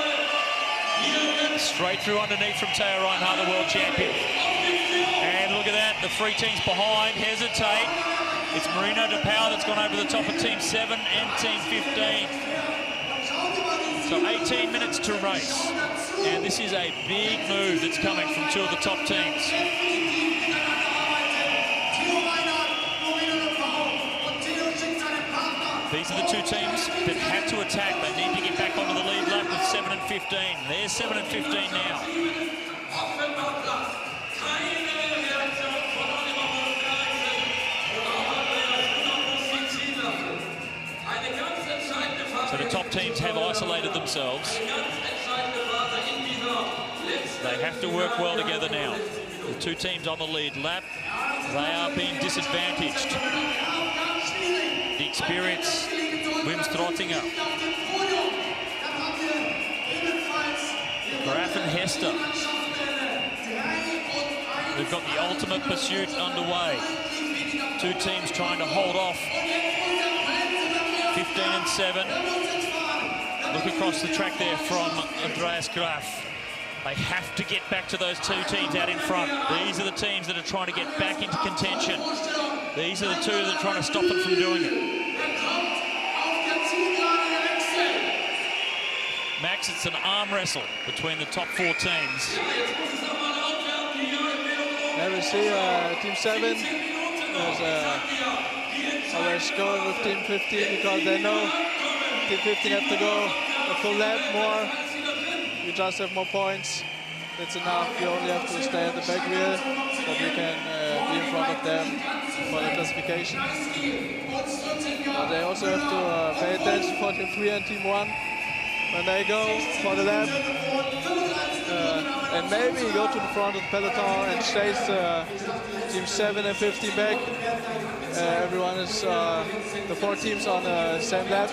Straight through underneath from Teo Reinhardt, the world champion. And look at that, the 3 teams behind hesitate. It's Marino De Pauw that's gone over the top of team 7 and team 15. So 18 minutes to race. And this is a big move that's coming from two of the top teams. These are the two teams that had to attack. They need to get back onto the lead lap with 7 and 15. They're 7 and 15 now. So the top teams have isolated themselves. They have to work well together now. The two teams on the lead lap, they are being disadvantaged. The experience wins Trottinger. Graf and Hester. They've got the ultimate pursuit underway. Two teams trying to hold off. 15 and 7. Look across the track there from Andreas Graf. They have to get back to those two teams out in front. These are the teams that are trying to get back into contention. These are the two that are trying to stop them from doing it. Max, it's an arm wrestle between the top four teams. Yeah, we see Team 7 is always going with Team 15 because they know Team 15 have to go a full lap more. You just have more points. That's enough. You only have to stay at the back wheel, but you can be in front of them for the classification. But they also have to pay attention for Team 3 and Team 1 when they go for the lap. And maybe go to the front of the peloton and chase Team 7 and 15 back. Everyone is, the four teams on the same lap.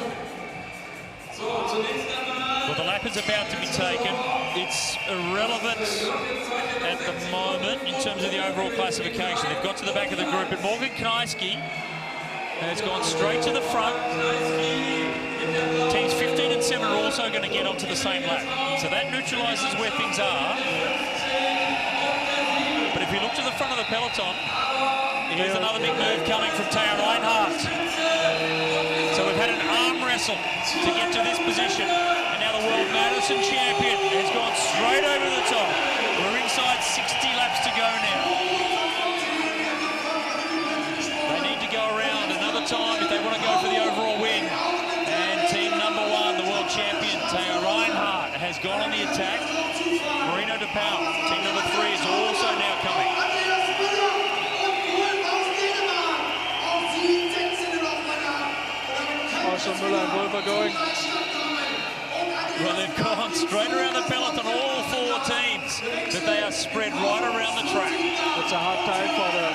Well, the lap is about to be taken. It's irrelevant at the moment in terms of the overall classification. They've got to the back of the group, but Morgan Kniaski has gone straight to the front. Teams 15 and 7 are also going to get onto the same lap. So that neutralises where things are. But if you look to the front of the peloton, here's another big move coming from Taya Reinhardt. So we've had an arm wrestle to get to this position. And now the World Madison champion has gone straight over the top. We're inside 60 laps to go now. They need to go around another time if they want to go for the overall win. And team number 1, the world champion, Taya Reinhardt, has gone on the attack. Marino de Pauw, team number 3, is also now coming. Also Müller and Wolf are going. Well, they've gone straight around the peloton, all four teams, but they are spread right around the track. It's a hard time for the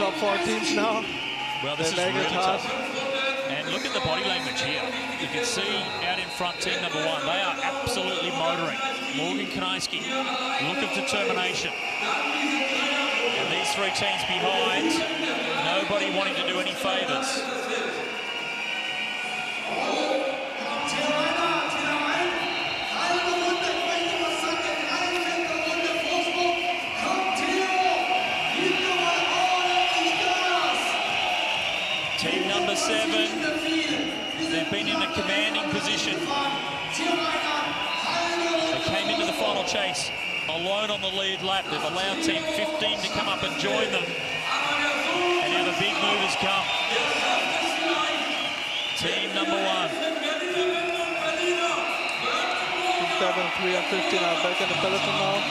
top four teams now. Well, this is really tough. And look at the body language here. You can see out in front team number 1, they are absolutely motoring. Morgan Kniaski, look of determination. And these three teams behind, nobody wanting to do any favours. Team number 7, they've been in a commanding position. They came into the final chase alone on the lead lap. They've allowed team 15 to come up and join them. And now the big move has come. Team number 1. Team 7, 3 and 15 are back in the peloton now.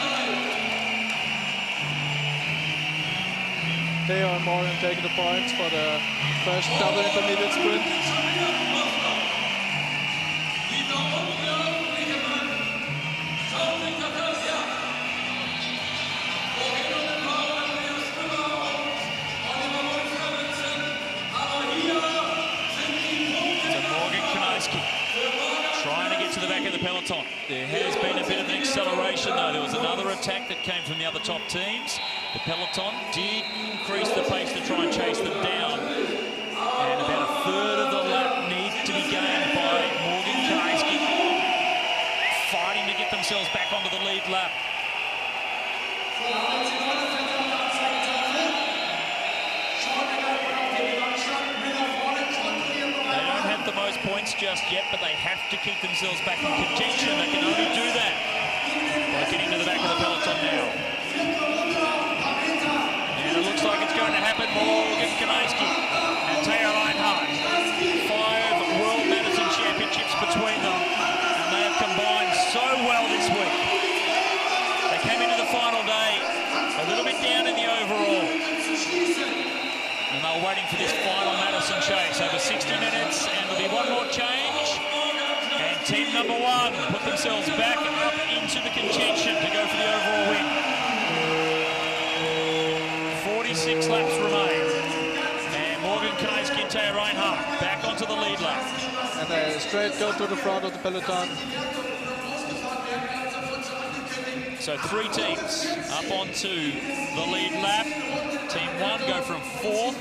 Theo and Morgan taking the points for the first double intermediate sprint. The back of the peloton. There has been a bit of an acceleration though. There was another attack that came from the other top teams. The peloton did increase the pace to try and chase them down. And about a third of the lap needs to be gained by Morgan Kniaski, fighting to get themselves back onto the lead lap. They don't have the most points points just yet, but they have to keep themselves back in contention. They can only do that by getting to the back of the peloton now. And it looks like it's going to happen. Morgan Kanajski and Teo Reinhardt. 5 World Madison Championships between them, and they have combined so well this week. They came into the final day a little bit down in the overall, and they were waiting for this final Madison chase over 60 minutes, and there'll be one more change, and team number 1 put themselves back up into the contention to go for the overall win. 46 laps remain, and Morgan Kanajski and Teo Reinhardt back onto the lead lap. And they straight go to the front of the peloton. So 3 teams up onto the lead lap. Team 1 go from 4th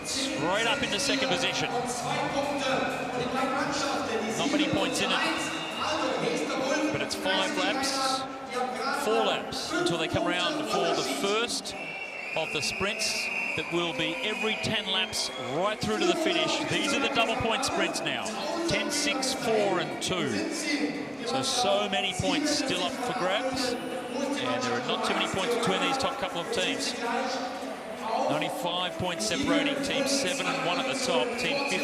straight up into 2nd position. Not many points in it, but it's 5 laps, 4 laps until they come around for the first of the sprints that will be every 10 laps right through to the finish. These are the double point sprints now. 10, 6, 4 and 2. So many points still up for grabs, and there are not too many points between these top couple of teams. Only 5 points separating Team 7 and 1 at the top. Team 15,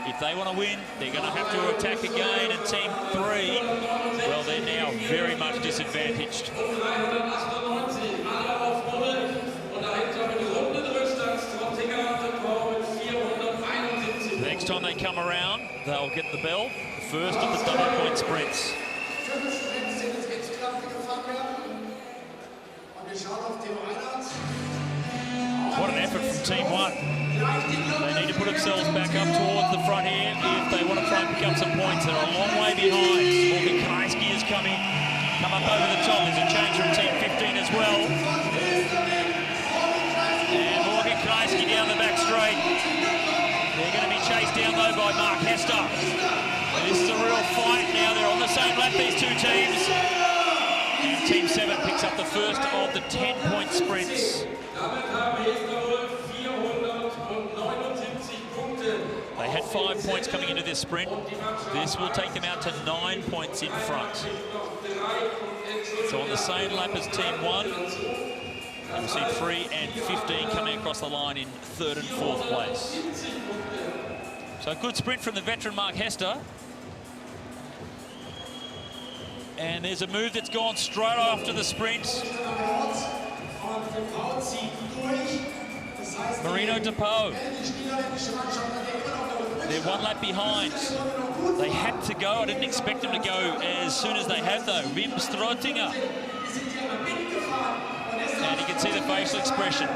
if they want to win, they're going to have to attack again, and Team 3, well, they're now very much disadvantaged. Next time they come around, they'll get the bell, the first of the double point sprints. What an effort from Team 1. They need to put themselves back up towards the front here if they want to try and pick up some points. They're a long way behind. Morgan Kanajski has come up over the top. There's a change from Team 15 as well. And Morgan Kanajski down the back straight. They're going to be chased down though by Mark Hester. This is a real fight now. They're on the same lap, these 2 teams. And Team 7 picks up the first of the 10-point sprints. They had 5 points coming into this sprint. This will take them out to 9 points in front. So on the same lap as Team 1, you see 3 and 15 coming across the line in 3rd and 4th place. So a good sprint from the veteran Mark Hester. And there's a move that's gone straight after the sprint. Marino DePau. They're 1 lap behind. They had to go. I didn't expect them to go as soon as they have, though. Wim Strotinger. And you can see the facial expression.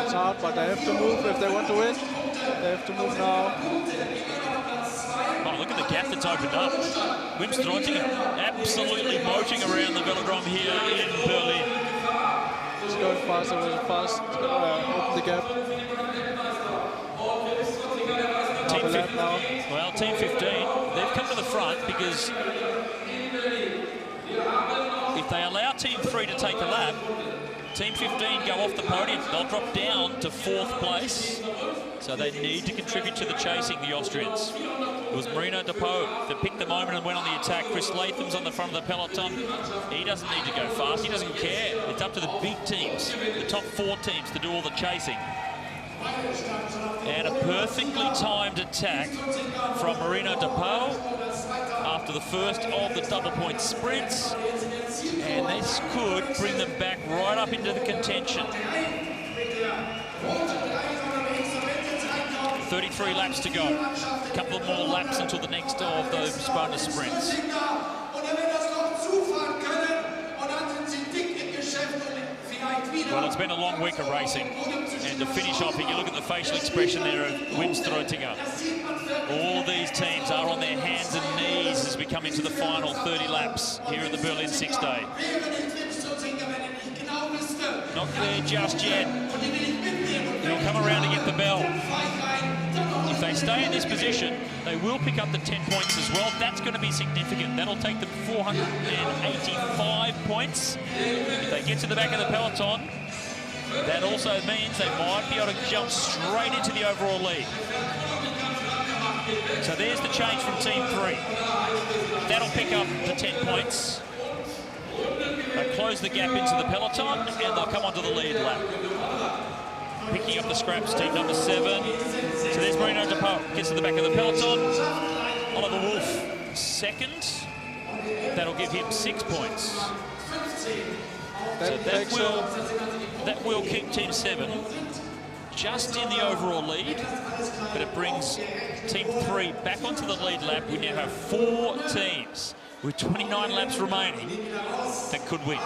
It's hard, but they have to move if they want to win. They have to move now. Oh, look at the gap that's opened up. Wim Strotinger absolutely motoring around the velodrome here in Berlin. It's going faster, open the gap. Team 15, they've come to the front because if they allow Team 3 to take a lap, Team 15 go off the podium. They'll drop down to 4th place. So they need to contribute to the chasing, the Austrians. It was Marino DePau that picked the moment and went on the attack. Chris Latham's on the front of the peloton. He doesn't need to go fast. He doesn't care. It's up to the big teams, the top 4 teams, to do all the chasing. And a perfectly timed attack from Marino DePau after the first of the double point sprints. And this could bring them back right up into the contention. 33 laps to go. A couple of more laps until the next of those bonus sprints. Well, it's been a long week of racing. And to finish off, if you look at the facial expression there of Wim Strotinger. All these teams are on their hands and knees as we come into the final 30 laps here at the Berlin Sixday. Not there just yet. He'll come around to get the bell. If they stay in this position, they will pick up the 10 points as well. That's going to be significant. That'll take them 485 points. If they get to the back of the peloton, that also means they might be able to jump straight into the overall lead. So there's the change from Team 3. That'll pick up the 10 points. They'll close the gap into the peloton, and they'll come onto the lead lap. Picking up the scraps, team number 7. So there's Marino De Paul, gets to the back of the peloton. Oliver Wolf, second. That'll give him 6 points. So that will keep Team 7 just in the overall lead, but it brings Team 3 back onto the lead lap. We now have 4 teams with 29 laps remaining that could win.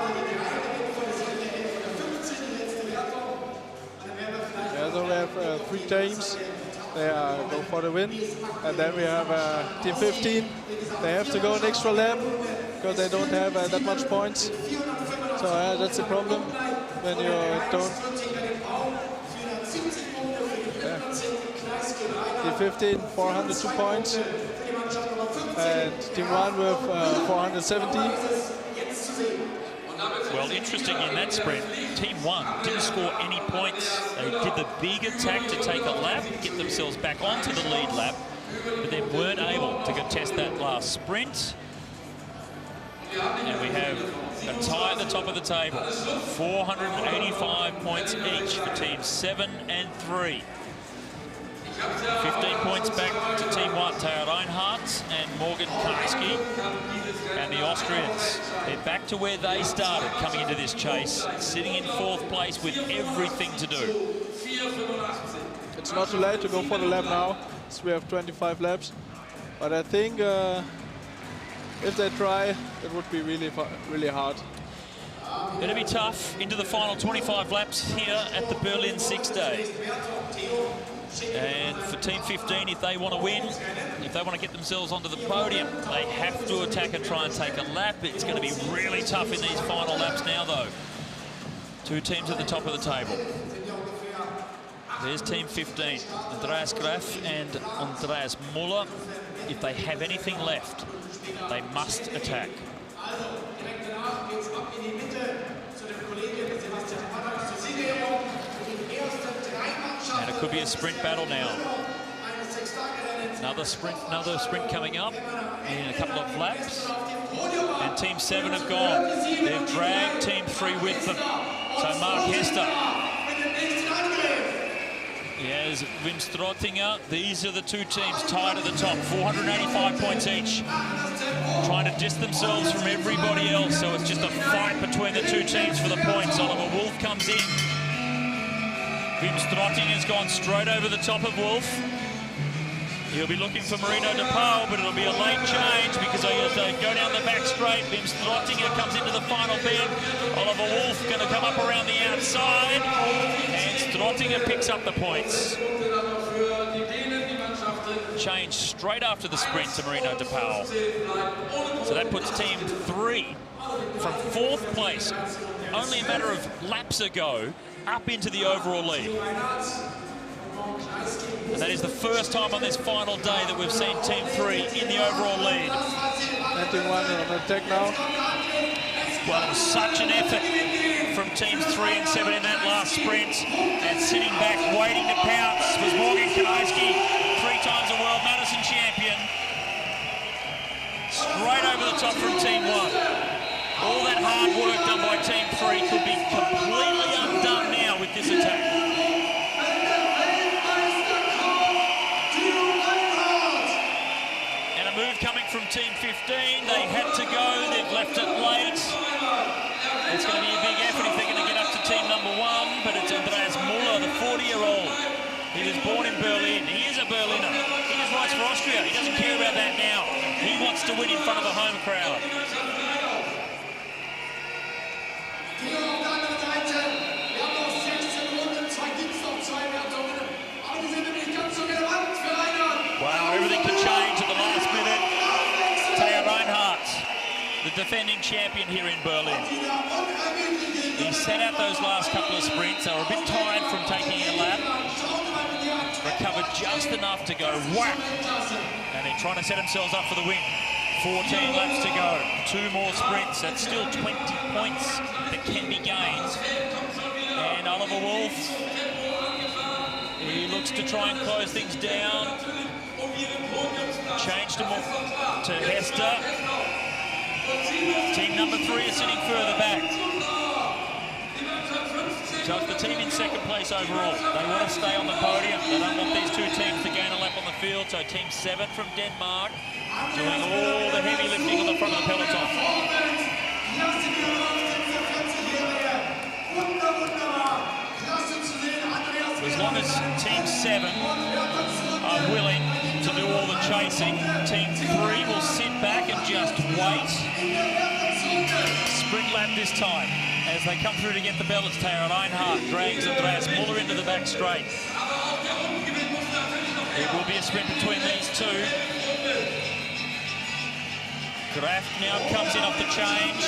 Yeah, so we have 3 teams. They go for the win. And then we have Team 15. They have to go an extra lap because they don't have that much points. So that's the problem when you don't. Team 15, 402 points. And Team 1 with 470. Well, interesting in that sprint, Team 1 didn't score any points. They did the big attack to take a lap, get themselves back onto the lead lap, but they weren't able to contest that last sprint. And we have a tie at the top of the table, 485 points each for Teams 7 and 3. 15 points back to Team 1, Theo Reinhardt and Morgan Karski. And the Austrians, they're back to where they started coming into this chase, sitting in 4th place with everything to do. It's not too late to go for the lap now, so we have 25 laps. But I think if they try, it would be really hard. Going to be tough into the final 25 laps here at the Berlin Sixday. And for Team 15, if they want to win, if they want to get themselves onto the podium, they have to attack and try and take a lap. It's going to be really tough in these final laps now, though. 2 teams at the top of the table. There's Team 15, Andreas Graf and Andreas Muller. If they have anything left, they must attack. And it could be a sprint battle now. Another sprint coming up in a couple of laps. And Team 7 have gone. They've dragged Team 3 with them. So Mark Hester. Yes, Wim Strottinger. These are the 2 teams tied at the top, 485 points each. Trying to distance themselves from everybody else, so it's just a fight between the 2 teams for the points. Oliver Wolf comes in. Wim Strottinger's gone straight over the top of Wolf. He'll be looking for Marino De Paul, but it'll be a late change because they go down the back straight. Wim Strottinger comes into the final bend. Oliver Wolf going to come up around the outside. And Strottinger picks up the points. Change straight after the sprint to Marino De Paul. So that puts Team 3 from 4th place, only a matter of laps ago, up into the overall lead. And that is the first time on this final day that we've seen Team 3 in the overall lead. And Team 1 on attack now. Well, it was such an effort from Teams 3 and 7 in that last sprint. And sitting back, waiting to pounce, was Morgan Kanowski, 3 times a World Madison champion. Straight over the top from Team 1. All that hard work done by Team 3 could be completely undone now with this attack. And a move coming from Team 15. They had to go. They've left it late. It's going to be a big effort if they're going to get up to team number 1, but it's Andreas Muller, the 40-year-old. He was born in Berlin. He is a Berliner. He just rides for Austria. He doesn't care about that now. He wants to win in front of a home crowd. Wow, everything can change at the last minute. Theo Reinhardt, the defending champion here in Berlin. He set out those last couple of sprints. They were a bit tired from taking a lap. Recovered just enough to go whack. And they're trying to set themselves up for the win. 14 laps to go. 2 more sprints. That's still 20 points that can be gained. And Oliver Wolf, he looks to try and close things down. pushed them off to Hester. Team number 3 is sitting further back. So it's the team in second place overall. They want to stay on the podium. They don't want these two teams to gain a lap on the field. So Team 7 from Denmark doing all the heavy lifting on the front of the peloton. As long as Team 7 are willing to do all the chasing, Team 3 will sit back and just wait. Sprint lap this time as they come through to get the belts. Tara Reinhardt drags Andreas Muller into the back straight. It will be a sprint between these two. Kraft now comes in off the change.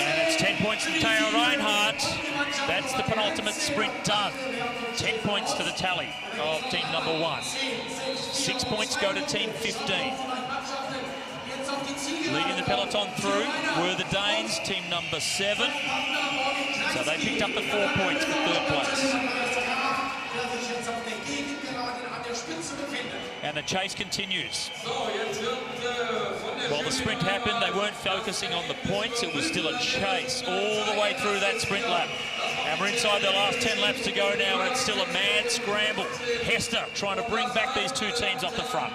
And it's 10 points to Tara Reinhardt. That's the penultimate sprint done. 10 points to the tally of team number 1. 6 points go to team 15. Leading the peloton through were the Danes, team number 7. So they picked up the 4 points for third place. And the chase continues. While the sprint happened, they weren't focusing on the points. It was still a chase all the way through that sprint lap. And we're inside the last 10 laps to go now, and it's still a mad scramble. Hester trying to bring back these two teams off the front.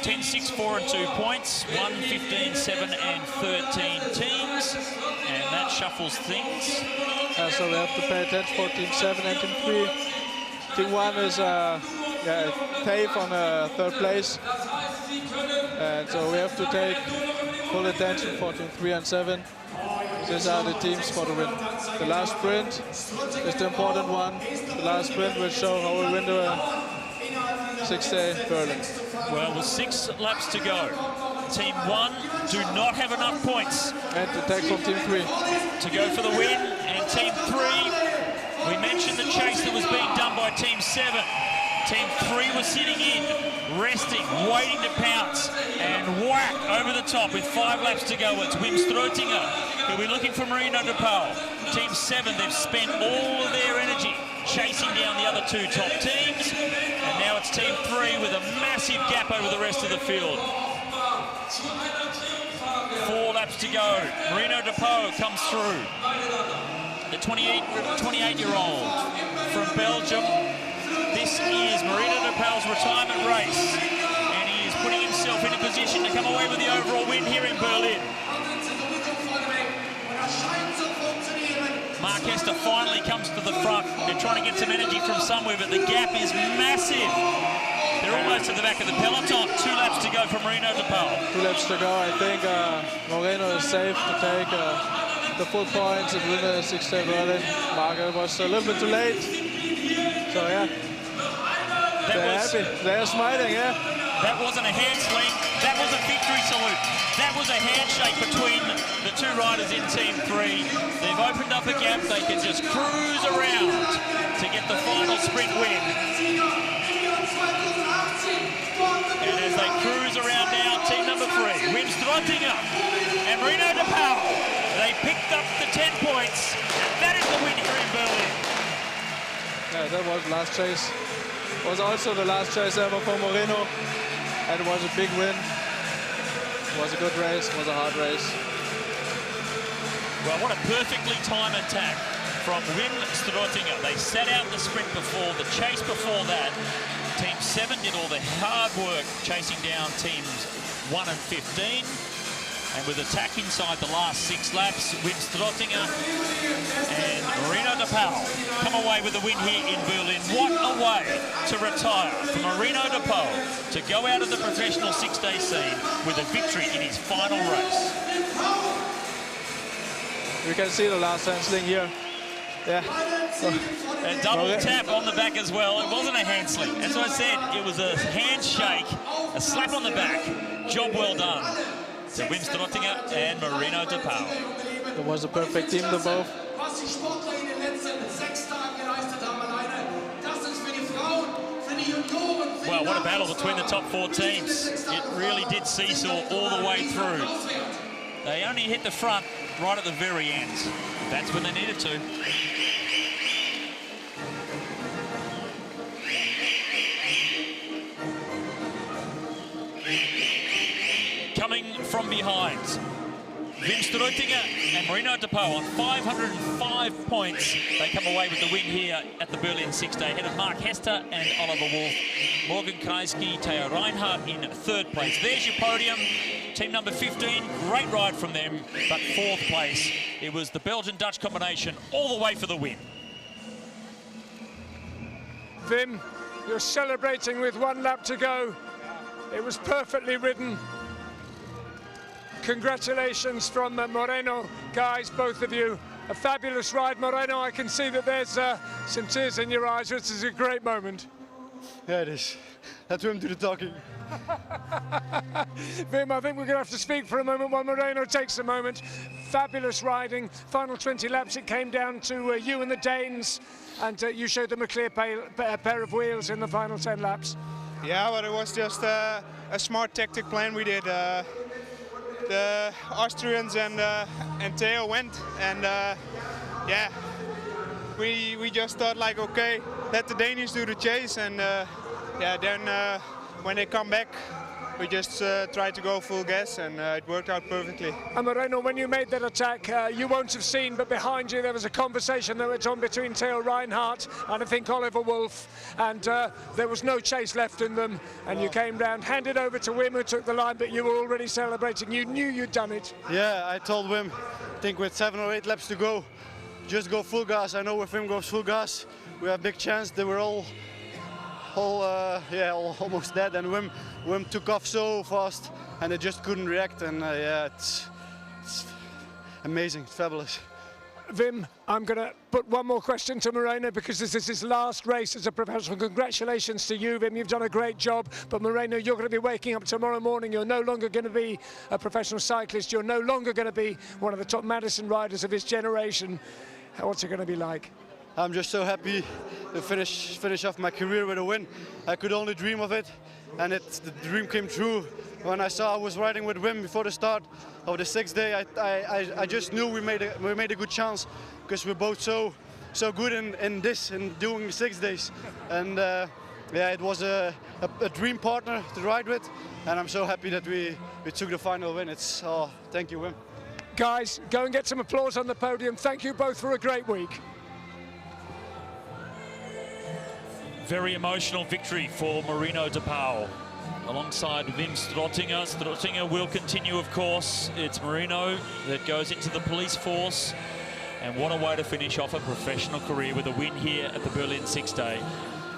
10, 6, 4 and 2 points, 1, 15, 7 and 13 teams, and that shuffles things. So we have to pay attention for Team 7 and Team 3. Team 1 is safe on third place, and so we have to take full attention for Team 3 and 7. These are the teams for the win. The last sprint is the important one. The last sprint will show how we win the Sixday Berlin. Well, with 6 laps to go, Team 1 do not have enough points. And to take from Team 3. To go for the win, and Team 3, we mentioned the chase that was being done by Team 7. Team 3 was sitting in, resting, waiting to pounce, and whack over the top with 5 laps to go. It's Wim Stroetinger, who'll be looking for Marino de Paul. Team 7, they've spent all of their energy chasing down the other 2 top teams, and now it's Team 3 with a massive gap over the rest of the field. 4 laps to go. Marino de Paul comes through. The 28-year-old from Belgium. This is Marino de Paul's retirement race, and he is putting himself in a position to come away with the overall win here in Berlin. Mark Hester finally comes to the front. They're trying to get some energy from somewhere, but the gap is massive. They're almost at the back of the peloton. 2 laps to go for Marino de Paul. 2 laps to go. I think Moreno is safe to take the full points and win the Sixday Berlin. Mark was a little bit too late. So yeah, they're happy. They're smiling, yeah. That wasn't a hand sling. That was a victory salute. That was a handshake between the 2 riders in Team 3. They've opened up a gap. They can just cruise around to get the final sprint win. And as they cruise around now, team number 3, Wim Stroetinger and Marino de Paul, they picked up the 10 points. That is the win here in Berlin. Yeah, that was the last chase. It was also the last chase ever for Moreno, and it was a big win. It was a good race, it was a hard race. Well, what a perfectly timed attack from Wim Stroetinger. They set out the sprint before, the chase before that. Team 7 did all the hard work chasing down teams 1 and 15. And with attack inside the last 6 laps, Wim Stroetinger and Marino de Paul come away with a win here in Berlin. What a way to retire for Marino de Paul to go out of the professional 6-day scene with a victory in his final race. You can see the last hand sling here. Yeah. A double tap on the back as well. It wasn't a hand sling. As I said, it was a handshake, a slap on the back. Job well done to Wim Stroetinger and Marino de Paul. It was a perfect team, the both. Well, what a battle between the top 4 teams. It really did seesaw all the way through. They only hit the front right at the very end. That's when they needed to. from behind. Wim Strutinger and Marino de Pauw on 505 points. They come away with the win here at the Berlin Sixday, ahead of Mark Hester and Oliver Wolf. Morgan Kreisky, Theo Reinhardt in third place. There's your podium. Team number 15, great ride from them, but fourth place. It was the Belgian-Dutch combination all the way for the win. Wim, you're celebrating with 1 lap to go. It was perfectly ridden. Congratulations from Moreno, guys, both of you. A fabulous ride, Moreno. I can see that there's some tears in your eyes. This is a great moment. Yeah, it is. Let Wim do the talking. Wim, I think we're going to have to speak for a moment while Moreno takes a moment. Fabulous riding. Final 20 laps, it came down to you and the Danes, and you showed them a clear pair of wheels in the final 10 laps. Yeah, but it was just a smart tactic plan we did. The Austrians and Theo went, and yeah, we just thought like, okay, let the Danish do the chase, and yeah, then when they come back, we just tried to go full gas, and it worked out perfectly. And Moreno, when you made that attack, you won't have seen, but behind you there was a conversation that went on between Theo Reinhardt and I think Oliver Wolf, and there was no chase left in them, and you came round, handed over to Wim, who took the line, but you were already celebrating. You knew you'd done it. Yeah, I told Wim, I think with 7 or 8 laps to go, just go full gas. I know if Wim goes full gas, we have a big chance. They were all almost dead, and Wim took off so fast, and they just couldn't react. And yeah, it's amazing, it's fabulous. Wim, I'm going to put one more question to Moreno, because this is his last race as a professional. Congratulations to you, Wim. You've done a great job. But Moreno, you're going to be waking up tomorrow morning. You're no longer going to be a professional cyclist. You're no longer going to be one of the top Madison riders of his generation. What's it going to be like? I'm just so happy to finish off my career with a win. I could only dream of it, and the dream came true. When I saw I was riding with Wim before the start of the 6th day, I just knew we made a good chance, because we're both so good in doing the 6 days. And yeah, it was a dream partner to ride with, and I'm so happy that we took the final win. Thank you, Wim. Guys, go and get some applause on the podium. Thank you both for a great week. Very emotional victory for Marino de Pauw alongside Wim Strutinger. Strutinger will continue, of course. It's Marino that goes into the police force. And what a way to finish off a professional career with a win here at the Berlin Sixday.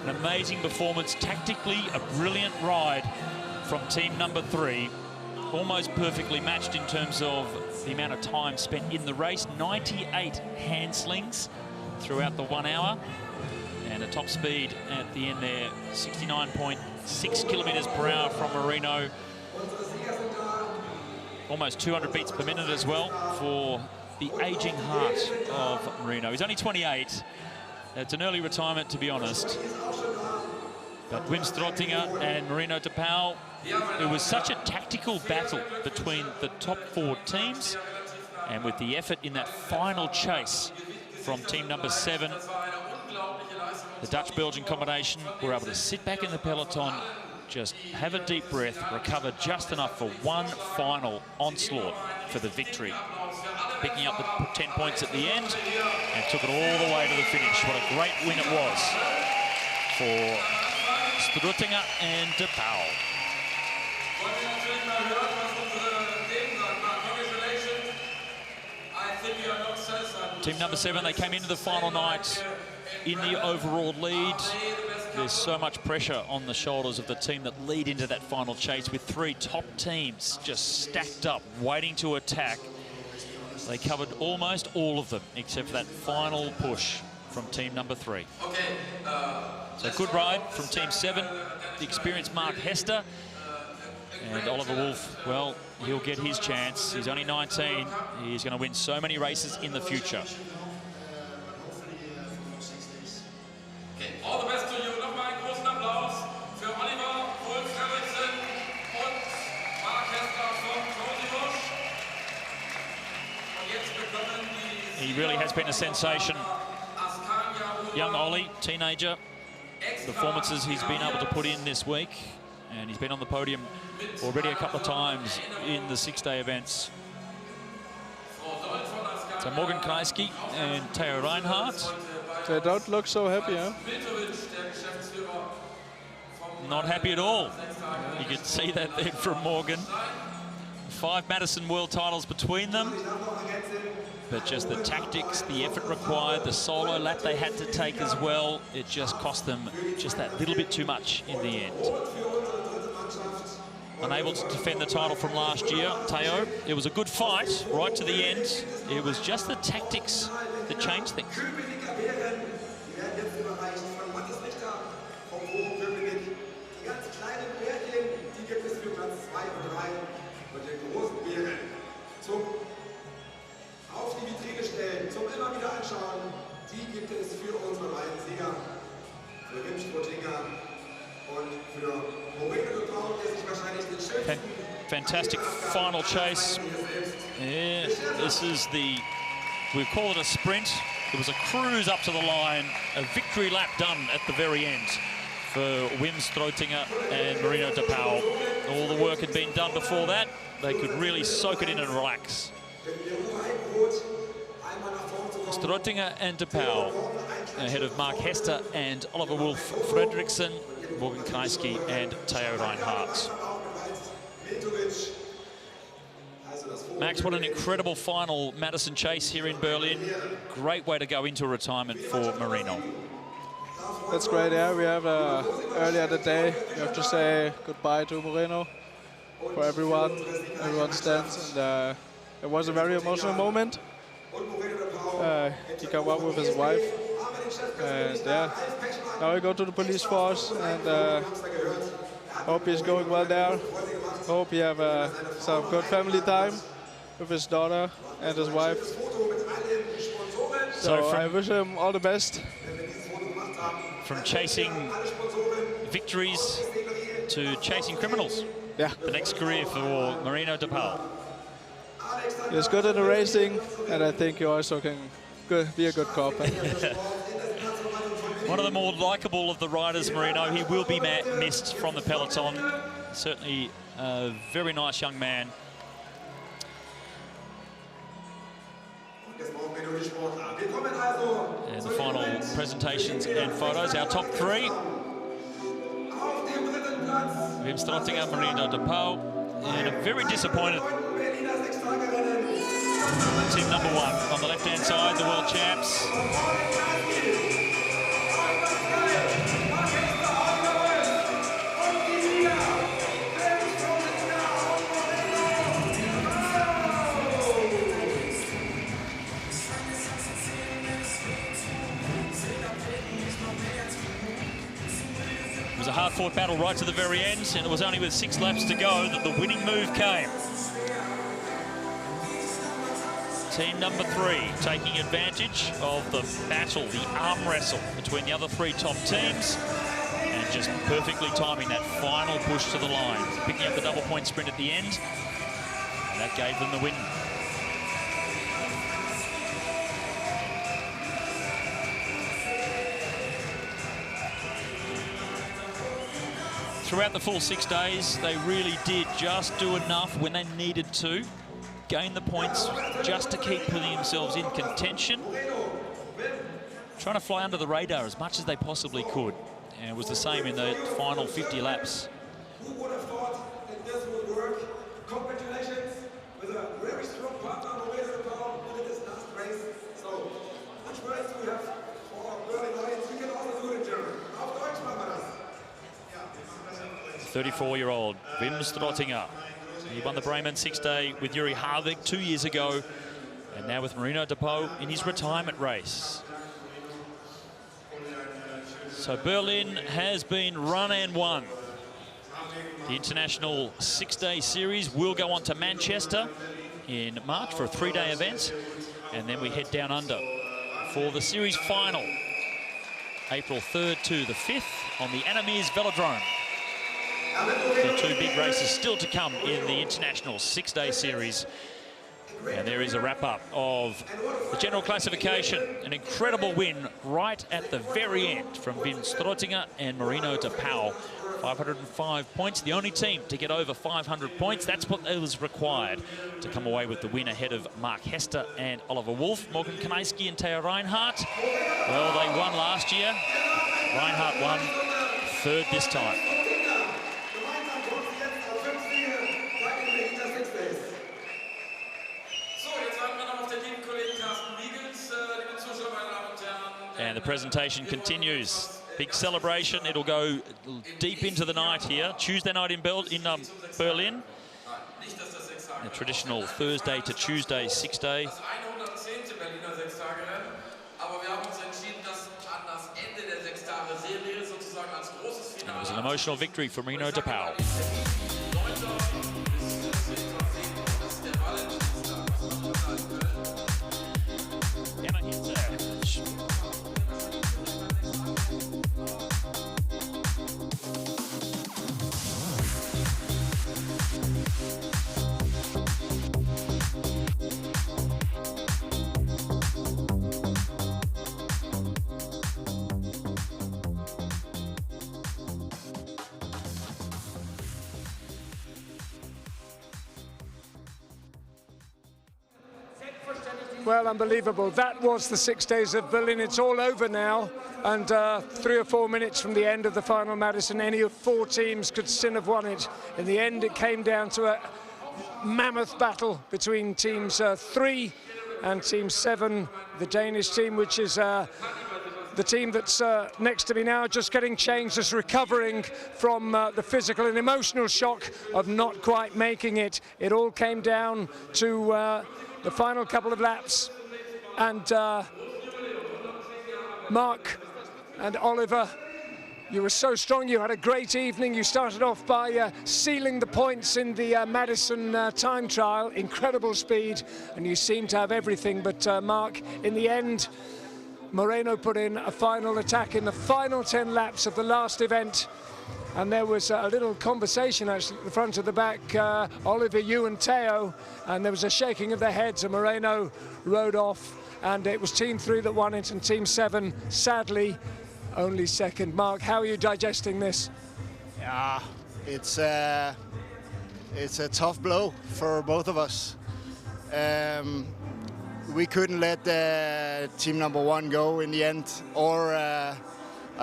An amazing performance, tactically a brilliant ride from team number 3. Almost perfectly matched in terms of the amount of time spent in the race. 98 hand slings throughout the 1 hour. And a top speed at the end there, 69.6 kilometres per hour from Marino. Almost 200 beats per minute as well for the ageing heart of Marino. He's only 28. It's an early retirement, to be honest. But Wim Strutinger and Marino de Pauw, it was such a tactical battle between the top 4 teams. And with the effort in that final chase from team number 7, the Dutch-Belgian combination were able to sit back in the peloton, just have a deep breath, recover just enough for one final onslaught for the victory. Picking up the 10 points at the end and took it all the way to the finish. What a great win it was for Strutinger and de Pauw. Team number 7, they came into the final night in the overall lead. There's so much pressure on the shoulders of the team that lead into that final chase, with 3 top teams just stacked up, waiting to attack. They covered almost all of them, except for that final push from team number 3. So good ride from team 7, the experienced Mark Hester. And Oliver Wolf, well, he'll get his chance. He's only 19. He's going to win so many races in the future. All the best to you. Nochmal einen großen Applaus für Oliver Wolf-Henriksen und Mark Hester von Tosibusch. Und jetzt bekommen die... He really has been a sensation. Young Ollie, teenager. Performances he's been able to put in this week. and he's been on the podium already a couple of times in the six-day events. So Morgan Kreisky and Theo Reinhardt. They don't look so happy, huh? Not happy at all. You can see that there from Morgan. 5 Madison World titles between them. But just the tactics, the effort required, the solo lap they had to take as well, it just cost them just that little bit too much in the end. Unable to defend the title from last year, Theo. It was a good fight right to the end. It was just the tactics that changed things. Auf die Vitrine stellen, zum immer wieder anschauen, die gibt es für unsere beiden Sieger, für Wim Strottinger und für Moreno de Paul, der sich wahrscheinlich den schönsten... Fantastic final chase. Yeah, this is we call it a sprint. It was a cruise up to the line, a victory lap done at the very end for Wim Strottinger and Moreno de Paul. All the work had been done before that. They could really soak it in and relax. Strottinger and de Paul ahead of Mark Hester and Oliver Wolf Fredriksson, Morgan Kreisky and Theo Reinhardt. Max, what an incredible final Madison chase here in Berlin. Great way to go into retirement for Moreno. That's great, yeah. We have earlier the day, we have to say goodbye to Moreno for everyone. Everyone stands, and it was a very emotional moment. He came up with his wife, and yeah, now we go to the police force, and hope he's going well there. Hope he have some good family time with his daughter and his wife. So I wish him all the best. From chasing victories to chasing criminals. Yeah. The next career for Moreno de Paul. He's good at the racing, and I think he also can be a good cop. One of the more likeable of the riders, Moreno. He will be missed from the peloton. Certainly a very nice young man. And the final presentations and photos. Our top 3. Wim Strottinger, Moreno de Paul, and a very disappointed team number 1 on the left-hand side, the world champs. It was a hard-fought battle right to the very end, and it was only with 6 laps to go that the winning move came. Team number 3 taking advantage of the battle, the arm wrestle between the other 3 top teams, and just perfectly timing that final push to the line, picking up the double-point sprint at the end, and that gave them the win. Throughout the full 6 days, they really did just do enough when they needed to, gain the points just to keep putting themselves in contention, trying to fly under the radar as much as they possibly could. And it was the same in the final 50 laps. Who would have thought that this would work? Congratulations with a very strong partner, Moreno de Paul, in this last race. So, much words do we have for Berlin audience? We can also do it in German. Auf Deutsch machen wir das. 34-year-old Wim Strottinger. He won the Bremen Sixday with Yuri Harvik 2 years ago, and now with Moreno de Paul in his retirement race. So Berlin has been run and won. The International Six-Day Series will go on to Manchester in March for a 3-day event, and then we head down under for the series final, April 3rd to the 5th on the Annemiers Velodrome. The 2 big races still to come in the International Six-Day Series. And there is a wrap-up of the general classification. An incredible win right at the very end from Wim Strottinger and Moreno de Paul 505 points, the only team to get over 500 points. That's what was required to come away with the win ahead of Mark Hester and Oliver Wolf. Morgan Kanaisky and Theo Reinhardt, well, they won last year. Reinhardt won third this time. And the presentation continues. Big celebration. It'll go deep into the night here. Tuesday night in Berlin. A traditional Thursday to Tuesday Sixday. And it was an emotional victory for Rino de Pauw. Well, unbelievable. That was the 6 days of Berlin. It's all over now. And 3 or 4 minutes from the end of the final Madison, any of 4 teams could still have won it. In the end, it came down to a mammoth battle between teams 3 and team 7, the Danish team, which is the team that's next to me now, just getting changed, just recovering from the physical and emotional shock of not quite making it. It all came down to the final couple of laps, and Mark and Oliver, you were so strong. You had a great evening. You started off by sealing the points in the Madison time trial, incredible speed, and you seemed to have everything. But Mark, in the end, Moreno put in a final attack in the final 10 laps of the last event. And there was a little conversation actually at the front of the back, Oliver, you and Theo, and there was a shaking of their heads, and Moreno rode off, and it was Team 3 that won it, and Team 7, sadly, only second. Mark, how are you digesting this? Yeah, it's a tough blow for both of us. We couldn't let team number 1 go in the end, or I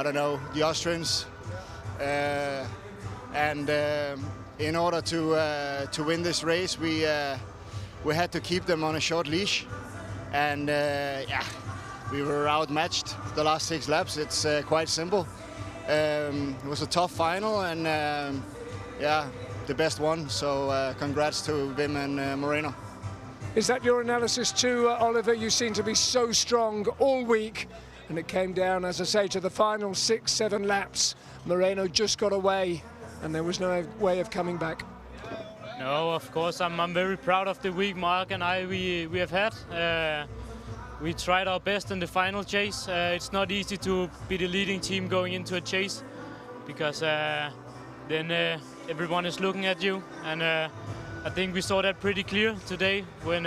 don't know, the Austrians. In order to win this race, we had to keep them on a short leash, and yeah, we were outmatched the last 6 laps. It's quite simple. It was a tough final, and yeah, the best won. So congrats to Wim and Moreno. Is that your analysis too, Oliver? You seem to be so strong all week, and it came down, as I say, to the final 6-7 laps. Moreno just got away, and there was no way of coming back. No, of course, I'm very proud of the week Mark and I we have had. We tried our best in the final chase. It's not easy to be the leading team going into a chase, because then everyone is looking at you, and I think we saw that pretty clear today when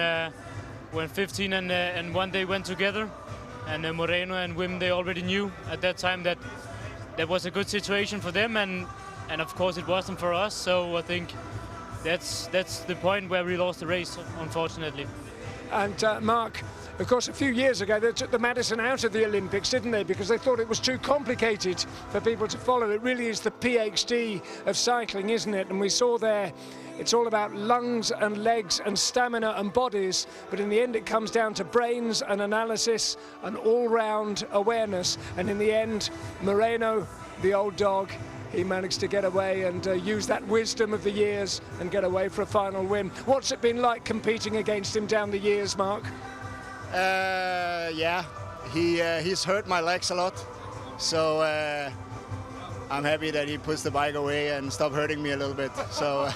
15 and 1 day went together, and Moreno and Wim, they already knew at that time that that was a good situation for them, and of course it wasn't for us. So I think that's the point where we lost the race, unfortunately. And Mark, of course, a few years ago they took the Madison out of the Olympics, didn't they? Because they thought it was too complicated for people to follow. It really is the PhD of cycling, isn't it? And we saw there, it's all about lungs and legs and stamina and bodies, but in the end it comes down to brains and analysis and all-round awareness. And in the end, Moreno, the old dog, he managed to get away and use that wisdom of the years and get away for a final win. What's it been like competing against him down the years, Mark? Yeah, he's hurt my legs a lot, so I'm happy that he puts the bike away and stopped hurting me a little bit. So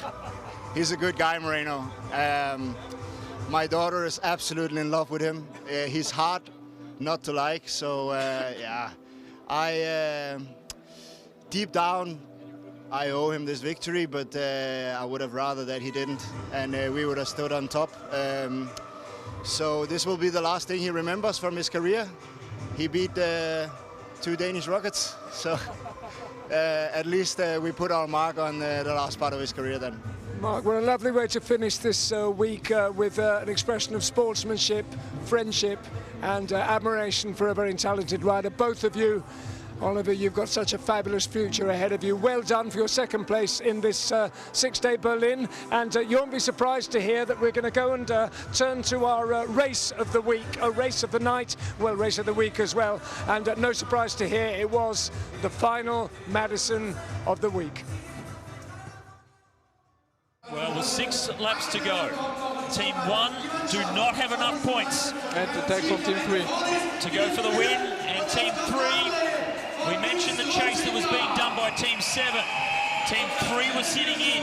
he's a good guy, Moreno. My daughter is absolutely in love with him. He's hard not to like, so yeah, deep down, I owe him this victory, but I would have rather that he didn't, and we would have stood on top. So this will be the last thing he remembers from his career. He beat 2 Danish rockets, so at least we put our mark on the last part of his career then. Mark, what a lovely way to finish this week with an expression of sportsmanship, friendship and admiration for a very talented rider. Both of you, Oliver, you've got such a fabulous future ahead of you. Well done for your second place in this Sixday Berlin. And you won't be surprised to hear that we're going to go and turn to our race of the week, a race of the night, well, race of the week as well. And no surprise to hear, it was the final Madison of the week. Well, with 6 laps to go. Team 1 do not have enough points. And attack from Team 3. To go for the win. And Team 3... We mentioned the chase that was being done by Team 7. Team 3 was sitting in,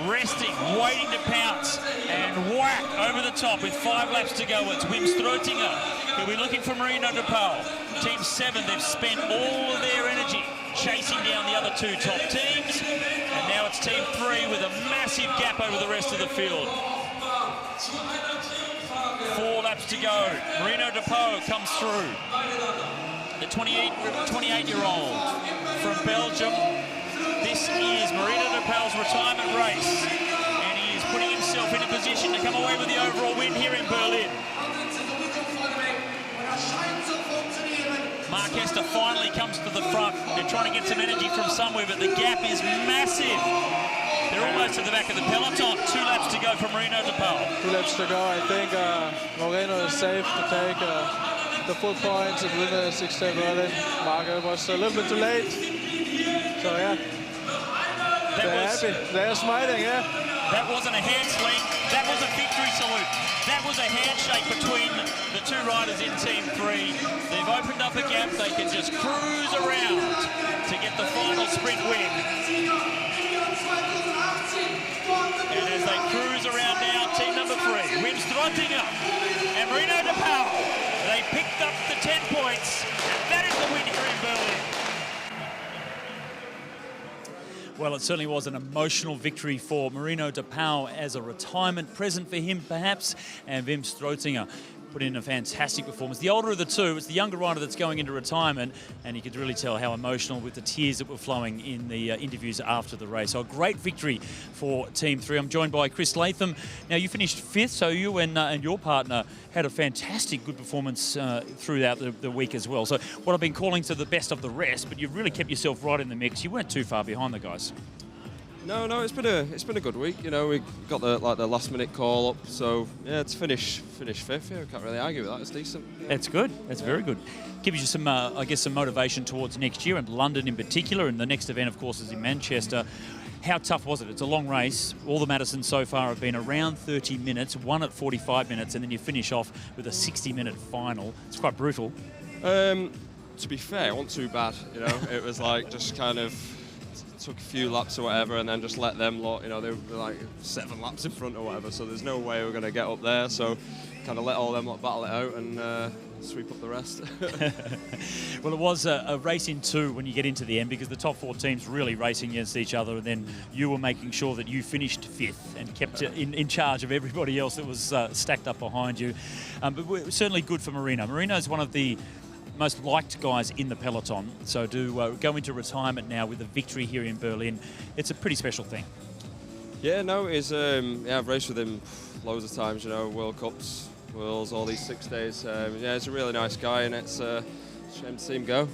resting, waiting to pounce, and whack over the top with 5 laps to go. It's Wim Stroetinger who'll be looking for Marino de Paul. Team 7, they've spent all of their energy chasing down the other 2 top teams, and now it's Team 3 with a massive gap over the rest of the field. 4 laps to go. Marino de Paul comes through. The 28-year-old from Belgium. This is Marino de Paul's retirement race, and he is putting himself in a position to come away with the overall win here in Berlin. Mark Hester finally comes to the front. They're trying to get some energy from somewhere, but the gap is massive. They're almost at the back of the peloton. 2 laps to go for Marino de Paul. 2 laps to go. I think Moreno is safe to take the full points and win the Sixday Berlin. Marco was a little bit too late. So yeah, they're happy. They're smiling, yeah. That wasn't a hand sling. That was a victory salute. That was a handshake between the 2 riders in Team 3. They've opened up a gap. They can just cruise around to get the final sprint win. And as they cruise around now, team number 3, Wim Stroetinger and Marino de Paul. They picked up the 10 points, and that is the win here in Berlin. Well, it certainly was an emotional victory for Marino de Paul as a retirement present for him, perhaps, and Wim Stroetinger put in a fantastic performance. The older of the 2, it's the younger rider that's going into retirement, and you could really tell how emotional with the tears that were flowing in the interviews after the race. So a great victory for Team 3. I'm joined by Chris Latham. Now, you finished 5th, so you and your partner had a fantastic good performance throughout the week as well. So what I've been calling to the best of the rest, but you've really kept yourself right in the mix. You weren't too far behind the guys. No, it's been a good week. You know, we got the last minute call up, so yeah, to finish 5th. Yeah, we can't really argue with that. It's decent. It's good. It's very good. Gives you some, I guess, some motivation towards next year and London in particular. And the next event, of course, is in Manchester. How tough was it? It's a long race. All the Madisons so far have been around 30 minutes, one at 45 minutes, and then you finish off with a 60-minute final. It's quite brutal. To be fair, it wasn't too bad. You know, it was like just kind of took a few laps or whatever, and then just let them lot. You know, they were like 7 laps in front or whatever, so there's no way we're going to get up there. So kind of let all them lot battle it out and sweep up the rest. Well, it was a race in 2 when you get into the end, because the top 4 teams really racing against each other, and then you were making sure that you finished 5th and kept in charge of everybody else that was stacked up behind you. But certainly good for Marino. Marino is one of the most liked guys in the peloton, so to go into retirement now with a victory here in Berlin, it's a pretty special thing. Yeah, no, I've raced with him loads of times, you know, World Cups, Worlds, all these 6 days. Yeah, he's a really nice guy, and it's a shame to see him go.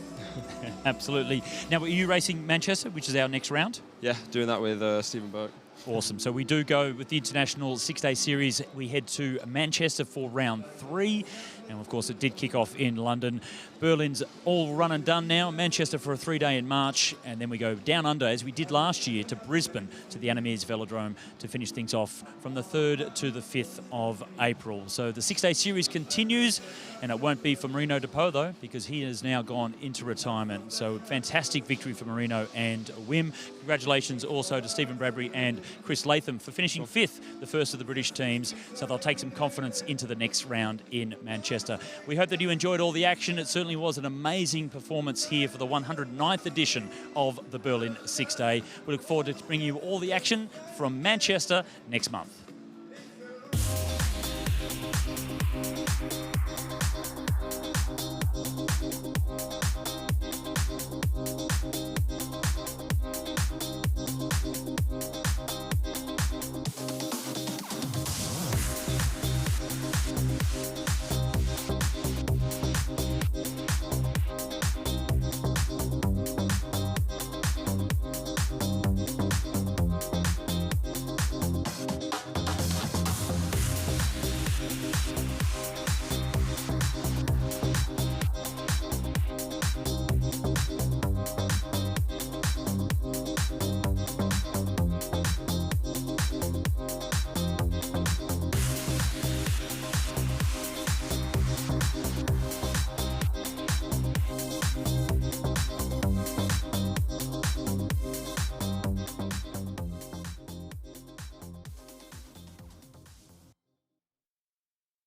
Absolutely. Now, are you racing Manchester, which is our next round? Yeah, doing that with Stephen Burke. Awesome. So we do go with the International 6-Day Series. We head to Manchester for round 3. And of course, it did kick off in London. Berlin's all run and done now. Manchester for a 3-day in March. And then we go down under, as we did last year, to Brisbane, to the Annemiers Velodrome, to finish things off from the 3rd to the 5th of April. So the 6-Day Series continues. And it won't be for Marino de Paul, though, because he has now gone into retirement. So fantastic victory for Marino and Wim. Congratulations also to Stephen Bradbury and Chris Latham for finishing 5th, the first of the British teams. So they'll take some confidence into the next round in Manchester. We hope that you enjoyed all the action. It certainly was an amazing performance here for the 109th edition of the Berlin 6-Day. We look forward to bringing you all the action from Manchester next month.